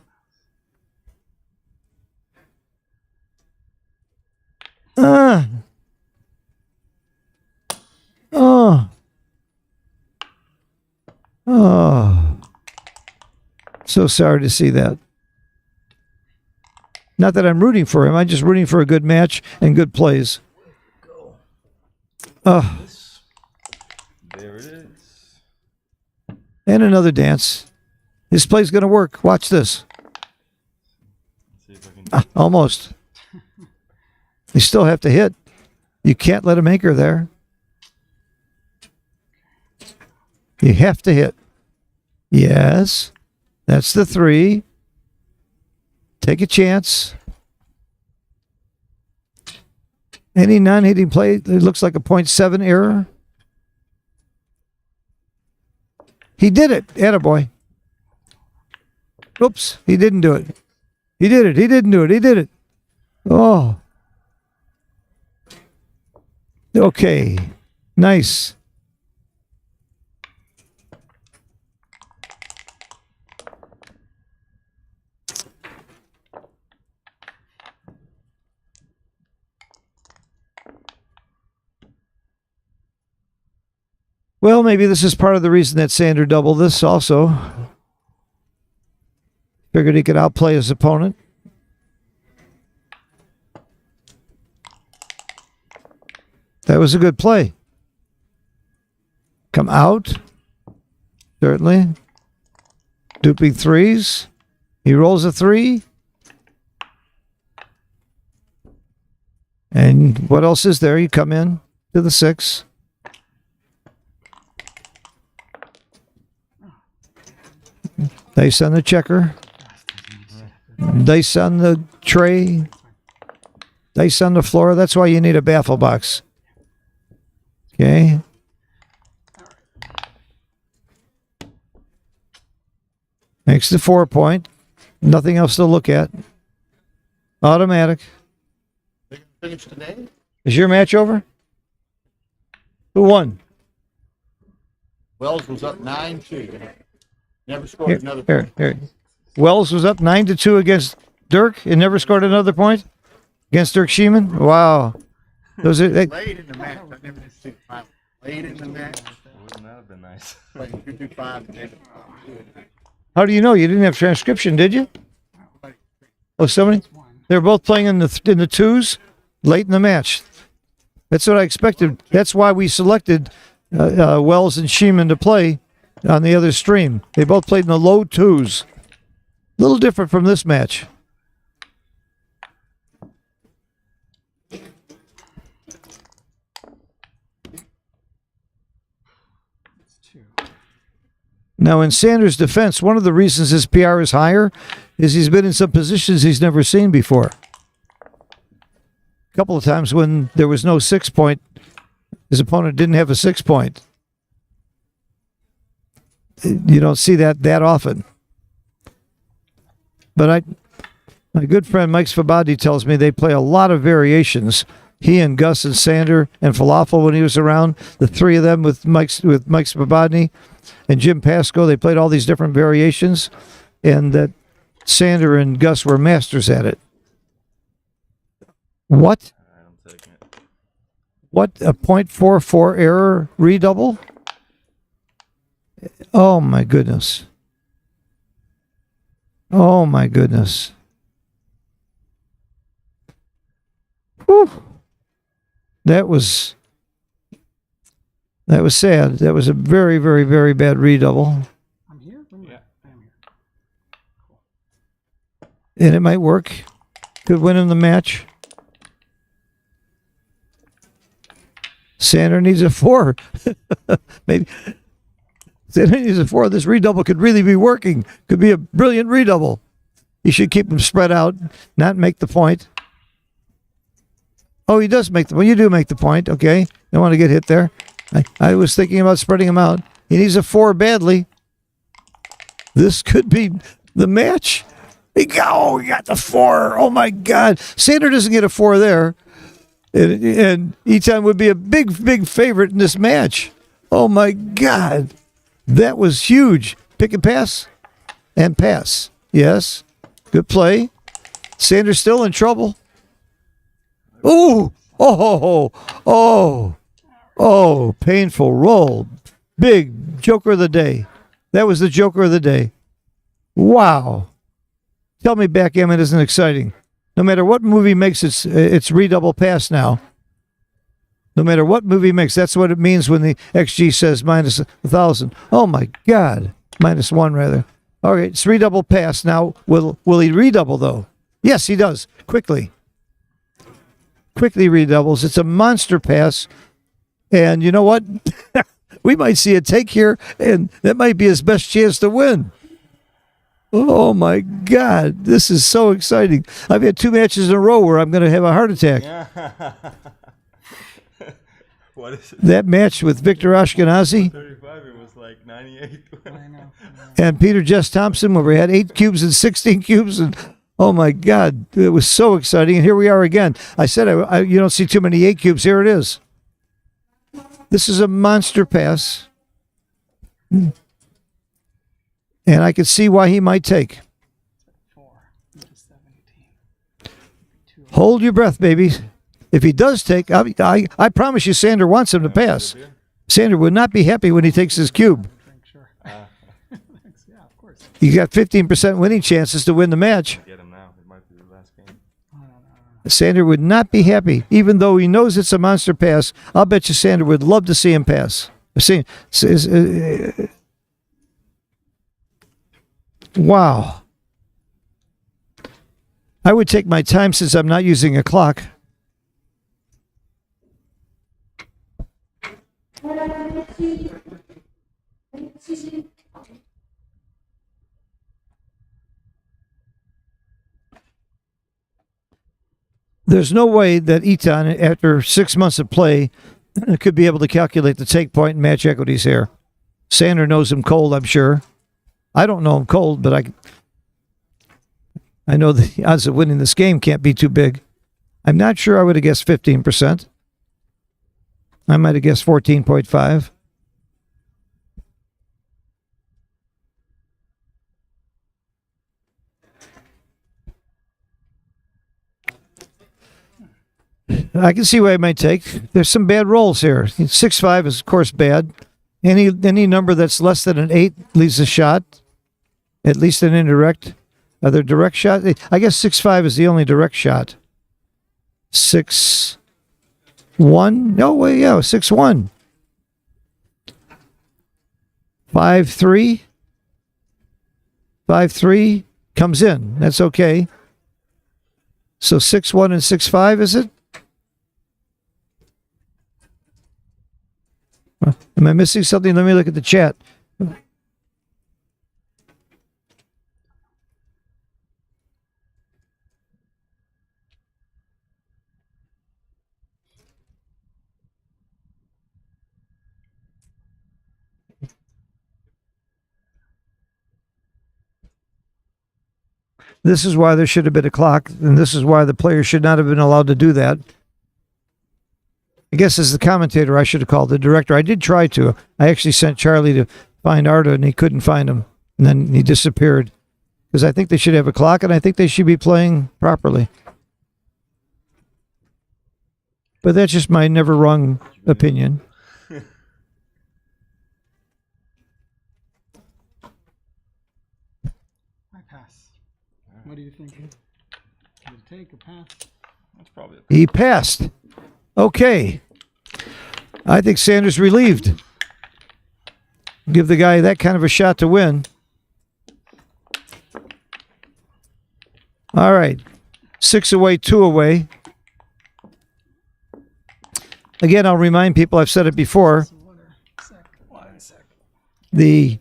So sorry to see that. Not that I'm rooting for him. I'm just rooting for a good match and good plays. There it is. And another dance. This play's going to work. Watch this. See if I can Almost. You still have to hit. You can't let him anchor there. You have to hit. Yes. That's the 3. Take a chance. Any non-hitting play, it looks like a 0.7 error. He did it. Attaboy. Oops, he didn't do it. He did it. He didn't do it. He did it. Oh. Okay. Nice. Well, maybe this is part of the reason that Sander doubled this also. Figured he could outplay his opponent. That was a good play. Come out. Certainly. Duping 3s. He rolls a 3. And what else is there? You come in to the 6. Dice on the checker. Dice on the tray. Dice on the floor. That's why you need a baffle box. Okay. Makes the 4 point. Nothing else to look at. Automatic. Finish today? Is your match over? Who won? Wells was up 9-2. Never scored another point. Here. Wells was up 9-2 against Dirk and never scored another point against Dirk Sheeman. Wow. Those are Late in the match. I never did 6-5. Late in the match. Wouldn't that have been nice? Like 2-5. How do you know? You didn't have transcription, did you? Oh, somebody? They're both playing in the 2s late in the match. That's what I expected. That's why we selected Wells and Sheeman to play on the other stream. They both played in the low 2s. A little different from this match. Now, in Sanders' defense, one of the reasons his PR is higher is he's been in some positions he's never seen before. A couple of times when there was no 6-point, his opponent didn't have a 6-point. You don't see that often. But my good friend Mike Svobodny tells me they play a lot of variations. He and Gus and Sander and Falafel when he was around, the three of them with Mike Svobodny and Jim Pasco, they played all these different variations, and that Sander and Gus were masters at it. What? I'm taking it. What, a .44 error redouble? Oh my goodness. Oh my goodness. Whew. That was sad. That was a very, very, very bad redouble. I'm here? Yeah, I am here. And it might work. Could win him the match. Sander needs a 4. Maybe. Sander needs a 4. This redouble could really be working. Could be a brilliant redouble. You should keep them spread out, not make the point. Oh, he does make the point. You do make the point. Okay. Don't want to get hit there. I was thinking about spreading him out. He needs a 4 badly. This could be the match. He got the 4. Oh, my God. Sander doesn't get a 4 there. And Etan would be a big, big favorite in this match. Oh, my God. That was huge. Pick and pass. And pass. Yes. Good play. Sander's still in trouble. Ooh. Oh, painful roll. Big joker of the day. That was the joker of the day. Wow. Tell me backgammon isn't exciting. No matter what movie makes its redouble pass now. No matter what movie makes, that's what it means when the XG says minus 1,000. Oh my God. -1 rather. All right, it's redouble pass. Now, will he redouble though? Yes, he does. Quickly redoubles. It's a monster pass. And you know what? We might see a take here, and that might be his best chance to win. Oh, my God. This is so exciting. I've had 2 matches in a row where I'm going to have a heart attack. What is it? That match with Victor Ashkenazi 35, it was like 98. I know. and Peter Jess Thompson, where we had 8 cubes and 16 cubes, and oh my God, it was so exciting. And here we are again. I said you don't see too many 8 cubes. Here it is. This is a monster pass, and I could see why he might take. 4. 17. Hold your breath, baby. If he does take, I promise you, Sander wants him to pass. Sander would not be happy when he takes his cube. Sure. Thanks. Yeah, of course. You got 15% winning chances to win the match. Get him now. It might be the last game. Sander would not be happy, even though he knows it's a monster pass. I'll bet you Sander would love to see him pass. Wow. I would take my time since I'm not using a clock. There's no way that Etan, after 6 months of play, could be able to calculate the take point and match equities here. Sander knows him cold, I'm sure. I don't know him cold, but I know the odds of winning this game can't be too big. I'm not sure I would have guessed 15%. I might have guessed 14.5. I can see why it might take. There's some bad rolls here. 6-5 is, of course, bad. Any number that's less than an 8 leaves a shot, at least an indirect. Are there direct shots? I guess 6-5 is the only direct shot. 6-1? No way, yeah, 6-1. 5-3? 5-3 comes in. That's okay. So 6-1 and 6-5, is it? Am I missing something? Let me look at the chat. This is why there should have been a clock, and this is why the player should not have been allowed to do that. I guess as the commentator, I should have called the director. I did try to. I actually sent Charlie to find Arda, and he couldn't find him. And then he disappeared. Because I think they should have a clock, and I think they should be playing properly. But that's just my never wrong opinion. I pass. What do you think? Did it take a pass? That's probably He passed. Okay. I think Sanders relieved. Give the guy that kind of a shot to win. All right. 6 away, 2 away. Again, I'll remind people, I've said it before. The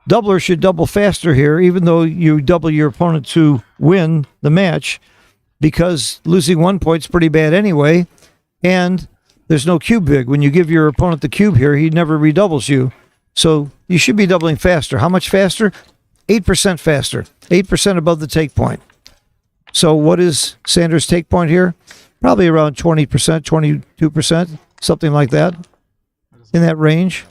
doubler should double faster here, even though you double your opponent to win the match, because losing 1 point's pretty bad anyway, and there's no cube big. When you give your opponent the cube here, he never redoubles you. So you should be doubling faster. How much faster? 8% faster. 8% above the take point. So what is Sanders' take point here? Probably around 20%, 22%, something like that, in that range.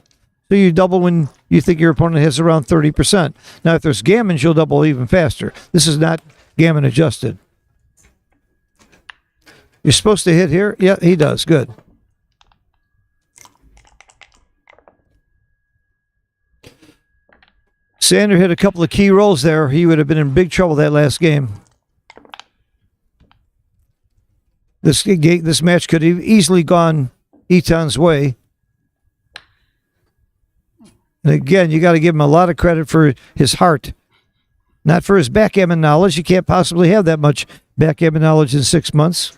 So you double when you think your opponent has around 30%. Now, if there's gammons, you'll double even faster. This is not gammon adjusted. You're supposed to hit here? Yeah, he does. Good. Sander hit a couple of key rolls there. He would have been in big trouble that last game. This match could have easily gone Eton's way. And again, you got to give him a lot of credit for his heart, not for his backgammon knowledge. You can't possibly have that much backgammon knowledge in 6 months.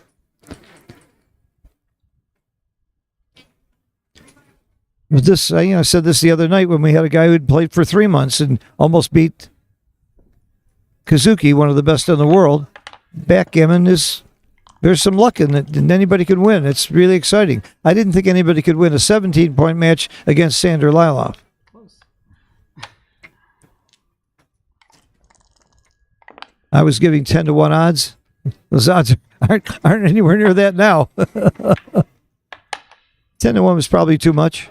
But this, I said this the other night when we had a guy who had played for 3 months and almost beat Kazuki, one of the best in the world. Backgammon is, there's some luck in it, and anybody can win. It's really exciting. I didn't think anybody could win a 17-point match against Sander Liloff. I was giving 10-1 odds. Those odds aren't anywhere near that now. 10-1 was probably too much.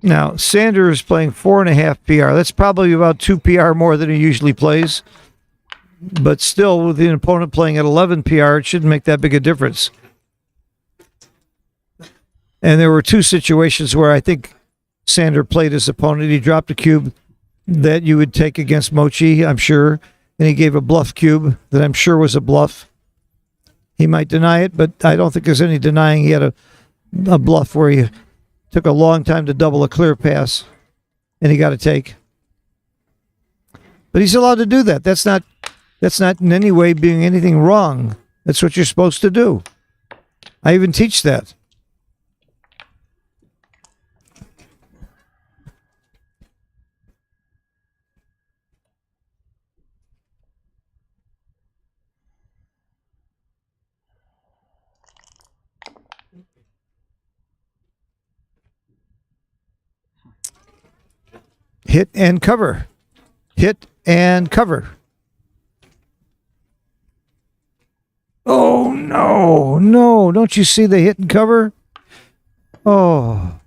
Now, Sander is playing 4.5 PR. That's probably about 2 PR more than he usually plays. But still, with the opponent playing at 11 PR, it shouldn't make that big a difference. And there were 2 situations where I think Sander played his opponent. He dropped a cube that you would take against Mochi, I'm sure. And he gave a bluff cube that I'm sure was a bluff. He might deny it, but I don't think there's any denying he had a bluff where he took a long time to double a clear pass, and he got a take. But he's allowed to do that. That's not in any way being anything wrong. That's what you're supposed to do. I even teach that. Hit and cover. Hit and cover. Oh, no. No. Don't you see the hit and cover? Oh.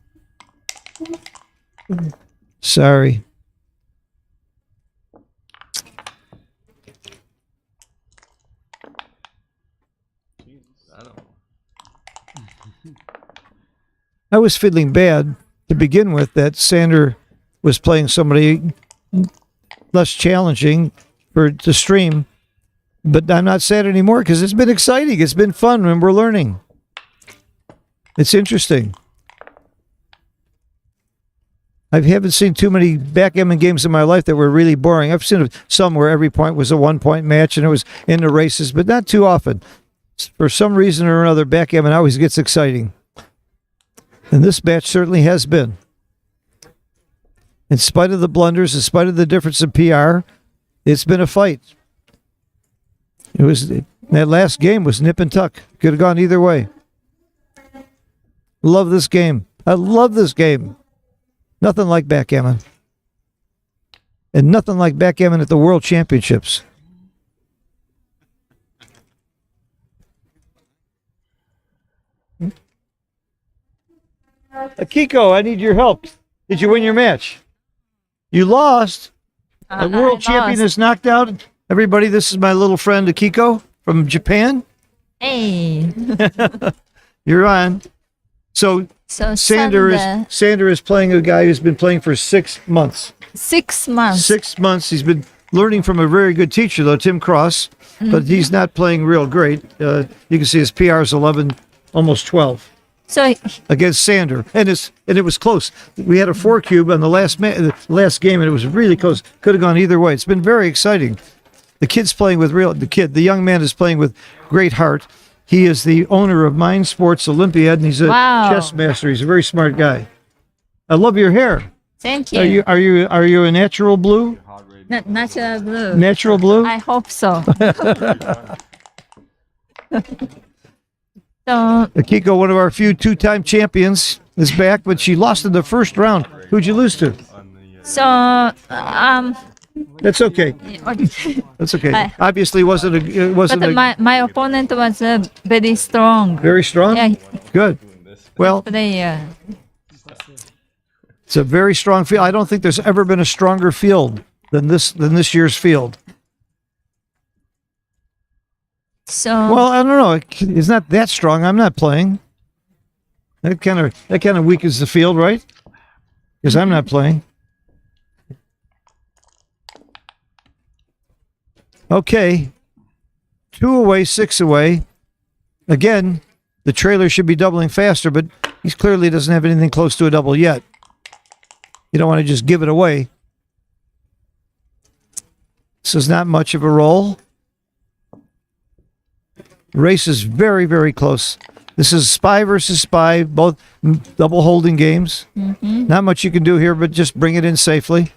Sorry. I was feeling bad to begin with that Sander was playing somebody less challenging for the stream, but I'm not sad anymore because it's been exciting. It's been fun when we're learning. It's interesting. I haven't seen too many backgammon games in my life that were really boring. I've seen some where every point was a 1-point match and it was in the races, but not too often. For some reason or another, backgammon always gets exciting. And this match certainly has been. In spite of the blunders, in spite of the difference in PR, it's been a fight. That last game was nip and tuck. Could have gone either way. Love this game. I love this game. Nothing like backgammon. And nothing like backgammon at the World Championships. Akiko, I need your help. Did you win your match? You lost. The world champion is knocked out. Everybody, this is my little friend Akiko from Japan. Hey. You're on. So Sander is playing a guy who's been playing for 6 months. 6 months. 6 months. He's been learning from a very good teacher, though, Tim Cross, but he's not playing real great. You can see his PR is 11, almost 12. So Against Sander, and it was close. We had a 4-cube on the last game, and it was really close. Could have gone either way. It's been very exciting. The young man is playing with great heart. He is the owner of Mind Sports Olympiad, and he's a chess master. He's a very smart guy. I love your hair. Thank you. Are you a natural blue? Natural blue. Natural blue? I hope so. So Akiko, one of our few 2-time champions, is back, but she lost in the first round. Who'd you lose to? That's okay. That's okay. Obviously, it wasn't. But my opponent was very strong. Very strong. Yeah. Good. Well, Player. it's a very strong field. I don't think there's ever been a stronger field than this year's field. So Well, I don't know. It's not that strong. I'm not playing. That kind of weakens the field, right? Because I'm not playing. Okay. 2 away, 6 away. Again, the trailer should be doubling faster, but he clearly doesn't have anything close to a double yet. You don't want to just give it away. This is not much of a roll. Race is very, very close. This is spy versus spy, both double holding games. Not much you can do here, but just bring it in safely.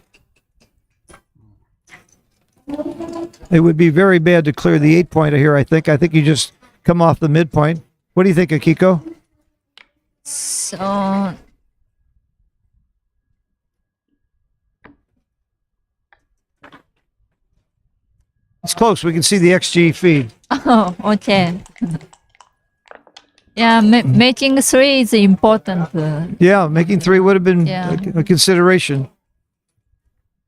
It would be very bad to clear the 8-pointer here, I think. I think you just come off the midpoint. What do you think, Akiko? So It's close. We can see the XG feed. oh, okay. Yeah, making 3 is important. Yeah, making 3 would have been Yeah. a consideration.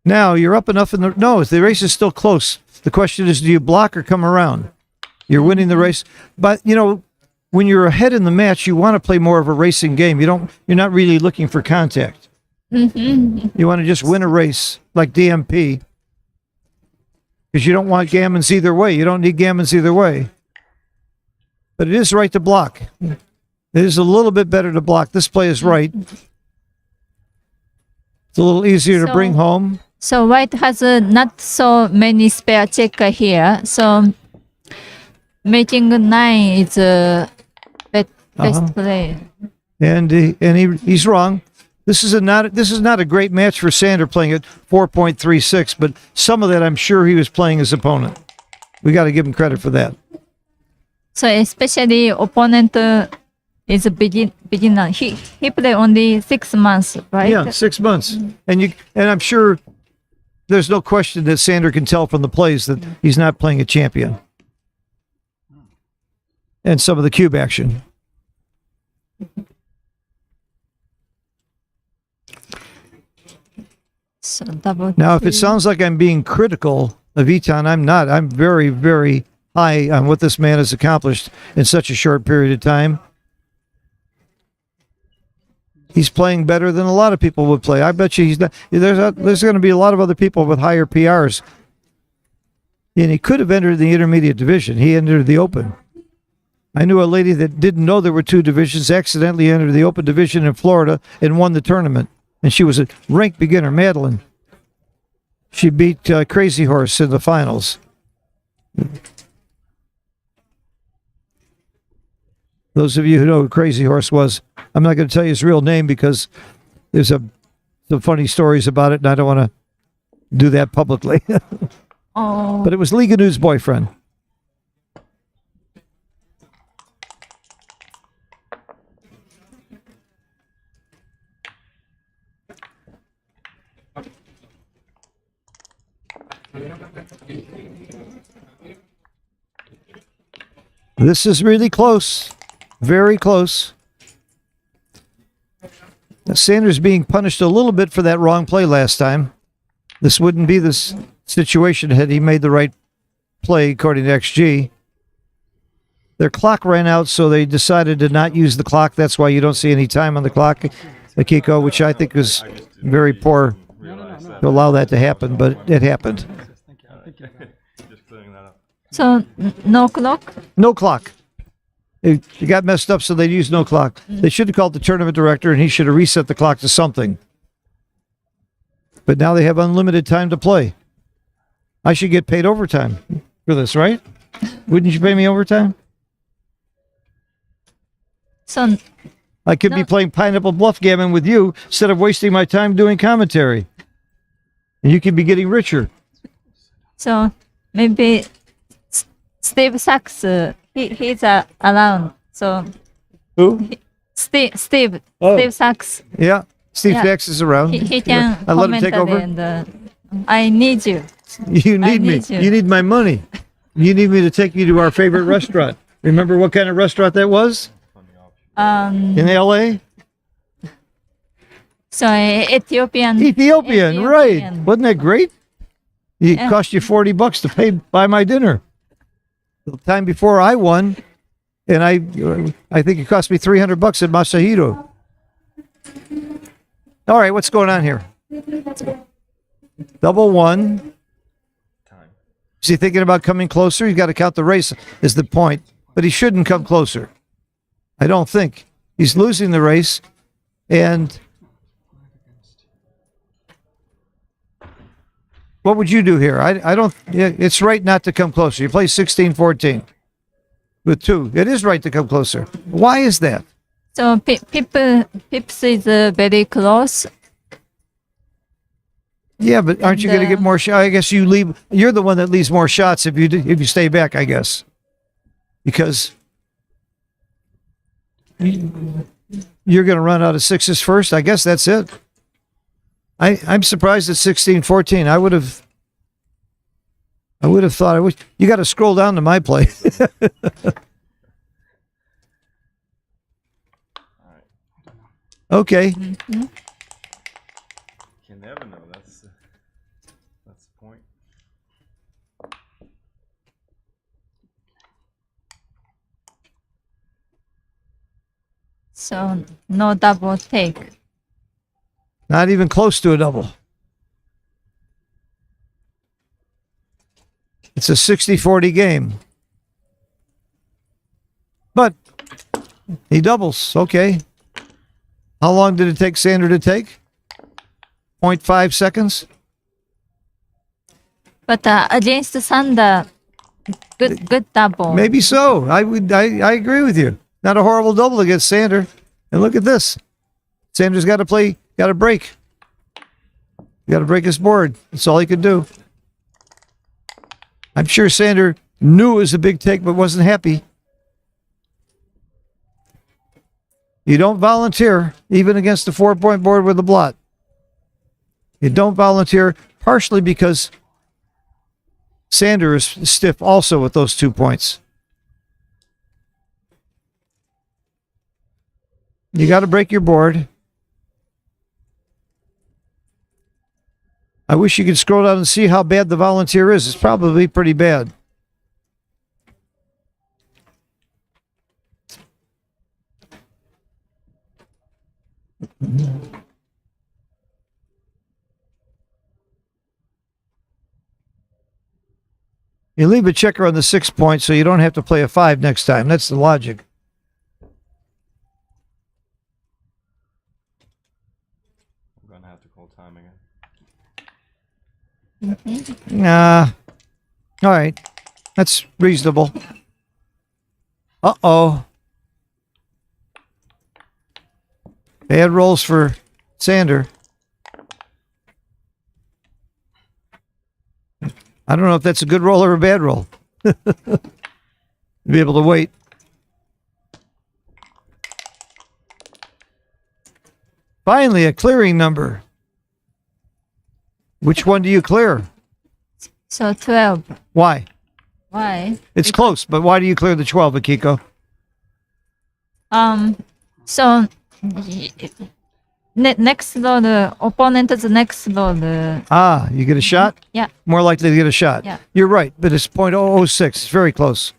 Now, you're up enough in the... No, the race is still close. The question is, do you block or come around? You're winning the race. But, when you're ahead in the match, you want to play more of a racing game. You're not really looking for contact. You want to just win a race like DMP. Because you don't want gammons either way. You don't need gammons either way. But it is right to block. It is a little bit better to block. This play is right. It's a little easier to bring home. So white has not so many spare checker here. So making 9 is best play. And he's wrong. This is not a great match for Sander playing at 4.36, but some of that I'm sure he was playing his opponent. We got to give him credit for that. So especially opponent is a beginner. He played only 6 months, right? Yeah, 6 months. And I'm sure there's no question that Sander can tell from the plays that he's not playing a champion. And some of the cube action. So double Now, if it sounds like I'm being critical of Etan, I'm not. I'm very, very high on what this man has accomplished in such a short period of time. He's playing better than a lot of people would play. I bet you he's not. There's going to be a lot of other people with higher PRs. And he could have entered the intermediate division. He entered the open. I knew a lady that didn't know there were 2 divisions, accidentally entered the open division in Florida and won the tournament. And she was a ranked beginner, Madeline. She beat Crazy Horse in the finals. Those of you who know who Crazy Horse was, I'm not going to tell you his real name because there's a some funny stories about it, and I don't want to do that publicly. Oh. But it was Liga News' boyfriend. This is really close. Very close. Sanders being punished a little bit for that wrong play last time. This wouldn't be this situation had he made the right play, according to XG. Their clock ran out, so they decided to not use the clock. That's why you don't see any time on the clock, Akiko, which I think is very poor to allow that to happen, but it happened. So no clock? No clock. It got messed up, so they used no clock. They should have called the tournament director, and he should have reset the clock to something. But now they have unlimited time to play. I should get paid overtime for this, right? Wouldn't you pay me overtime? So I could be playing Pineapple Bluff Gammon with you instead of wasting my time doing commentary. And you could be getting richer. So maybe Steve Sachs, he's around. So who? Steve Sachs. Yeah, Steve Sachs is around. He can I let him take over. And, I need you. You need me. You need my money. You need me to take you to our favorite restaurant. Remember what kind of restaurant that was? In LA? So Ethiopian, right. Wasn't that great? It cost you $40 to buy my dinner. The time before I won, and I think it cost me $300 at Masahiro. All right, what's going on here? Double one. Is he thinking about coming closer? He's got to count the race is the point, but he shouldn't come closer. I don't think. He's losing the race, and what would you do here? I don't. It's right not to come closer. You play 16-14 with two. It is right to come closer. Why is that? So Pips is very close. Yeah, but aren't you going to get more shots? I guess you leave. You're the one that leaves more shots if you stay back. I guess because you're going to run out of sixes first. I guess that's it. I'm surprised at 16-14. I would have thought you got to scroll down to my play. Okay. Mm-hmm. You can never know. That's the point. So no double take. Not even close to a double. It's a 60-40 game. But he doubles. Okay. How long did it take Sander to take? 0.5 seconds? But against Sander, good double. Maybe so. I agree with you. Not a horrible double against Sander. And look at this. Sander's got to break. You got to break his board. That's all he could do. I'm sure Sander knew it was a big take, but wasn't happy. You don't volunteer, even against a 4-point board with a blot. You don't volunteer, partially because Sander is stiff also with those 2 points. You got to break your board. I wish you could scroll down and see how bad the volunteer is. It's probably pretty bad. You leave a checker on the 6 point so you don't have to play a 5 next time. That's the logic. I'm going to have to call time again. All right. That's reasonable. Uh-oh. Bad rolls for Sander. I don't know if that's a good roll or a bad roll. Be able to wait. Finally, a clearing number. Which one do you clear? So 12. Why? Why? It's close, but why do you clear the 12, Akiko? So next load, opponent's next load. You get a shot? Yeah. More likely to get a shot. Yeah. You're right, but it's .006. It's very close.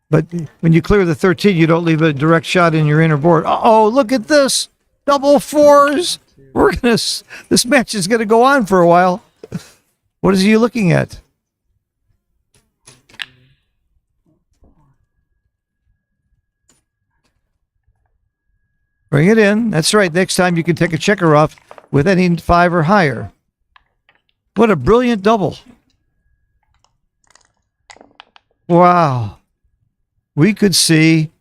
But when you clear the 13, you don't leave a direct shot in your inner board. Oh, look at this. Double fours. This match is going to go on for a while. What is he looking at? Bring it in. That's right. Next time you can take a checker off with any 5 or higher. What a brilliant double. Wow. We could see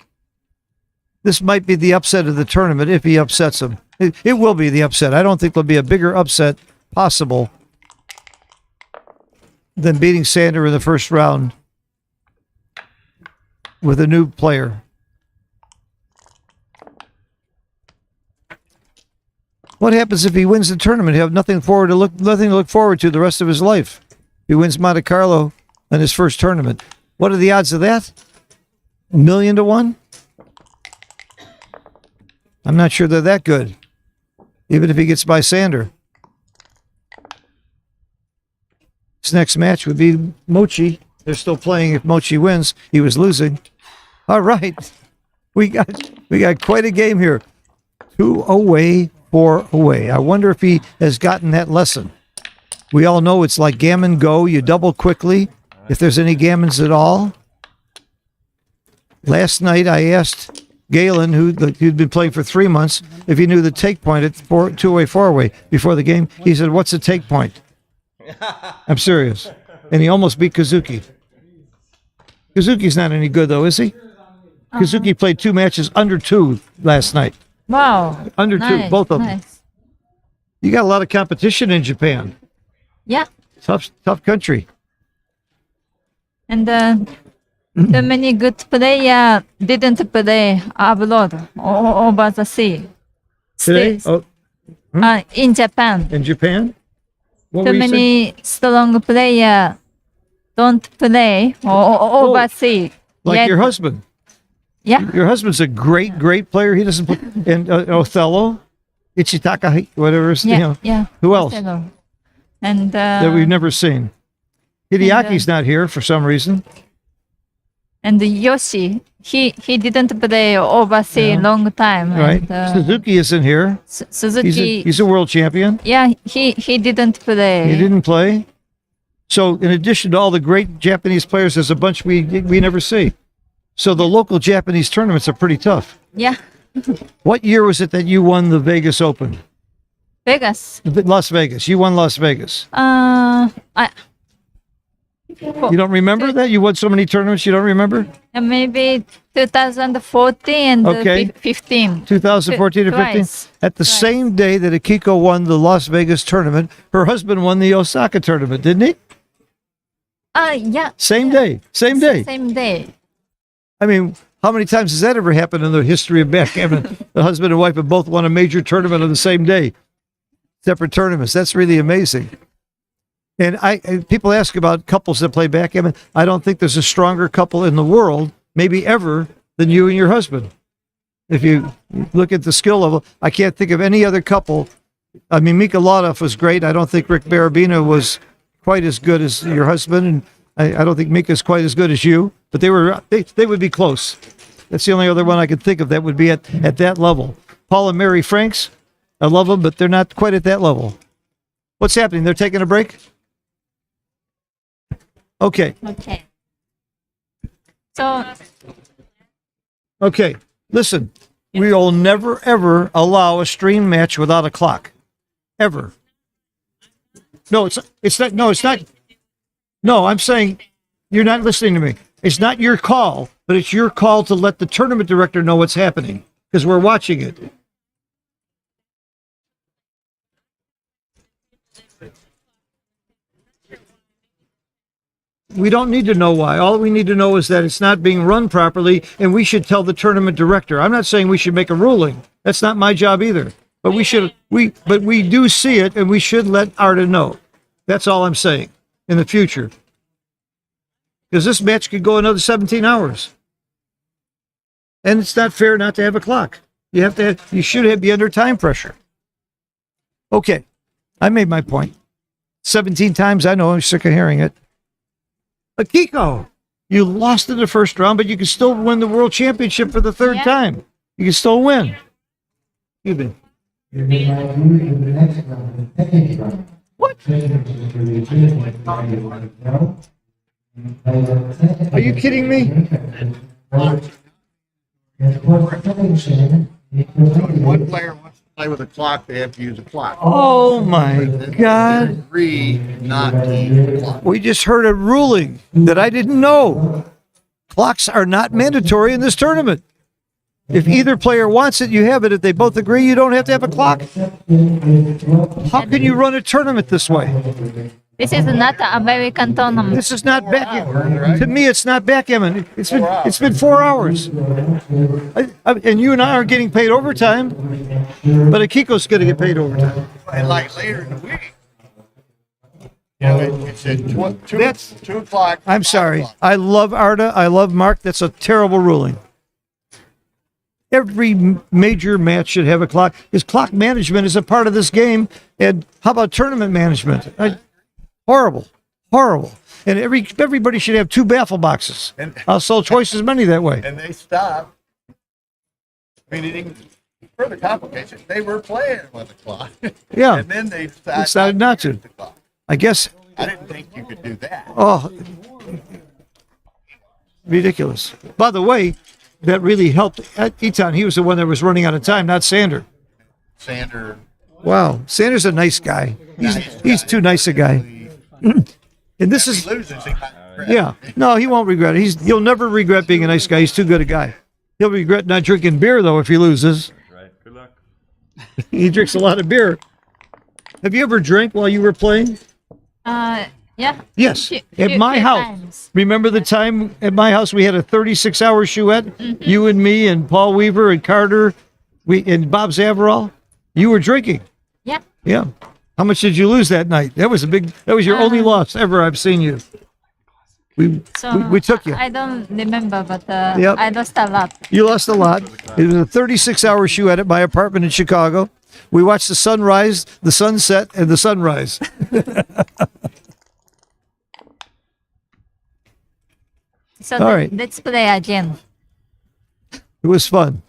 this might be the upset of the tournament if he upsets him. It will be the upset. I don't think there'll be a bigger upset possible than beating Sander in the first round with a new player. What happens if he wins the tournament? He'll have nothing to look forward to the rest of his life. He wins Monte Carlo in his first tournament. What are the odds of that? 1,000,000 to 1? I'm not sure they're that good, even if he gets by Sander. His next match would be Mochi. They're still playing if Mochi wins. He was losing. All right. We got quite a game here. 2 away, 4 away. I wonder if he has gotten that lesson. We all know it's like gammon go. You double quickly if there's any gammons at all. Last night I asked Galen, who'd been playing for 3 months, if he knew the take point at 2-away, 4-away before the game. He said, "What's the take point?" I'm serious. And he almost beat Kazuki. Kazuki's not any good, though, is he? Kazuki played 2 matches under 2 last night. Wow. Under 2, both of them. You got a lot of competition in Japan. Yeah. Tough country. And too many good players didn't play abroad or over the sea. Today? In Japan. In Japan? What Too many strong players don't play overseas. Like yet. your husband. Yeah. Your husband's a great player. He doesn't play. And Othello, Ichitaka, whatever. Yeah. Who else? Othello. And that we've never seen. Hideaki's not here for some reason. And Yoshi, he didn't play overseas long time. Right. And, Suzuki isn't here. Suzuki. He's a world champion. Yeah, he didn't play. He didn't play. So in addition to all the great Japanese players, there's a bunch we never see. So the local Japanese tournaments are pretty tough. Yeah. What year was it that you won the Vegas Open? Vegas. Las Vegas. You won Las Vegas. You don't remember that? You won so many tournaments you don't remember? Maybe 2014 and 15. 2014 or 15? At the same day that Akiko won the Las Vegas tournament, her husband won the Osaka tournament, didn't he? Yeah. Same day. Same day. Same day. I mean, how many times has that ever happened in the history of backgammon? The husband and wife have both won a major tournament on the same day. Separate tournaments. That's really amazing. And people ask about couples that play backgammon. I don't think there's a stronger couple in the world, maybe ever, than you and your husband. If you look at the skill level, I can't think of any other couple. I mean, Mika Ladoff was great. I don't think Rick Barabina was quite as good as your husband, and I don't think Mika's quite as good as you. But they would be close. That's the only other one I could think of that would be at that level. Paul and Mary Franks, I love them, but they're not quite at that level. What's happening? They're taking a break? Okay. So. Okay. Listen, we will never, ever allow a stream match without a clock. Ever. No, it's not. No, it's not. No, I'm saying you're not listening to me. It's not your call, but it's your call to let the tournament director know what's happening because we're watching it. We don't need to know why. All we need to know is that it's not being run properly, and we should tell the tournament director. I'm not saying we should make a ruling. That's not my job either. But we do see it, and we should let Arda know. That's all I'm saying in the future. Because this match could go another 17 hours. And it's not fair not to have a clock. You should be under time pressure. Okay. I made my point. 17 times, I know, I'm sick of hearing it. Akiko, you lost in the first round, but you can still win the world championship for the third time. You can still win. Excuse me. What? Are you kidding me? One player wants to play with a clock, they have to use a clock. Oh my God. Agree not to use a clock. We just heard a ruling that I didn't know. Clocks are not mandatory in this tournament. If either player wants it, you have it. If they both agree, you don't have to have a clock. How can you run a tournament this way? This is not an American tournament. This is not backgammon. To me, it's not backgammon. It's been 4 hours. And you and I aren't getting paid overtime, but Akiko's going to get paid overtime. And like later in the week, you know, it's at 2 o'clock. I'm sorry. I love Arda. I love Mark. That's a terrible ruling. Every major match should have a clock. Because clock management is a part of this game. And how about tournament management? Horrible. And everybody should have 2 baffle boxes. I'll sell twice as many that way. And they stopped. I mean, it even further complicates it. They were playing with the clock. Yeah. And then they decided not to. I guess. I didn't think you could do that. Oh, ridiculous. By the way, that really helped Etan. He was the one that was running out of time, not Sander. Sander. Wow. Sander's a nice guy. He's too nice a guy. And this is, yeah, no, he won't regret it. He'll never regret being a nice guy. He's too good a guy. He'll regret not drinking beer, though, if he loses. Right. Good luck. He drinks a lot of beer. Have you ever drank while you were playing? Yeah. Yes. At my house. Times. Remember the time at my house we had a 36-hour chouette? You and me and Paul Weaver and Carter and Bob Zavarol? You were drinking. Yeah. Yeah. How much did you lose that night? That was your only loss ever I've seen you. We took you. I don't remember, but Yep. I lost a lot. You lost a lot. It was a 36-hour chouette at my apartment in Chicago. We watched the sunrise, the sunset, and the sunrise. So All right. let's play again. It was fun.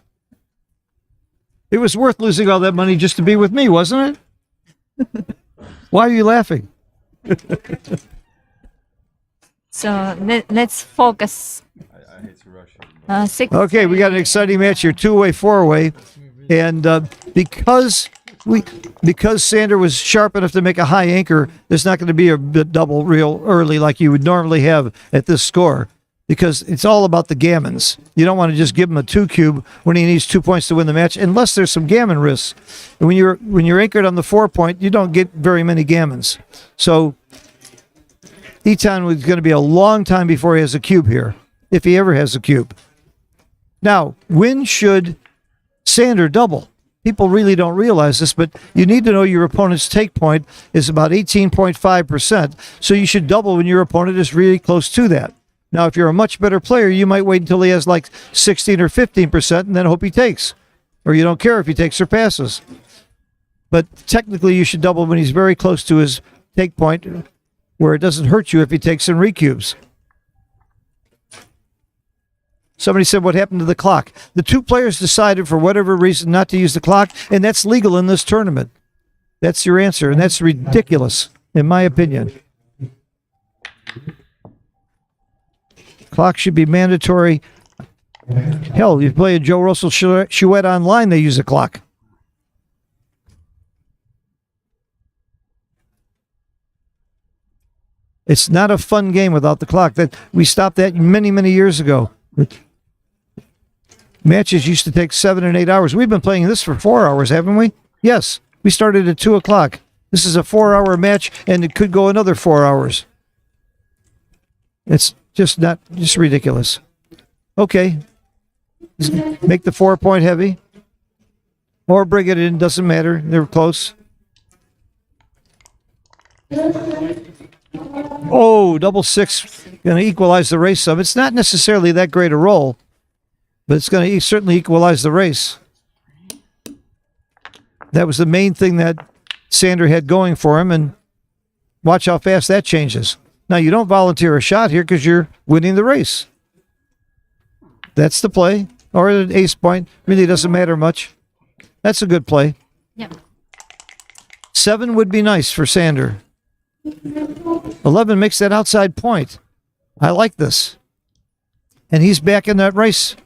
It was worth losing all that money just to be with me, wasn't it? Why are you laughing? So let's focus. I hate to rush you. Okay, we got an exciting match here, 2-way, 4-way, and because Sander was sharp enough to make a high anchor, there's not going to be a double real early like you would normally have at this score. Because it's all about the gammons. You don't want to just give him a 2-cube when he needs 2 points to win the match, unless there's some gammon risks. And when you're anchored on the 4-point, you don't get very many gammons. So Etan was going to be a long time before he has a cube here, if he ever has a cube. Now, when should Sander double? People really don't realize this, but you need to know your opponent's take point is about 18.5%. So you should double when your opponent is really close to that. Now, if you're a much better player, you might wait until he has like 16 or 15% and then hope he takes. Or you don't care if he takes or passes. But technically, you should double when he's very close to his take point, where it doesn't hurt you if he takes and recubes. Somebody said, what happened to the clock? The 2 players decided for whatever reason not to use the clock, and that's legal in this tournament. That's your answer, and that's ridiculous, in my opinion. Clock should be mandatory. Hell, you play a Joe Russell Chouette online, they use a clock. It's not a fun game without the clock. We stopped that many, many years ago. Matches used to take 7 and 8 hours. We've been playing this for 4 hours, haven't we? Yes. We started at 2 o'clock. This is a 4-hour match, and it could go another 4 hours. It's just ridiculous. Okay. Make the 4-point heavy. Or bring it in, doesn't matter. They're close. Oh, double six. Going to equalize the race some. It's not necessarily that great a roll, but it's going to certainly equalize the race. That was the main thing that Sander had going for him, and watch how fast that changes. Now, you don't volunteer a shot here because you're winning the race. That's the play. Or an ace point. Really doesn't matter much. That's a good play. Yeah. 7 would be nice for Sander. 11 makes that outside point. I like this. And he's back in that race.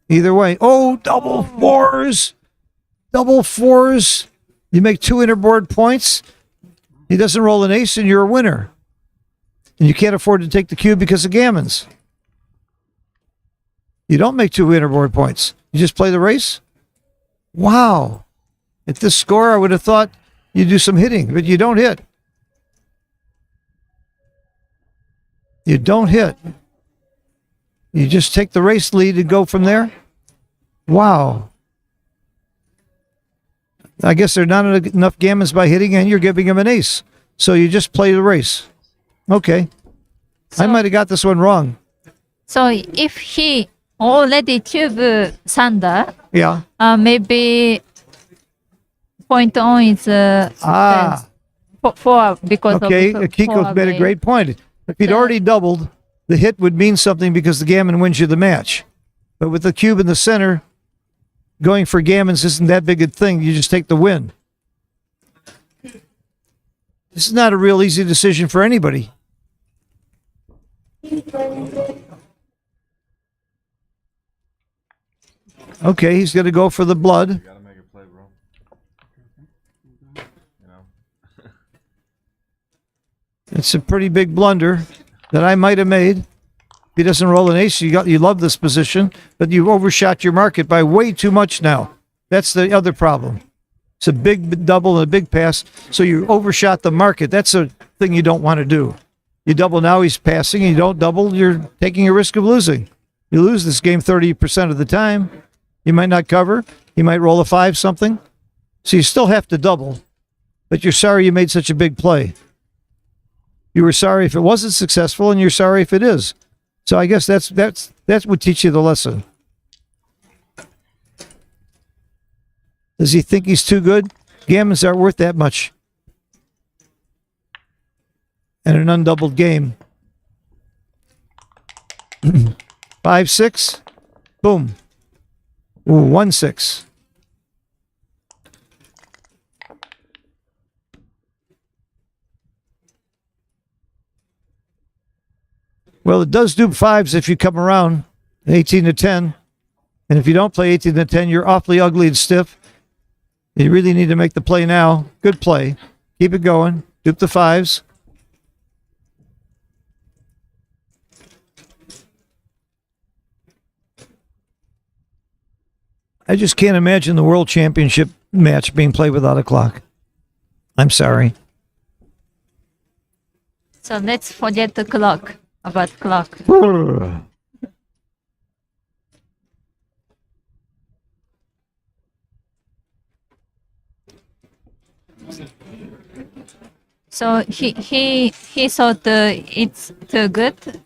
Either way. Oh, double fours. Double fours. You make 2 interboard points. He doesn't roll an ace and you're a winner. And you can't afford to take the cube because of gammons. You don't make 2 interboard points. You just play the race. Wow. At this score, I would have thought you'd do some hitting, but you don't hit. You don't hit. You just take the race lead and go from there. Wow. I guess there are not enough gammons by hitting, and you're giving him an ace. So you just play the race. Okay. I might have got this one wrong. So if he already cube Sander, Yeah. maybe point on is four because Okay, of Kiko's made a great point. If he'd already doubled, the hit would mean something because the gammon wins you the match. But with the cube in the center, going for gammons isn't that big a thing. You just take the win. This is not a real easy decision for anybody. Okay, he's going to go for the blood. You gotta make a play, bro. You know. It's a pretty big blunder that I might have made. If he doesn't roll an ace, you love this position, but you've overshot your market by way too much now. That's the other problem. It's a big double and a big pass, so you overshot the market. That's a thing you don't want to do. You double now, he's passing, and you don't double, you're taking a risk of losing. You lose this game 30% of the time. You might not cover. You might roll a 5 something. So you still have to double, but you're sorry you made such a big play. You were sorry if it wasn't successful, and you're sorry if it is. So I guess that would teach you the lesson. Does he think he's too good? Gammons aren't worth that much. And an undoubled game. 5-6. Boom. Ooh, 1-6. Well, it does do 5s if you come around 18-10. And if you don't play 18-10, you're awfully ugly and stiff. You really need to make the play now. Good play. Keep it going. Dupe the 5s. I just can't imagine the World Championship match being played without a clock. I'm sorry. So let's forget the clock. About clock. So he thought it's too good.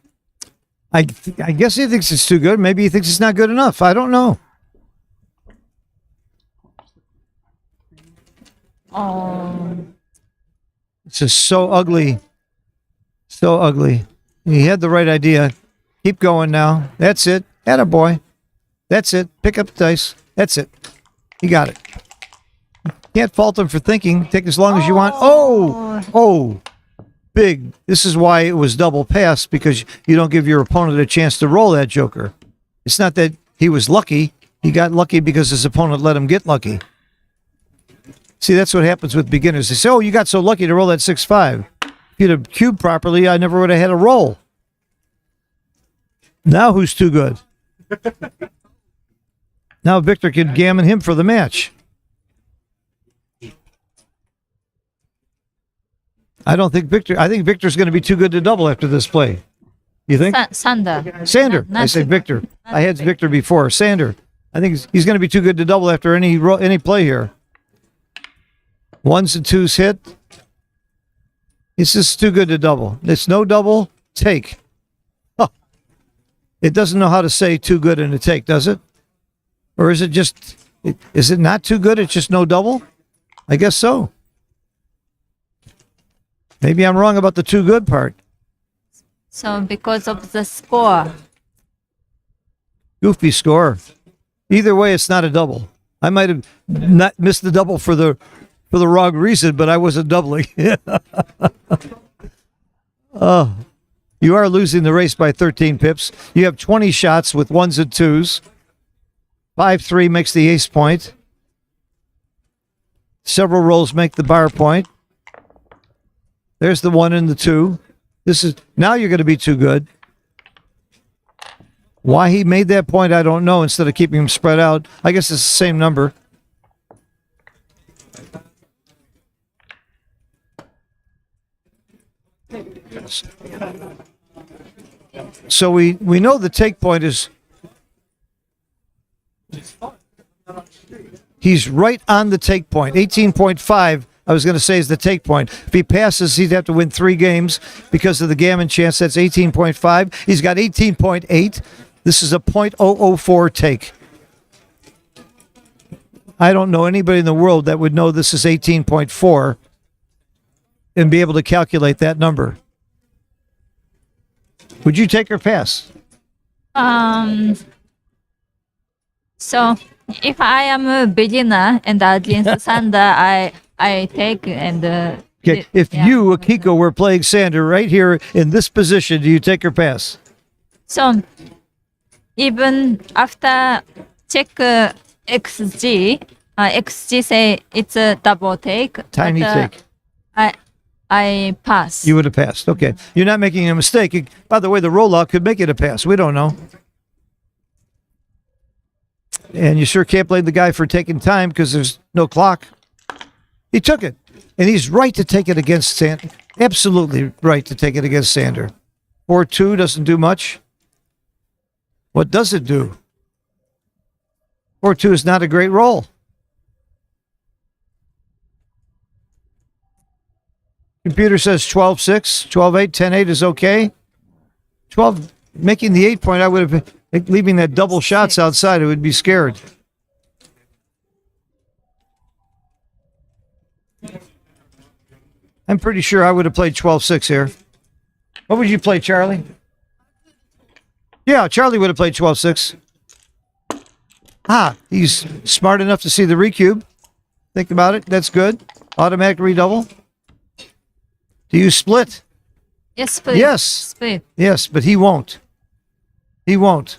I guess he thinks it's too good. Maybe he thinks it's not good enough. I don't know. Oh. It's just so ugly. So ugly. He had the right idea. Keep going now. That's it. Attaboy. That's it. Pick up the dice. That's it. You got it. Can't fault him for thinking. Take as long as you want. Oh, big. This is why it was double pass, because you don't give your opponent a chance to roll that joker. It's not that he was lucky. He got lucky because his opponent let him get lucky. See, that's what happens with beginners. They say, oh, you got so lucky to roll that 6-5. If you'd have cubed properly, I never would have had a roll. Now who's too good? Now Victor can gammon him for the match. I think Victor's going to be too good to double after this play. You think? Sander. Sander. I say Victor. I had Victor before. Sander. I think he's going to be too good to double after any play here. Ones and twos hit. It's just too good to double. It's no double. Take. Huh. It doesn't know how to say too good in a take, does it? Or is it just? Is it not too good? It's just no double. I guess so. Maybe I'm wrong about the too good part. So because of the score. Goofy score. Either way, it's not a double. I might have not missed the double for the wrong reason, but I wasn't doubling. Oh, you are losing the race by 13 pips. You have 20 shots with ones and twos. 5-3 makes the ace point. Several rolls make the bar point. There's the 1 and the 2. This is now you're going to be too good. Why he made that point, I don't know. Instead of keeping him spread out, I guess it's the same number. So we know the take point is he's right on the take point. 18.5, I was going to say, is the take point. If he passes, he'd have to win 3 games because of the gammon chance. That's 18.5. He's got 18.8. This is a .004 take. I don't know anybody in the world that would know this is 18.4 and be able to calculate that number. Would you take or pass? So if I am a beginner and against Sander, I take and. Okay. If you, Akiko, were playing Sander right here in this position, do you take or pass? So even after check XG, XG say it's a double take. Tiny but, take. I pass. You would have passed. Okay. You're not making a mistake. By the way, the rollout could make it a pass. We don't know. And you sure can't blame the guy for taking time because there's no clock. He took it. And he's right to take it against Sander. Absolutely right to take it against Sander. 4-2 doesn't do much. What does it do? 4-2 is not a great roll. Computer says 12-6, 12-8, 10-8 is okay. 12, making the 8 point, I would have been leaving that double shots outside. I would be scared. I'm pretty sure I would have played 12-6 here. What would you play, Charlie? Yeah, Charlie would have played 12-6. He's smart enough to see the recube. Think about it. That's good. Automatic redouble. Do you split? Yes, split. Yes. Split. Yes, but he won't. He won't.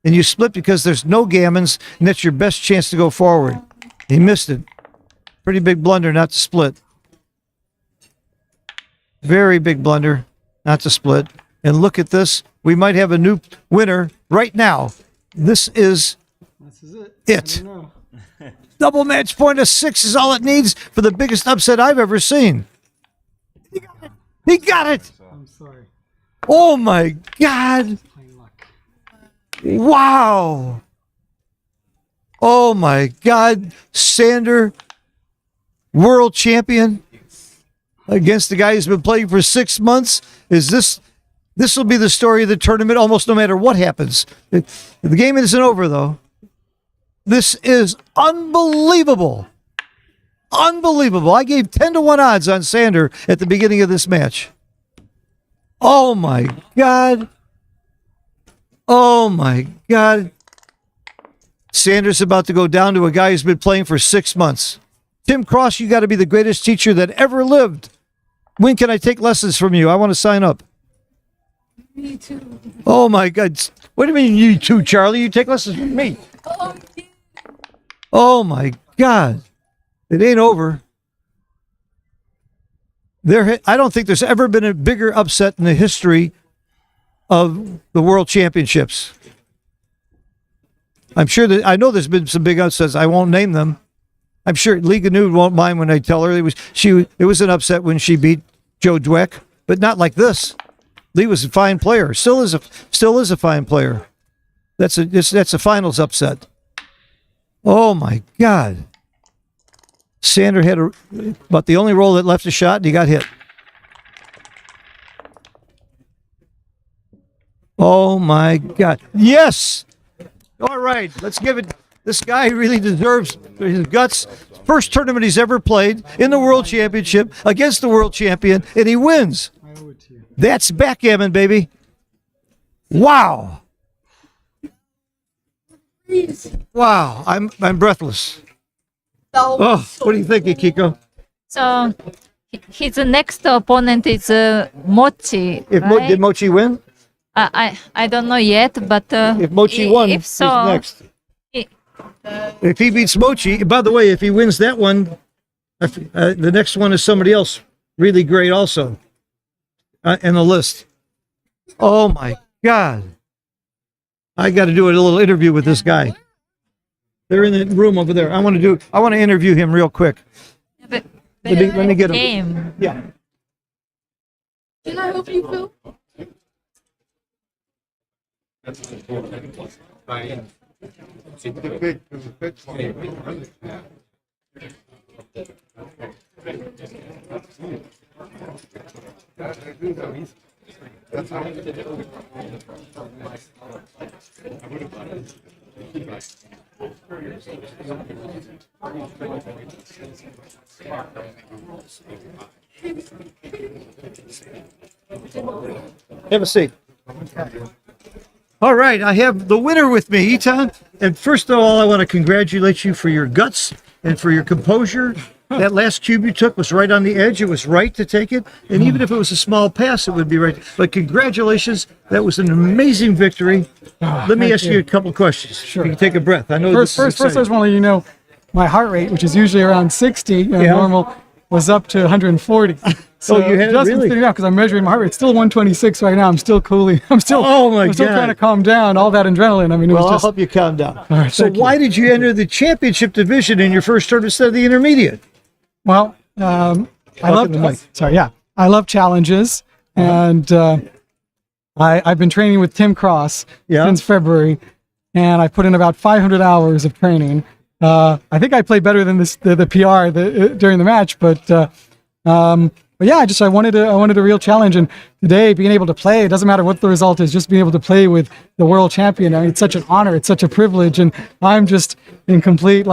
And you split because there's no gammons, and that's your best chance to go forward. He missed it. Pretty big blunder not to split. Very big blunder not to split. And look at this. We might have a new winner right now. This is it. Double match point of 6 is all it needs for the biggest upset I've ever seen. He got it. I'm sorry. Oh my God. Wow. Oh my God. Sander, world champion against the guy who's been playing for 6 months. This will be the story of the tournament almost no matter what happens. The game isn't over though. This is unbelievable. Unbelievable. I gave 10-1 odds on Sander at the beginning of this match. Oh my God. Oh my God. Sander's about to go down to a guy who's been playing for 6 months. Tim Cross, you got to be the greatest teacher that ever lived. When can I take lessons from you? I want to sign up. Me too. Oh my God. What do you mean you too, Charlie? You take lessons from me. Oh my God. It ain't over. I don't think there's ever been a bigger upset in the history of the World Championships. I know there's been some big upsets. I won't name them. I'm sure Liga Nude won't mind when I tell her it was an upset when she beat Joe Dweck, but not like this. Lee was a fine player. Still is a fine player. That's a finals upset. Oh my God. Sander had about the only roll that left a shot, and he got hit. Oh my God. Yes. All right. Let's give it. This guy really deserves his guts. First tournament he's ever played in the World Championship against the world champion, and he wins. That's backgammon, baby. Wow. Wow. I'm breathless. Oh, what do you think, Kiko? So his next opponent is Mochi. Did Mochi win? I don't know yet, but If Mochi won, if he's so, next. If he beats Mochi, by the way, if he wins that one, the next one is somebody else really great also in the list. Oh my God. I got to do a little interview with this guy. They're in the room over there. I want to interview him real quick. but Let me get him. game. Yeah. Can I help you, Phil? Have a seat. All right, I have the winner with me, Etan. And first of all, I want to congratulate you for your guts and for your composure. That last cube you took was right on the edge. It was right to take it. And even if it was a small pass, it would be right. But congratulations. That was an amazing victory. Let me ask you a couple questions. Sure. You can take a breath. I know First, I just want to let you know my heart rate, which is usually around 60, normal, was up to 140. So you had it just really? figuring out because I'm measuring my heart rate. It's still 126 right now. I'm still cooling. I'm still God. trying to calm down all that adrenaline. I mean, it Well, was I'll just help you calm down. All right, So thank you. why did you enter the championship division in your first tournament instead of the intermediate? well. I love challenges, and I've been training with Tim Cross since February, and I put in about 500 hours of training. I think I played better than the PR during the match, but yeah, I wanted a real challenge, and today being able to play, it doesn't matter what the result is, just being able to play with the world champion. I mean, it's such an honor, it's such a privilege, and I'm just in complete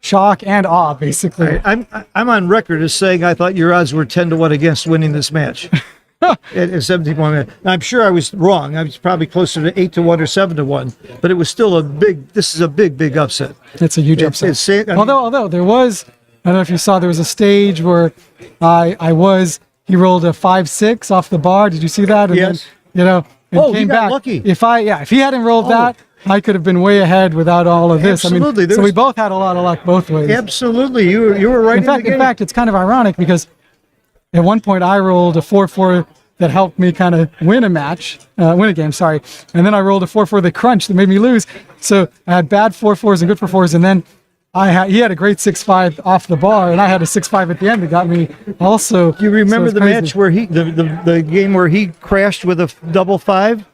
shock and awe, basically. I'm on record as saying I thought your odds were 10-1 against winning this match. at 71 minutes. I'm sure I was wrong. I was probably closer to 8-1 or 7-1, but it was still this is a big upset. It's a huge upset. I mean, although there was, I don't know if you saw, there was a stage where he rolled a 5-6 off the bar. Did you see that? And yes. Then, and he came got back. lucky. If he hadn't rolled that, I could have been way ahead without all of this. Absolutely. I mean, so we both had a lot of luck both ways. Absolutely. You were right In fact, it's kind of ironic because at one point I rolled a 4-4 that helped me kind of win a game, sorry. And then I rolled a 4-4 that crunched that made me lose. So I had bad 4-4s and good 4-4s, and then he had a great 6-5 off the bar, and I had a 6-5 at the end that got me also. Do you remember the match where the game where he crashed with a double 5?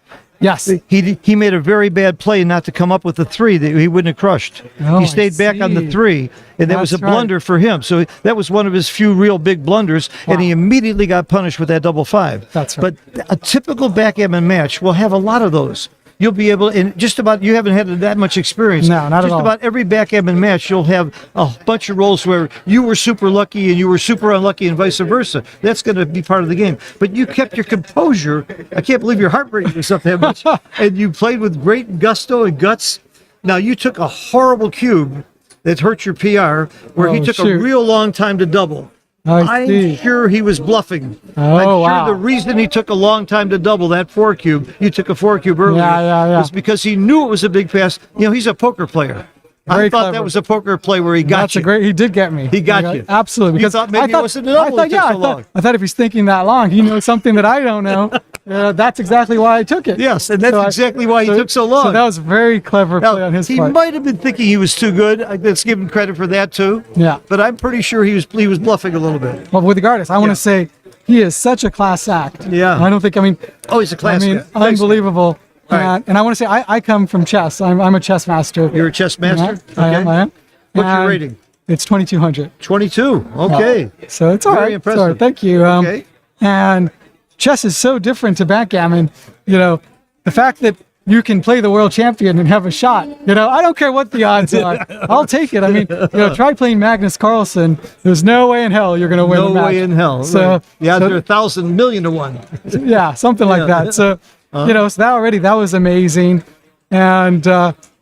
Yes. He made a very bad play not to come up with the 3 that he wouldn't have crushed. He stayed back on the 3, and that was a blunder for him. So that was one of his few real big blunders, and he immediately got punished with that double 5. That's right. But a typical backgammon match will have a lot of those. You'll be able, and just about, you haven't had that much experience. No, not at all. Just about every backgammon match, you'll have a bunch of rolls where you were super lucky and you were super unlucky and vice versa. That's going to be part of the game. But you kept your composure. I can't believe your heart rate was up that much. And you played with great gusto and guts. Now, you took a horrible cube that hurt your PR, where he took a real long time to double. I'm sure he was bluffing. I'm sure the reason he took a long time to double that 4 cube, you took a 4 cube earlier, was because he knew it was a big pass. He's a poker player. I thought that was a poker play where he got you. He did get me. He got you. Absolutely. Because thought maybe it wasn't double. I thought if he's thinking that long, he knows something that I don't know. That's exactly why I took it. Yes, and that's exactly why he took so long. So that was a very clever play on his part. He might have been thinking he was too good. Let's give him credit for that too. Yeah. But I'm pretty sure he was bluffing a little bit. Well, regardless, I want to say he is such a class act. Yeah. I don't think, I mean, Oh, he's a class I mean, guy. Thanks. unbelievable. All right. And I want to say, I come from chess. I'm a chess master. You're a chess master? Yeah, I am. What's your And rating? It's 2200. 22. Okay. So it's all Very right. impressive. Sorry, thank you. Okay. And chess is so different to backgammon. You know, the fact that you can play the world champion and have a shot. You know, I don't care what the odds are. I'll take it. I mean, try playing Magnus Carlsen. There's no way in hell you're going to win No the match. way in hell. So, Right. Yeah, so- they're 1,000 million to 1. yeah, something like Yeah. that. So, so that was amazing. And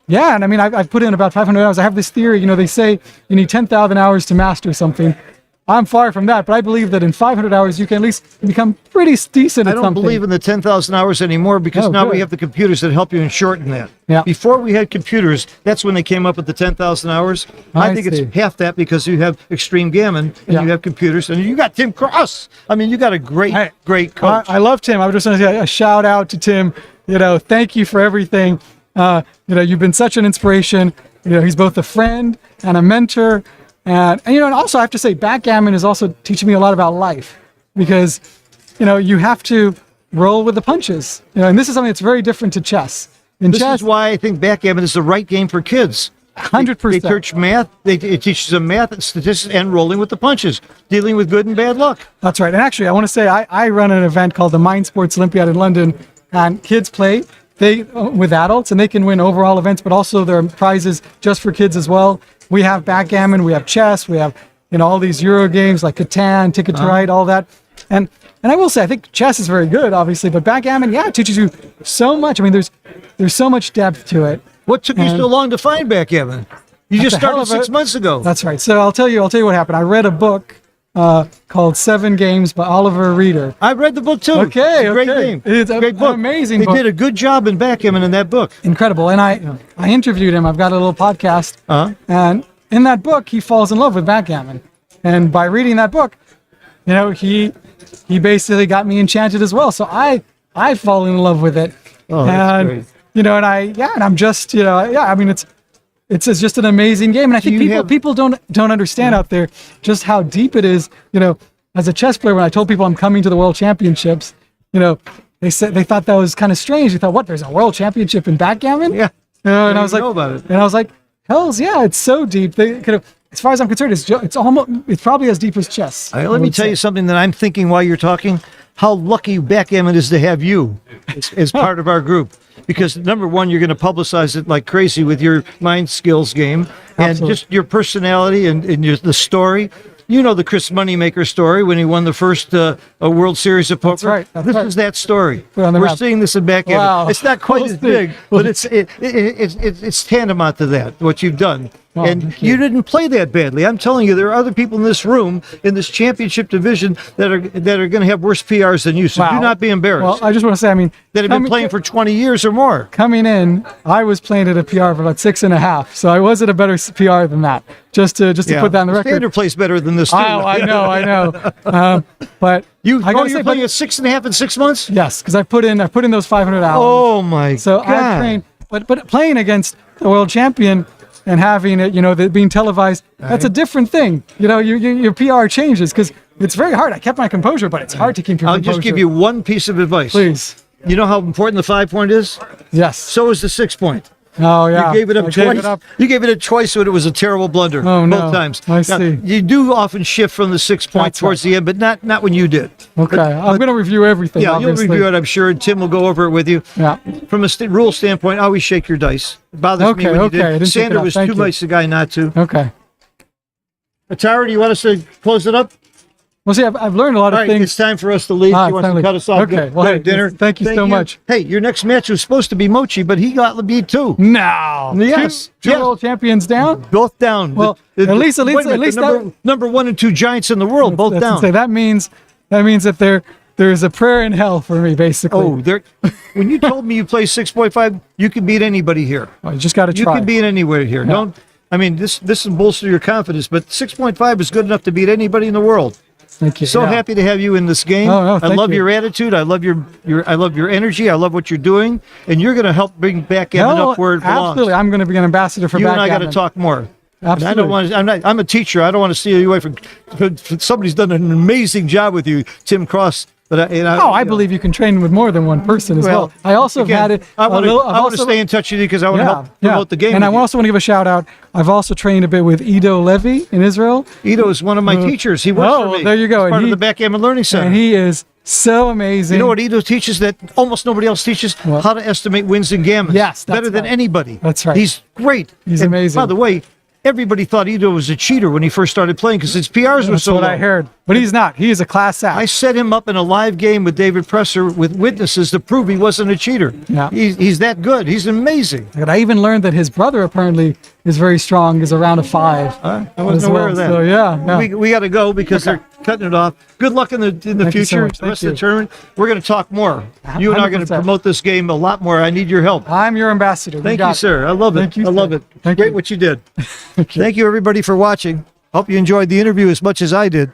and I mean, I've put in about 500 hours. I have this theory, they say you need 10,000 hours to master something. I'm far from that, but I believe that in 500 hours, you can at least become pretty decent I at don't something. believe in the 10,000 hours anymore because Oh, now we good. have the computers that help you and shorten that. Yeah. Before we had computers, that's when they came up with the 10,000 hours. I I think see. it's half that because you have Extreme Gammon and Yeah. you have computers and you got Tim Cross. I mean, you got a great coach. I love Tim. I was just going to say a shout out to Tim. Thank you for everything. You've been such an inspiration. He's both a friend and a mentor. And also I have to say, backgammon is also teaching me a lot about life because, you have to roll with the punches. And this is something that's very different to chess. In This chess, is why I think backgammon is the right game for kids. 100%. They teach math. It teaches them math, statistics, and rolling with the punches, dealing with good and bad luck. That's right. And actually, I want to say I run an event called the Mind Sports Olympiad in London, and kids play with adults, and they can win overall events, but also there are prizes just for kids as well. We have backgammon, we have chess, we have all these Euro games like Catan, Ticket to Ride, all that. And I will say, I think chess is very good, obviously, but backgammon, it teaches you so much. I mean, there's so much depth to it. What took you so long to find backgammon? You just That's a hell started of 6 months ago. That's right. So I'll tell you what happened. I read a book called 7 Games by Oliver Reader. I read the book too. Okay, It's a great okay. game. It's a great book. amazing They book. did a good job in backgammon in that book. Incredible. And I interviewed him. I've got a little podcast. Uh-huh. And in that book, he falls in love with backgammon. And by reading that book, he basically got me enchanted as well. So I fall in love with it. Oh, that's and great. and I'm just I mean it's just an amazing game. And I think people don't understand out there just how deep it is. As a chess player, when I told people I'm coming to the World Championships, they said they thought that was kind of strange. They thought, what? There's a World Championship in backgammon? Yeah. And I was like, know about it. and I was like, hell's yeah, it's so deep. They could have, as far as I'm concerned, it's probably as deep as chess. Let me tell you something that I'm thinking while you're talking. How lucky backgammon is to have you as part of our group. Because number one, you're going to publicize it like crazy with your mind skills game and Absolutely. just your personality and the story. You know the Chris Moneymaker story when he won the first World Series of Poker. right, that's This right. is that story. Put it on the We're map. seeing this in backgammon. Wow. It's not quite We'll as see. big, but it's tantamount to that, what you've done. Wow, and thank you didn't play that badly. I'm telling you, there are other people in this room, in this championship division, that are going to have worse PRs than you. So do Wow. not be embarrassed. Well, I just want to say, I mean, that have been playing for 20 years or more. coming in, I was playing at a PR of about 6.5, so I was at a better PR than that. Just to put that on the record. Standard plays better than this too. I know. But I gotta say, you're playing at 6.5 in 6 months? yes, because I put in those 500 hours. Oh my So God. I trained, but playing against the world champion and having it, being televised, that's a different thing. Your PR changes because it's very hard. I kept my composure, but it's hard to keep your I'll composure. just give you one piece of advice. Please. You know how important the 5 point is? Yes. So is the 6 point. Oh yeah. You gave it up I twice. gave it up. You gave it twice when it was a terrible blunder. Oh, no. Both times. I Now, see. you do often shift from the 6 point That's towards the end, but not when you did. Okay. I'm going to review everything. Yeah, obviously. you'll review it, I'm sure, and Tim will go over it with you. Yeah. From a rule standpoint, always shake your dice. It bothers me Okay, when you okay, I did. didn't pick it Sander up. was Thank too you. much the guy not to. Okay. Atara, do you want us to close it up? Well, see, I've learned a lot All of right, things. it's time for us to leave. Ah, You want to finally. cut us off? Okay, Go well, to hey, dinner. thank you so much. Hey, your next match was supposed to be Mochi, but he got beat too. No. Yes. Two yes. world champions down. Both down. Well, at least wait a minute, the number 1 and 2 giants in the world, both That's down. insane. That means that there's a prayer in hell for me, basically. Oh, when you told me you play 6.5, you can beat anybody here. Well, you just got to You try. can beat anywhere here. Yeah. This will bolster your confidence, but 6.5 is good enough to beat anybody in the world. Thank you. So Yeah. happy to have you in this game. Oh, no, I thank love you. your attitude. I love I love your energy. I love what you're doing, and you're going to help bring backgammon No, up where it belongs. absolutely. I'm going to be an ambassador for You and I got backgammon. to talk more. And I Absolutely. don't want to, I'm a teacher. I don't want to steal you away from somebody's done an amazing job with you, Tim Cross. But I believe you can train with more than one person as well. I also have had it. I want to to stay in touch with you because I want to help promote the game. And I with you. also want to give a shout out. I've also trained a bit with Ido Levy in Israel. Ido is one of my teachers. He works for me. There you go. He's part of the Backgammon Learning Center. And he is so amazing. You know what Ido teaches that almost nobody else teaches? How to estimate wins and gammons. Yes, that's better than right. anybody. That's right. He's great. He's And amazing. By the way, everybody thought Ido was a cheater when he first started playing because his PRs were That's so what low. I heard. But he's not. He is a class act. I set him up in a live game with David Presser with witnesses to prove he wasn't a cheater. Yeah. He's that good. He's amazing. And I even learned that his brother apparently is very strong, is around a 5. I wasn't aware of that. So yeah. We got to go because they're cutting it off. Good luck in the Thank you so future. much. The rest Thank of the tournament. We're going to talk more. You and I are going to 100%. promote this game a lot more. I need your help. I'm your ambassador. Thank you, sir. I love it. Thank you, I love sir. it. Thank Great you. what you did. Thank you, everybody, for watching. Hope you enjoyed the interview as much as I did.